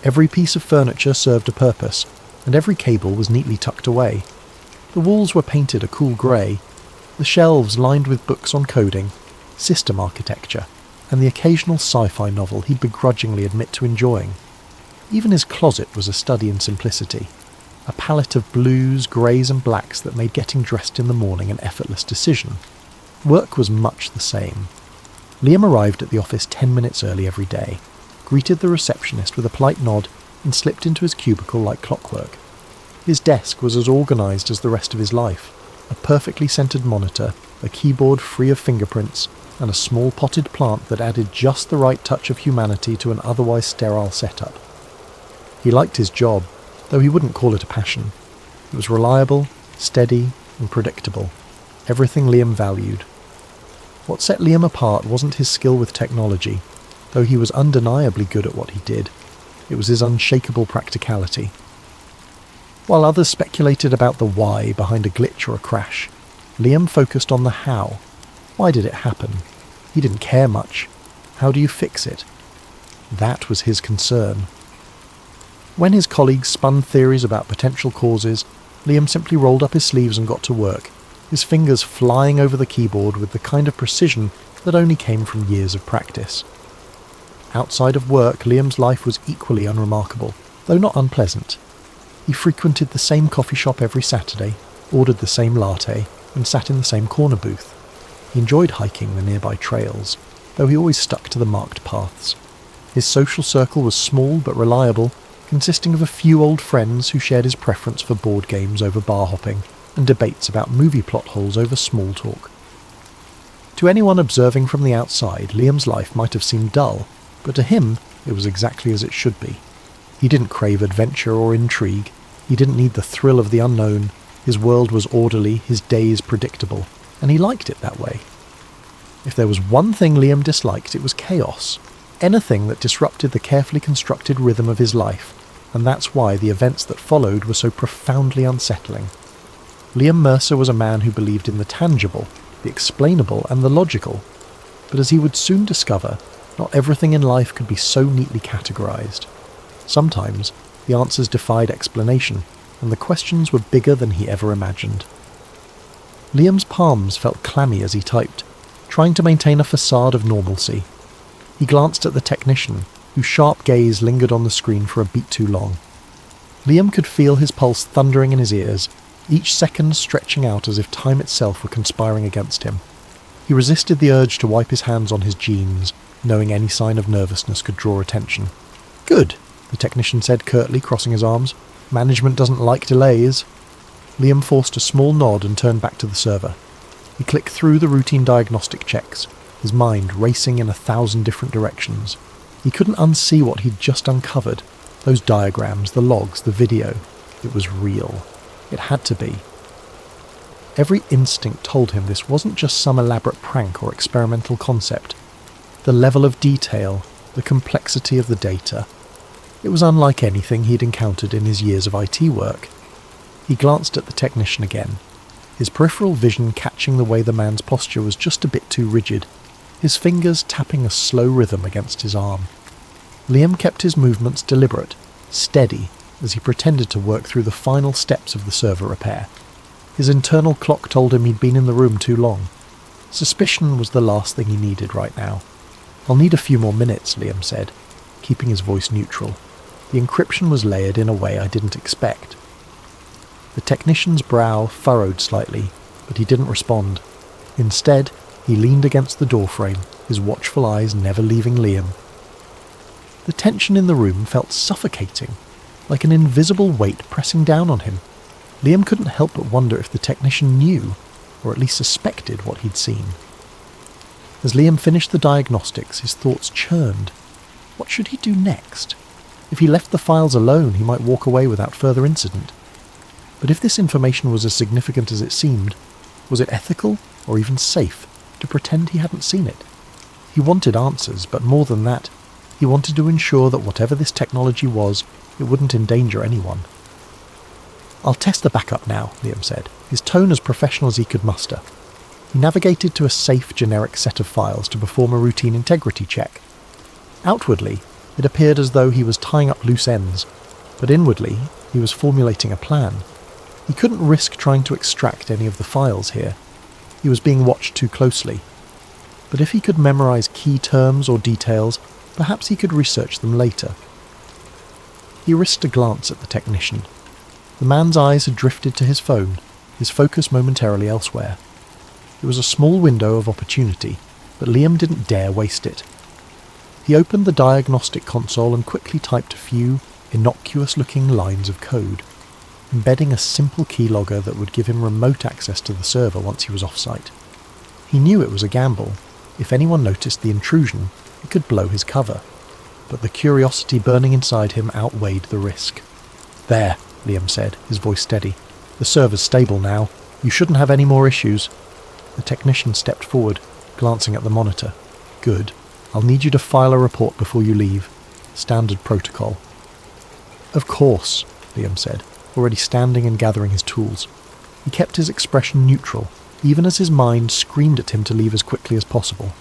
Every piece of furniture served a purpose, and every cable was neatly tucked away. The walls were painted a cool grey, the shelves lined with books on coding, system architecture, and the occasional sci-fi novel he'd begrudgingly admit to enjoying. Even his closet was a study in simplicity, a palette of blues, greys and blacks that made getting dressed in the morning an effortless decision. Work was much the same. Liam arrived at the office 10 minutes early every day, greeted the receptionist with a polite nod, and slipped into his cubicle like clockwork. His desk was as organised as the rest of his life. A perfectly centred monitor, a keyboard free of fingerprints, and a small potted plant that added just the right touch of humanity to an otherwise sterile setup. He liked his job, though he wouldn't call it a passion. It was reliable, steady, and predictable. Everything Liam valued. What set Liam apart wasn't his skill with technology, though he was undeniably good at what he did. It was his unshakable practicality. While others speculated about the why behind a glitch or a crash, Liam focused on the how. Why did it happen? He didn't care much. How do you fix it? That was his concern. When his colleagues spun theories about potential causes, Liam simply rolled up his sleeves and got to work, his fingers flying over the keyboard with the kind of precision that only came from years of practice. Outside of work, Liam's life was equally unremarkable, though not unpleasant. He frequented the same coffee shop every Saturday, ordered the same latte, and sat in the same corner booth. He enjoyed hiking the nearby trails, though he always stuck to the marked paths. His social circle was small but reliable, consisting of a few old friends who shared his preference for board games over bar hopping, and debates about movie plot holes over small talk. To anyone observing from the outside, Liam's life might have seemed dull, but to him it was exactly as it should be. He didn't crave adventure or intrigue. He didn't need the thrill of the unknown. His world was orderly, his days predictable, and he liked it that way. If there was one thing Liam disliked, it was chaos. Anything that disrupted the carefully constructed rhythm of his life, and that's why the events that followed were so profoundly unsettling. Liam Mercer was a man who believed in the tangible, the explainable, and the logical. But as he would soon discover, not everything in life could be so neatly categorised. Sometimes, the answers defied explanation, and the questions were bigger than he ever imagined. Liam's palms felt clammy as he typed, trying to maintain a facade of normalcy. He glanced at the technician, whose sharp gaze lingered on the screen for a beat too long. Liam could feel his pulse thundering in his ears, each second stretching out as if time itself were conspiring against him. He resisted the urge to wipe his hands on his jeans, knowing any sign of nervousness could draw attention. "Good," the technician said curtly, crossing his arms. "Management doesn't like delays." Liam forced a small nod and turned back to the server. He clicked through the routine diagnostic checks, his mind racing in 1,000 different directions. He couldn't unsee what he'd just uncovered. Those diagrams, the logs, the video. It was real. It had to be. Every instinct told him this wasn't just some elaborate prank or experimental concept. The level of detail, the complexity of the data. It was unlike anything he'd encountered in his years of IT work. He glanced at the technician again, his peripheral vision catching the way the man's posture was just a bit too rigid, his fingers tapping a slow rhythm against his arm. Liam kept his movements deliberate, steady, as he pretended to work through the final steps of the server repair. His internal clock told him he'd been in the room too long. Suspicion was the last thing he needed right now. "I'll need a few more minutes," Liam said, keeping his voice neutral. The encryption was layered in a way I didn't expect. The technician's brow furrowed slightly, but he didn't respond. Instead, he leaned against the doorframe, his watchful eyes never leaving Liam. The tension in the room felt suffocating, like an invisible weight pressing down on him. Liam couldn't help but wonder if the technician knew, or at least suspected, what he'd seen. As Liam finished the diagnostics, his thoughts churned. What should he do next? If he left the files alone, he might walk away without further incident. But if this information was as significant as it seemed, was it ethical, or even safe, to pretend he hadn't seen it? He wanted answers, but more than that, he wanted to ensure that whatever this technology was, it wouldn't endanger anyone. "I'll test the backup now," Liam said, his tone as professional as he could muster. He navigated to a safe, generic set of files to perform a routine integrity check. Outwardly, it appeared as though he was tying up loose ends, but inwardly, he was formulating a plan. He couldn't risk trying to extract any of the files here. He was being watched too closely. But if he could memorize key terms or details, perhaps he could research them later. He risked a glance at the technician. The man's eyes had drifted to his phone, his focus momentarily elsewhere. It was a small window of opportunity. but Liam didn't dare waste it. He opened the diagnostic console and quickly typed a few innocuous-looking lines of code, embedding a simple keylogger that would give him remote access to the server once he was off-site. He knew it was a gamble. If anyone noticed the intrusion, it could blow his cover, but the curiosity burning inside him outweighed the risk. "There," Liam said, his voice steady. "The server's stable now. You shouldn't have any more issues." The technician stepped forward, glancing at the monitor. "Good. I'll need you to file a report before you leave. Standard protocol." "Of course," Liam said, already standing and gathering his tools. He kept his expression neutral, even as his mind screamed at him to leave as quickly as possible.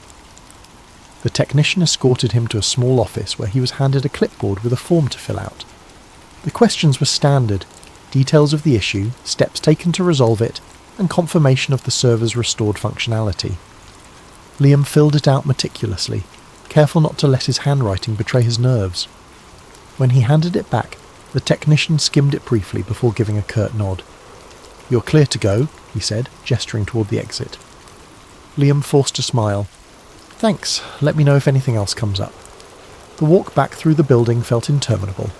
The technician escorted him to a small office where he was handed a clipboard with a form to fill out. The questions were standard: details of the issue, steps taken to resolve it, and confirmation of the server's restored functionality. Liam filled it out meticulously, careful not to let his handwriting betray his nerves. When he handed it back, the technician skimmed it briefly before giving a curt nod. "You're clear to go," he said, gesturing toward the exit. Liam forced a smile. "Thanks, let me know if anything else comes up." The walk back through the building felt interminable.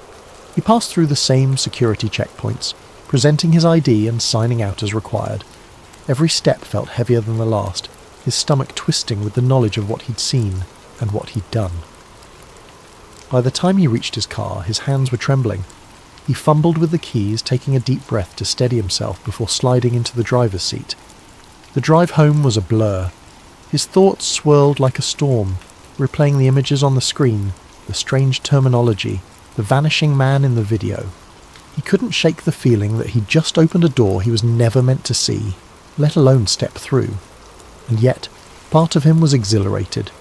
He passed through the same security checkpoints, presenting his ID and signing out as required. Every step felt heavier than the last, his stomach twisting with the knowledge of what he'd seen and what he'd done. By the time he reached his car, his hands were trembling. He fumbled with the keys, taking a deep breath to steady himself before sliding into the driver's seat. The drive home was a blur. His thoughts swirled like a storm, replaying the images on the screen, the strange terminology, the vanishing man in the video. He couldn't shake the feeling that he'd just opened a door he was never meant to see, let alone step through. And yet, part of him was exhilarated.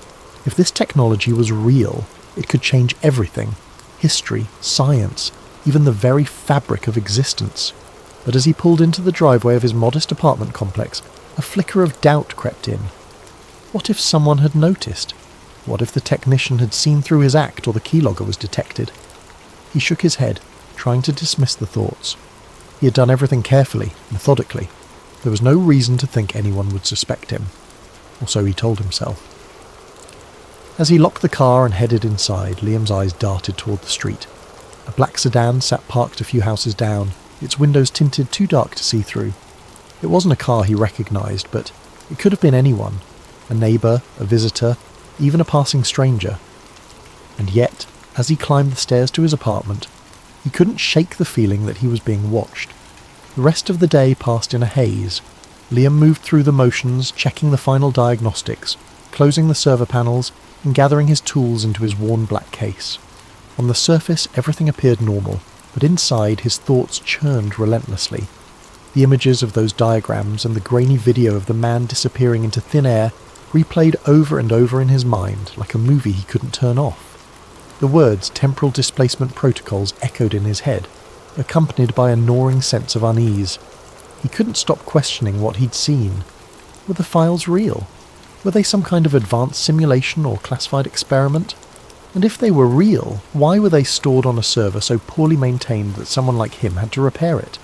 If this technology was real, it could change everything: history, science, even the very fabric of existence. But as he pulled into the driveway of his modest apartment complex, a flicker of doubt crept in. What if someone had noticed? What if the technician had seen through his act or the keylogger was detected? He shook his head, trying to dismiss the thoughts. He had done everything carefully, methodically. There was no reason to think anyone would suspect him. Or so he told himself. As he locked the car and headed inside, Liam's eyes darted toward the street. A black sedan sat parked a few houses down, its windows tinted too dark to see through. It wasn't a car he recognised, but it could have been anyone. A neighbour, a visitor, even a passing stranger. And yet, as he climbed the stairs to his apartment, he couldn't shake the feeling that he was being watched. The rest of the day passed in a haze. Liam moved through the motions, checking the final diagnostics, closing the server panels, and gathering his tools into his worn black case. On the surface, everything appeared normal, but inside his thoughts churned relentlessly. The images of those diagrams and the grainy video of the man disappearing into thin air replayed over and over in his mind like a movie he couldn't turn off. The words temporal displacement protocols echoed in his head, accompanied by a gnawing sense of unease. He couldn't stop questioning what he'd seen. Were the files real? Were they some kind of advanced simulation or classified experiment? And if they were real, why were they stored on a server so poorly maintained that someone like him had to repair it?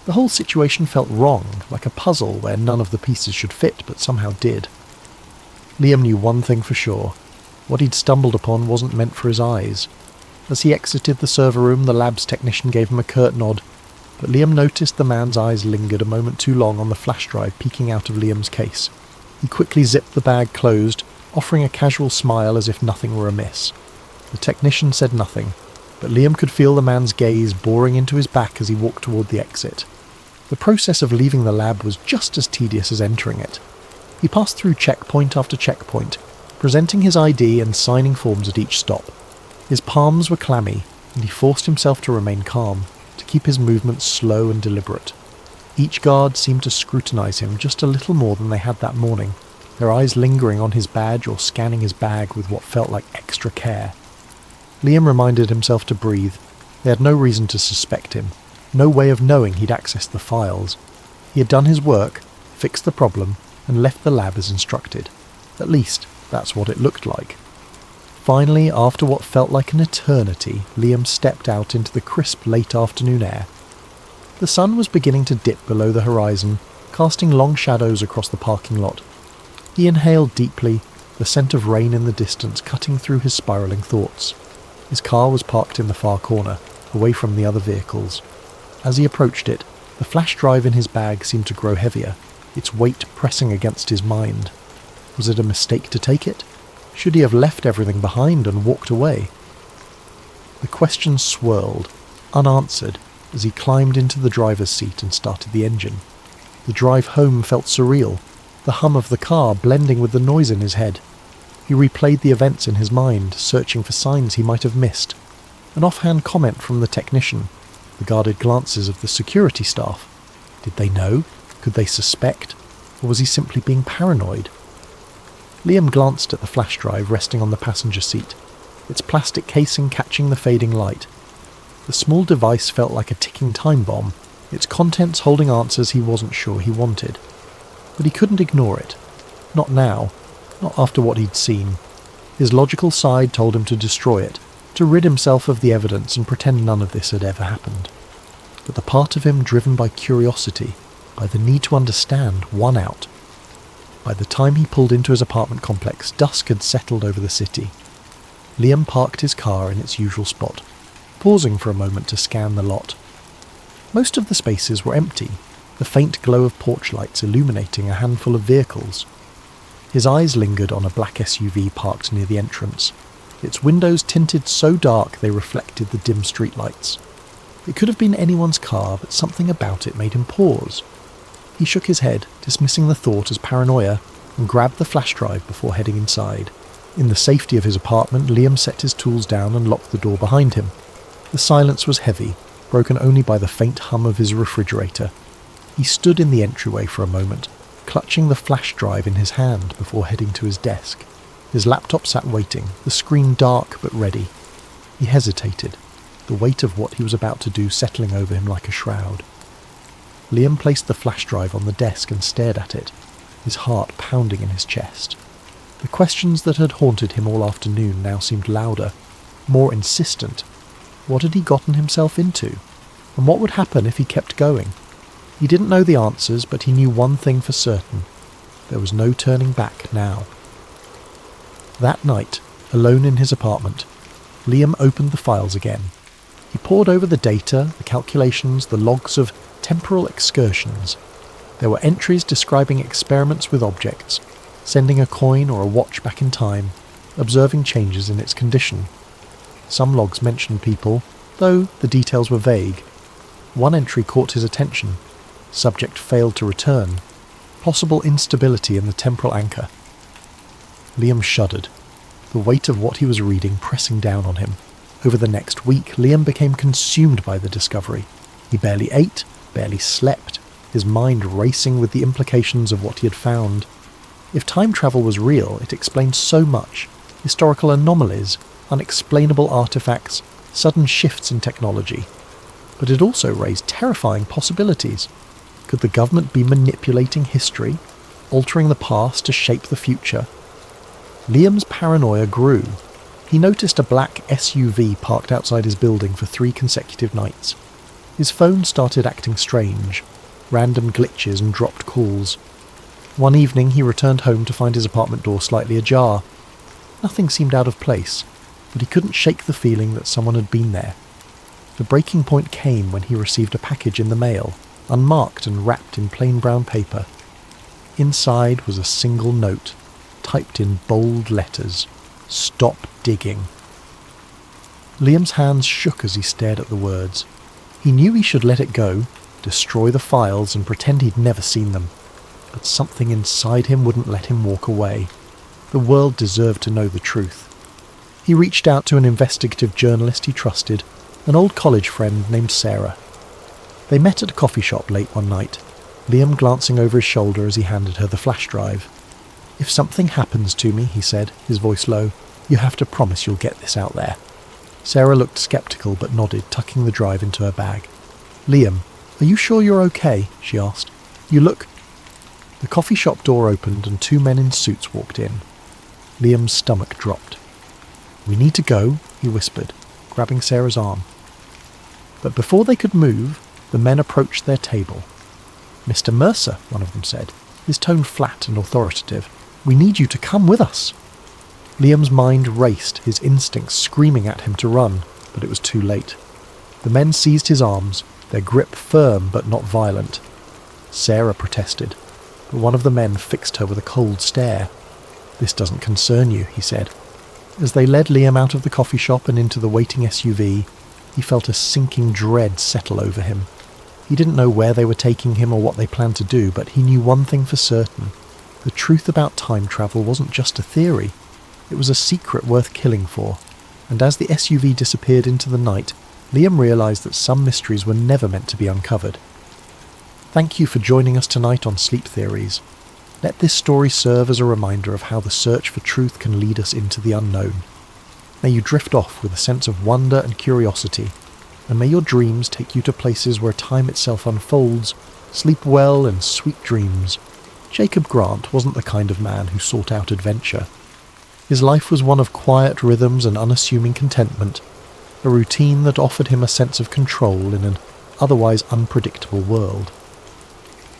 The whole situation felt wrong, like a puzzle where none of the pieces should fit but somehow did. Liam knew one thing for sure. What he'd stumbled upon wasn't meant for his eyes. As he exited the server room, the lab's technician gave him a curt nod, but Liam noticed the man's eyes lingered a moment too long on the flash drive peeking out of Liam's case. He quickly zipped the bag closed, offering a casual smile as if nothing were amiss. The technician said nothing, but Liam could feel the man's gaze boring into his back as he walked toward the exit. The process of leaving the lab was just as tedious as entering it. He passed through checkpoint after checkpoint, presenting his ID and signing forms at each stop. His palms were clammy, and he forced himself to remain calm, to keep his movements slow and deliberate. Each guard seemed to scrutinize him just a little more than they had that morning, their eyes lingering on his badge or scanning his bag with what felt like extra care. Liam reminded himself to breathe. They had no reason to suspect him, no way of knowing he'd accessed the files. He had done his work, fixed the problem, and left the lab as instructed. At least, that's what it looked like. Finally, after what felt like an eternity, Liam stepped out into the crisp late afternoon air. The sun was beginning to dip below the horizon, casting long shadows across the parking lot. He inhaled deeply, the scent of rain in the distance cutting through his spiralling thoughts. His car was parked in the far corner, away from the other vehicles. As he approached it, the flash drive in his bag seemed to grow heavier, its weight pressing against his mind. Was it a mistake to take it? Should he have left everything behind and walked away? The questions swirled, unanswered, as he climbed into the driver's seat and started the engine. The drive home felt surreal, the hum of the car blending with the noise in his head. He replayed the events in his mind, searching for signs he might have missed. An offhand comment from the technician, the guarded glances of the security staff. Did they know? Could they suspect? Or was he simply being paranoid? Liam glanced at the flash drive resting on the passenger seat, its plastic casing catching the fading light. The small device felt like a ticking time bomb, its contents holding answers he wasn't sure he wanted. But he couldn't ignore it. Not now. Not after what he'd seen. His logical side told him to destroy it, to rid himself of the evidence and pretend none of this had ever happened. But the part of him driven by curiosity, by the need to understand, won out. By the time he pulled into his apartment complex, dusk had settled over the city. Liam parked his car in its usual spot, pausing for a moment to scan the lot. Most of the spaces were empty, the faint glow of porch lights illuminating a handful of vehicles. His eyes lingered on a black SUV parked near the entrance, its windows tinted so dark they reflected the dim streetlights. It could have been anyone's car, but something about it made him pause. He shook his head, dismissing the thought as paranoia, and grabbed the flash drive before heading inside. In the safety of his apartment, Liam set his tools down and locked the door behind him. The silence was heavy, broken only by the faint hum of his refrigerator. He stood in the entryway for a moment, clutching the flash drive in his hand before heading to his desk. His laptop sat waiting, the screen dark but ready. He hesitated, the weight of what he was about to do settling over him like a shroud. Liam placed the flash drive on the desk and stared at it, his heart pounding in his chest. The questions that had haunted him all afternoon now seemed louder, more insistent. What had he gotten himself into? And what would happen if he kept going? He didn't know the answers, but he knew one thing for certain. There was no turning back now. That night, alone in his apartment, Liam opened the files again. He pored over the data, the calculations, the logs of temporal excursions. There were entries describing experiments with objects, sending a coin or a watch back in time, observing changes in its condition. Some logs mentioned people, though the details were vague. One entry caught his attention. Subject failed to return. Possible instability in the temporal anchor. Liam shuddered, the weight of what he was reading pressing down on him. Over the next week, Liam became consumed by the discovery. He barely ate, barely slept, his mind racing with the implications of what he had found. If time travel was real, it explained so much. Historical anomalies, unexplainable artifacts, sudden shifts in technology. But it also raised terrifying possibilities. Could the government be manipulating history, altering the past to shape the future? Liam's paranoia grew. He noticed a black SUV parked outside his building for 3 consecutive nights. His phone started acting strange, random glitches and dropped calls. One evening he returned home to find his apartment door slightly ajar. Nothing seemed out of place, but he couldn't shake the feeling that someone had been there. The breaking point came when he received a package in the mail, unmarked and wrapped in plain brown paper. Inside was a single note, typed in bold letters. Stop digging. Liam's hands shook as he stared at the words. He knew he should let it go, destroy the files and pretend he'd never seen them. But something inside him wouldn't let him walk away. The world deserved to know the truth. He reached out to an investigative journalist he trusted, an old college friend named Sarah. They met at a coffee shop late one night, Liam glancing over his shoulder as he handed her the flash drive. "If something happens to me," he said, his voice low, "you have to promise you'll get this out there." Sarah looked sceptical but nodded, tucking the drive into her bag. "Liam, are you sure you're okay?" she asked. "You look—" The coffee shop door opened and 2 men in suits walked in. Liam's stomach dropped. "We need to go," he whispered, grabbing Sarah's arm. But before they could move, the men approached their table. "Mr. Mercer," one of them said, his tone flat and authoritative. We need you to come with us." Liam's mind raced, his instincts screaming at him to run, but it was too late. The men seized his arms, their grip firm but not violent. Sarah protested, but one of the men fixed her with a cold stare. "This doesn't concern you," he said. As they led Liam out of the coffee shop and into the waiting SUV, he felt a sinking dread settle over him. He didn't know where they were taking him or what they planned to do, but he knew one thing for certain. The truth about time travel wasn't just a theory. It was a secret worth killing for. And as the SUV disappeared into the night, Liam realised that some mysteries were never meant to be uncovered. Thank you for joining us tonight on Sleep Theories. Let this story serve as a reminder of how the search for truth can lead us into the unknown. May you drift off with a sense of wonder and curiosity, and may your dreams take you to places where time itself unfolds. Sleep well and sweet dreams. Jacob Grant wasn't the kind of man who sought out adventure. His life was one of quiet rhythms and unassuming contentment, a routine that offered him a sense of control in an otherwise unpredictable world.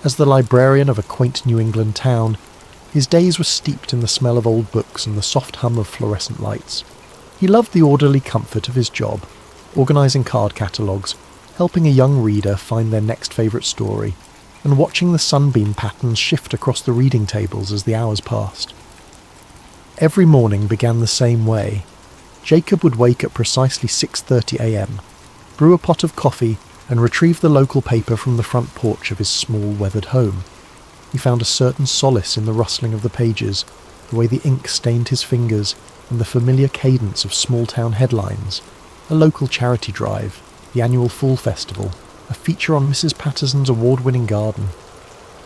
As the librarian of a quaint New England town, his days were steeped in the smell of old books and the soft hum of fluorescent lights. He loved the orderly comfort of his job, organising card catalogues, helping a young reader find their next favourite story, and watching the sunbeam patterns shift across the reading tables as the hours passed. Every morning began the same way. Jacob would wake at precisely 6:30 a.m, brew a pot of coffee, and retrieve the local paper from the front porch of his small weathered home. He found a certain solace in the rustling of the pages, the way the ink stained his fingers, and the familiar cadence of small-town headlines. A local charity drive, the annual Fall Festival, a feature on Mrs. Patterson's award-winning garden.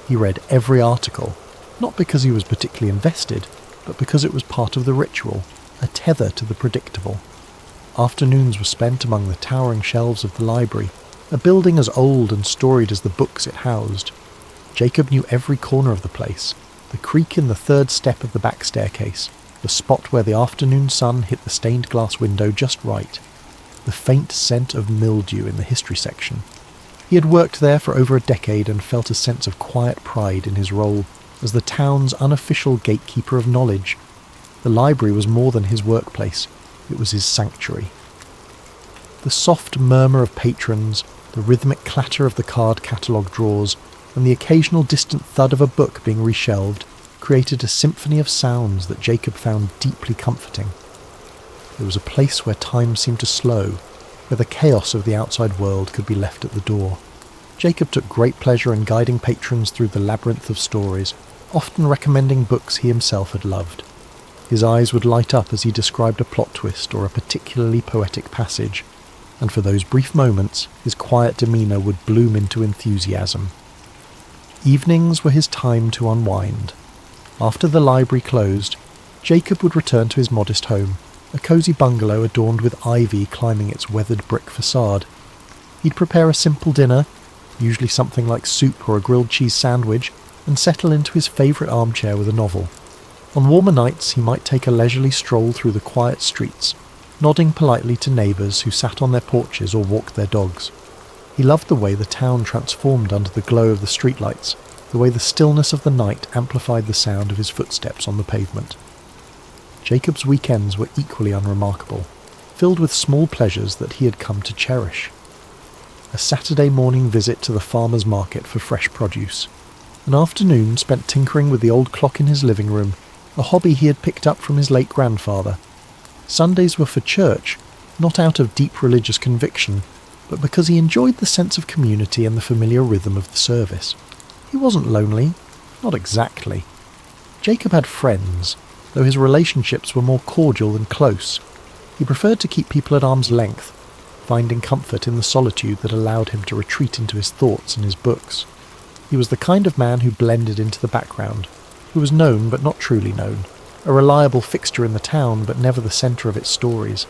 He read every article, not because he was particularly invested, but because it was part of the ritual, a tether to the predictable. Afternoons were spent among the towering shelves of the library, a building as old and storied as the books it housed. Jacob knew every corner of the place, the creak in the third step of the back staircase, the spot where the afternoon sun hit the stained glass window just right, the faint scent of mildew in the history section. He had worked there for over a decade and felt a sense of quiet pride in his role as the town's unofficial gatekeeper of knowledge. The library was more than his workplace, it was his sanctuary. The soft murmur of patrons, the rhythmic clatter of the card catalogue drawers, and the occasional distant thud of a book being reshelved created a symphony of sounds that Jacob found deeply comforting. It was a place where time seemed to slow, where the chaos of the outside world could be left at the door. Jacob took great pleasure in guiding patrons through the labyrinth of stories, often recommending books he himself had loved. His eyes would light up as he described a plot twist or a particularly poetic passage, and for those brief moments his quiet demeanour would bloom into enthusiasm. Evenings were his time to unwind. After the library closed, Jacob would return to his modest home, a cosy bungalow adorned with ivy climbing its weathered brick facade. He'd prepare a simple dinner, usually something like soup or a grilled cheese sandwich, and settle into his favourite armchair with a novel. On warmer nights he might take a leisurely stroll through the quiet streets, nodding politely to neighbours who sat on their porches or walked their dogs. He loved the way the town transformed under the glow of the streetlights, the way the stillness of the night amplified the sound of his footsteps on the pavement. Jacob's weekends were equally unremarkable, filled with small pleasures that he had come to cherish. A Saturday morning visit to the farmer's market for fresh produce, an afternoon spent tinkering with the old clock in his living room, a hobby he had picked up from his late grandfather. Sundays were for church, not out of deep religious conviction, but because he enjoyed the sense of community and the familiar rhythm of the service. He wasn't lonely, not exactly. Jacob had friends, though his relationships were more cordial than close. He preferred to keep people at arm's length, finding comfort in the solitude that allowed him to retreat into his thoughts and his books. He was the kind of man who blended into the background, who was known but not truly known, a reliable fixture in the town but never the centre of its stories.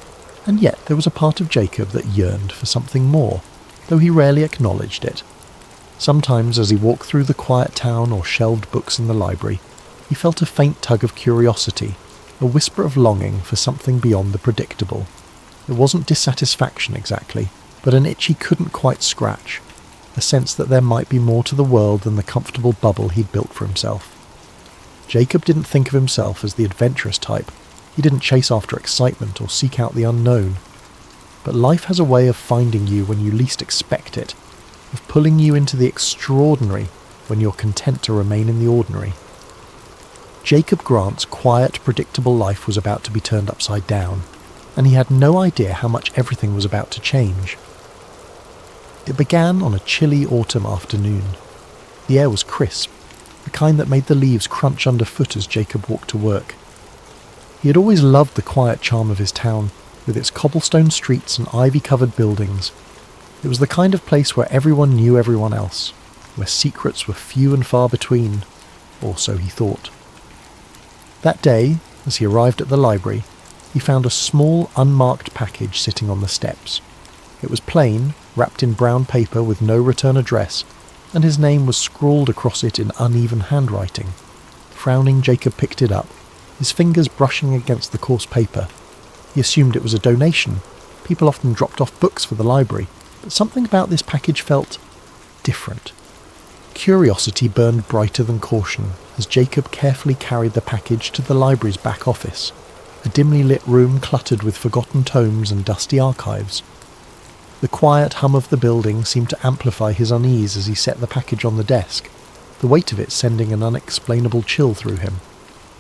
And yet there was a part of Jacob that yearned for something more, though he rarely acknowledged it. Sometimes as he walked through the quiet town or shelved books in the library, he felt a faint tug of curiosity, a whisper of longing for something beyond the predictable. It wasn't dissatisfaction exactly, but an itch he couldn't quite scratch, a sense that there might be more to the world than the comfortable bubble he'd built for himself. Jacob didn't think of himself as the adventurous type. He didn't chase after excitement or seek out the unknown. But life has a way of finding you when you least expect it, of pulling you into the extraordinary when you're content to remain in the ordinary. Jacob Grant's quiet, predictable life was about to be turned upside down, and he had no idea how much everything was about to change. It began on a chilly autumn afternoon. The air was crisp, the kind that made the leaves crunch underfoot as Jacob walked to work. He had always loved the quiet charm of his town, with its cobblestone streets and ivy-covered buildings. It was the kind of place where everyone knew everyone else, where secrets were few and far between, or so he thought. That day, as he arrived at the library, he found a small, unmarked package sitting on the steps. It was plain, wrapped in brown paper with no return address, and his name was scrawled across it in uneven handwriting. Frowning, Jacob picked it up, his fingers brushing against the coarse paper. He assumed it was a donation. People often dropped off books for the library, but something about this package felt different. Curiosity burned brighter than caution as Jacob carefully carried the package to the library's back office, a dimly lit room cluttered with forgotten tomes and dusty archives. The quiet hum of the building seemed to amplify his unease as he set the package on the desk, the weight of it sending an unexplainable chill through him.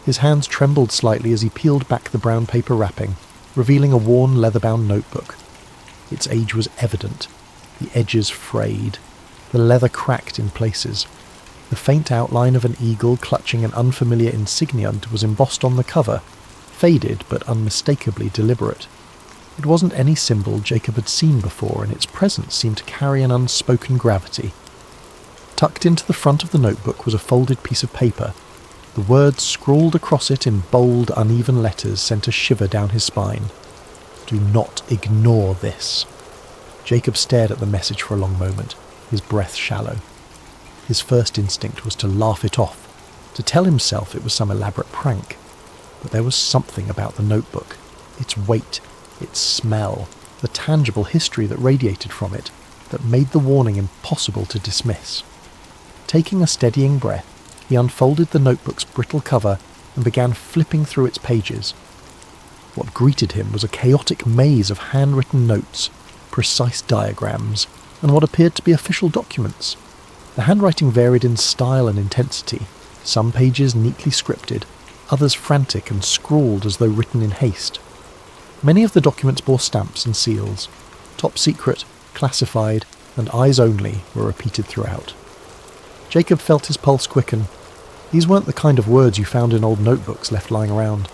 His hands trembled slightly as he peeled back the brown paper wrapping, revealing a worn leather-bound notebook. Its age was evident, the edges frayed, the leather cracked in places. The faint outline of an eagle clutching an unfamiliar insignia was embossed on the cover, faded but unmistakably deliberate. It wasn't any symbol Jacob had seen before, and its presence seemed to carry an unspoken gravity. Tucked into the front of the notebook was a folded piece of paper. The words scrawled across it in bold, uneven letters sent a shiver down his spine. "Do not ignore this." Jacob stared at the message for a long moment, his breath shallow. His first instinct was to laugh it off, to tell himself it was some elaborate prank. But there was something about the notebook, its weight, its smell, the tangible history that radiated from it, that made the warning impossible to dismiss. Taking a steadying breath, he unfolded the notebook's brittle cover and began flipping through its pages. What greeted him was a chaotic maze of handwritten notes, precise diagrams, and what appeared to be official documents. The handwriting varied in style and intensity, some pages neatly scripted, others frantic and scrawled as though written in haste. Many of the documents bore stamps and seals. Top secret, classified, and eyes only were repeated throughout. Jacob felt his pulse quicken. These weren't the kind of words you found in old notebooks left lying around.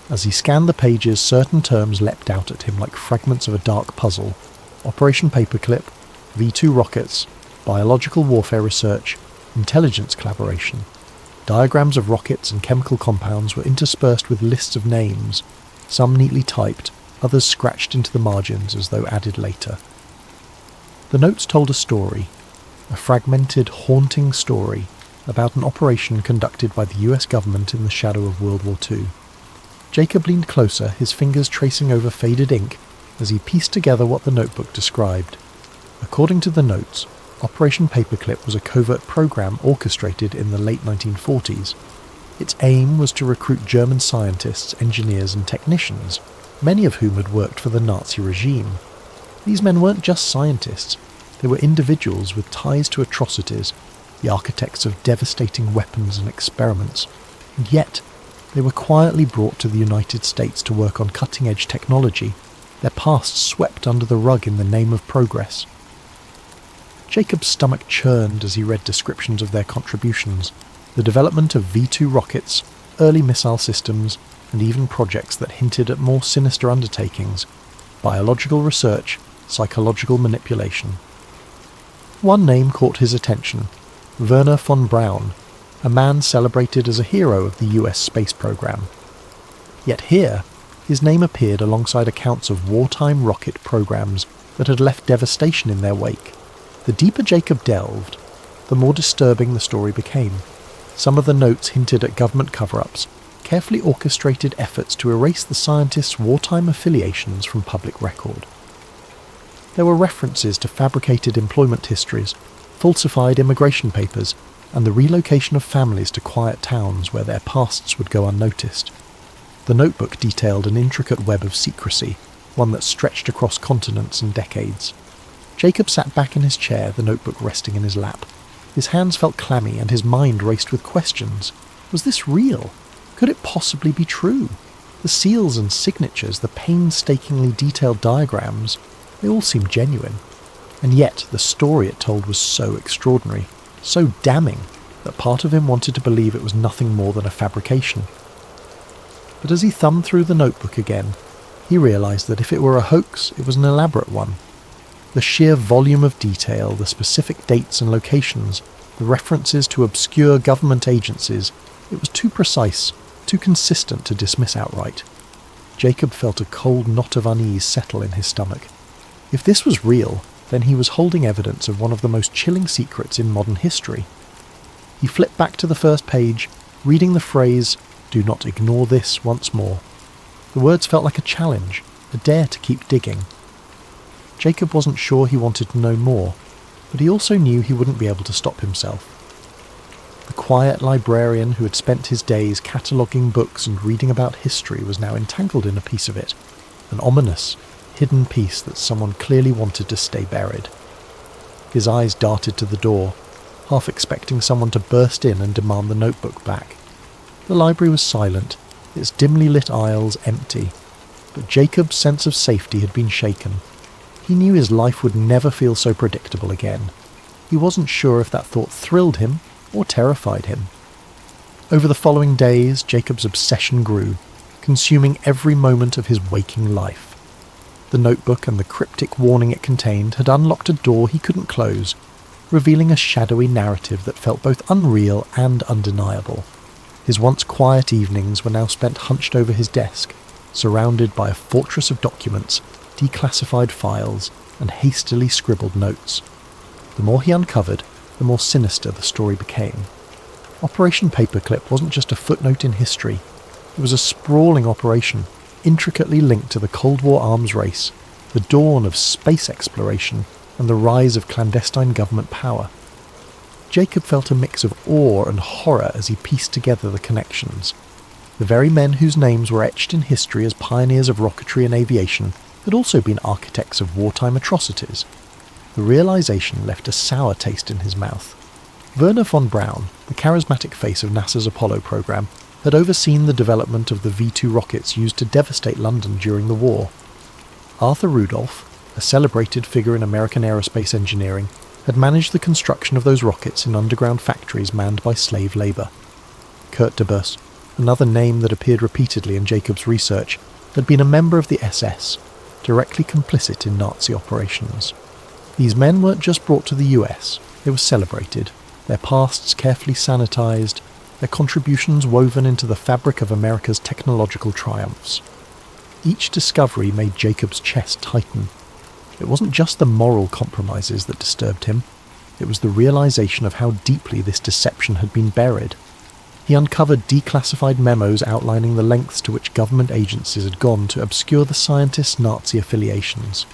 As he scanned the pages, certain terms leapt out at him like fragments of a dark puzzle. Operation Paperclip, V2 rockets, biological warfare research, intelligence collaboration. Diagrams of rockets and chemical compounds were interspersed with lists of names, some neatly typed, others scratched into the margins as though added later. The notes told a story, a fragmented, haunting story about an operation conducted by the US government in the shadow of World War II. Jacob leaned closer, his fingers tracing over faded ink as he pieced together what the notebook described. According to the notes, Operation Paperclip was a covert program orchestrated in the late 1940s. Its aim was to recruit German scientists, engineers and technicians, many of whom had worked for the Nazi regime. These men weren't just scientists, they were individuals with ties to atrocities, the architects of devastating weapons and experiments, and yet they were quietly brought to the United States to work on cutting-edge technology, their pasts swept under the rug in the name of progress. Jacob's stomach churned as he read descriptions of their contributions, the development of V2 rockets, early missile systems, and even projects that hinted at more sinister undertakings, biological research, psychological manipulation. One name caught his attention, Werner von Braun, a man celebrated as a hero of the US space program. Yet here, his name appeared alongside accounts of wartime rocket programs that had left devastation in their wake. The deeper Jacob delved, the more disturbing the story became. Some of the notes hinted at government cover-ups, carefully orchestrated efforts to erase the scientists' wartime affiliations from public record. There were references to fabricated employment histories, falsified immigration papers, and the relocation of families to quiet towns where their pasts would go unnoticed. The notebook detailed an intricate web of secrecy, one that stretched across continents and decades. Jacob sat back in his chair, the notebook resting in his lap. His hands felt clammy and his mind raced with questions. Was this real? Could it possibly be true? The seals and signatures, the painstakingly detailed diagrams, they all seemed genuine. And yet the story it told was so extraordinary, so damning, that part of him wanted to believe it was nothing more than a fabrication. But as he thumbed through the notebook again, he realised that if it were a hoax, it was an elaborate one. The sheer volume of detail, the specific dates and locations, the references to obscure government agencies, it was too precise, too consistent to dismiss outright. Jacob felt a cold knot of unease settle in his stomach. If this was real, then he was holding evidence of one of the most chilling secrets in modern history. He flipped back to the first page, reading the phrase, "Do not ignore this," once more. The words felt like a challenge, a dare to keep digging. Jacob wasn't sure he wanted to know more, but he also knew he wouldn't be able to stop himself. The quiet librarian who had spent his days cataloguing books and reading about history was now entangled in a piece of it, an ominous, hidden piece that someone clearly wanted to stay buried. His eyes darted to the door, half expecting someone to burst in and demand the notebook back. The library was silent, its dimly lit aisles empty, but Jacob's sense of safety had been shaken. He knew his life would never feel so predictable again. He wasn't sure if that thought thrilled him or terrified him. Over the following days, Jacob's obsession grew, consuming every moment of his waking life. The notebook and the cryptic warning it contained had unlocked a door he couldn't close, revealing a shadowy narrative that felt both unreal and undeniable. His once quiet evenings were now spent hunched over his desk, surrounded by a fortress of documents, declassified files, and hastily scribbled notes. The more he uncovered, the more sinister the story became. Operation Paperclip wasn't just a footnote in history. It was a sprawling operation, intricately linked to the Cold War arms race, the dawn of space exploration, and the rise of clandestine government power. Jacob felt a mix of awe and horror as he pieced together the connections. The very men whose names were etched in history as pioneers of rocketry and aviation had also been architects of wartime atrocities. The realization left a sour taste in his mouth. Werner von Braun, the charismatic face of NASA's Apollo program, had overseen the development of the V2 rockets used to devastate London during the war. Arthur Rudolph, a celebrated figure in American aerospace engineering, had managed the construction of those rockets in underground factories manned by slave labour. Kurt de Bus, another name that appeared repeatedly in Jacob's research, had been a member of the SS, directly complicit in Nazi operations. These men weren't just brought to the US, they were celebrated, their pasts carefully sanitised, their contributions woven into the fabric of America's technological triumphs. Each discovery made Jacob's chest tighten. It wasn't just the moral compromises that disturbed him, it was the realisation of how deeply this deception had been buried. He uncovered declassified memos outlining the lengths to which government agencies had gone to obscure the scientists' Nazi affiliations.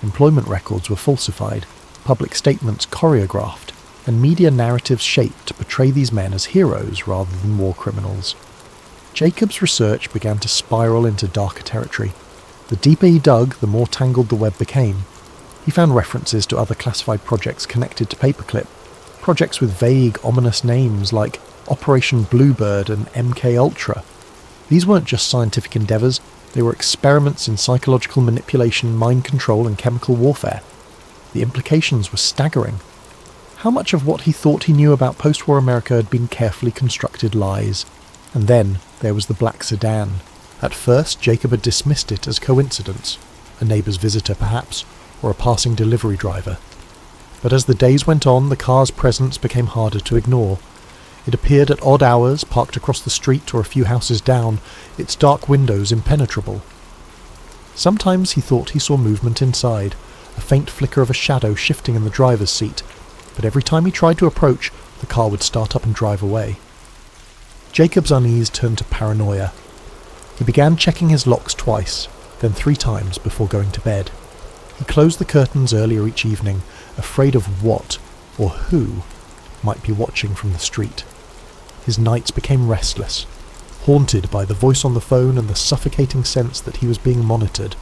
Employment records were falsified, public statements choreographed, and media narratives shaped to portray these men as heroes rather than war criminals. Jacob's research began to spiral into darker territory. The deeper he dug, the more tangled the web became. He found references to other classified projects connected to Paperclip, projects with vague, ominous names like Operation Bluebird and MK Ultra. These weren't just scientific endeavours, they were experiments in psychological manipulation, mind control and chemical warfare. The implications were staggering. How much of what he thought he knew about post-war America had been carefully constructed lies? And then there was the black sedan. At first, Jacob had dismissed it as coincidence, a neighbour's visitor perhaps, or a passing delivery driver. But as the days went on, the car's presence became harder to ignore. It appeared at odd hours, parked across the street or a few houses down, its dark windows impenetrable. Sometimes he thought he saw movement inside, a faint flicker of a shadow shifting in the driver's seat, but every time he tried to approach, the car would start up and drive away. Jacob's unease turned to paranoia. He began checking his locks twice, then 3 times before going to bed. He closed the curtains earlier each evening, afraid of what or who might be watching from the street. His nights became restless, haunted by the voice on the phone and the suffocating sense that he was being monitored.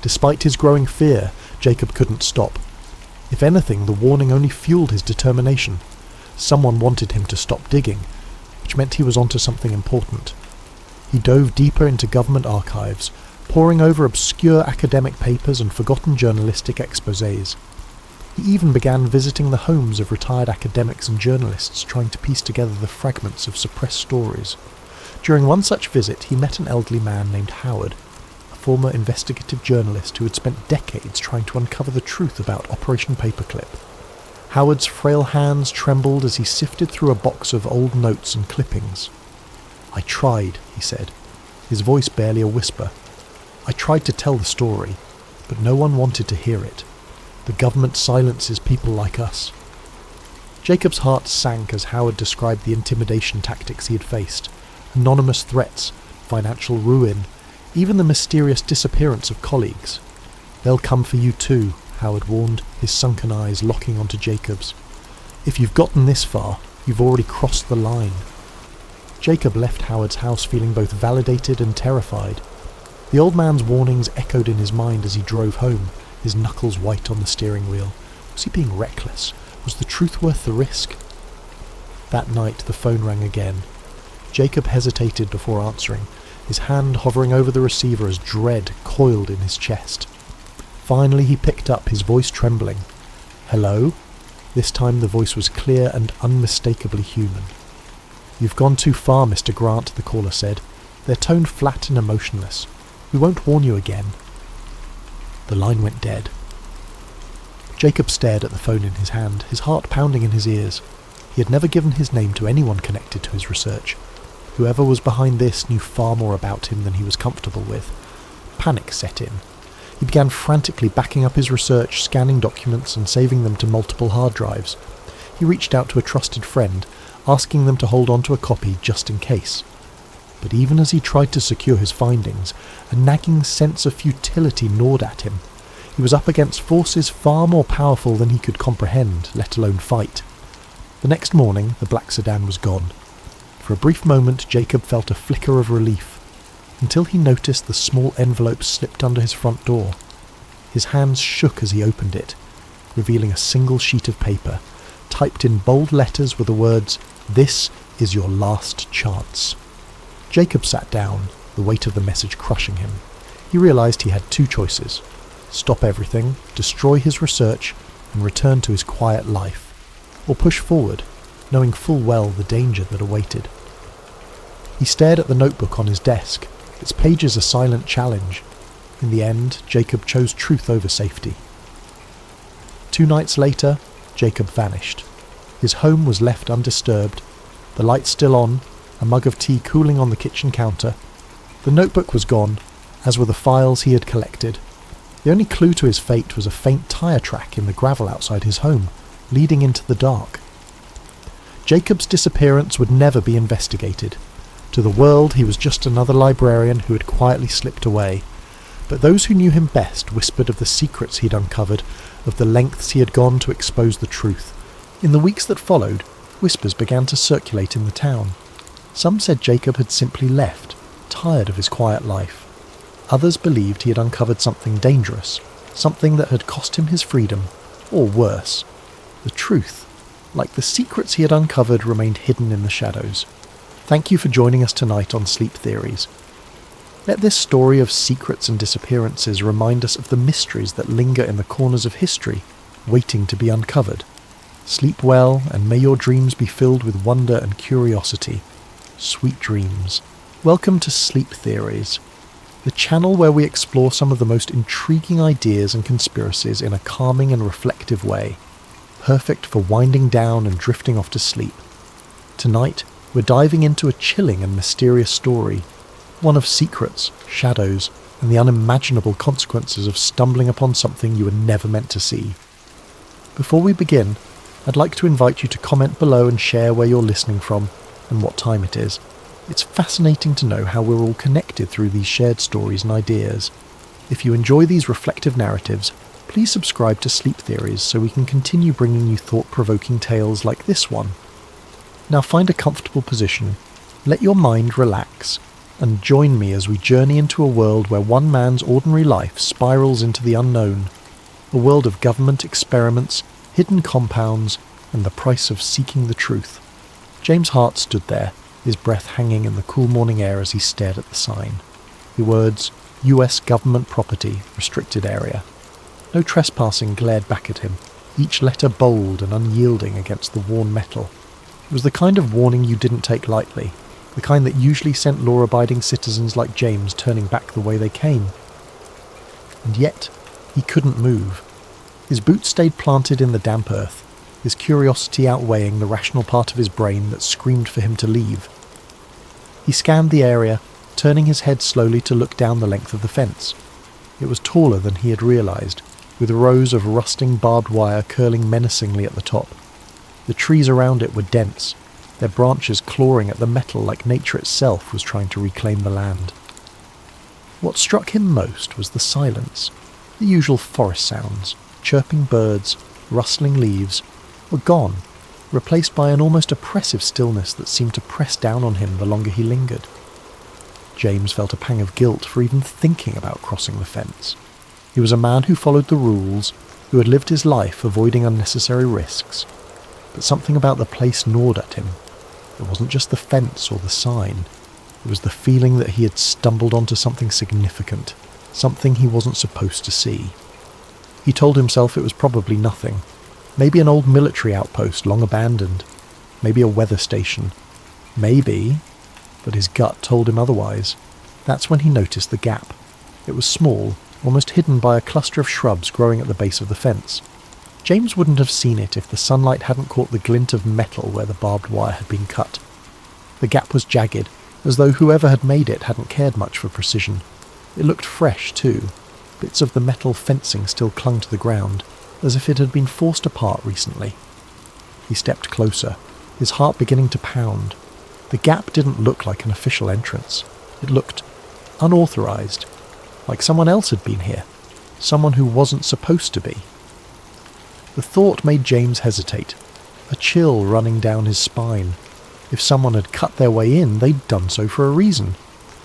Despite his growing fear, Jacob couldn't stop. If anything, the warning only fueled his determination. Someone wanted him to stop digging, which meant he was onto something important. He dove deeper into government archives, poring over obscure academic papers and forgotten journalistic exposés. He even began visiting the homes of retired academics and journalists, trying to piece together the fragments of suppressed stories. During one such visit, he met an elderly man named Howard, a former investigative journalist who had spent decades trying to uncover the truth about Operation Paperclip. Howard's frail hands trembled as he sifted through a box of old notes and clippings. "I tried," he said, his voice barely a whisper. "I tried to tell the story, but no one wanted to hear it. The government silences people like us." Jacob's heart sank as Howard described the intimidation tactics he had faced. Anonymous threats, financial ruin, even the mysterious disappearance of colleagues. "They'll come for you too," Howard warned, his sunken eyes locking onto Jacob's. "If you've gotten this far, you've already crossed the line." Jacob left Howard's house feeling both validated and terrified. The old man's warnings echoed in his mind as he drove home, his knuckles white on the steering wheel. Was he being reckless? Was the truth worth the risk? That night the phone rang again. Jacob hesitated before answering, his hand hovering over the receiver as dread coiled in his chest. Finally he picked up, his voice trembling. "Hello?" This time the voice was clear and unmistakably human. "You've gone too far, Mr. Grant," the caller said, their tone flat and emotionless. "We won't warn you again." The line went dead. Jacob stared at the phone in his hand, his heart pounding in his ears. He had never given his name to anyone connected to his research. Whoever was behind this knew far more about him than he was comfortable with. Panic set in. He began frantically backing up his research, scanning documents and saving them to multiple hard drives. He reached out to a trusted friend, asking them to hold on to a copy just in case. But even as he tried to secure his findings, a nagging sense of futility gnawed at him. He was up against forces far more powerful than he could comprehend, let alone fight. The next morning, the black sedan was gone. For a brief moment, Jacob felt a flicker of relief, until he noticed the small envelope slipped under his front door. His hands shook as he opened it, revealing a single sheet of paper. Typed in bold letters were the words, "This is your last chance." Jacob sat down, the weight of the message crushing him. He realized he had two choices: stop everything, destroy his research, and return to his quiet life, or push forward, knowing full well the danger that awaited. He stared at the notebook on his desk, its pages a silent challenge. In the end, Jacob chose truth over safety. 2 nights later, Jacob vanished. His home was left undisturbed, the lights still on, a mug of tea cooling on the kitchen counter. The notebook was gone, as were the files he had collected. The only clue to his fate was a faint tyre track in the gravel outside his home, leading into the dark. Jacob's disappearance would never be investigated. To the world, he was just another librarian who had quietly slipped away. But those who knew him best whispered of the secrets he'd uncovered, of the lengths he had gone to expose the truth. In the weeks that followed, whispers began to circulate in the town. Some said Jacob had simply left, tired of his quiet life. Others believed he had uncovered something dangerous, something that had cost him his freedom, or worse. The truth, like the secrets he had uncovered, remained hidden in the shadows. Thank you for joining us tonight on Sleep Theories. Let this story of secrets and disappearances remind us of the mysteries that linger in the corners of history, waiting to be uncovered. Sleep well, and may your dreams be filled with wonder and curiosity. Sweet dreams. Welcome to Sleep Theories, the channel where we explore some of the most intriguing ideas and conspiracies in a calming and reflective way, perfect for winding down and drifting off to sleep. Tonight, we're diving into a chilling and mysterious story, one of secrets, shadows, and the unimaginable consequences of stumbling upon something you were never meant to see. Before we begin, I'd like to invite you to comment below and share where you're listening from and what time it is. It's fascinating to know how we're all connected through these shared stories and ideas. If you enjoy these reflective narratives, please subscribe to Sleep Theories so we can continue bringing you thought-provoking tales like this one. Now find a comfortable position, let your mind relax, and join me as we journey into a world where one man's ordinary life spirals into the unknown, a world of government experiments, hidden compounds, and the price of seeking the truth. James Hart stood there, his breath hanging in the cool morning air as he stared at the sign. The words, US Government Property, Restricted Area. No trespassing glared back at him, each letter bold and unyielding against the worn metal. It was the kind of warning you didn't take lightly, the kind that usually sent law-abiding citizens like James turning back the way they came. And yet, he couldn't move. His boots stayed planted in the damp earth, his curiosity outweighing the rational part of his brain that screamed for him to leave. He scanned the area, turning his head slowly to look down the length of the fence. It was taller than he had realised, with rows of rusting barbed wire curling menacingly at the top. The trees around it were dense, their branches clawing at the metal like nature itself was trying to reclaim the land. What struck him most was the silence. The usual forest sounds, chirping birds, rustling leaves, were gone, replaced by an almost oppressive stillness that seemed to press down on him the longer he lingered. James felt a pang of guilt for even thinking about crossing the fence. He was a man who followed the rules, who had lived his life avoiding unnecessary risks. But something about the place gnawed at him. It wasn't just the fence or the sign. It was the feeling that he had stumbled onto something significant, something he wasn't supposed to see. He told himself it was probably nothing. Maybe an old military outpost long abandoned. Maybe a weather station. Maybe, but his gut told him otherwise. That's when he noticed the gap. It was small, almost hidden by a cluster of shrubs growing at the base of the fence. James wouldn't have seen it if the sunlight hadn't caught the glint of metal where the barbed wire had been cut. The gap was jagged, as though whoever had made it hadn't cared much for precision. It looked fresh, too. Bits of the metal fencing still clung to the ground, as if it had been forced apart recently. He stepped closer, his heart beginning to pound. The gap didn't look like an official entrance. It looked unauthorized, like someone else had been here, someone who wasn't supposed to be. The thought made James hesitate, a chill running down his spine. If someone had cut their way in, they'd done so for a reason,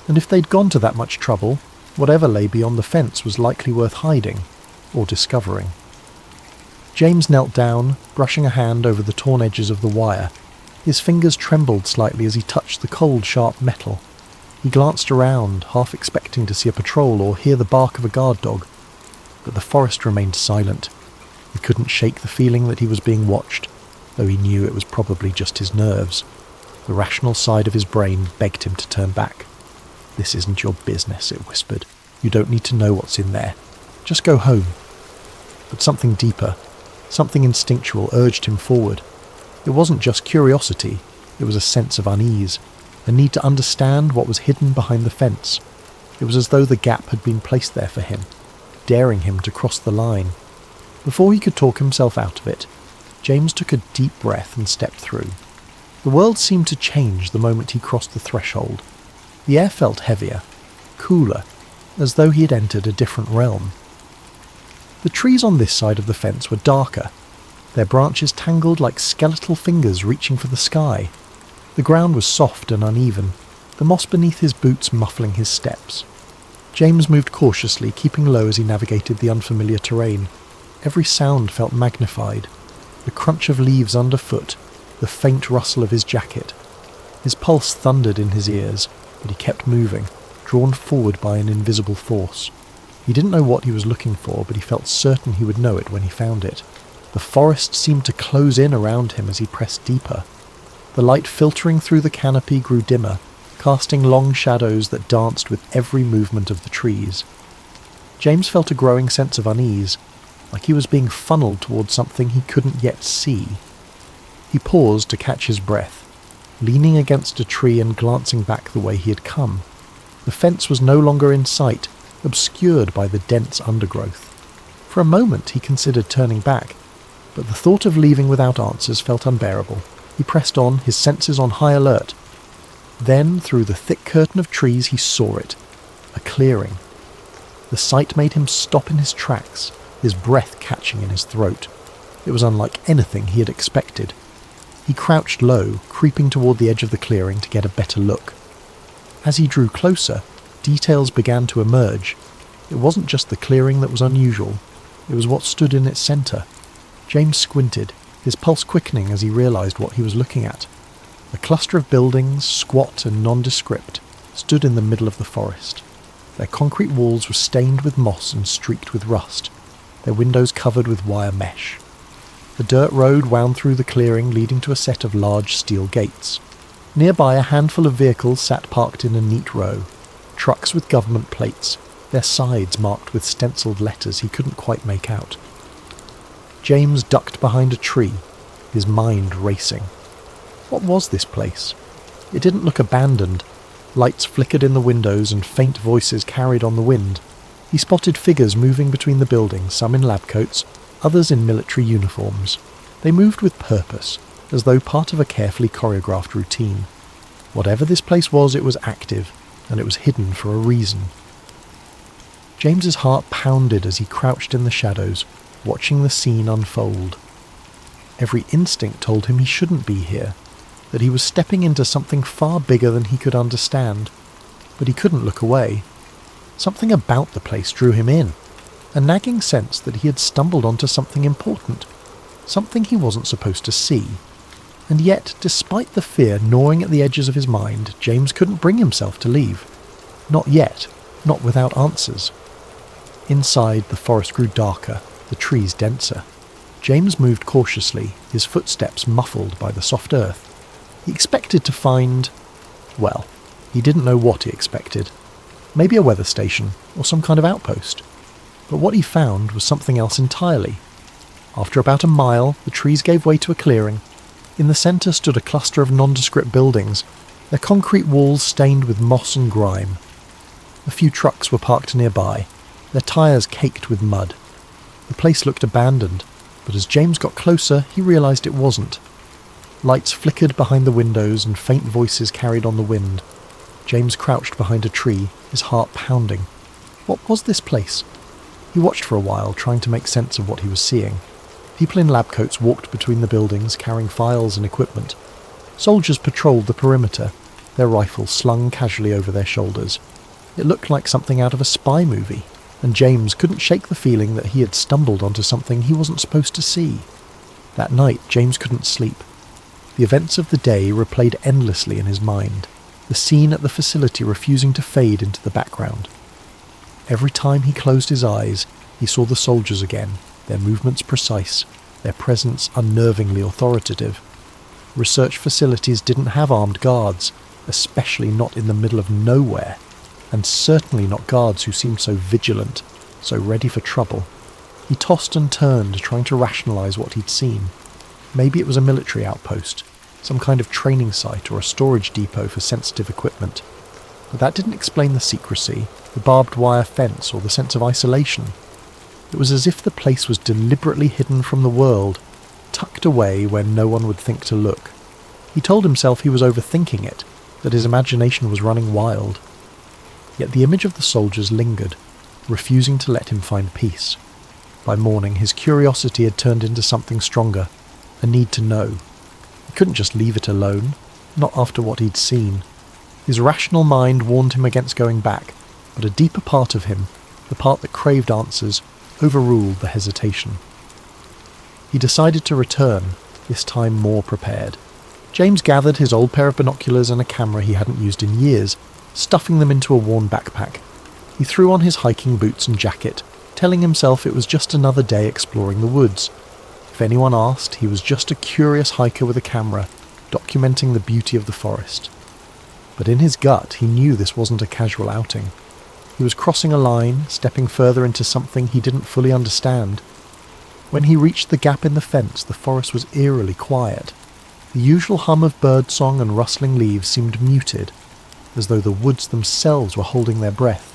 and if they'd gone to that much trouble, whatever lay beyond the fence was likely worth hiding, or discovering. James knelt down, brushing a hand over the torn edges of the wire. His fingers trembled slightly as he touched the cold, sharp metal. He glanced around, half expecting to see a patrol or hear the bark of a guard dog. But the forest remained silent. He couldn't shake the feeling that he was being watched, though he knew it was probably just his nerves. The rational side of his brain begged him to turn back. "This isn't your business," it whispered. "You don't need to know what's in there. Just go home." But something deeper, something instinctual urged him forward. It wasn't just curiosity, it was a sense of unease, a need to understand what was hidden behind the fence. It was as though the gap had been placed there for him, daring him to cross the line. Before he could talk himself out of it, James took a deep breath and stepped through. The world seemed to change the moment he crossed the threshold. The air felt heavier, cooler, as though he had entered a different realm. The trees on this side of the fence were darker, their branches tangled like skeletal fingers reaching for the sky. The ground was soft and uneven, the moss beneath his boots muffling his steps. James moved cautiously, keeping low as he navigated the unfamiliar terrain. Every sound felt magnified, the crunch of leaves underfoot, the faint rustle of his jacket. His pulse thundered in his ears, but he kept moving, drawn forward by an invisible force. He didn't know what he was looking for, but he felt certain he would know it when he found it. The forest seemed to close in around him as he pressed deeper. The light filtering through the canopy grew dimmer, casting long shadows that danced with every movement of the trees. James felt a growing sense of unease, like he was being funneled towards something he couldn't yet see. He paused to catch his breath, leaning against a tree and glancing back the way he had come. The fence was no longer in sight, obscured by the dense undergrowth. For a moment he considered turning back, but the thought of leaving without answers felt unbearable. He pressed on, his senses on high alert. Then, through the thick curtain of trees, he saw it. A clearing. The sight made him stop in his tracks, his breath catching in his throat. It was unlike anything he had expected. He crouched low, creeping toward the edge of the clearing to get a better look. As he drew closer, details began to emerge. It wasn't just the clearing that was unusual, it was what stood in its centre. James squinted, his pulse quickening as he realised what he was looking at. A cluster of buildings, squat and nondescript, stood in the middle of the forest. Their concrete walls were stained with moss and streaked with rust, their windows covered with wire mesh. The dirt road wound through the clearing, leading to a set of large steel gates. Nearby, a handful of vehicles sat parked in a neat row, trucks with government plates, their sides marked with stenciled letters he couldn't quite make out. James ducked behind a tree, his mind racing. What was this place? It didn't look abandoned. Lights flickered in the windows and faint voices carried on the wind. He spotted figures moving between the buildings, some in lab coats, others in military uniforms. They moved with purpose, as though part of a carefully choreographed routine. Whatever this place was, it was active, and it was hidden for a reason. James's heart pounded as he crouched in the shadows, watching the scene unfold. Every instinct told him he shouldn't be here, that he was stepping into something far bigger than he could understand, but he couldn't look away. Something about the place drew him in, a nagging sense that he had stumbled onto something important, something he wasn't supposed to see. And yet, despite the fear gnawing at the edges of his mind, James couldn't bring himself to leave. Not yet, not without answers. Inside, the forest grew darker, the trees denser. James moved cautiously, his footsteps muffled by the soft earth. He expected to find... well, he didn't know what he expected. Maybe a weather station, or some kind of outpost. But what he found was something else entirely. After about a mile, the trees gave way to a clearing. In the centre stood a cluster of nondescript buildings, their concrete walls stained with moss and grime. A few trucks were parked nearby, their tyres caked with mud. The place looked abandoned, but as James got closer, he realised it wasn't. Lights flickered behind the windows and faint voices carried on the wind. James crouched behind a tree, his heart pounding. What was this place? He watched for a while, trying to make sense of what he was seeing. People in lab coats walked between the buildings, carrying files and equipment. Soldiers patrolled the perimeter, their rifles slung casually over their shoulders. It looked like something out of a spy movie, and James couldn't shake the feeling that he had stumbled onto something he wasn't supposed to see. That night, James couldn't sleep. The events of the day replayed endlessly in his mind, the scene at the facility refusing to fade into the background. Every time he closed his eyes, he saw the soldiers again, their movements precise, their presence unnervingly authoritative. Research facilities didn't have armed guards, especially not in the middle of nowhere, and certainly not guards who seemed so vigilant, so ready for trouble. He tossed and turned, trying to rationalise what he'd seen. Maybe it was a military outpost, some kind of training site or a storage depot for sensitive equipment. But that didn't explain the secrecy, the barbed wire fence, or the sense of isolation. It was as if the place was deliberately hidden from the world, tucked away where no one would think to look. He told himself he was overthinking it, that his imagination was running wild. Yet the image of the soldiers lingered, refusing to let him find peace. By morning, his curiosity had turned into something stronger, a need to know. He couldn't just leave it alone, not after what he'd seen. His rational mind warned him against going back, but a deeper part of him, the part that craved answers, overruled the hesitation. He decided to return, this time more prepared. James gathered his old pair of binoculars and a camera he hadn't used in years, stuffing them into a worn backpack. He threw on his hiking boots and jacket, telling himself it was just another day exploring the woods. If anyone asked, he was just a curious hiker with a camera, documenting the beauty of the forest. But in his gut, he knew this wasn't a casual outing. He was crossing a line, stepping further into something he didn't fully understand. When he reached the gap in the fence, the forest was eerily quiet. The usual hum of birdsong and rustling leaves seemed muted, as though the woods themselves were holding their breath.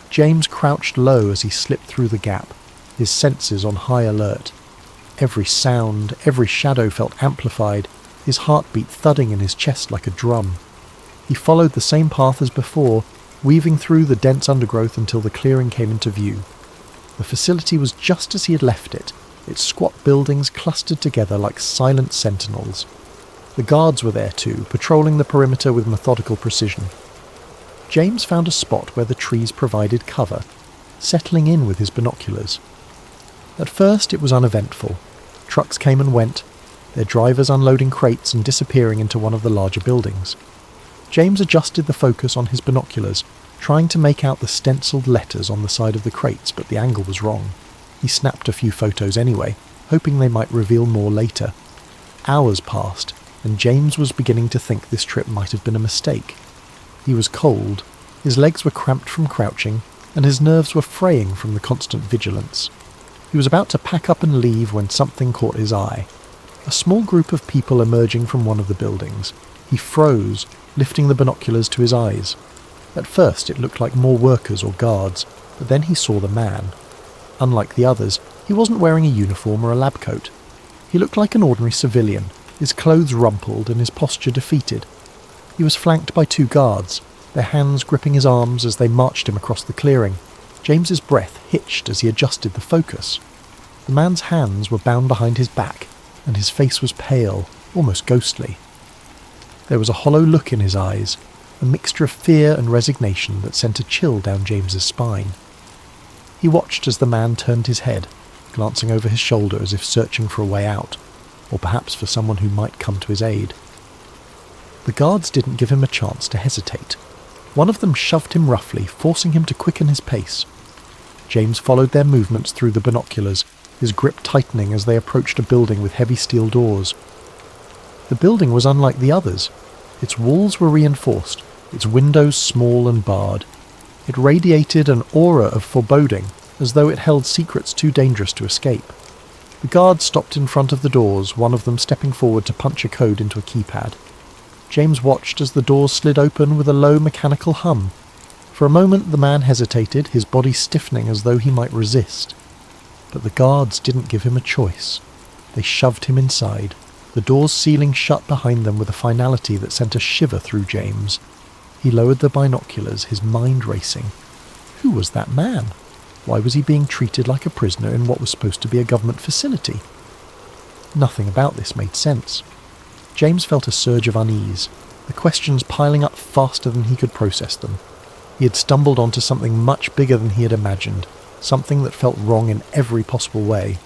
James crouched low as he slipped through the gap, his senses on high alert. Every sound, every shadow felt amplified, his heartbeat thudding in his chest like a drum. He followed the same path as before, weaving through the dense undergrowth until the clearing came into view. The facility was just as he had left it, its squat buildings clustered together like silent sentinels. The guards were there too, patrolling the perimeter with methodical precision. James found a spot where the trees provided cover, settling in with his binoculars. At first it was uneventful. Trucks came and went, their drivers unloading crates and disappearing into one of the larger buildings. James adjusted the focus on his binoculars, trying to make out the stenciled letters on the side of the crates, but the angle was wrong. He snapped a few photos anyway, hoping they might reveal more later. Hours passed, and James was beginning to think this trip might have been a mistake. He was cold, his legs were cramped from crouching, and his nerves were fraying from the constant vigilance. He was about to pack up and leave when something caught his eye. A small group of people emerging from one of the buildings. He froze, lifting the binoculars to his eyes. At first it looked like more workers or guards, but then he saw the man. Unlike the others, he wasn't wearing a uniform or a lab coat. He looked like an ordinary civilian, his clothes rumpled and his posture defeated. He was flanked by two guards, their hands gripping his arms as they marched him across the clearing. James's breath hitched as he adjusted the focus. The man's hands were bound behind his back, and his face was pale, almost ghostly. There was a hollow look in his eyes, a mixture of fear and resignation that sent a chill down James's spine. He watched as the man turned his head, glancing over his shoulder as if searching for a way out, or perhaps for someone who might come to his aid. The guards didn't give him a chance to hesitate. One of them shoved him roughly, forcing him to quicken his pace. James followed their movements through the binoculars, his grip tightening as they approached a building with heavy steel doors. The building was unlike the others. Its walls were reinforced, its windows small and barred. It radiated an aura of foreboding, as though it held secrets too dangerous to escape. The guards stopped in front of the doors, one of them stepping forward to punch a code into a keypad. James watched as the doors slid open with a low mechanical hum. For a moment the man hesitated, his body stiffening as though he might resist. But the guards didn't give him a choice. They shoved him inside, the doors sealing shut behind them with a finality that sent a shiver through James. He lowered the binoculars, his mind racing. Who was that man? Why was he being treated like a prisoner in what was supposed to be a government facility? Nothing about this made sense. James felt a surge of unease, the questions piling up faster than he could process them. He had stumbled onto something much bigger than he had imagined, something that felt wrong in every possible way.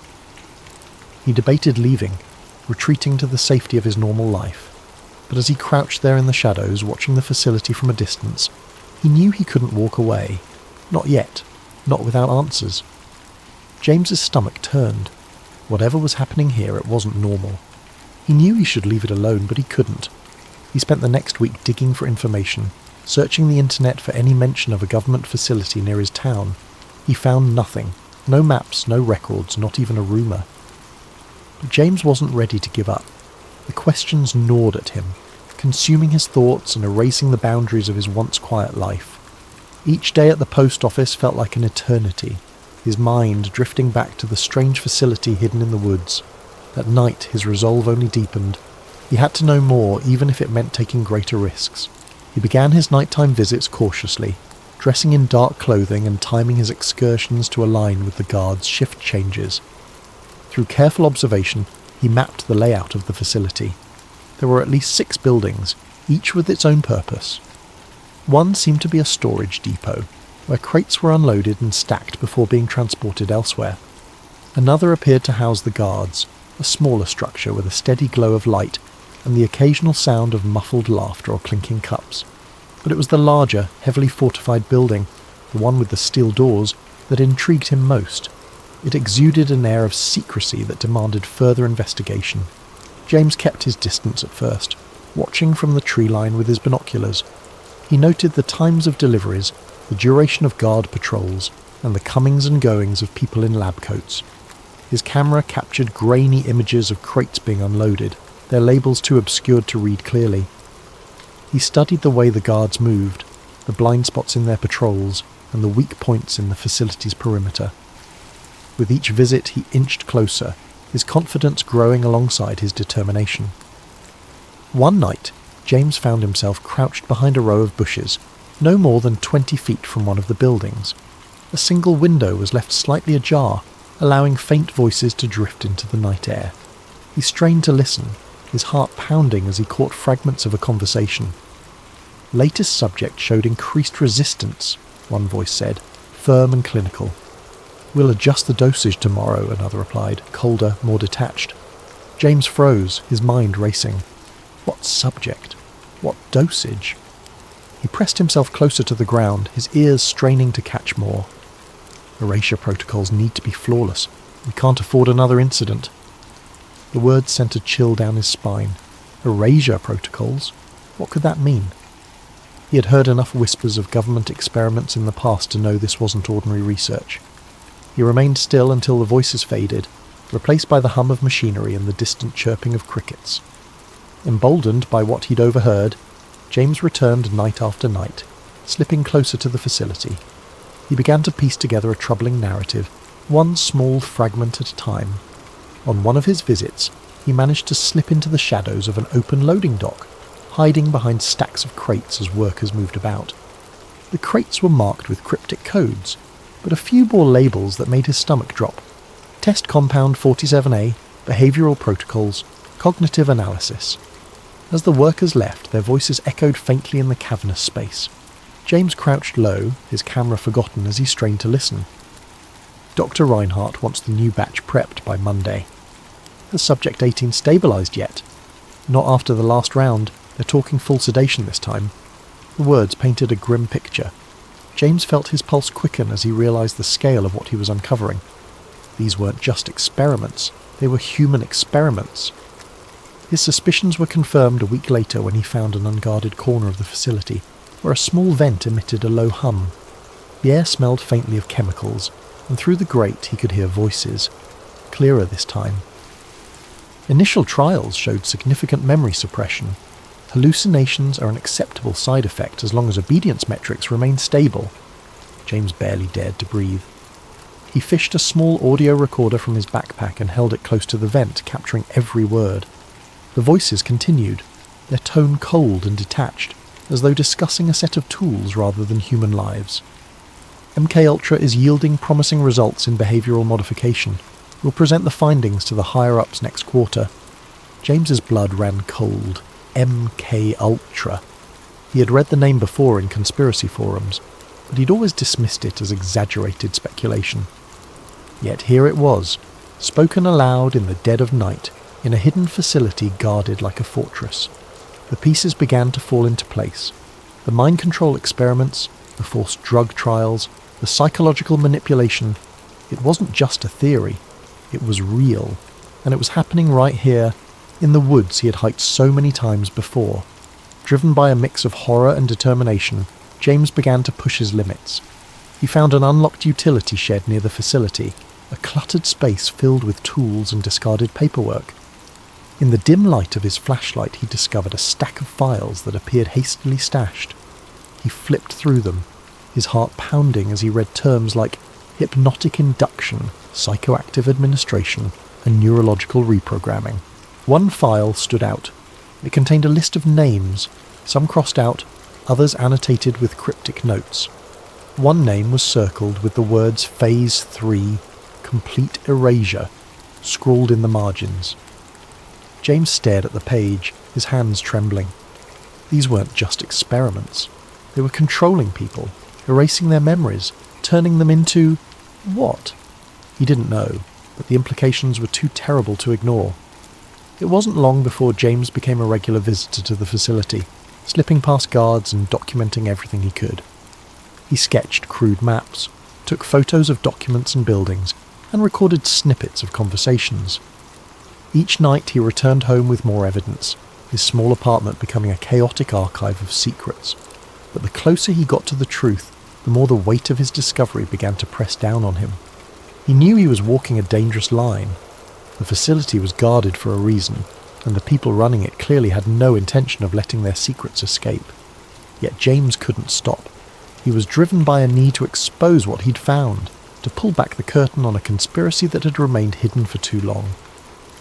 He debated leaving, retreating to the safety of his normal life. But as he crouched there in the shadows, watching the facility from a distance, he knew he couldn't walk away. Not yet. Not without answers. James's stomach turned. Whatever was happening here, it wasn't normal. He knew he should leave it alone, but he couldn't. He spent the next week digging for information, searching the internet for any mention of a government facility near his town. He found nothing. No maps, no records, not even a rumour. But James wasn't ready to give up. The questions gnawed at him, consuming his thoughts and erasing the boundaries of his once quiet life. Each day at the post office felt like an eternity, his mind drifting back to the strange facility hidden in the woods. At night, his resolve only deepened. He had to know more, even if it meant taking greater risks. He began his nighttime visits cautiously, dressing in dark clothing and timing his excursions to align with the guards' shift changes. Through careful observation, he mapped the layout of the facility. There were at least 6 buildings, each with its own purpose. One seemed to be a storage depot, where crates were unloaded and stacked before being transported elsewhere. Another appeared to house the guards, a smaller structure with a steady glow of light and the occasional sound of muffled laughter or clinking cups. But it was the larger, heavily fortified building, the one with the steel doors, that intrigued him most. It exuded an air of secrecy that demanded further investigation. James kept his distance at first, watching from the tree line with his binoculars. He noted the times of deliveries, the duration of guard patrols, and the comings and goings of people in lab coats. His camera captured grainy images of crates being unloaded, their labels too obscured to read clearly. He studied the way the guards moved, the blind spots in their patrols, and the weak points in the facility's perimeter. With each visit he inched closer, his confidence growing alongside his determination. One night, James found himself crouched behind a row of bushes, no more than 20 feet from one of the buildings. A single window was left slightly ajar, allowing faint voices to drift into the night air. He strained to listen, his heart pounding as he caught fragments of a conversation. Latest subject showed increased resistance, one voice said, firm and clinical. We'll adjust the dosage tomorrow, another replied, colder, more detached. James froze, his mind racing. What subject? What dosage? He pressed himself closer to the ground, his ears straining to catch more. Erasure protocols need to be flawless. We can't afford another incident. The words sent a chill down his spine. Erasure protocols? What could that mean? He had heard enough whispers of government experiments in the past to know this wasn't ordinary research. He remained still until the voices faded, replaced by the hum of machinery and the distant chirping of crickets. Emboldened by what he'd overheard, James returned night after night, slipping closer to the facility. He began to piece together a troubling narrative, one small fragment at a time. On one of his visits, he managed to slip into the shadows of an open loading dock, hiding behind stacks of crates as workers moved about. The crates were marked with cryptic codes, but a few bore labels that made his stomach drop. Test Compound 47A, Behavioral Protocols, Cognitive Analysis. As the workers left, their voices echoed faintly in the cavernous space. James crouched low, his camera forgotten as he strained to listen. Dr. Reinhardt wants the new batch prepped by Monday. Has Subject 18 stabilised yet? Not after the last round. They're talking full sedation this time. The words painted a grim picture. James felt his pulse quicken as he realised the scale of what he was uncovering. These weren't just experiments, they were human experiments. His suspicions were confirmed a week later when he found an unguarded corner of the facility, where a small vent emitted a low hum. The air smelled faintly of chemicals, and through the grate he could hear voices, clearer this time. Initial trials showed significant memory suppression. Hallucinations are an acceptable side effect as long as obedience metrics remain stable. James barely dared to breathe. He fished a small audio recorder from his backpack and held it close to the vent, capturing every word. The voices continued, their tone cold and detached, as though discussing a set of tools rather than human lives. MK-Ultra is yielding promising results in behavioural modification. We'll present the findings to the higher-ups next quarter. James's blood ran cold. MK-Ultra. He had read the name before in conspiracy forums, but he'd always dismissed it as exaggerated speculation. Yet here it was, spoken aloud in the dead of night, in a hidden facility guarded like a fortress. The pieces began to fall into place. The mind control experiments, the forced drug trials, the psychological manipulation. It wasn't just a theory. It was real. And it was happening right here, in the woods he had hiked so many times before. Driven by a mix of horror and determination, James began to push his limits. He found an unlocked utility shed near the facility, a cluttered space filled with tools and discarded paperwork. In the dim light of his flashlight he discovered a stack of files that appeared hastily stashed. He flipped through them, his heart pounding as he read terms like hypnotic induction, psychoactive administration, and neurological reprogramming. One file stood out. It contained a list of names, some crossed out, others annotated with cryptic notes. One name was circled with the words Phase 3, Complete Erasure, scrawled in the margins. James stared at the page, his hands trembling. These weren't just experiments. They were controlling people, erasing their memories, turning them into... what? He didn't know, but the implications were too terrible to ignore. It wasn't long before James became a regular visitor to the facility, slipping past guards and documenting everything he could. He sketched crude maps, took photos of documents and buildings, and recorded snippets of conversations. Each night he returned home with more evidence, his small apartment becoming a chaotic archive of secrets. But the closer he got to the truth, the more the weight of his discovery began to press down on him. He knew he was walking a dangerous line. The facility was guarded for a reason, and the people running it clearly had no intention of letting their secrets escape. Yet James couldn't stop. He was driven by a need to expose what he'd found, to pull back the curtain on a conspiracy that had remained hidden for too long.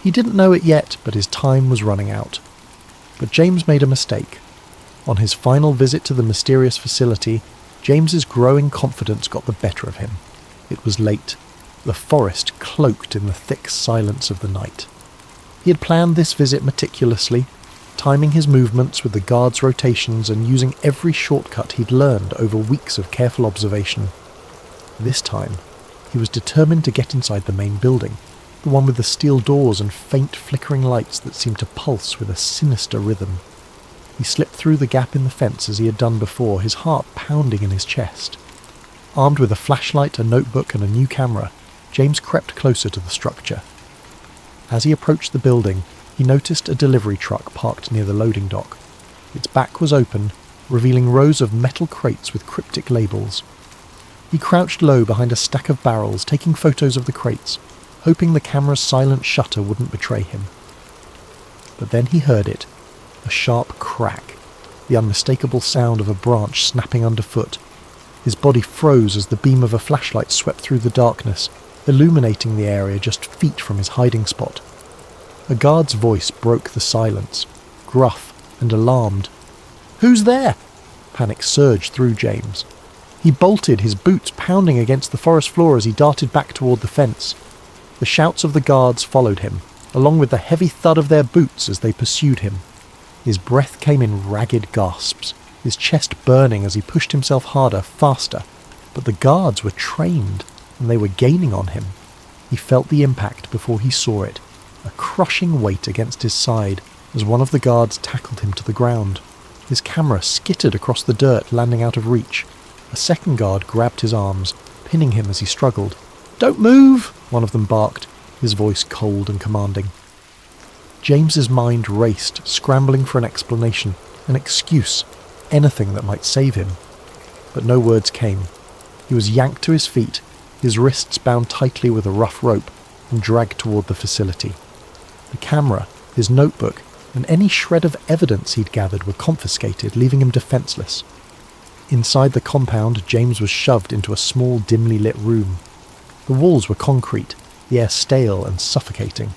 He didn't know it yet, but his time was running out. But James made a mistake. On his final visit to the mysterious facility, James's growing confidence got the better of him. It was late, the forest cloaked in the thick silence of the night. He had planned this visit meticulously, timing his movements with the guards' rotations and using every shortcut he'd learned over weeks of careful observation. This time, he was determined to get inside the main building, the one with the steel doors and faint flickering lights that seemed to pulse with a sinister rhythm. He slipped through the gap in the fence as he had done before, his heart pounding in his chest. Armed with a flashlight, a notebook and a new camera, James crept closer to the structure. As he approached the building, he noticed a delivery truck parked near the loading dock. Its back was open, revealing rows of metal crates with cryptic labels. He crouched low behind a stack of barrels, taking photos of the crates, hoping the camera's silent shutter wouldn't betray him. But then he heard it, a sharp crack, the unmistakable sound of a branch snapping underfoot. His body froze as the beam of a flashlight swept through the darkness, illuminating the area just feet from his hiding spot. A guard's voice broke the silence, gruff and alarmed. "Who's there?" Panic surged through James. He bolted, his boots pounding against the forest floor as he darted back toward the fence. The shouts of the guards followed him, along with the heavy thud of their boots as they pursued him. His breath came in ragged gasps, his chest burning as he pushed himself harder, faster. But the guards were trained, and they were gaining on him. He felt the impact before he saw it, a crushing weight against his side as one of the guards tackled him to the ground. His camera skittered across the dirt, landing out of reach. A second guard grabbed his arms, pinning him as he struggled. "Don't move!" one of them barked, his voice cold and commanding. James's mind raced, scrambling for an explanation, an excuse, anything that might save him. But no words came. He was yanked to his feet, his wrists bound tightly with a rough rope, and dragged toward the facility. The camera, his notebook, and any shred of evidence he'd gathered were confiscated, leaving him defenseless. Inside the compound, James was shoved into a small, dimly lit room. The walls were concrete, the air stale and suffocating.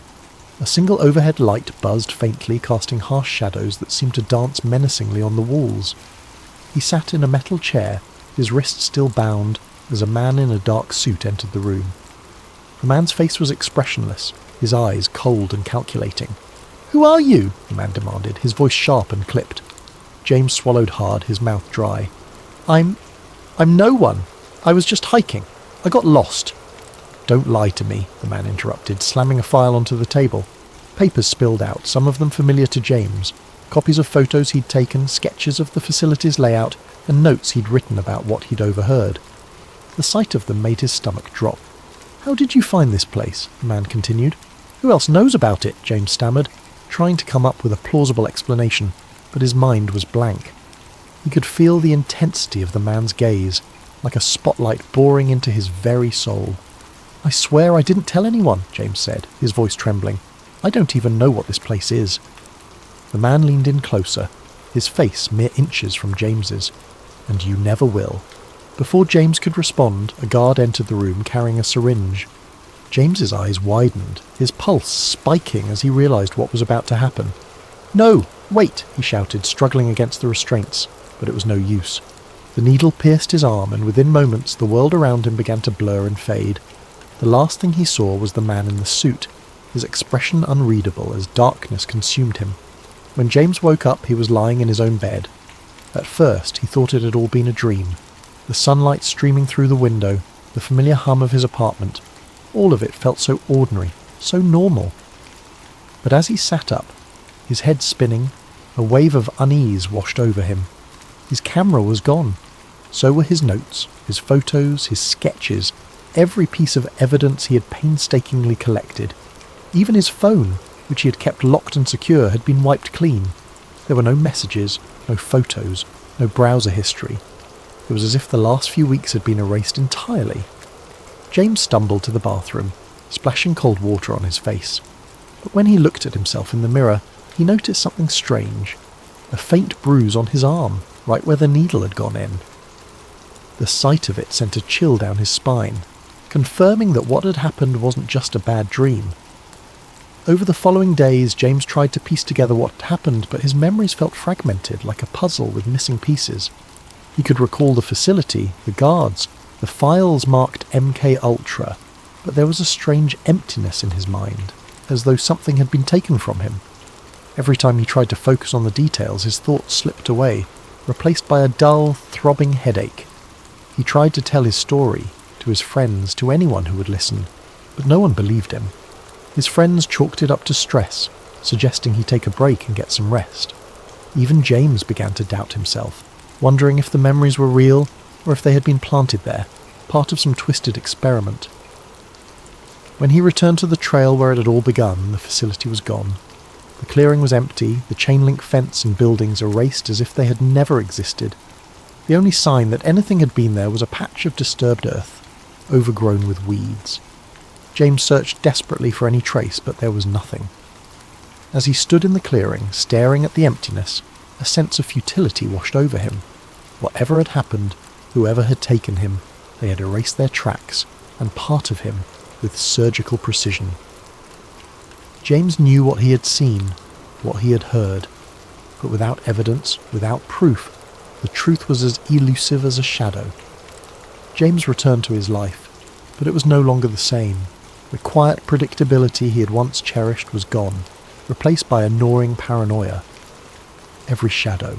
A single overhead light buzzed faintly, casting harsh shadows that seemed to dance menacingly on the walls. He sat in a metal chair, his wrists still bound, as a man in a dark suit entered the room. The man's face was expressionless, his eyes cold and calculating. "Who are you?" the man demanded, his voice sharp and clipped. James swallowed hard, his mouth dry. I'm no one. I was just hiking. I got lost." "Don't lie to me," the man interrupted, slamming a file onto the table. Papers spilled out, some of them familiar to James. Copies of photos he'd taken, sketches of the facility's layout, and notes he'd written about what he'd overheard. The sight of them made his stomach drop. "How did you find this place?" the man continued. "Who else knows about it?" James stammered, trying to come up with a plausible explanation, but his mind was blank. He could feel the intensity of the man's gaze, like a spotlight boring into his very soul. "I swear I didn't tell anyone," James said, his voice trembling. "I don't even know what this place is." The man leaned in closer, his face mere inches from James's. "And you never will." Before James could respond, a guard entered the room carrying a syringe. James's eyes widened, his pulse spiking as he realized what was about to happen. "No, wait," he shouted, struggling against the restraints, but it was no use. The needle pierced his arm, and within moments the world around him began to blur and fade. The last thing he saw was the man in the suit, his expression unreadable as darkness consumed him. When James woke up, he was lying in his own bed. At first, he thought it had all been a dream. The sunlight streaming through the window, the familiar hum of his apartment, all of it felt so ordinary, so normal. But as he sat up, his head spinning, a wave of unease washed over him. His camera was gone. So were his notes, his photos, his sketches, every piece of evidence he had painstakingly collected. Even his phone, which he had kept locked and secure, had been wiped clean. There were no messages, no photos, no browser history. It was as if the last few weeks had been erased entirely. James stumbled to the bathroom, splashing cold water on his face. But when he looked at himself in the mirror, he noticed something strange. A faint bruise on his arm, right where the needle had gone in. The sight of it sent a chill down his spine, confirming that what had happened wasn't just a bad dream. Over the following days, James tried to piece together what had happened, but his memories felt fragmented, like a puzzle with missing pieces. He could recall the facility, the guards, the files marked MK Ultra, but there was a strange emptiness in his mind, as though something had been taken from him. Every time he tried to focus on the details, his thoughts slipped away, replaced by a dull, throbbing headache. He tried to tell his story, to his friends, to anyone who would listen, but no one believed him. His friends chalked it up to stress, suggesting he take a break and get some rest. Even James began to doubt himself, wondering if the memories were real or if they had been planted there, part of some twisted experiment. When he returned to the trail where it had all begun, the facility was gone. The clearing was empty, the chain-link fence and buildings erased as if they had never existed. The only sign that anything had been there was a patch of disturbed earth, overgrown with weeds. James searched desperately for any trace, but there was nothing. As he stood in the clearing, staring at the emptiness, a sense of futility washed over him. Whatever had happened, whoever had taken him, they had erased their tracks, and part of him, with surgical precision. James knew what he had seen, what he had heard, but without evidence, without proof, the truth was as elusive as a shadow. James returned to his life, but it was no longer the same. The quiet predictability he had once cherished was gone, replaced by a gnawing paranoia. Every shadow,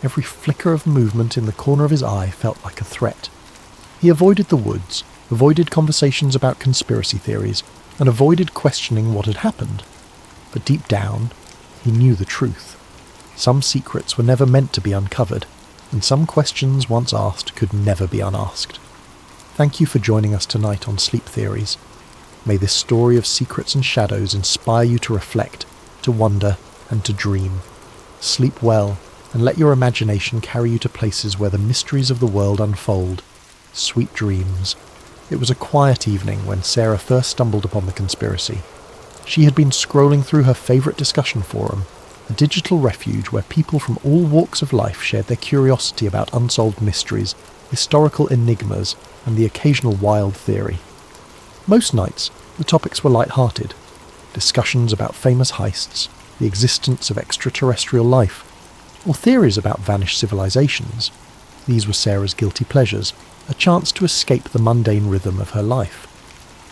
every flicker of movement in the corner of his eye felt like a threat. He avoided the woods, avoided conversations about conspiracy theories, and avoided questioning what had happened. But deep down, he knew the truth. Some secrets were never meant to be uncovered, and some questions once asked could never be unasked. Thank you for joining us tonight on Sleep Theories. May this story of secrets and shadows inspire you to reflect, to wonder, and to dream. Sleep well, and let your imagination carry you to places where the mysteries of the world unfold. Sweet dreams. It was a quiet evening when Sarah first stumbled upon the conspiracy. She had been scrolling through her favourite discussion forum, a digital refuge where people from all walks of life shared their curiosity about unsolved mysteries, historical enigmas, and the occasional wild theory. Most nights, the topics were light-hearted. Discussions about famous heists, the existence of extraterrestrial life, or theories about vanished civilizations. These were Sarah's guilty pleasures, a chance to escape the mundane rhythm of her life.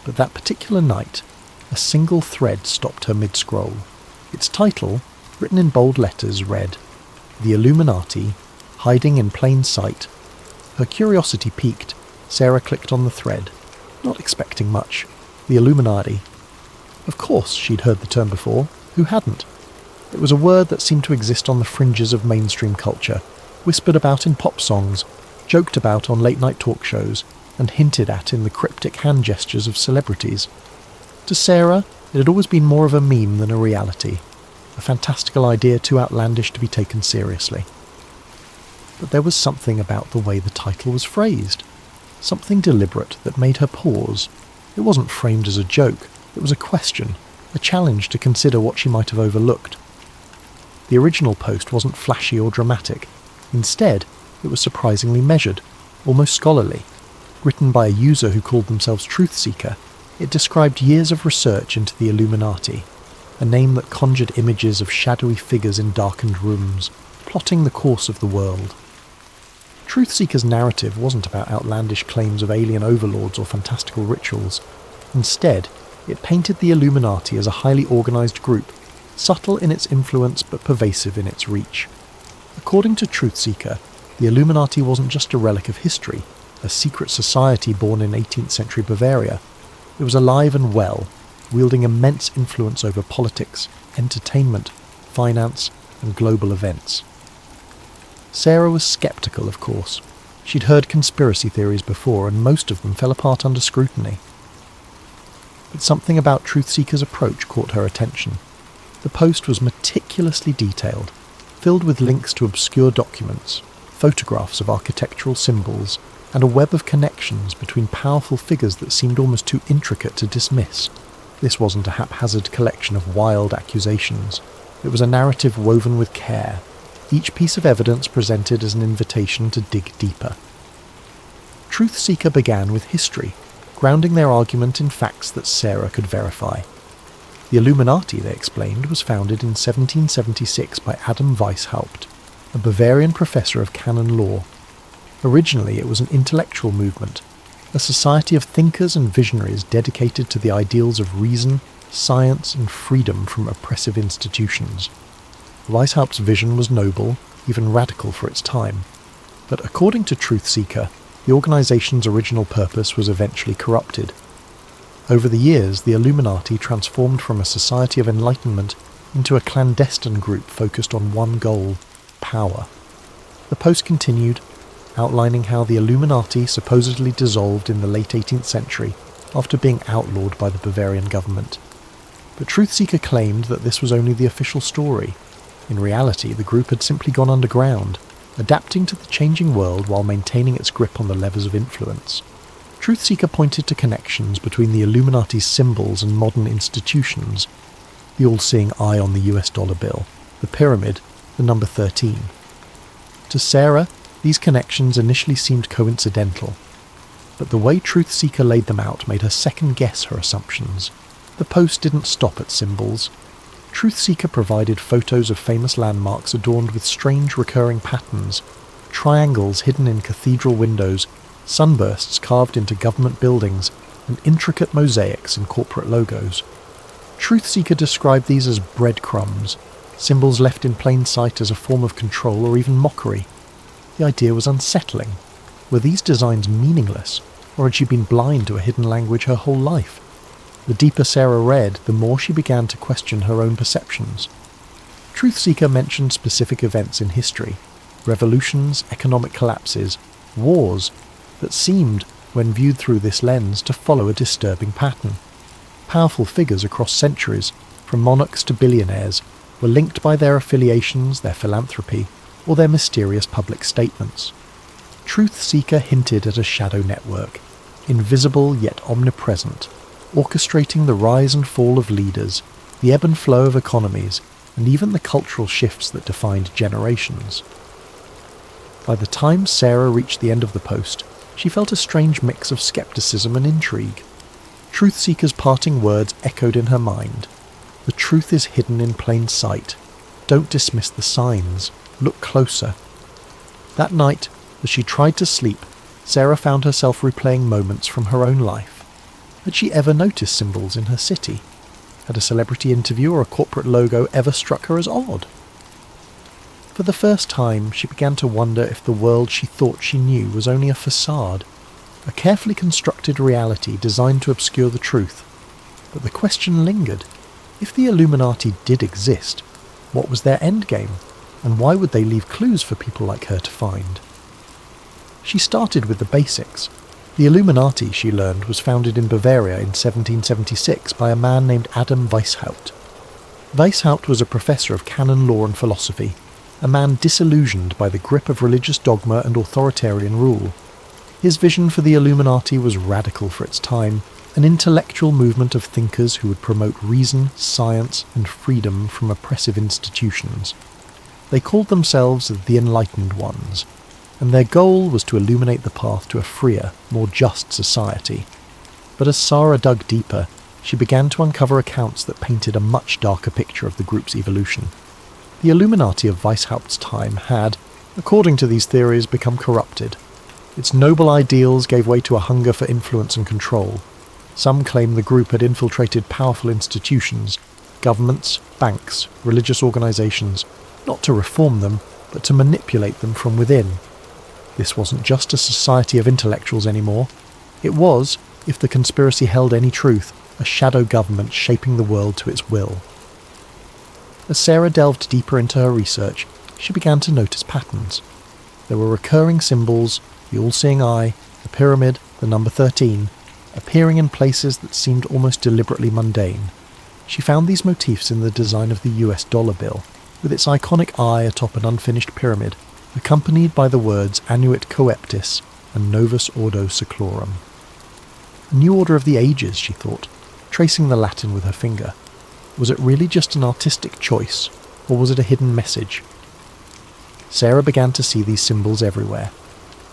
But that particular night, a single thread stopped her mid-scroll. Its title, written in bold letters, read, "The Illuminati, Hiding in Plain Sight." Her curiosity piqued. Sarah clicked on the thread, not expecting much. The Illuminati. Of course, she'd heard the term before. Who hadn't? It was a word that seemed to exist on the fringes of mainstream culture, whispered about in pop songs, joked about on late-night talk shows, and hinted at in the cryptic hand gestures of celebrities. To Sarah, it had always been more of a meme than a reality, a fantastical idea too outlandish to be taken seriously. But there was something about the way the title was phrased, something deliberate that made her pause. It wasn't framed as a joke, it was a question, a challenge to consider what she might have overlooked. The original post wasn't flashy or dramatic. Instead, it was surprisingly measured, almost scholarly. Written by a user who called themselves Truth Seeker, it described years of research into the Illuminati, a name that conjured images of shadowy figures in darkened rooms, plotting the course of the world. Truth Seeker's narrative wasn't about outlandish claims of alien overlords or fantastical rituals. Instead, it painted the Illuminati as a highly organised group, subtle in its influence but pervasive in its reach. According to Truth Seeker, the Illuminati wasn't just a relic of history, a secret society born in 18th century Bavaria. It was alive and well, wielding immense influence over politics, entertainment, finance, and global events. Sarah was sceptical, of course. She'd heard conspiracy theories before, and most of them fell apart under scrutiny. But something about Truth Seeker's approach caught her attention. The post was meticulously detailed, filled with links to obscure documents, photographs of architectural symbols, and a web of connections between powerful figures that seemed almost too intricate to dismiss. This wasn't a haphazard collection of wild accusations. It was a narrative woven with care, each piece of evidence presented as an invitation to dig deeper. Truth Seeker began with history, grounding their argument in facts that Sarah could verify. The Illuminati, they explained, was founded in 1776 by Adam Weishaupt, a Bavarian professor of canon law. Originally, it was an intellectual movement, a society of thinkers and visionaries dedicated to the ideals of reason, science, and freedom from oppressive institutions. Weishaupt's vision was noble, even radical for its time, but according to Truthseeker, the organization's original purpose was eventually corrupted. Over the years, the Illuminati transformed from a society of enlightenment into a clandestine group focused on one goal: power. The post continued, outlining how the Illuminati supposedly dissolved in the late 18th century after being outlawed by the Bavarian government. But Truthseeker claimed that this was only the official story. In reality, the group had simply gone underground, adapting to the changing world while maintaining its grip on the levers of influence. Truthseeker pointed to connections between the Illuminati's symbols and modern institutions: the all-seeing eye on the US dollar bill, the pyramid, the number 13. To Sarah, these connections initially seemed coincidental, but the way Truthseeker laid them out made her second-guess her assumptions. The post didn't stop at symbols. Truthseeker provided photos of famous landmarks adorned with strange recurring patterns, triangles hidden in cathedral windows, sunbursts carved into government buildings, and intricate mosaics in corporate logos. Truthseeker described these as breadcrumbs, symbols left in plain sight as a form of control or even mockery. The idea was unsettling. Were these designs meaningless, or had she been blind to a hidden language her whole life? The deeper Sarah read, the more she began to question her own perceptions. Truthseeker mentioned specific events in history, revolutions, economic collapses, wars, that seemed, when viewed through this lens, to follow a disturbing pattern. Powerful figures across centuries, from monarchs to billionaires, were linked by their affiliations, their philanthropy, or their mysterious public statements. Truthseeker hinted at a shadow network, invisible yet omnipresent, orchestrating the rise and fall of leaders, the ebb and flow of economies, and even the cultural shifts that defined generations. By the time Sarah reached the end of the post, she felt a strange mix of skepticism and intrigue. Truthseeker's parting words echoed in her mind. The truth is hidden in plain sight. Don't dismiss the signs. Look closer. That night, as she tried to sleep, Sarah found herself replaying moments from her own life. Had she ever noticed symbols in her city? Had a celebrity interview or a corporate logo ever struck her as odd? For the first time, she began to wonder if the world she thought she knew was only a facade, a carefully constructed reality designed to obscure the truth. But the question lingered. If the Illuminati did exist, what was their endgame? And why would they leave clues for people like her to find? She started with the basics. The Illuminati, she learned, was founded in Bavaria in 1776 by a man named Adam Weishaupt. Weishaupt was a professor of canon law and philosophy, a man disillusioned by the grip of religious dogma and authoritarian rule. His vision for the Illuminati was radical for its time, an intellectual movement of thinkers who would promote reason, science, and freedom from oppressive institutions. They called themselves the Enlightened Ones, and their goal was to illuminate the path to a freer, more just society. But as Sarah dug deeper, she began to uncover accounts that painted a much darker picture of the group's evolution. The Illuminati of Weishaupt's time had, according to these theories, become corrupted. Its noble ideals gave way to a hunger for influence and control. Some claim the group had infiltrated powerful institutions, governments, banks, religious organizations, not to reform them, but to manipulate them from within. This wasn't just a society of intellectuals anymore. It was, if the conspiracy held any truth, a shadow government shaping the world to its will. As Sarah delved deeper into her research, she began to notice patterns. There were recurring symbols, the all-seeing eye, the pyramid, the number 13, appearing in places that seemed almost deliberately mundane. She found these motifs in the design of the US dollar bill, with its iconic eye atop an unfinished pyramid, accompanied by the words Annuit Coeptis and Novus Ordo Seclorum. A new order of the ages, she thought, tracing the Latin with her finger. Was it really just an artistic choice, or was it a hidden message? Sarah began to see these symbols everywhere.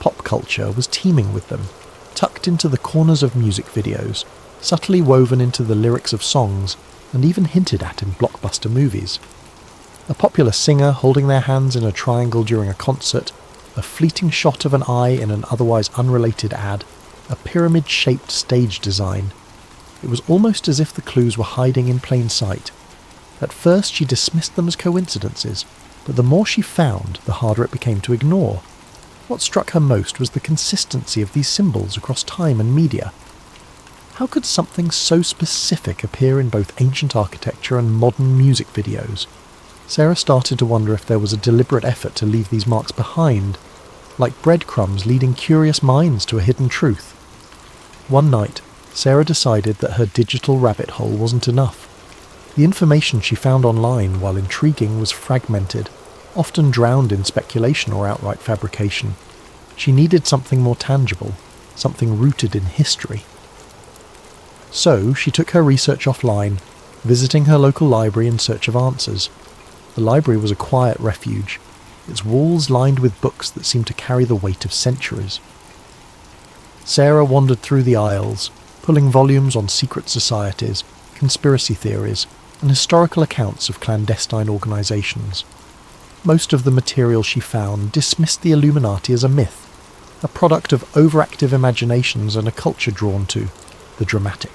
Pop culture was teeming with them, tucked into the corners of music videos, subtly woven into the lyrics of songs, and even hinted at in blockbuster movies. A popular singer holding their hands in a triangle during a concert, a fleeting shot of an eye in an otherwise unrelated ad, a pyramid-shaped stage design. It was almost as if the clues were hiding in plain sight. At first she dismissed them as coincidences, but the more she found, the harder it became to ignore. What struck her most was the consistency of these symbols across time and media. How could something so specific appear in both ancient architecture and modern music videos? Sarah started to wonder if there was a deliberate effort to leave these marks behind, like breadcrumbs leading curious minds to a hidden truth. One night, Sarah decided that her digital rabbit hole wasn't enough. The information she found online, while intriguing, was fragmented, often drowned in speculation or outright fabrication. She needed something more tangible, something rooted in history. So she took her research offline, visiting her local library in search of answers. The library was a quiet refuge, its walls lined with books that seemed to carry the weight of centuries. Sarah wandered through the aisles, pulling volumes on secret societies, conspiracy theories, and historical accounts of clandestine organisations. Most of the material she found dismissed the Illuminati as a myth, a product of overactive imaginations and a culture drawn to the dramatic.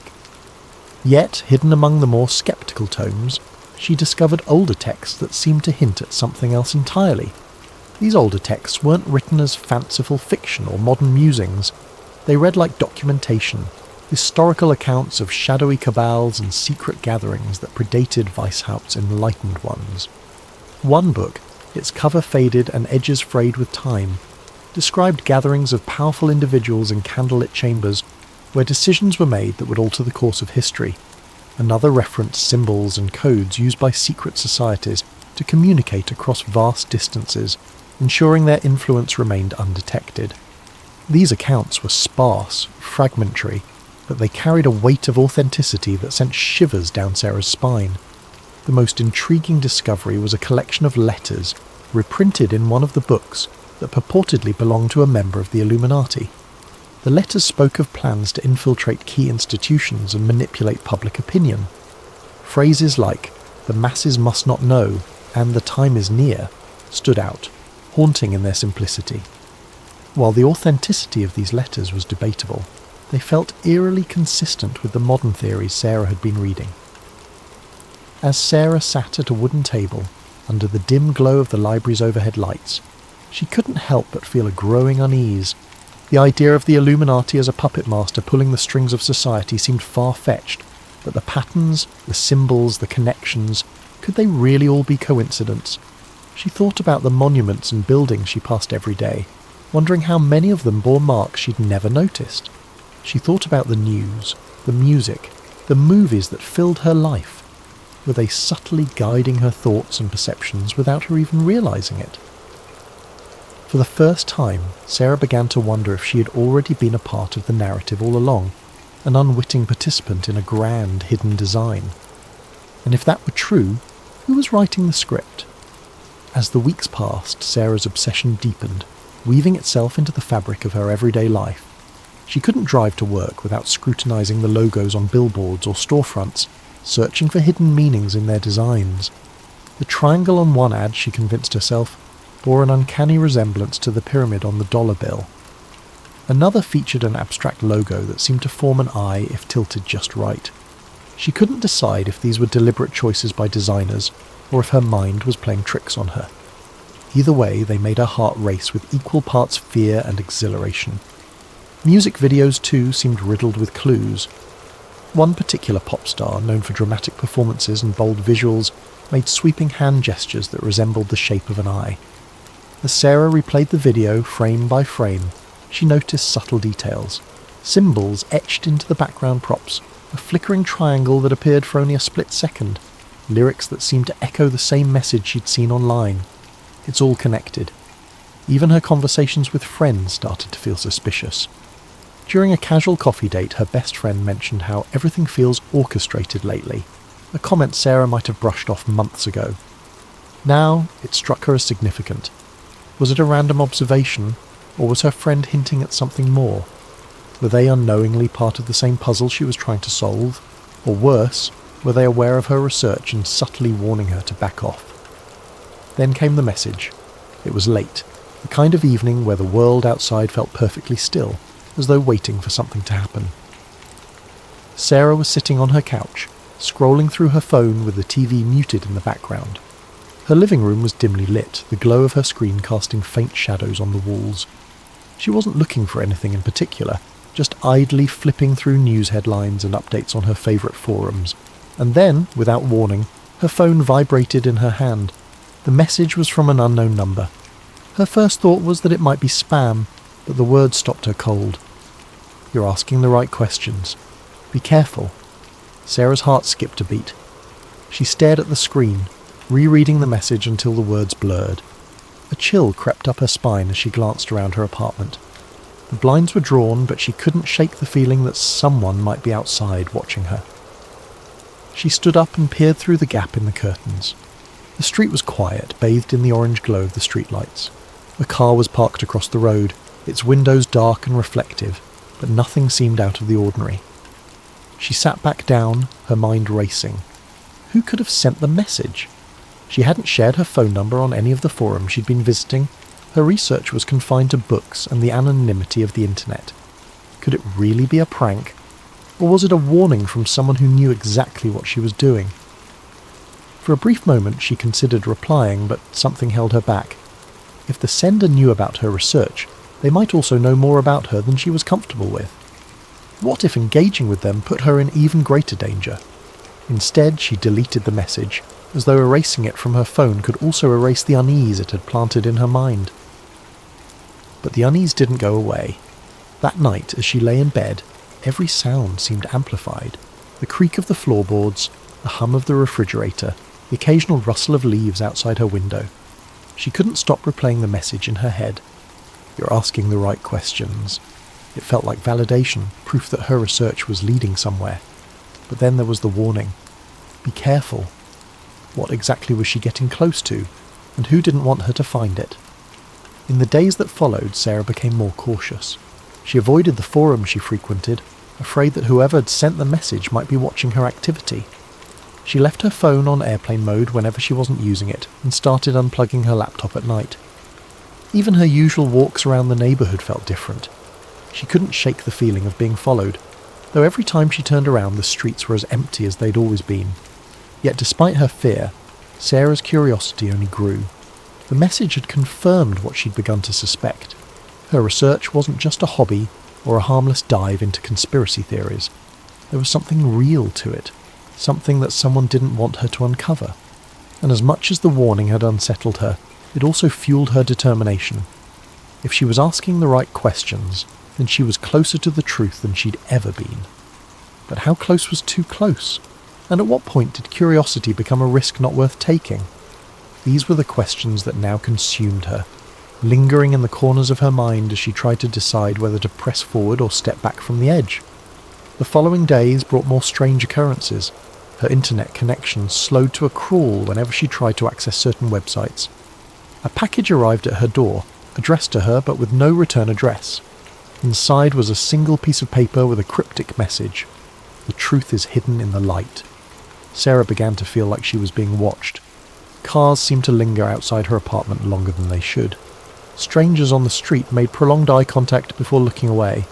Yet, hidden among the more sceptical tomes, she discovered older texts that seemed to hint at something else entirely. These older texts weren't written as fanciful fiction or modern musings. They read like documentation, historical accounts of shadowy cabals and secret gatherings that predated Weishaupt's enlightened ones. One book, its cover faded and edges frayed with time, described gatherings of powerful individuals in candlelit chambers where decisions were made that would alter the course of history. Another referenced symbols and codes used by secret societies to communicate across vast distances, ensuring their influence remained undetected. These accounts were sparse, fragmentary, but they carried a weight of authenticity that sent shivers down Sarah's spine. The most intriguing discovery was a collection of letters, reprinted in one of the books, that purportedly belonged to a member of the Illuminati. The letters spoke of plans to infiltrate key institutions and manipulate public opinion. Phrases like, "the masses must not know," and "the time is near," stood out, haunting in their simplicity. While the authenticity of these letters was debatable, they felt eerily consistent with the modern theories Sarah had been reading. As Sarah sat at a wooden table, under the dim glow of the library's overhead lights, she couldn't help but feel a growing unease. The idea of the Illuminati as a puppet master pulling the strings of society seemed far-fetched, but the patterns, the symbols, the connections, could they really all be coincidence? She thought about the monuments and buildings she passed every day, wondering how many of them bore marks she'd never noticed. She thought about the news, the music, the movies that filled her life. Were they subtly guiding her thoughts and perceptions without her even realising it? For the first time, Sarah began to wonder if she had already been a part of the narrative all along, an unwitting participant in a grand hidden design. And if that were true, who was writing the script? As the weeks passed, Sarah's obsession deepened, weaving itself into the fabric of her everyday life. She couldn't drive to work without scrutinising the logos on billboards or storefronts, searching for hidden meanings in their designs. The triangle on one ad, she convinced herself, bore an uncanny resemblance to the pyramid on the dollar bill. Another featured an abstract logo that seemed to form an eye if tilted just right. She couldn't decide if these were deliberate choices by designers, or if her mind was playing tricks on her. Either way, they made her heart race with equal parts fear and exhilaration. Music videos, too, seemed riddled with clues. One particular pop star, known for dramatic performances and bold visuals, made sweeping hand gestures that resembled the shape of an eye. As Sarah replayed the video frame by frame, she noticed subtle details. Symbols etched into the background props, a flickering triangle that appeared for only a split second, lyrics that seemed to echo the same message she'd seen online. It's all connected. Even her conversations with friends started to feel suspicious. During a casual coffee date, her best friend mentioned how everything feels orchestrated lately, a comment Sarah might have brushed off months ago. Now, it struck her as significant. Was it a random observation, or was her friend hinting at something more? Were they unknowingly part of the same puzzle she was trying to solve? Or worse, were they aware of her research and subtly warning her to back off? Then came the message. It was late, the kind of evening where the world outside felt perfectly still, as though waiting for something to happen. Sarah was sitting on her couch, scrolling through her phone with the TV muted in the background. Her living room was dimly lit, the glow of her screen casting faint shadows on the walls. She wasn't looking for anything in particular, just idly flipping through news headlines and updates on her favourite forums. And then, without warning, her phone vibrated in her hand. The message was from an unknown number. Her first thought was that it might be spam, but the words stopped her cold. "You're asking the right questions. Be careful." Sarah's heart skipped a beat. She stared at the screen, rereading the message until the words blurred. A chill crept up her spine as she glanced around her apartment. The blinds were drawn, but she couldn't shake the feeling that someone might be outside watching her. She stood up and peered through the gap in the curtains. The street was quiet, bathed in the orange glow of the streetlights. A car was parked across the road, its windows dark and reflective, but nothing seemed out of the ordinary. She sat back down, her mind racing. Who could have sent the message? She hadn't shared her phone number on any of the forums she'd been visiting. Her research was confined to books and the anonymity of the internet. Could it really be a prank? Or was it a warning from someone who knew exactly what she was doing? For a brief moment she considered replying, but something held her back. If the sender knew about her research, they might also know more about her than she was comfortable with. What if engaging with them put her in even greater danger? Instead, she deleted the message, as though erasing it from her phone could also erase the unease it had planted in her mind. But the unease didn't go away. That night, as she lay in bed, every sound seemed amplified. The creak of the floorboards, the hum of the refrigerator, the occasional rustle of leaves outside her window. She couldn't stop replaying the message in her head. "You're asking the right questions." It felt like validation, proof that her research was leading somewhere. But then there was the warning. Be careful. What exactly was she getting close to, and who didn't want her to find it? In the days that followed, Sarah became more cautious. She avoided the forums she frequented, afraid that whoever had sent the message might be watching her activity. She left her phone on airplane mode whenever she wasn't using it, and started unplugging her laptop at night. Even her usual walks around the neighbourhood felt different. She couldn't shake the feeling of being followed, though every time she turned around the streets were as empty as they'd always been. Yet despite her fear, Sarah's curiosity only grew. The message had confirmed what she'd begun to suspect. Her research wasn't just a hobby or a harmless dive into conspiracy theories. There was something real to it, something that someone didn't want her to uncover. And as much as the warning had unsettled her, it also fueled her determination. If she was asking the right questions, then she was closer to the truth than she'd ever been. But how close was too close? And at what point did curiosity become a risk not worth taking? These were the questions that now consumed her, lingering in the corners of her mind as she tried to decide whether to press forward or step back from the edge. The following days brought more strange occurrences. Her internet connection slowed to a crawl whenever she tried to access certain websites. A package arrived at her door, addressed to her but with no return address. Inside was a single piece of paper with a cryptic message. "The truth is hidden in the light." Sarah began to feel like she was being watched. Cars seemed to linger outside her apartment longer than they should. Strangers on the street made prolonged eye contact before looking away.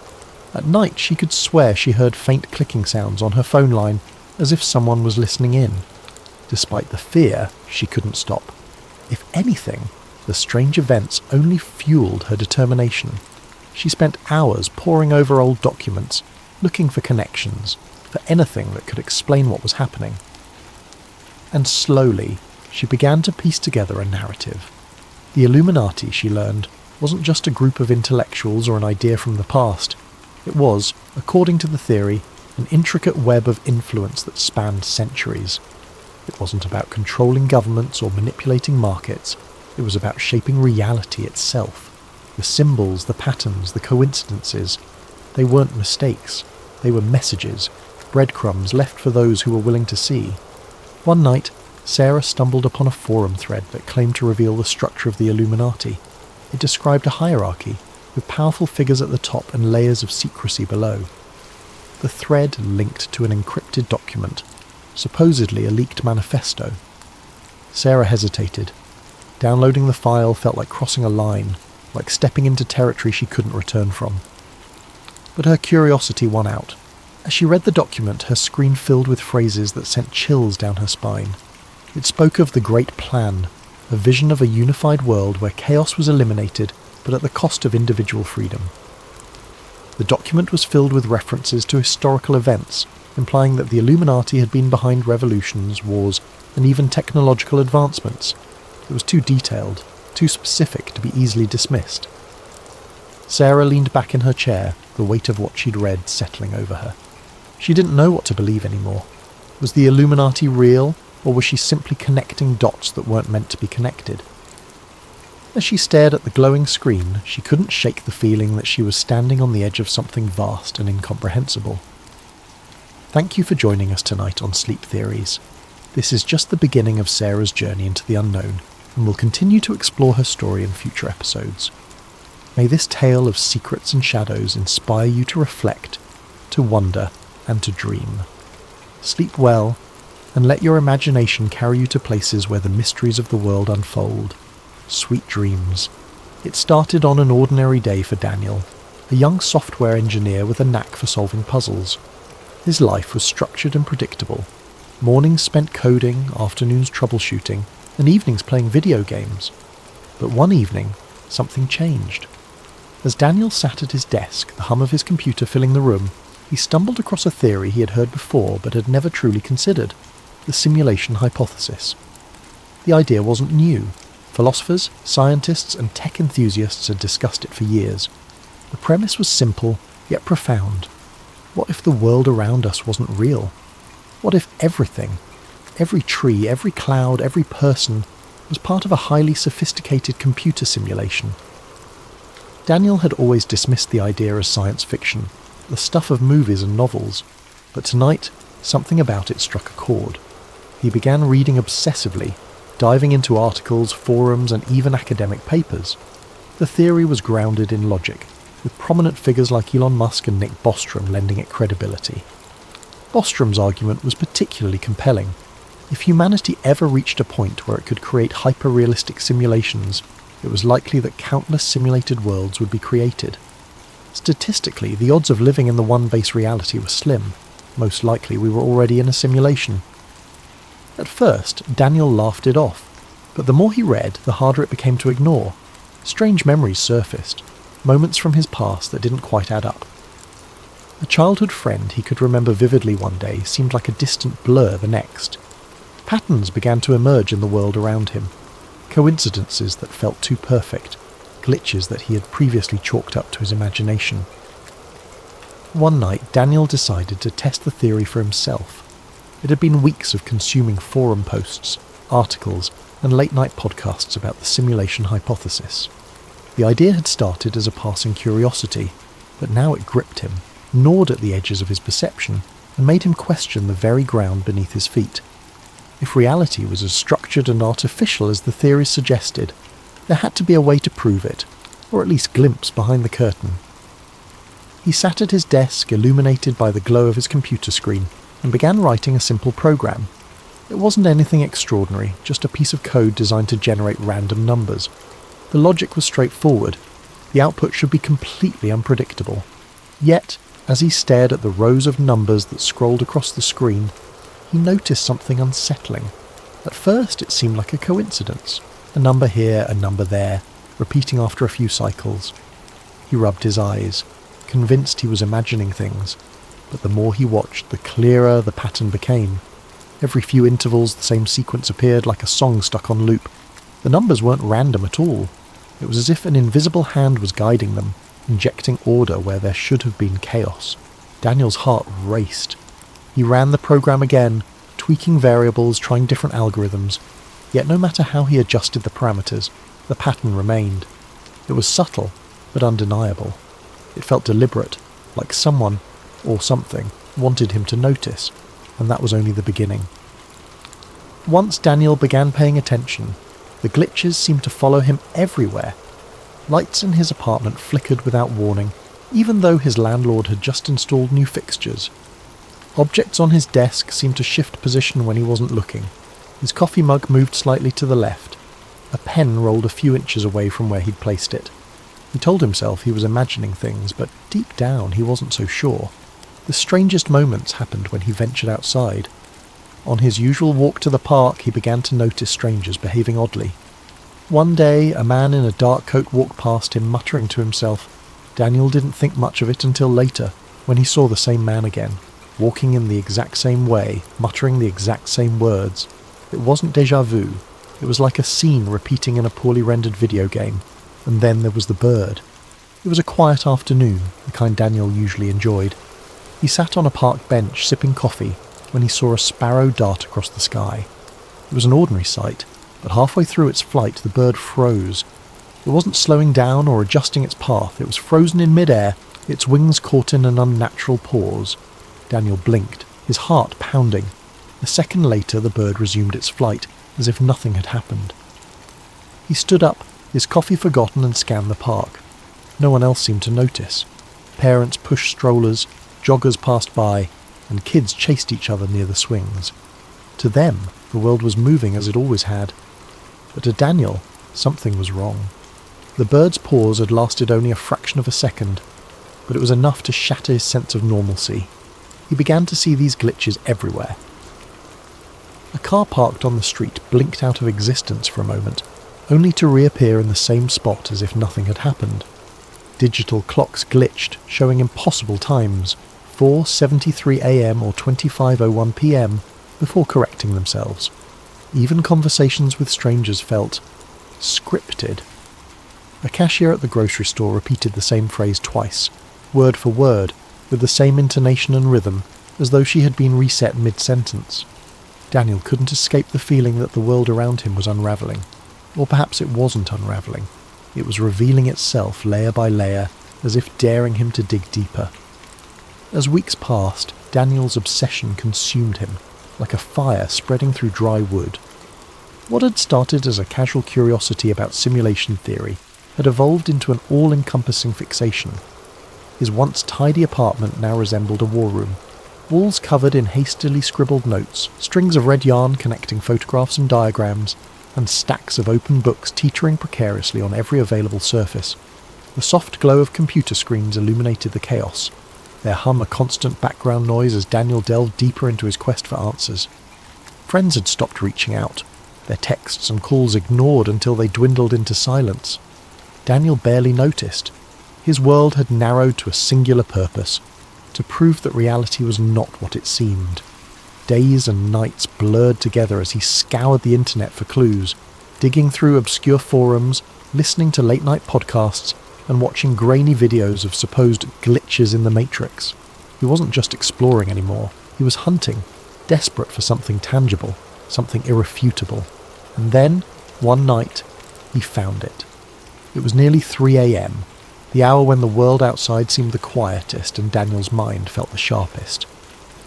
At night she could swear she heard faint clicking sounds on her phone line, as if someone was listening in. Despite the fear, she couldn't stop. If anything, the strange events only fueled her determination. She spent hours poring over old documents, looking for connections, for anything that could explain what was happening. And slowly, she began to piece together a narrative. The Illuminati, she learned, wasn't just a group of intellectuals or an idea from the past. It was, according to the theory, an intricate web of influence that spanned centuries. It wasn't about controlling governments or manipulating markets. It was about shaping reality itself. The symbols, the patterns, the coincidences. They weren't mistakes. They were messages, breadcrumbs left for those who were willing to see. One night, Sarah stumbled upon a forum thread that claimed to reveal the structure of the Illuminati. It described a hierarchy, with powerful figures at the top and layers of secrecy below. The thread linked to an encrypted document, supposedly a leaked manifesto. Sarah hesitated. Downloading the file felt like crossing a line. like stepping into territory she couldn't return from. But her curiosity won out. As she read the document, her screen filled with phrases that sent chills down her spine. It spoke of the Great Plan, a vision of a unified world where chaos was eliminated, but at the cost of individual freedom. The document was filled with references to historical events, implying that the Illuminati had been behind revolutions, wars, and even technological advancements. It was too detailed, too specific to be easily dismissed. Sarah leaned back in her chair, the weight of what she'd read settling over her. She didn't know what to believe anymore. Was the Illuminati real, or was she simply connecting dots that weren't meant to be connected? As she stared at the glowing screen, she couldn't shake the feeling that she was standing on the edge of something vast and incomprehensible. Thank you for joining us tonight on Sleep Theories. This is just the beginning of Sarah's journey into the unknown, and we'll continue to explore her story in future episodes. May this tale of secrets and shadows inspire you to reflect, to wonder, and to dream. Sleep well, and let your imagination carry you to places where the mysteries of the world unfold. Sweet dreams. It started on an ordinary day for Daniel, a young software engineer with a knack for solving puzzles. His life was structured and predictable. Mornings spent coding, afternoons troubleshooting, and evenings playing video games. But one evening, something changed. As Daniel sat at his desk, the hum of his computer filling the room, he stumbled across a theory he had heard before but had never truly considered: the simulation hypothesis. The idea wasn't new. Philosophers, scientists, and tech enthusiasts had discussed it for years. The premise was simple, yet profound. What if the world around us wasn't real? What if everything, every tree, every cloud, every person, was part of a highly sophisticated computer simulation? Daniel had always dismissed the idea as science fiction, the stuff of movies and novels, but tonight, something about it struck a chord. He began reading obsessively, diving into articles, forums, and even academic papers. The theory was grounded in logic, with prominent figures like Elon Musk and Nick Bostrom lending it credibility. Bostrom's argument was particularly compelling. If humanity ever reached a point where it could create hyper-realistic simulations, it was likely that countless simulated worlds would be created. Statistically, the odds of living in the one base reality were slim. Most likely we were already in a simulation. At first, Daniel laughed it off, but the more he read, the harder it became to ignore. Strange memories surfaced, moments from his past that didn't quite add up. A childhood friend he could remember vividly one day seemed like a distant blur the next. Patterns began to emerge in the world around him, coincidences that felt too perfect, glitches that he had previously chalked up to his imagination. One night, Daniel decided to test the theory for himself. It had been weeks of consuming forum posts, articles, and late-night podcasts about the simulation hypothesis. The idea had started as a passing curiosity, but now it gripped him, gnawed at the edges of his perception, and made him question the very ground beneath his feet. If reality was as structured and artificial as the theories suggested, there had to be a way to prove it, or at least glimpse behind the curtain. He sat at his desk, illuminated by the glow of his computer screen, and began writing a simple program. It wasn't anything extraordinary, just a piece of code designed to generate random numbers. The logic was straightforward. The output should be completely unpredictable. Yet, as he stared at the rows of numbers that scrolled across the screen, he noticed something unsettling. At first it seemed like a coincidence. A number here, a number there, repeating after a few cycles. He rubbed his eyes, convinced he was imagining things, but the more he watched, the clearer the pattern became. Every few intervals the same sequence appeared, like a song stuck on loop. The numbers weren't random at all. It was as if an invisible hand was guiding them, injecting order where there should have been chaos. Daniel's heart raced. He ran the program again, tweaking variables, trying different algorithms, yet no matter how he adjusted the parameters, the pattern remained. It was subtle, but undeniable. It felt deliberate, like someone, or something, wanted him to notice, and that was only the beginning. Once Daniel began paying attention, the glitches seemed to follow him everywhere. Lights in his apartment flickered without warning, even though his landlord had just installed new fixtures. Objects on his desk seemed to shift position when he wasn't looking. His coffee mug moved slightly to the left. A pen rolled a few inches away from where he'd placed it. He told himself he was imagining things, but deep down he wasn't so sure. The strangest moments happened when he ventured outside. On his usual walk to the park, he began to notice strangers behaving oddly. One day, a man in a dark coat walked past him, muttering to himself. Daniel didn't think much of it until later, when he saw the same man again, walking in the exact same way, muttering the exact same words. It wasn't déjà vu. It was like a scene repeating in a poorly rendered video game. And then there was the bird. It was a quiet afternoon, the kind Daniel usually enjoyed. He sat on a park bench sipping coffee when he saw a sparrow dart across the sky. It was an ordinary sight, but halfway through its flight the bird froze. It wasn't slowing down or adjusting its path, it was frozen in mid-air, its wings caught in an unnatural pause. Daniel blinked, his heart pounding. A second later the bird resumed its flight, as if nothing had happened. He stood up, his coffee forgotten, and scanned the park. No one else seemed to notice. Parents pushed strollers, joggers passed by, and kids chased each other near the swings. To them, the world was moving as it always had. But to Daniel, something was wrong. The bird's pause had lasted only a fraction of a second, but it was enough to shatter his sense of normalcy. He began to see these glitches everywhere. A car parked on the street blinked out of existence for a moment, only to reappear in the same spot as if nothing had happened. Digital clocks glitched, showing impossible times, 4:73 a.m. or 25:01 p.m., before correcting themselves. Even conversations with strangers felt scripted. A cashier at the grocery store repeated the same phrase twice, word for word, with the same intonation and rhythm, as though she had been reset mid-sentence. Daniel couldn't escape the feeling that the world around him was unravelling. Or perhaps it wasn't unravelling. It was revealing itself layer by layer, as if daring him to dig deeper. As weeks passed, Daniel's obsession consumed him, like a fire spreading through dry wood. What had started as a casual curiosity about simulation theory had evolved into an all-encompassing fixation. His once tidy apartment now resembled a war room. Walls covered in hastily scribbled notes, strings of red yarn connecting photographs and diagrams, and stacks of open books teetering precariously on every available surface. The soft glow of computer screens illuminated the chaos, their hum a constant background noise as Daniel delved deeper into his quest for answers. Friends had stopped reaching out, their texts and calls ignored until they dwindled into silence. Daniel barely noticed. His world had narrowed to a singular purpose, to prove that reality was not what it seemed. Days and nights blurred together as he scoured the internet for clues, digging through obscure forums, listening to late-night podcasts, and watching grainy videos of supposed glitches in the Matrix. He wasn't just exploring anymore, he was hunting, desperate for something tangible, something irrefutable. And then, one night, he found it. It was nearly 3 a.m., the hour when the world outside seemed the quietest and Daniel's mind felt the sharpest.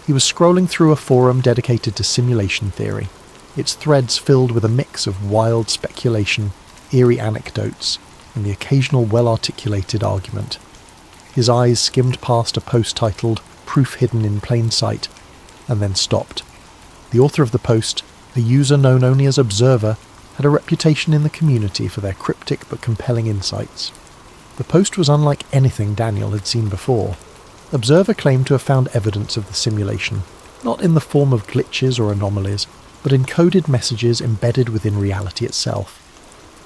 He was scrolling through a forum dedicated to simulation theory, its threads filled with a mix of wild speculation, eerie anecdotes, and the occasional well-articulated argument. His eyes skimmed past a post titled "Proof Hidden in Plain Sight," and then stopped. The author of the post, a user known only as Observer, had a reputation in the community for their cryptic but compelling insights. The post was unlike anything Daniel had seen before. Observer claimed to have found evidence of the simulation, not in the form of glitches or anomalies, but encoded messages embedded within reality itself.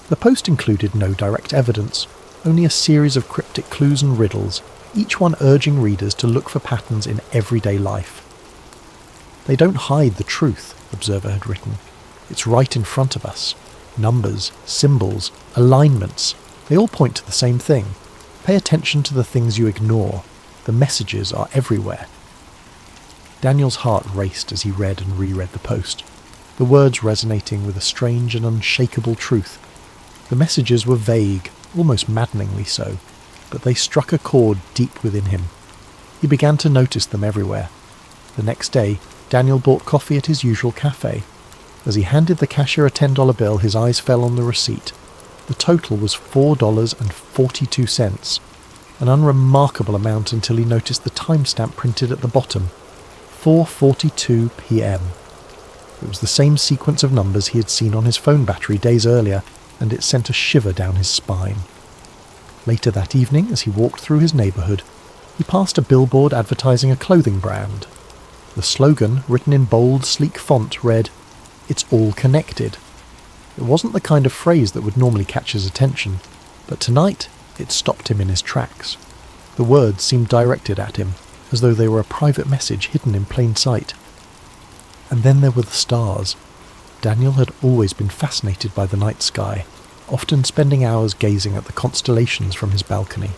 The post included no direct evidence, only a series of cryptic clues and riddles, each one urging readers to look for patterns in everyday life. "They don't hide the truth," Observer had written. "It's right in front of us. Numbers, symbols, alignments, they all point to the same thing. Pay attention to the things you ignore. The messages are everywhere." Daniel's heart raced as he read and reread the post, the words resonating with a strange and unshakable truth. The messages were vague, almost maddeningly so, but they struck a chord deep within him. He began to notice them everywhere. The next day, Daniel bought coffee at his usual cafe. As he handed the cashier a $10 bill, his eyes fell on the receipt. The total was $4.42, an unremarkable amount until he noticed the timestamp printed at the bottom, 4:42 p.m. It was the same sequence of numbers he had seen on his phone battery days earlier, and it sent a shiver down his spine. Later that evening, as he walked through his neighbourhood, he passed a billboard advertising a clothing brand. The slogan, written in bold, sleek font, read, "It's all connected." It wasn't the kind of phrase that would normally catch his attention, but tonight it stopped him in his tracks. The words seemed directed at him, as though they were a private message hidden in plain sight. And then there were the stars. Daniel had always been fascinated by the night sky, often spending hours gazing at the constellations from his balcony.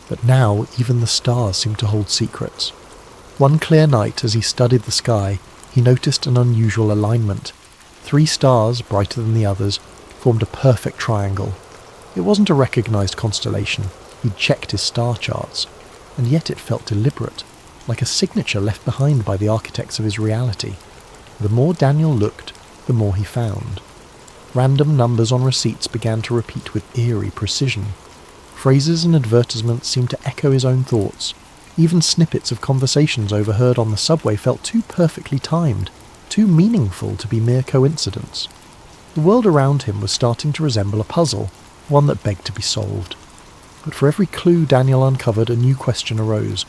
But now even the stars seemed to hold secrets. One clear night, as he studied the sky, he noticed an unusual alignment. 3 stars, brighter than the others, formed a perfect triangle. It wasn't a recognised constellation. He'd checked his star charts, and yet it felt deliberate, like a signature left behind by the architects of his reality. The more Daniel looked, the more he found. Random numbers on receipts began to repeat with eerie precision. Phrases and advertisements seemed to echo his own thoughts. Even snippets of conversations overheard on the subway felt too perfectly timed, too meaningful to be mere coincidence. The world around him was starting to resemble a puzzle, one that begged to be solved. But for every clue Daniel uncovered, a new question arose.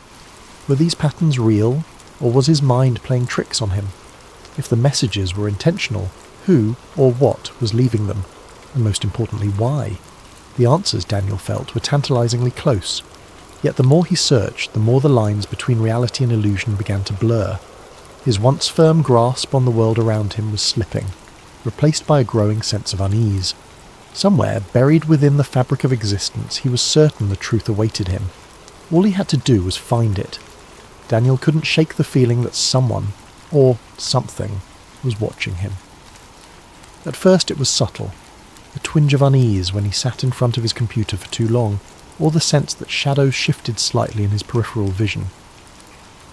Were these patterns real, or was his mind playing tricks on him? If the messages were intentional, who or what was leaving them? And most importantly, why? The answers, Daniel felt, were tantalizingly close. Yet the more he searched, the more the lines between reality and illusion began to blur. His once firm grasp on the world around him was slipping, replaced by a growing sense of unease. Somewhere, buried within the fabric of existence, he was certain the truth awaited him. All he had to do was find it. Daniel couldn't shake the feeling that someone, or something, was watching him. At first it was subtle, a twinge of unease when he sat in front of his computer for too long, or the sense that shadows shifted slightly in his peripheral vision.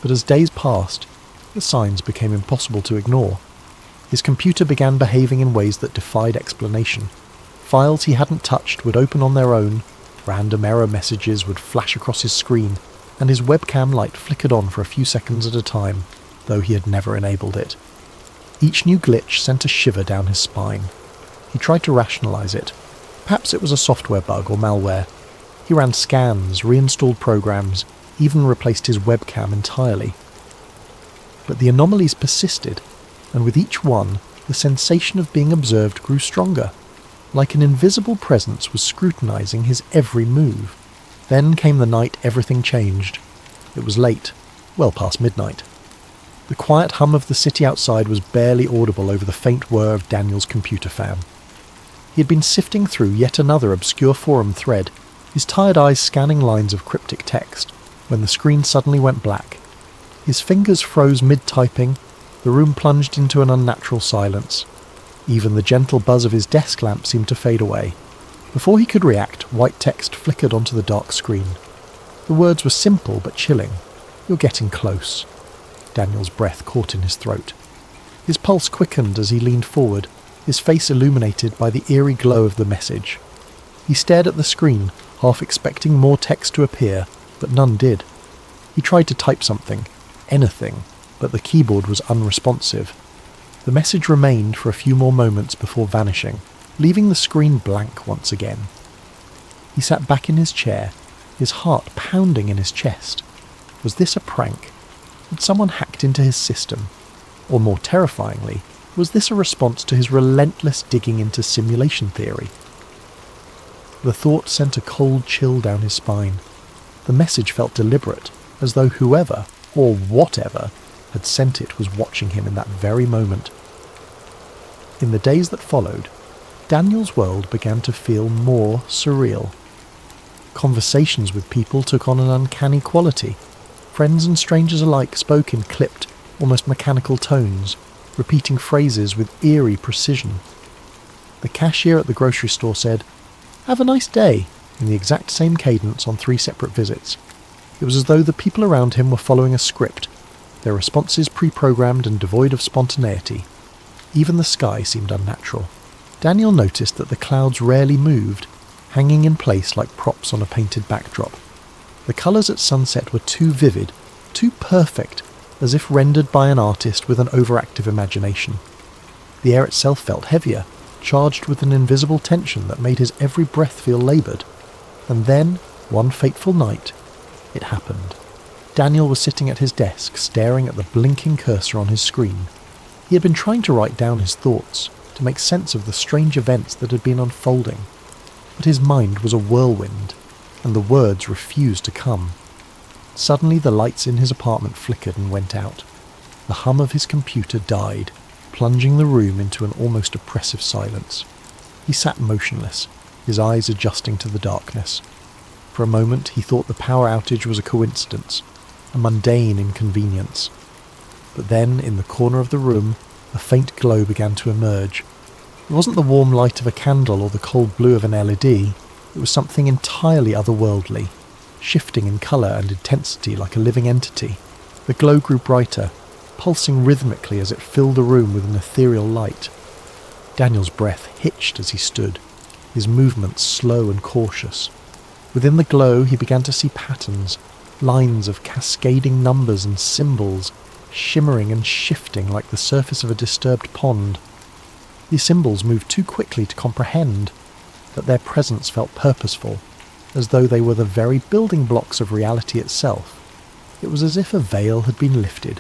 But as days passed, the signs became impossible to ignore. His computer began behaving in ways that defied explanation. Files he hadn't touched would open on their own, random error messages would flash across his screen, and his webcam light flickered on for a few seconds at a time, though he had never enabled it. Each new glitch sent a shiver down his spine. He tried to rationalize it. Perhaps it was a software bug or malware. He ran scans, reinstalled programs, even replaced his webcam entirely. But the anomalies persisted, and with each one, the sensation of being observed grew stronger, like an invisible presence was scrutinizing his every move. Then came the night everything changed. It was late, well past midnight. The quiet hum of the city outside was barely audible over the faint whir of Daniel's computer fan. He had been sifting through yet another obscure forum thread, his tired eyes scanning lines of cryptic text, when the screen suddenly went black. His fingers froze mid-typing, the room plunged into an unnatural silence. Even the gentle buzz of his desk lamp seemed to fade away. Before he could react, white text flickered onto the dark screen. The words were simple but chilling. "You're getting close." Daniel's breath caught in his throat. His pulse quickened as he leaned forward, his face illuminated by the eerie glow of the message. He stared at the screen, half expecting more text to appear, but none did. He tried to type something, anything, but the keyboard was unresponsive. The message remained for a few more moments before vanishing, leaving the screen blank once again. He sat back in his chair, his heart pounding in his chest. Was this a prank? Had someone hacked into his system? Or more terrifyingly, was this a response to his relentless digging into simulation theory? The thought sent a cold chill down his spine. The message felt deliberate, as though whoever, or whatever, had sent it was watching him in that very moment. In the days that followed, Daniel's world began to feel more surreal. Conversations with people took on an uncanny quality. Friends and strangers alike spoke in clipped, almost mechanical tones, repeating phrases with eerie precision. The cashier at the grocery store said, "Have a nice day," in the exact same cadence on 3 separate visits. It was as though the people around him were following a script, their responses pre-programmed and devoid of spontaneity. Even the sky seemed unnatural. Daniel noticed that the clouds rarely moved, hanging in place like props on a painted backdrop. The colours at sunset were too vivid, too perfect, as if rendered by an artist with an overactive imagination. The air itself felt heavier, charged with an invisible tension that made his every breath feel laboured. And then, one fateful night, it happened. Daniel was sitting at his desk, staring at the blinking cursor on his screen. He had been trying to write down his thoughts, to make sense of the strange events that had been unfolding. But his mind was a whirlwind, and the words refused to come. Suddenly the lights in his apartment flickered and went out. The hum of his computer died, plunging the room into an almost oppressive silence. He sat motionless, his eyes adjusting to the darkness. For a moment he thought the power outage was a coincidence, a mundane inconvenience. But then, in the corner of the room, a faint glow began to emerge. It wasn't the warm light of a candle or the cold blue of an LED, it was something entirely otherworldly, shifting in colour and intensity like a living entity. The glow grew brighter, pulsing rhythmically as it filled the room with an ethereal light. Daniel's breath hitched as he stood, his movements slow and cautious. Within the glow he began to see patterns, lines of cascading numbers and symbols, shimmering and shifting like the surface of a disturbed pond. These symbols moved too quickly to comprehend, but their presence felt purposeful, as though they were the very building blocks of reality itself. It was as if a veil had been lifted,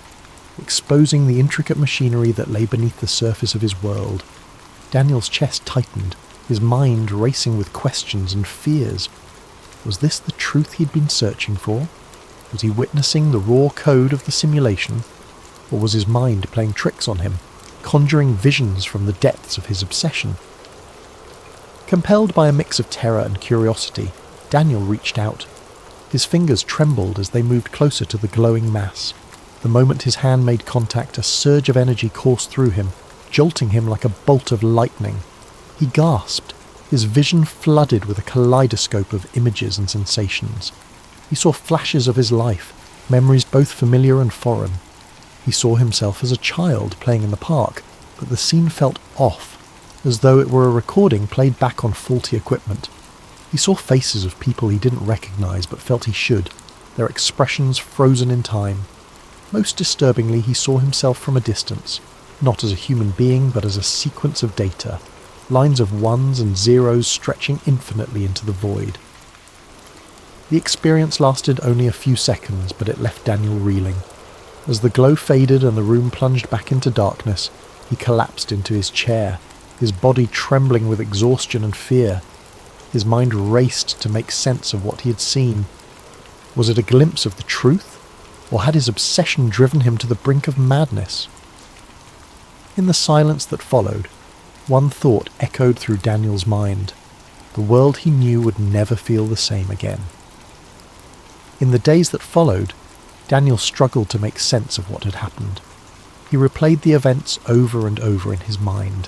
exposing the intricate machinery that lay beneath the surface of his world. Daniel's chest tightened, his mind racing with questions and fears. Was this the truth he'd been searching for? Was he witnessing the raw code of the simulation? Or was his mind playing tricks on him, conjuring visions from the depths of his obsession? Compelled by a mix of terror and curiosity, Daniel reached out. His fingers trembled as they moved closer to the glowing mass. The moment his hand made contact, a surge of energy coursed through him, jolting him like a bolt of lightning. He gasped, his vision flooded with a kaleidoscope of images and sensations. He saw flashes of his life, memories both familiar and foreign. He saw himself as a child playing in the park, but the scene felt off, as though it were a recording played back on faulty equipment. He saw faces of people he didn't recognise but felt he should, their expressions frozen in time. Most disturbingly, he saw himself from a distance, not as a human being but as a sequence of data, lines of ones and zeros stretching infinitely into the void. The experience lasted only a few seconds, but it left Daniel reeling. As the glow faded and the room plunged back into darkness, he collapsed into his chair, his body trembling with exhaustion and fear. His mind raced to make sense of what he had seen. Was it a glimpse of the truth, or had his obsession driven him to the brink of madness? In the silence that followed, one thought echoed through Daniel's mind. The world he knew would never feel the same again. In the days that followed, Daniel struggled to make sense of what had happened. He replayed the events over and over in his mind.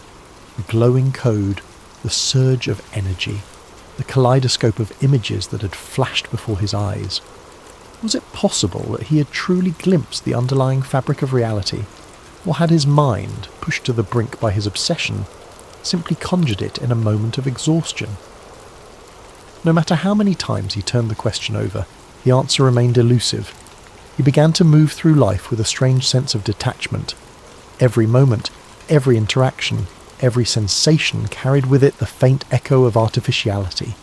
The glowing code, the surge of energy, the kaleidoscope of images that had flashed before his eyes. Was it possible that he had truly glimpsed the underlying fabric of reality, or had his mind, pushed to the brink by his obsession, simply conjured it in a moment of exhaustion? No matter how many times he turned the question over, the answer remained elusive. He began to move through life with a strange sense of detachment. Every moment, every interaction, every sensation carried with it the faint echo of artificiality.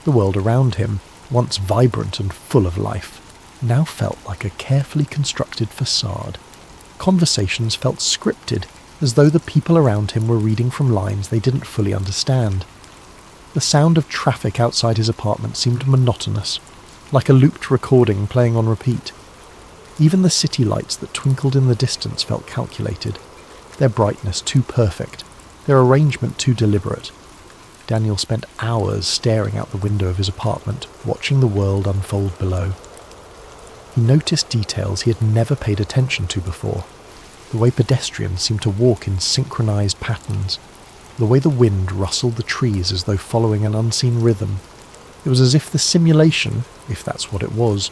The world around him, once vibrant and full of life, now felt like a carefully constructed facade. Conversations felt scripted, as though the people around him were reading from lines they didn't fully understand. The sound of traffic outside his apartment seemed monotonous, like a looped recording playing on repeat. Even the city lights that twinkled in the distance felt calculated, their brightness too perfect, their arrangement too deliberate. Daniel spent hours staring out the window of his apartment, watching the world unfold below. He noticed details he had never paid attention to before. The way pedestrians seemed to walk in synchronized patterns, the way the wind rustled the trees as though following an unseen rhythm. It was as if the simulation, if that's what it was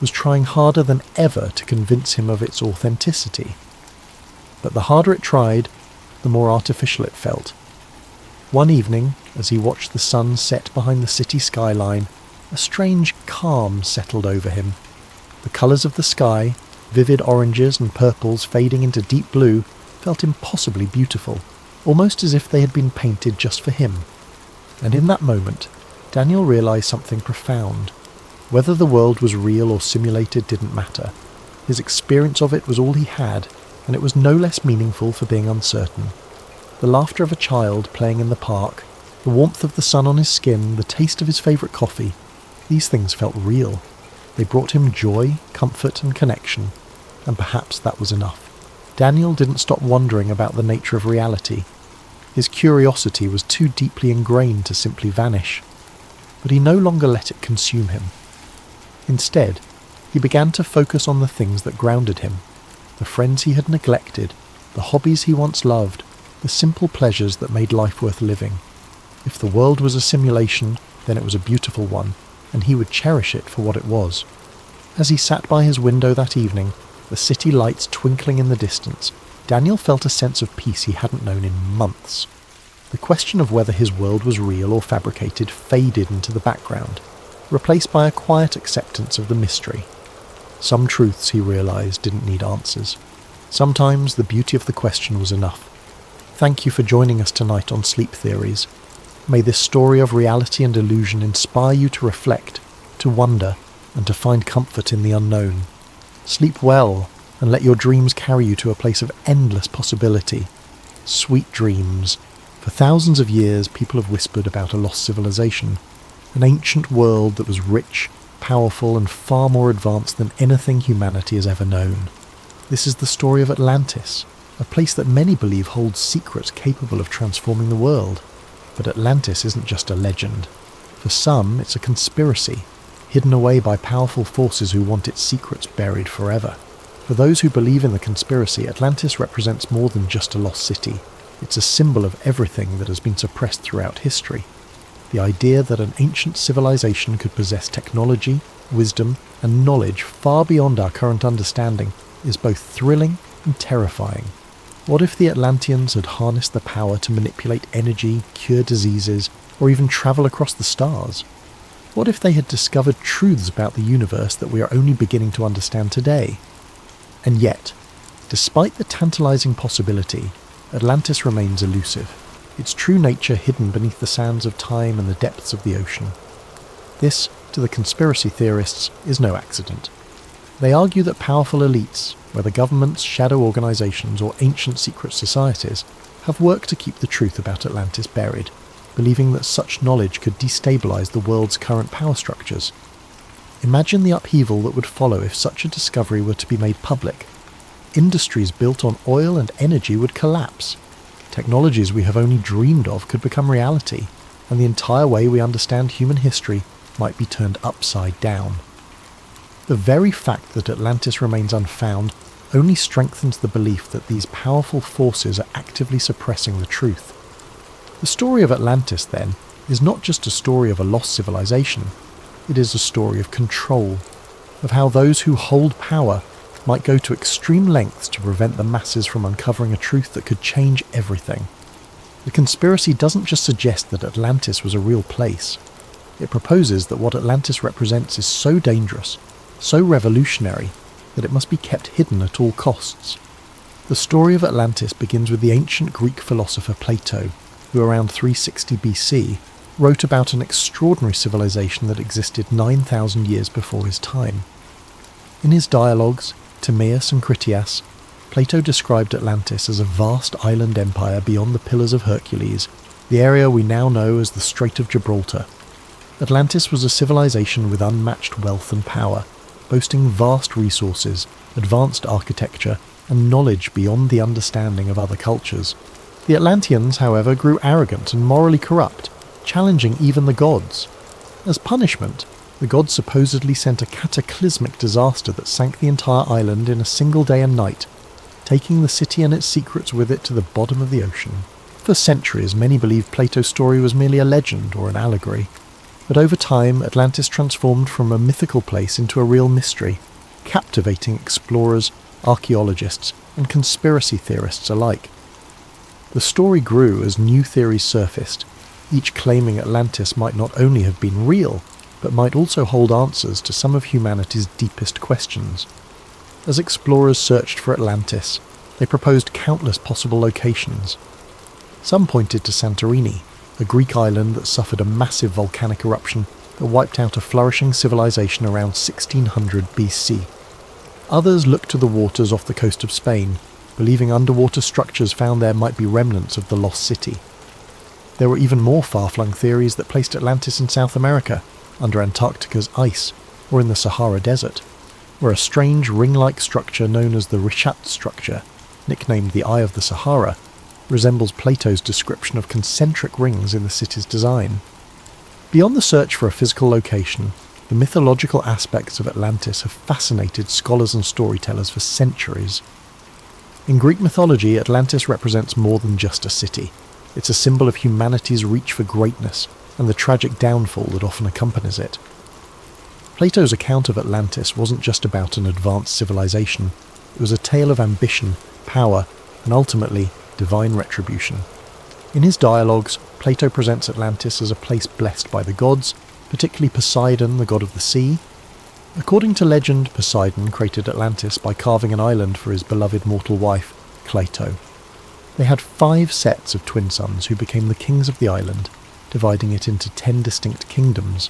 trying harder than ever to convince him of its authenticity. But the harder it tried, the more artificial it felt. One evening, as he watched the sun set behind the city skyline, a strange calm settled over him. The colours of the sky, vivid oranges and purples fading into deep blue, felt impossibly beautiful, almost as if they had been painted just for him. And in that moment, Daniel realized something profound. Whether the world was real or simulated didn't matter. His experience of it was all he had, and it was no less meaningful for being uncertain. The laughter of a child playing in the park, the warmth of the sun on his skin, the taste of his favourite coffee, these things felt real. They brought him joy, comfort and connection, and perhaps that was enough. Daniel didn't stop wondering about the nature of reality. His curiosity was too deeply ingrained to simply vanish, but he no longer let it consume him. Instead, he began to focus on the things that grounded him, the friends he had neglected, the hobbies he once loved, the simple pleasures that made life worth living. If the world was a simulation, then it was a beautiful one, and he would cherish it for what it was. As he sat by his window that evening, the city lights twinkling in the distance, Daniel felt a sense of peace he hadn't known in months. The question of whether his world was real or fabricated faded into the background, replaced by a quiet acceptance of the mystery. Some truths, he realized, didn't need answers. Sometimes the beauty of the question was enough. Thank you for joining us tonight on Sleep Theories. May this story of reality and illusion inspire you to reflect, to wonder, and to find comfort in the unknown. Sleep well, and let your dreams carry you to a place of endless possibility. Sweet dreams. For thousands of years, people have whispered about a lost civilization, an ancient world that was rich, powerful, and far more advanced than anything humanity has ever known. This is the story of Atlantis, a place that many believe holds secrets capable of transforming the world. But Atlantis isn't just a legend. For some, it's a conspiracy, hidden away by powerful forces who want its secrets buried forever. For those who believe in the conspiracy, Atlantis represents more than just a lost city. It's a symbol of everything that has been suppressed throughout history. The idea that an ancient civilization could possess technology, wisdom, and knowledge far beyond our current understanding is both thrilling and terrifying. What if the Atlanteans had harnessed the power to manipulate energy, cure diseases, or even travel across the stars? What if they had discovered truths about the universe that we are only beginning to understand today? And yet, despite the tantalizing possibility, Atlantis remains elusive, its true nature hidden beneath the sands of time and the depths of the ocean. This, to the conspiracy theorists, is no accident. They argue that powerful elites, whether governments, shadow organizations, or ancient secret societies, have worked to keep the truth about Atlantis buried, believing that such knowledge could destabilize the world's current power structures. Imagine the upheaval that would follow if such a discovery were to be made public. Industries built on oil and energy would collapse. Technologies we have only dreamed of could become reality, and the entire way we understand human history might be turned upside down. The very fact that Atlantis remains unfound only strengthens the belief that these powerful forces are actively suppressing the truth. The story of Atlantis, then, is not just a story of a lost civilization. It is a story of control, of how those who hold power might go to extreme lengths to prevent the masses from uncovering a truth that could change everything. The conspiracy doesn't just suggest that Atlantis was a real place. It proposes that what Atlantis represents is so dangerous, so revolutionary, that it must be kept hidden at all costs. The story of Atlantis begins with the ancient Greek philosopher Plato, who around 360 BC wrote about an extraordinary civilization that existed 9,000 years before his time. In his dialogues, Timaeus and Critias, Plato described Atlantis as a vast island empire beyond the Pillars of Hercules, the area we now know as the Strait of Gibraltar. Atlantis was a civilization with unmatched wealth and power, boasting vast resources, advanced architecture, and knowledge beyond the understanding of other cultures. The Atlanteans, however, grew arrogant and morally corrupt, challenging even the gods. As punishment, the gods supposedly sent a cataclysmic disaster that sank the entire island in a single day and night, taking the city and its secrets with it to the bottom of the ocean. For centuries, many believed Plato's story was merely a legend or an allegory. But over time, Atlantis transformed from a mythical place into a real mystery, captivating explorers, archaeologists, and conspiracy theorists alike. The story grew as new theories surfaced, each claiming Atlantis might not only have been real, but might also hold answers to some of humanity's deepest questions. As explorers searched for Atlantis, they proposed countless possible locations. Some pointed to Santorini, a Greek island that suffered a massive volcanic eruption that wiped out a flourishing civilization around 1600 BC. Others looked to the waters off the coast of Spain, believing underwater structures found there might be remnants of the lost city. There were even more far-flung theories that placed Atlantis in South America, under Antarctica's ice, or in the Sahara Desert, where a strange ring-like structure known as the Richat structure, nicknamed the Eye of the Sahara, resembles Plato's description of concentric rings in the city's design. Beyond the search for a physical location, the mythological aspects of Atlantis have fascinated scholars and storytellers for centuries. In Greek mythology, Atlantis represents more than just a city. It's a symbol of humanity's reach for greatness and the tragic downfall that often accompanies it. Plato's account of Atlantis wasn't just about an advanced civilization. It was a tale of ambition, power, and ultimately, divine retribution. In his dialogues, Plato presents Atlantis as a place blessed by the gods, particularly Poseidon, the god of the sea. According to legend, Poseidon created Atlantis by carving an island for his beloved mortal wife, Cleito. They had 5 sets of twin sons who became the kings of the island, dividing it into 10 distinct kingdoms.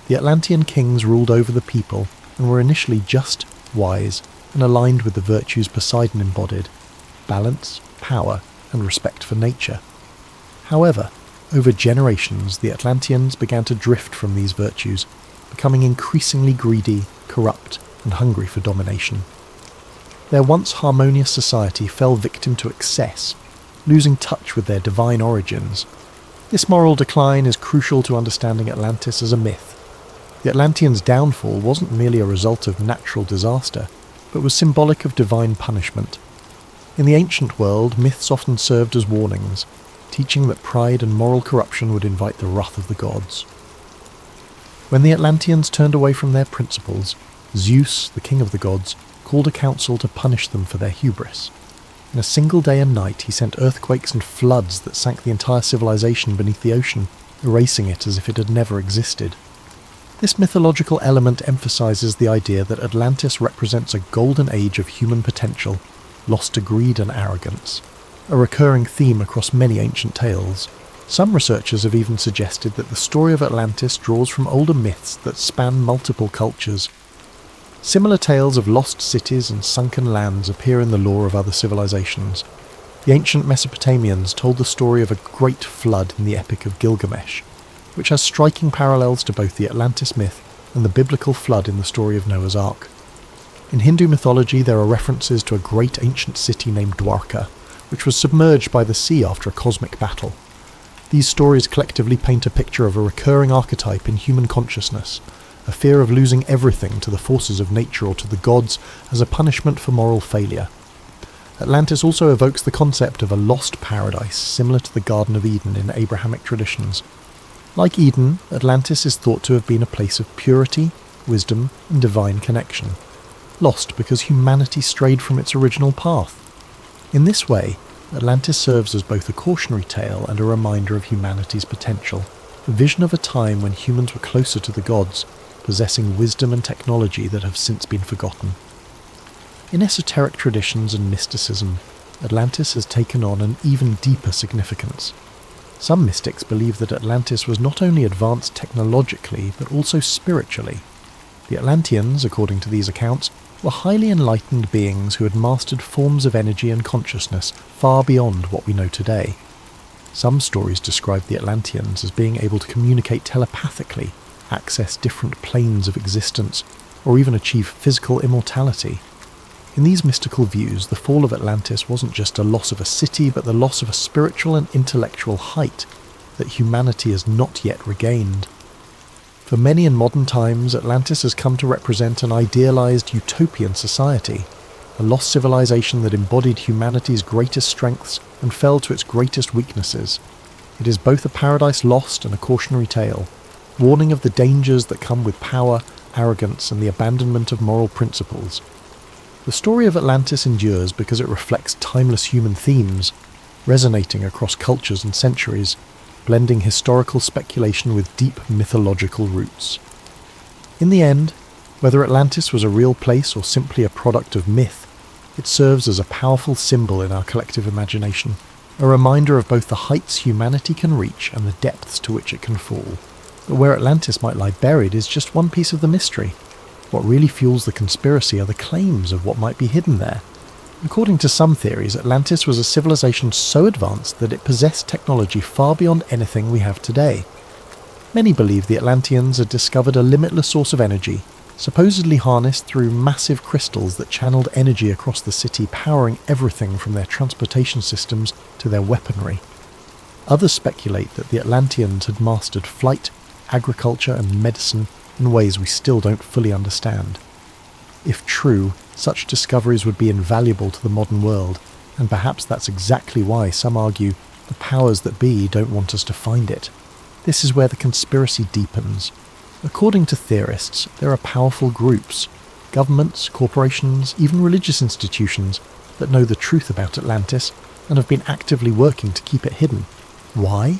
The Atlantean kings ruled over the people and were initially just, wise, and aligned with the virtues Poseidon embodied: balance, power, and respect for nature. However, over generations, the Atlanteans began to drift from these virtues, becoming increasingly greedy, corrupt, and hungry for domination. Their once harmonious society fell victim to excess, losing touch with their divine origins. This moral decline is crucial to understanding Atlantis as a myth. The Atlanteans' downfall wasn't merely a result of natural disaster, but was symbolic of divine punishment. In the ancient world, myths often served as warnings, teaching that pride and moral corruption would invite the wrath of the gods. When the Atlanteans turned away from their principles, Zeus, the king of the gods, called a council to punish them for their hubris. In a single day and night, he sent earthquakes and floods that sank the entire civilization beneath the ocean, erasing it as if it had never existed. This mythological element emphasizes the idea that Atlantis represents a golden age of human potential, lost to greed and arrogance, a recurring theme across many ancient tales. Some researchers have even suggested that the story of Atlantis draws from older myths that span multiple cultures. Similar tales of lost cities and sunken lands appear in the lore of other civilizations. The ancient Mesopotamians told the story of a great flood in the Epic of Gilgamesh, which has striking parallels to both the Atlantis myth and the biblical flood in the story of Noah's Ark. In Hindu mythology, there are references to a great ancient city named Dwarka, which was submerged by the sea after a cosmic battle. These stories collectively paint a picture of a recurring archetype in human consciousness, a fear of losing everything to the forces of nature or to the gods as a punishment for moral failure. Atlantis also evokes the concept of a lost paradise, similar to the Garden of Eden in Abrahamic traditions. Like Eden, Atlantis is thought to have been a place of purity, wisdom, and divine connection, lost because humanity strayed from its original path. In this way, Atlantis serves as both a cautionary tale and a reminder of humanity's potential, a vision of a time when humans were closer to the gods, possessing wisdom and technology that have since been forgotten. In esoteric traditions and mysticism, Atlantis has taken on an even deeper significance. Some mystics believe that Atlantis was not only advanced technologically, but also spiritually. The Atlanteans, according to these accounts, were highly enlightened beings who had mastered forms of energy and consciousness far beyond what we know today. Some stories describe the Atlanteans as being able to communicate telepathically, access different planes of existence, or even achieve physical immortality. In these mystical views, the fall of Atlantis wasn't just a loss of a city, but the loss of a spiritual and intellectual height that humanity has not yet regained. For many in modern times, Atlantis has come to represent an idealized utopian society, a lost civilization that embodied humanity's greatest strengths and fell to its greatest weaknesses. It is both a paradise lost and a cautionary tale, warning of the dangers that come with power, arrogance, and the abandonment of moral principles. The story of Atlantis endures because it reflects timeless human themes, resonating across cultures and centuries, blending historical speculation with deep mythological roots. In the end, whether Atlantis was a real place or simply a product of myth, it serves as a powerful symbol in our collective imagination, a reminder of both the heights humanity can reach and the depths to which it can fall. But where Atlantis might lie buried is just one piece of the mystery. What really fuels the conspiracy are the claims of what might be hidden there. According to some theories, Atlantis was a civilization so advanced that it possessed technology far beyond anything we have today. Many believe the Atlanteans had discovered a limitless source of energy, supposedly harnessed through massive crystals that channeled energy across the city, powering everything from their transportation systems to their weaponry. Others speculate that the Atlanteans had mastered flight, agriculture and medicine in ways we still don't fully understand. If true, such discoveries would be invaluable to the modern world, and perhaps that's exactly why some argue the powers that be don't want us to find it. This is where the conspiracy deepens. According to theorists, there are powerful groups, governments, corporations, even religious institutions that know the truth about Atlantis and have been actively working to keep it hidden. Why?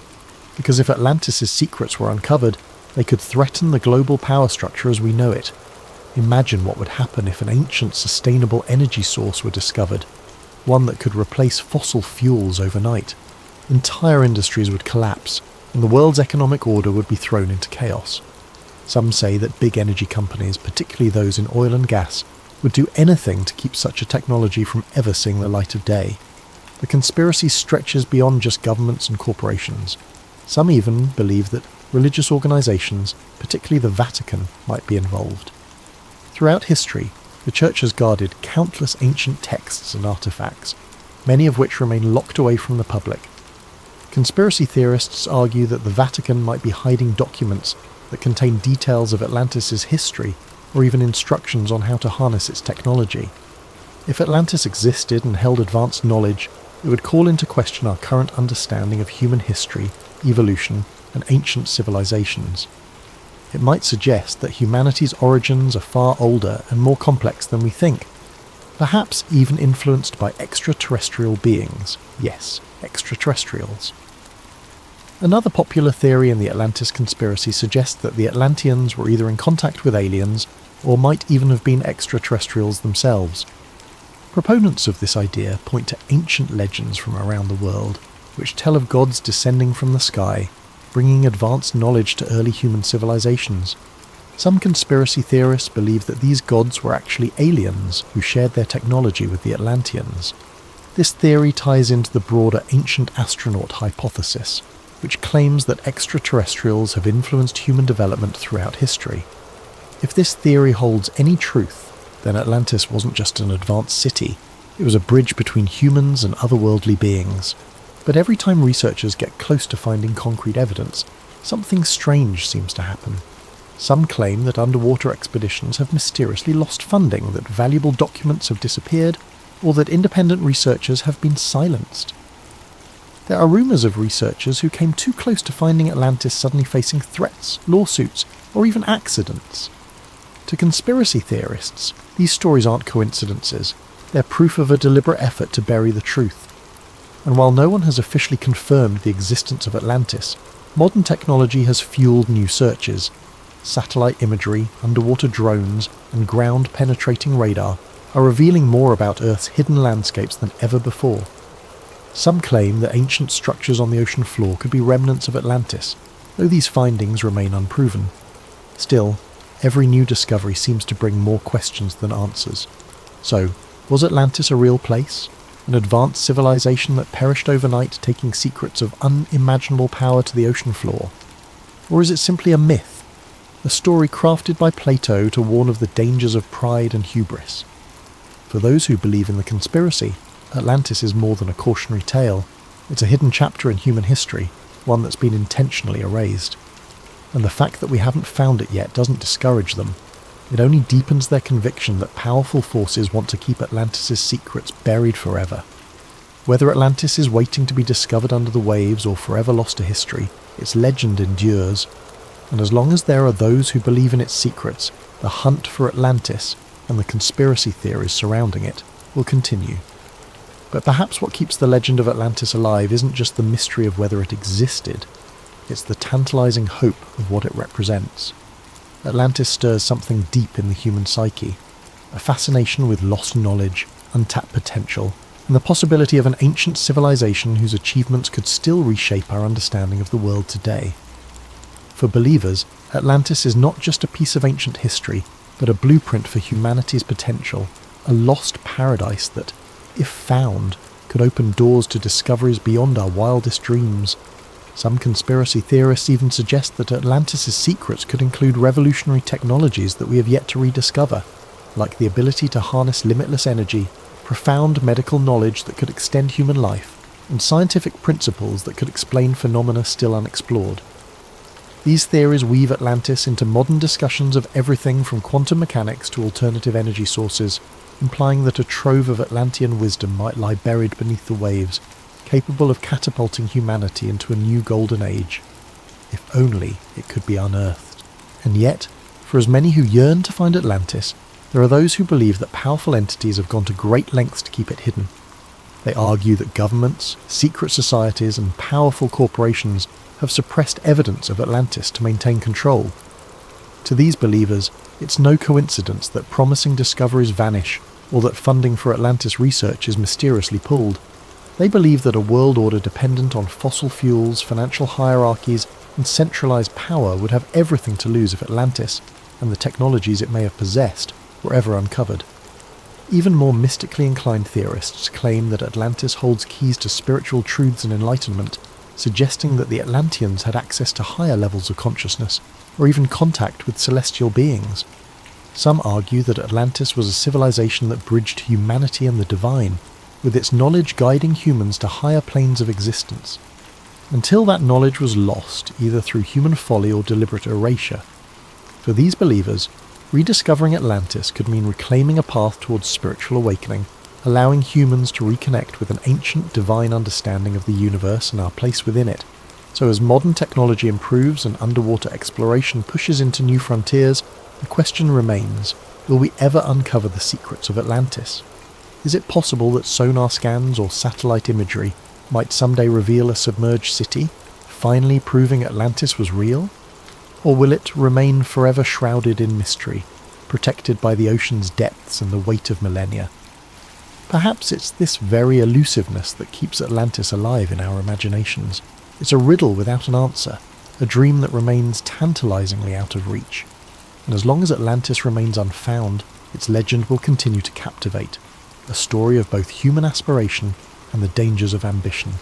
Because if Atlantis' secrets were uncovered, they could threaten the global power structure as we know it. Imagine what would happen if an ancient sustainable energy source were discovered, one that could replace fossil fuels overnight. Entire industries would collapse, and the world's economic order would be thrown into chaos. Some say that big energy companies, particularly those in oil and gas, would do anything to keep such a technology from ever seeing the light of day. The conspiracy stretches beyond just governments and corporations. Some even believe that religious organizations, particularly the Vatican, might be involved. Throughout history, the Church has guarded countless ancient texts and artifacts, many of which remain locked away from the public. Conspiracy theorists argue that the Vatican might be hiding documents that contain details of Atlantis' history or even instructions on how to harness its technology. If Atlantis existed and held advanced knowledge, it would call into question our current understanding of human history, evolution, and ancient civilizations. It might suggest that humanity's origins are far older and more complex than we think, perhaps even influenced by extraterrestrial beings. Yes, extraterrestrials. Another popular theory in the Atlantis conspiracy suggests that the Atlanteans were either in contact with aliens or might even have been extraterrestrials themselves. Proponents of this idea point to ancient legends from around the world, which tell of gods descending from the sky, bringing advanced knowledge to early human civilizations. Some conspiracy theorists believe that these gods were actually aliens who shared their technology with the Atlanteans. This theory ties into the broader ancient astronaut hypothesis, which claims that extraterrestrials have influenced human development throughout history. If this theory holds any truth, then Atlantis wasn't just an advanced city, it was a bridge between humans and otherworldly beings. But every time researchers get close to finding concrete evidence, something strange seems to happen. Some claim that underwater expeditions have mysteriously lost funding, that valuable documents have disappeared, or that independent researchers have been silenced. There are rumours of researchers who came too close to finding Atlantis suddenly facing threats, lawsuits, or even accidents. To conspiracy theorists, these stories aren't coincidences. They're proof of a deliberate effort to bury the truth. And while no one has officially confirmed the existence of Atlantis, modern technology has fueled new searches. Satellite imagery, underwater drones, and ground-penetrating radar are revealing more about Earth's hidden landscapes than ever before. Some claim that ancient structures on the ocean floor could be remnants of Atlantis, though these findings remain unproven. Still, every new discovery seems to bring more questions than answers. So, was Atlantis a real place? An advanced civilization that perished overnight, taking secrets of unimaginable power to the ocean floor? Or is it simply a myth? A story crafted by Plato to warn of the dangers of pride and hubris? For those who believe in the conspiracy, Atlantis is more than a cautionary tale. It's a hidden chapter in human history, one that's been intentionally erased. And the fact that we haven't found it yet doesn't discourage them. It only deepens their conviction that powerful forces want to keep Atlantis' secrets buried forever. Whether Atlantis is waiting to be discovered under the waves or forever lost to history, its legend endures. And as long as there are those who believe in its secrets, the hunt for Atlantis and the conspiracy theories surrounding it will continue. But perhaps what keeps the legend of Atlantis alive isn't just the mystery of whether it existed, it's the tantalizing hope of what it represents. Atlantis stirs something deep in the human psyche, a fascination with lost knowledge, untapped potential, and the possibility of an ancient civilization whose achievements could still reshape our understanding of the world today. For believers, Atlantis is not just a piece of ancient history, but a blueprint for humanity's potential, a lost paradise that, if found, could open doors to discoveries beyond our wildest dreams. Some conspiracy theorists even suggest that Atlantis' secrets could include revolutionary technologies that we have yet to rediscover, like the ability to harness limitless energy, profound medical knowledge that could extend human life, and scientific principles that could explain phenomena still unexplored. These theories weave Atlantis into modern discussions of everything from quantum mechanics to alternative energy sources, implying that a trove of Atlantean wisdom might lie buried beneath the waves, capable of catapulting humanity into a new golden age. If only it could be unearthed. And yet, for as many who yearn to find Atlantis, there are those who believe that powerful entities have gone to great lengths to keep it hidden. They argue that governments, secret societies, and powerful corporations have suppressed evidence of Atlantis to maintain control. To these believers, it's no coincidence that promising discoveries vanish, or that funding for Atlantis research is mysteriously pulled. They believe that a world order dependent on fossil fuels, financial hierarchies, and centralized power would have everything to lose if Atlantis, and the technologies it may have possessed, were ever uncovered. Even more mystically inclined theorists claim that Atlantis holds keys to spiritual truths and enlightenment, suggesting that the Atlanteans had access to higher levels of consciousness, or even contact with celestial beings. Some argue that Atlantis was a civilization that bridged humanity and the divine, with its knowledge guiding humans to higher planes of existence. Until that knowledge was lost, either through human folly or deliberate erasure. For these believers, rediscovering Atlantis could mean reclaiming a path towards spiritual awakening, allowing humans to reconnect with an ancient divine understanding of the universe and our place within it. So as modern technology improves and underwater exploration pushes into new frontiers, the question remains, will we ever uncover the secrets of Atlantis? Is it possible that sonar scans or satellite imagery might someday reveal a submerged city, finally proving Atlantis was real? Or will it remain forever shrouded in mystery, protected by the ocean's depths and the weight of millennia? Perhaps it's this very elusiveness that keeps Atlantis alive in our imaginations. It's a riddle without an answer, a dream that remains tantalizingly out of reach. And as long as Atlantis remains unfound, its legend will continue to captivate, a story of both human aspiration and the dangers of ambition.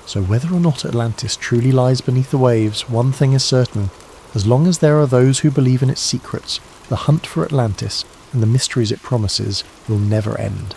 So whether or not Atlantis truly lies beneath the waves, one thing is certain: as long as there are those who believe in its secrets, the hunt for Atlantis and the mysteries it promises will never end.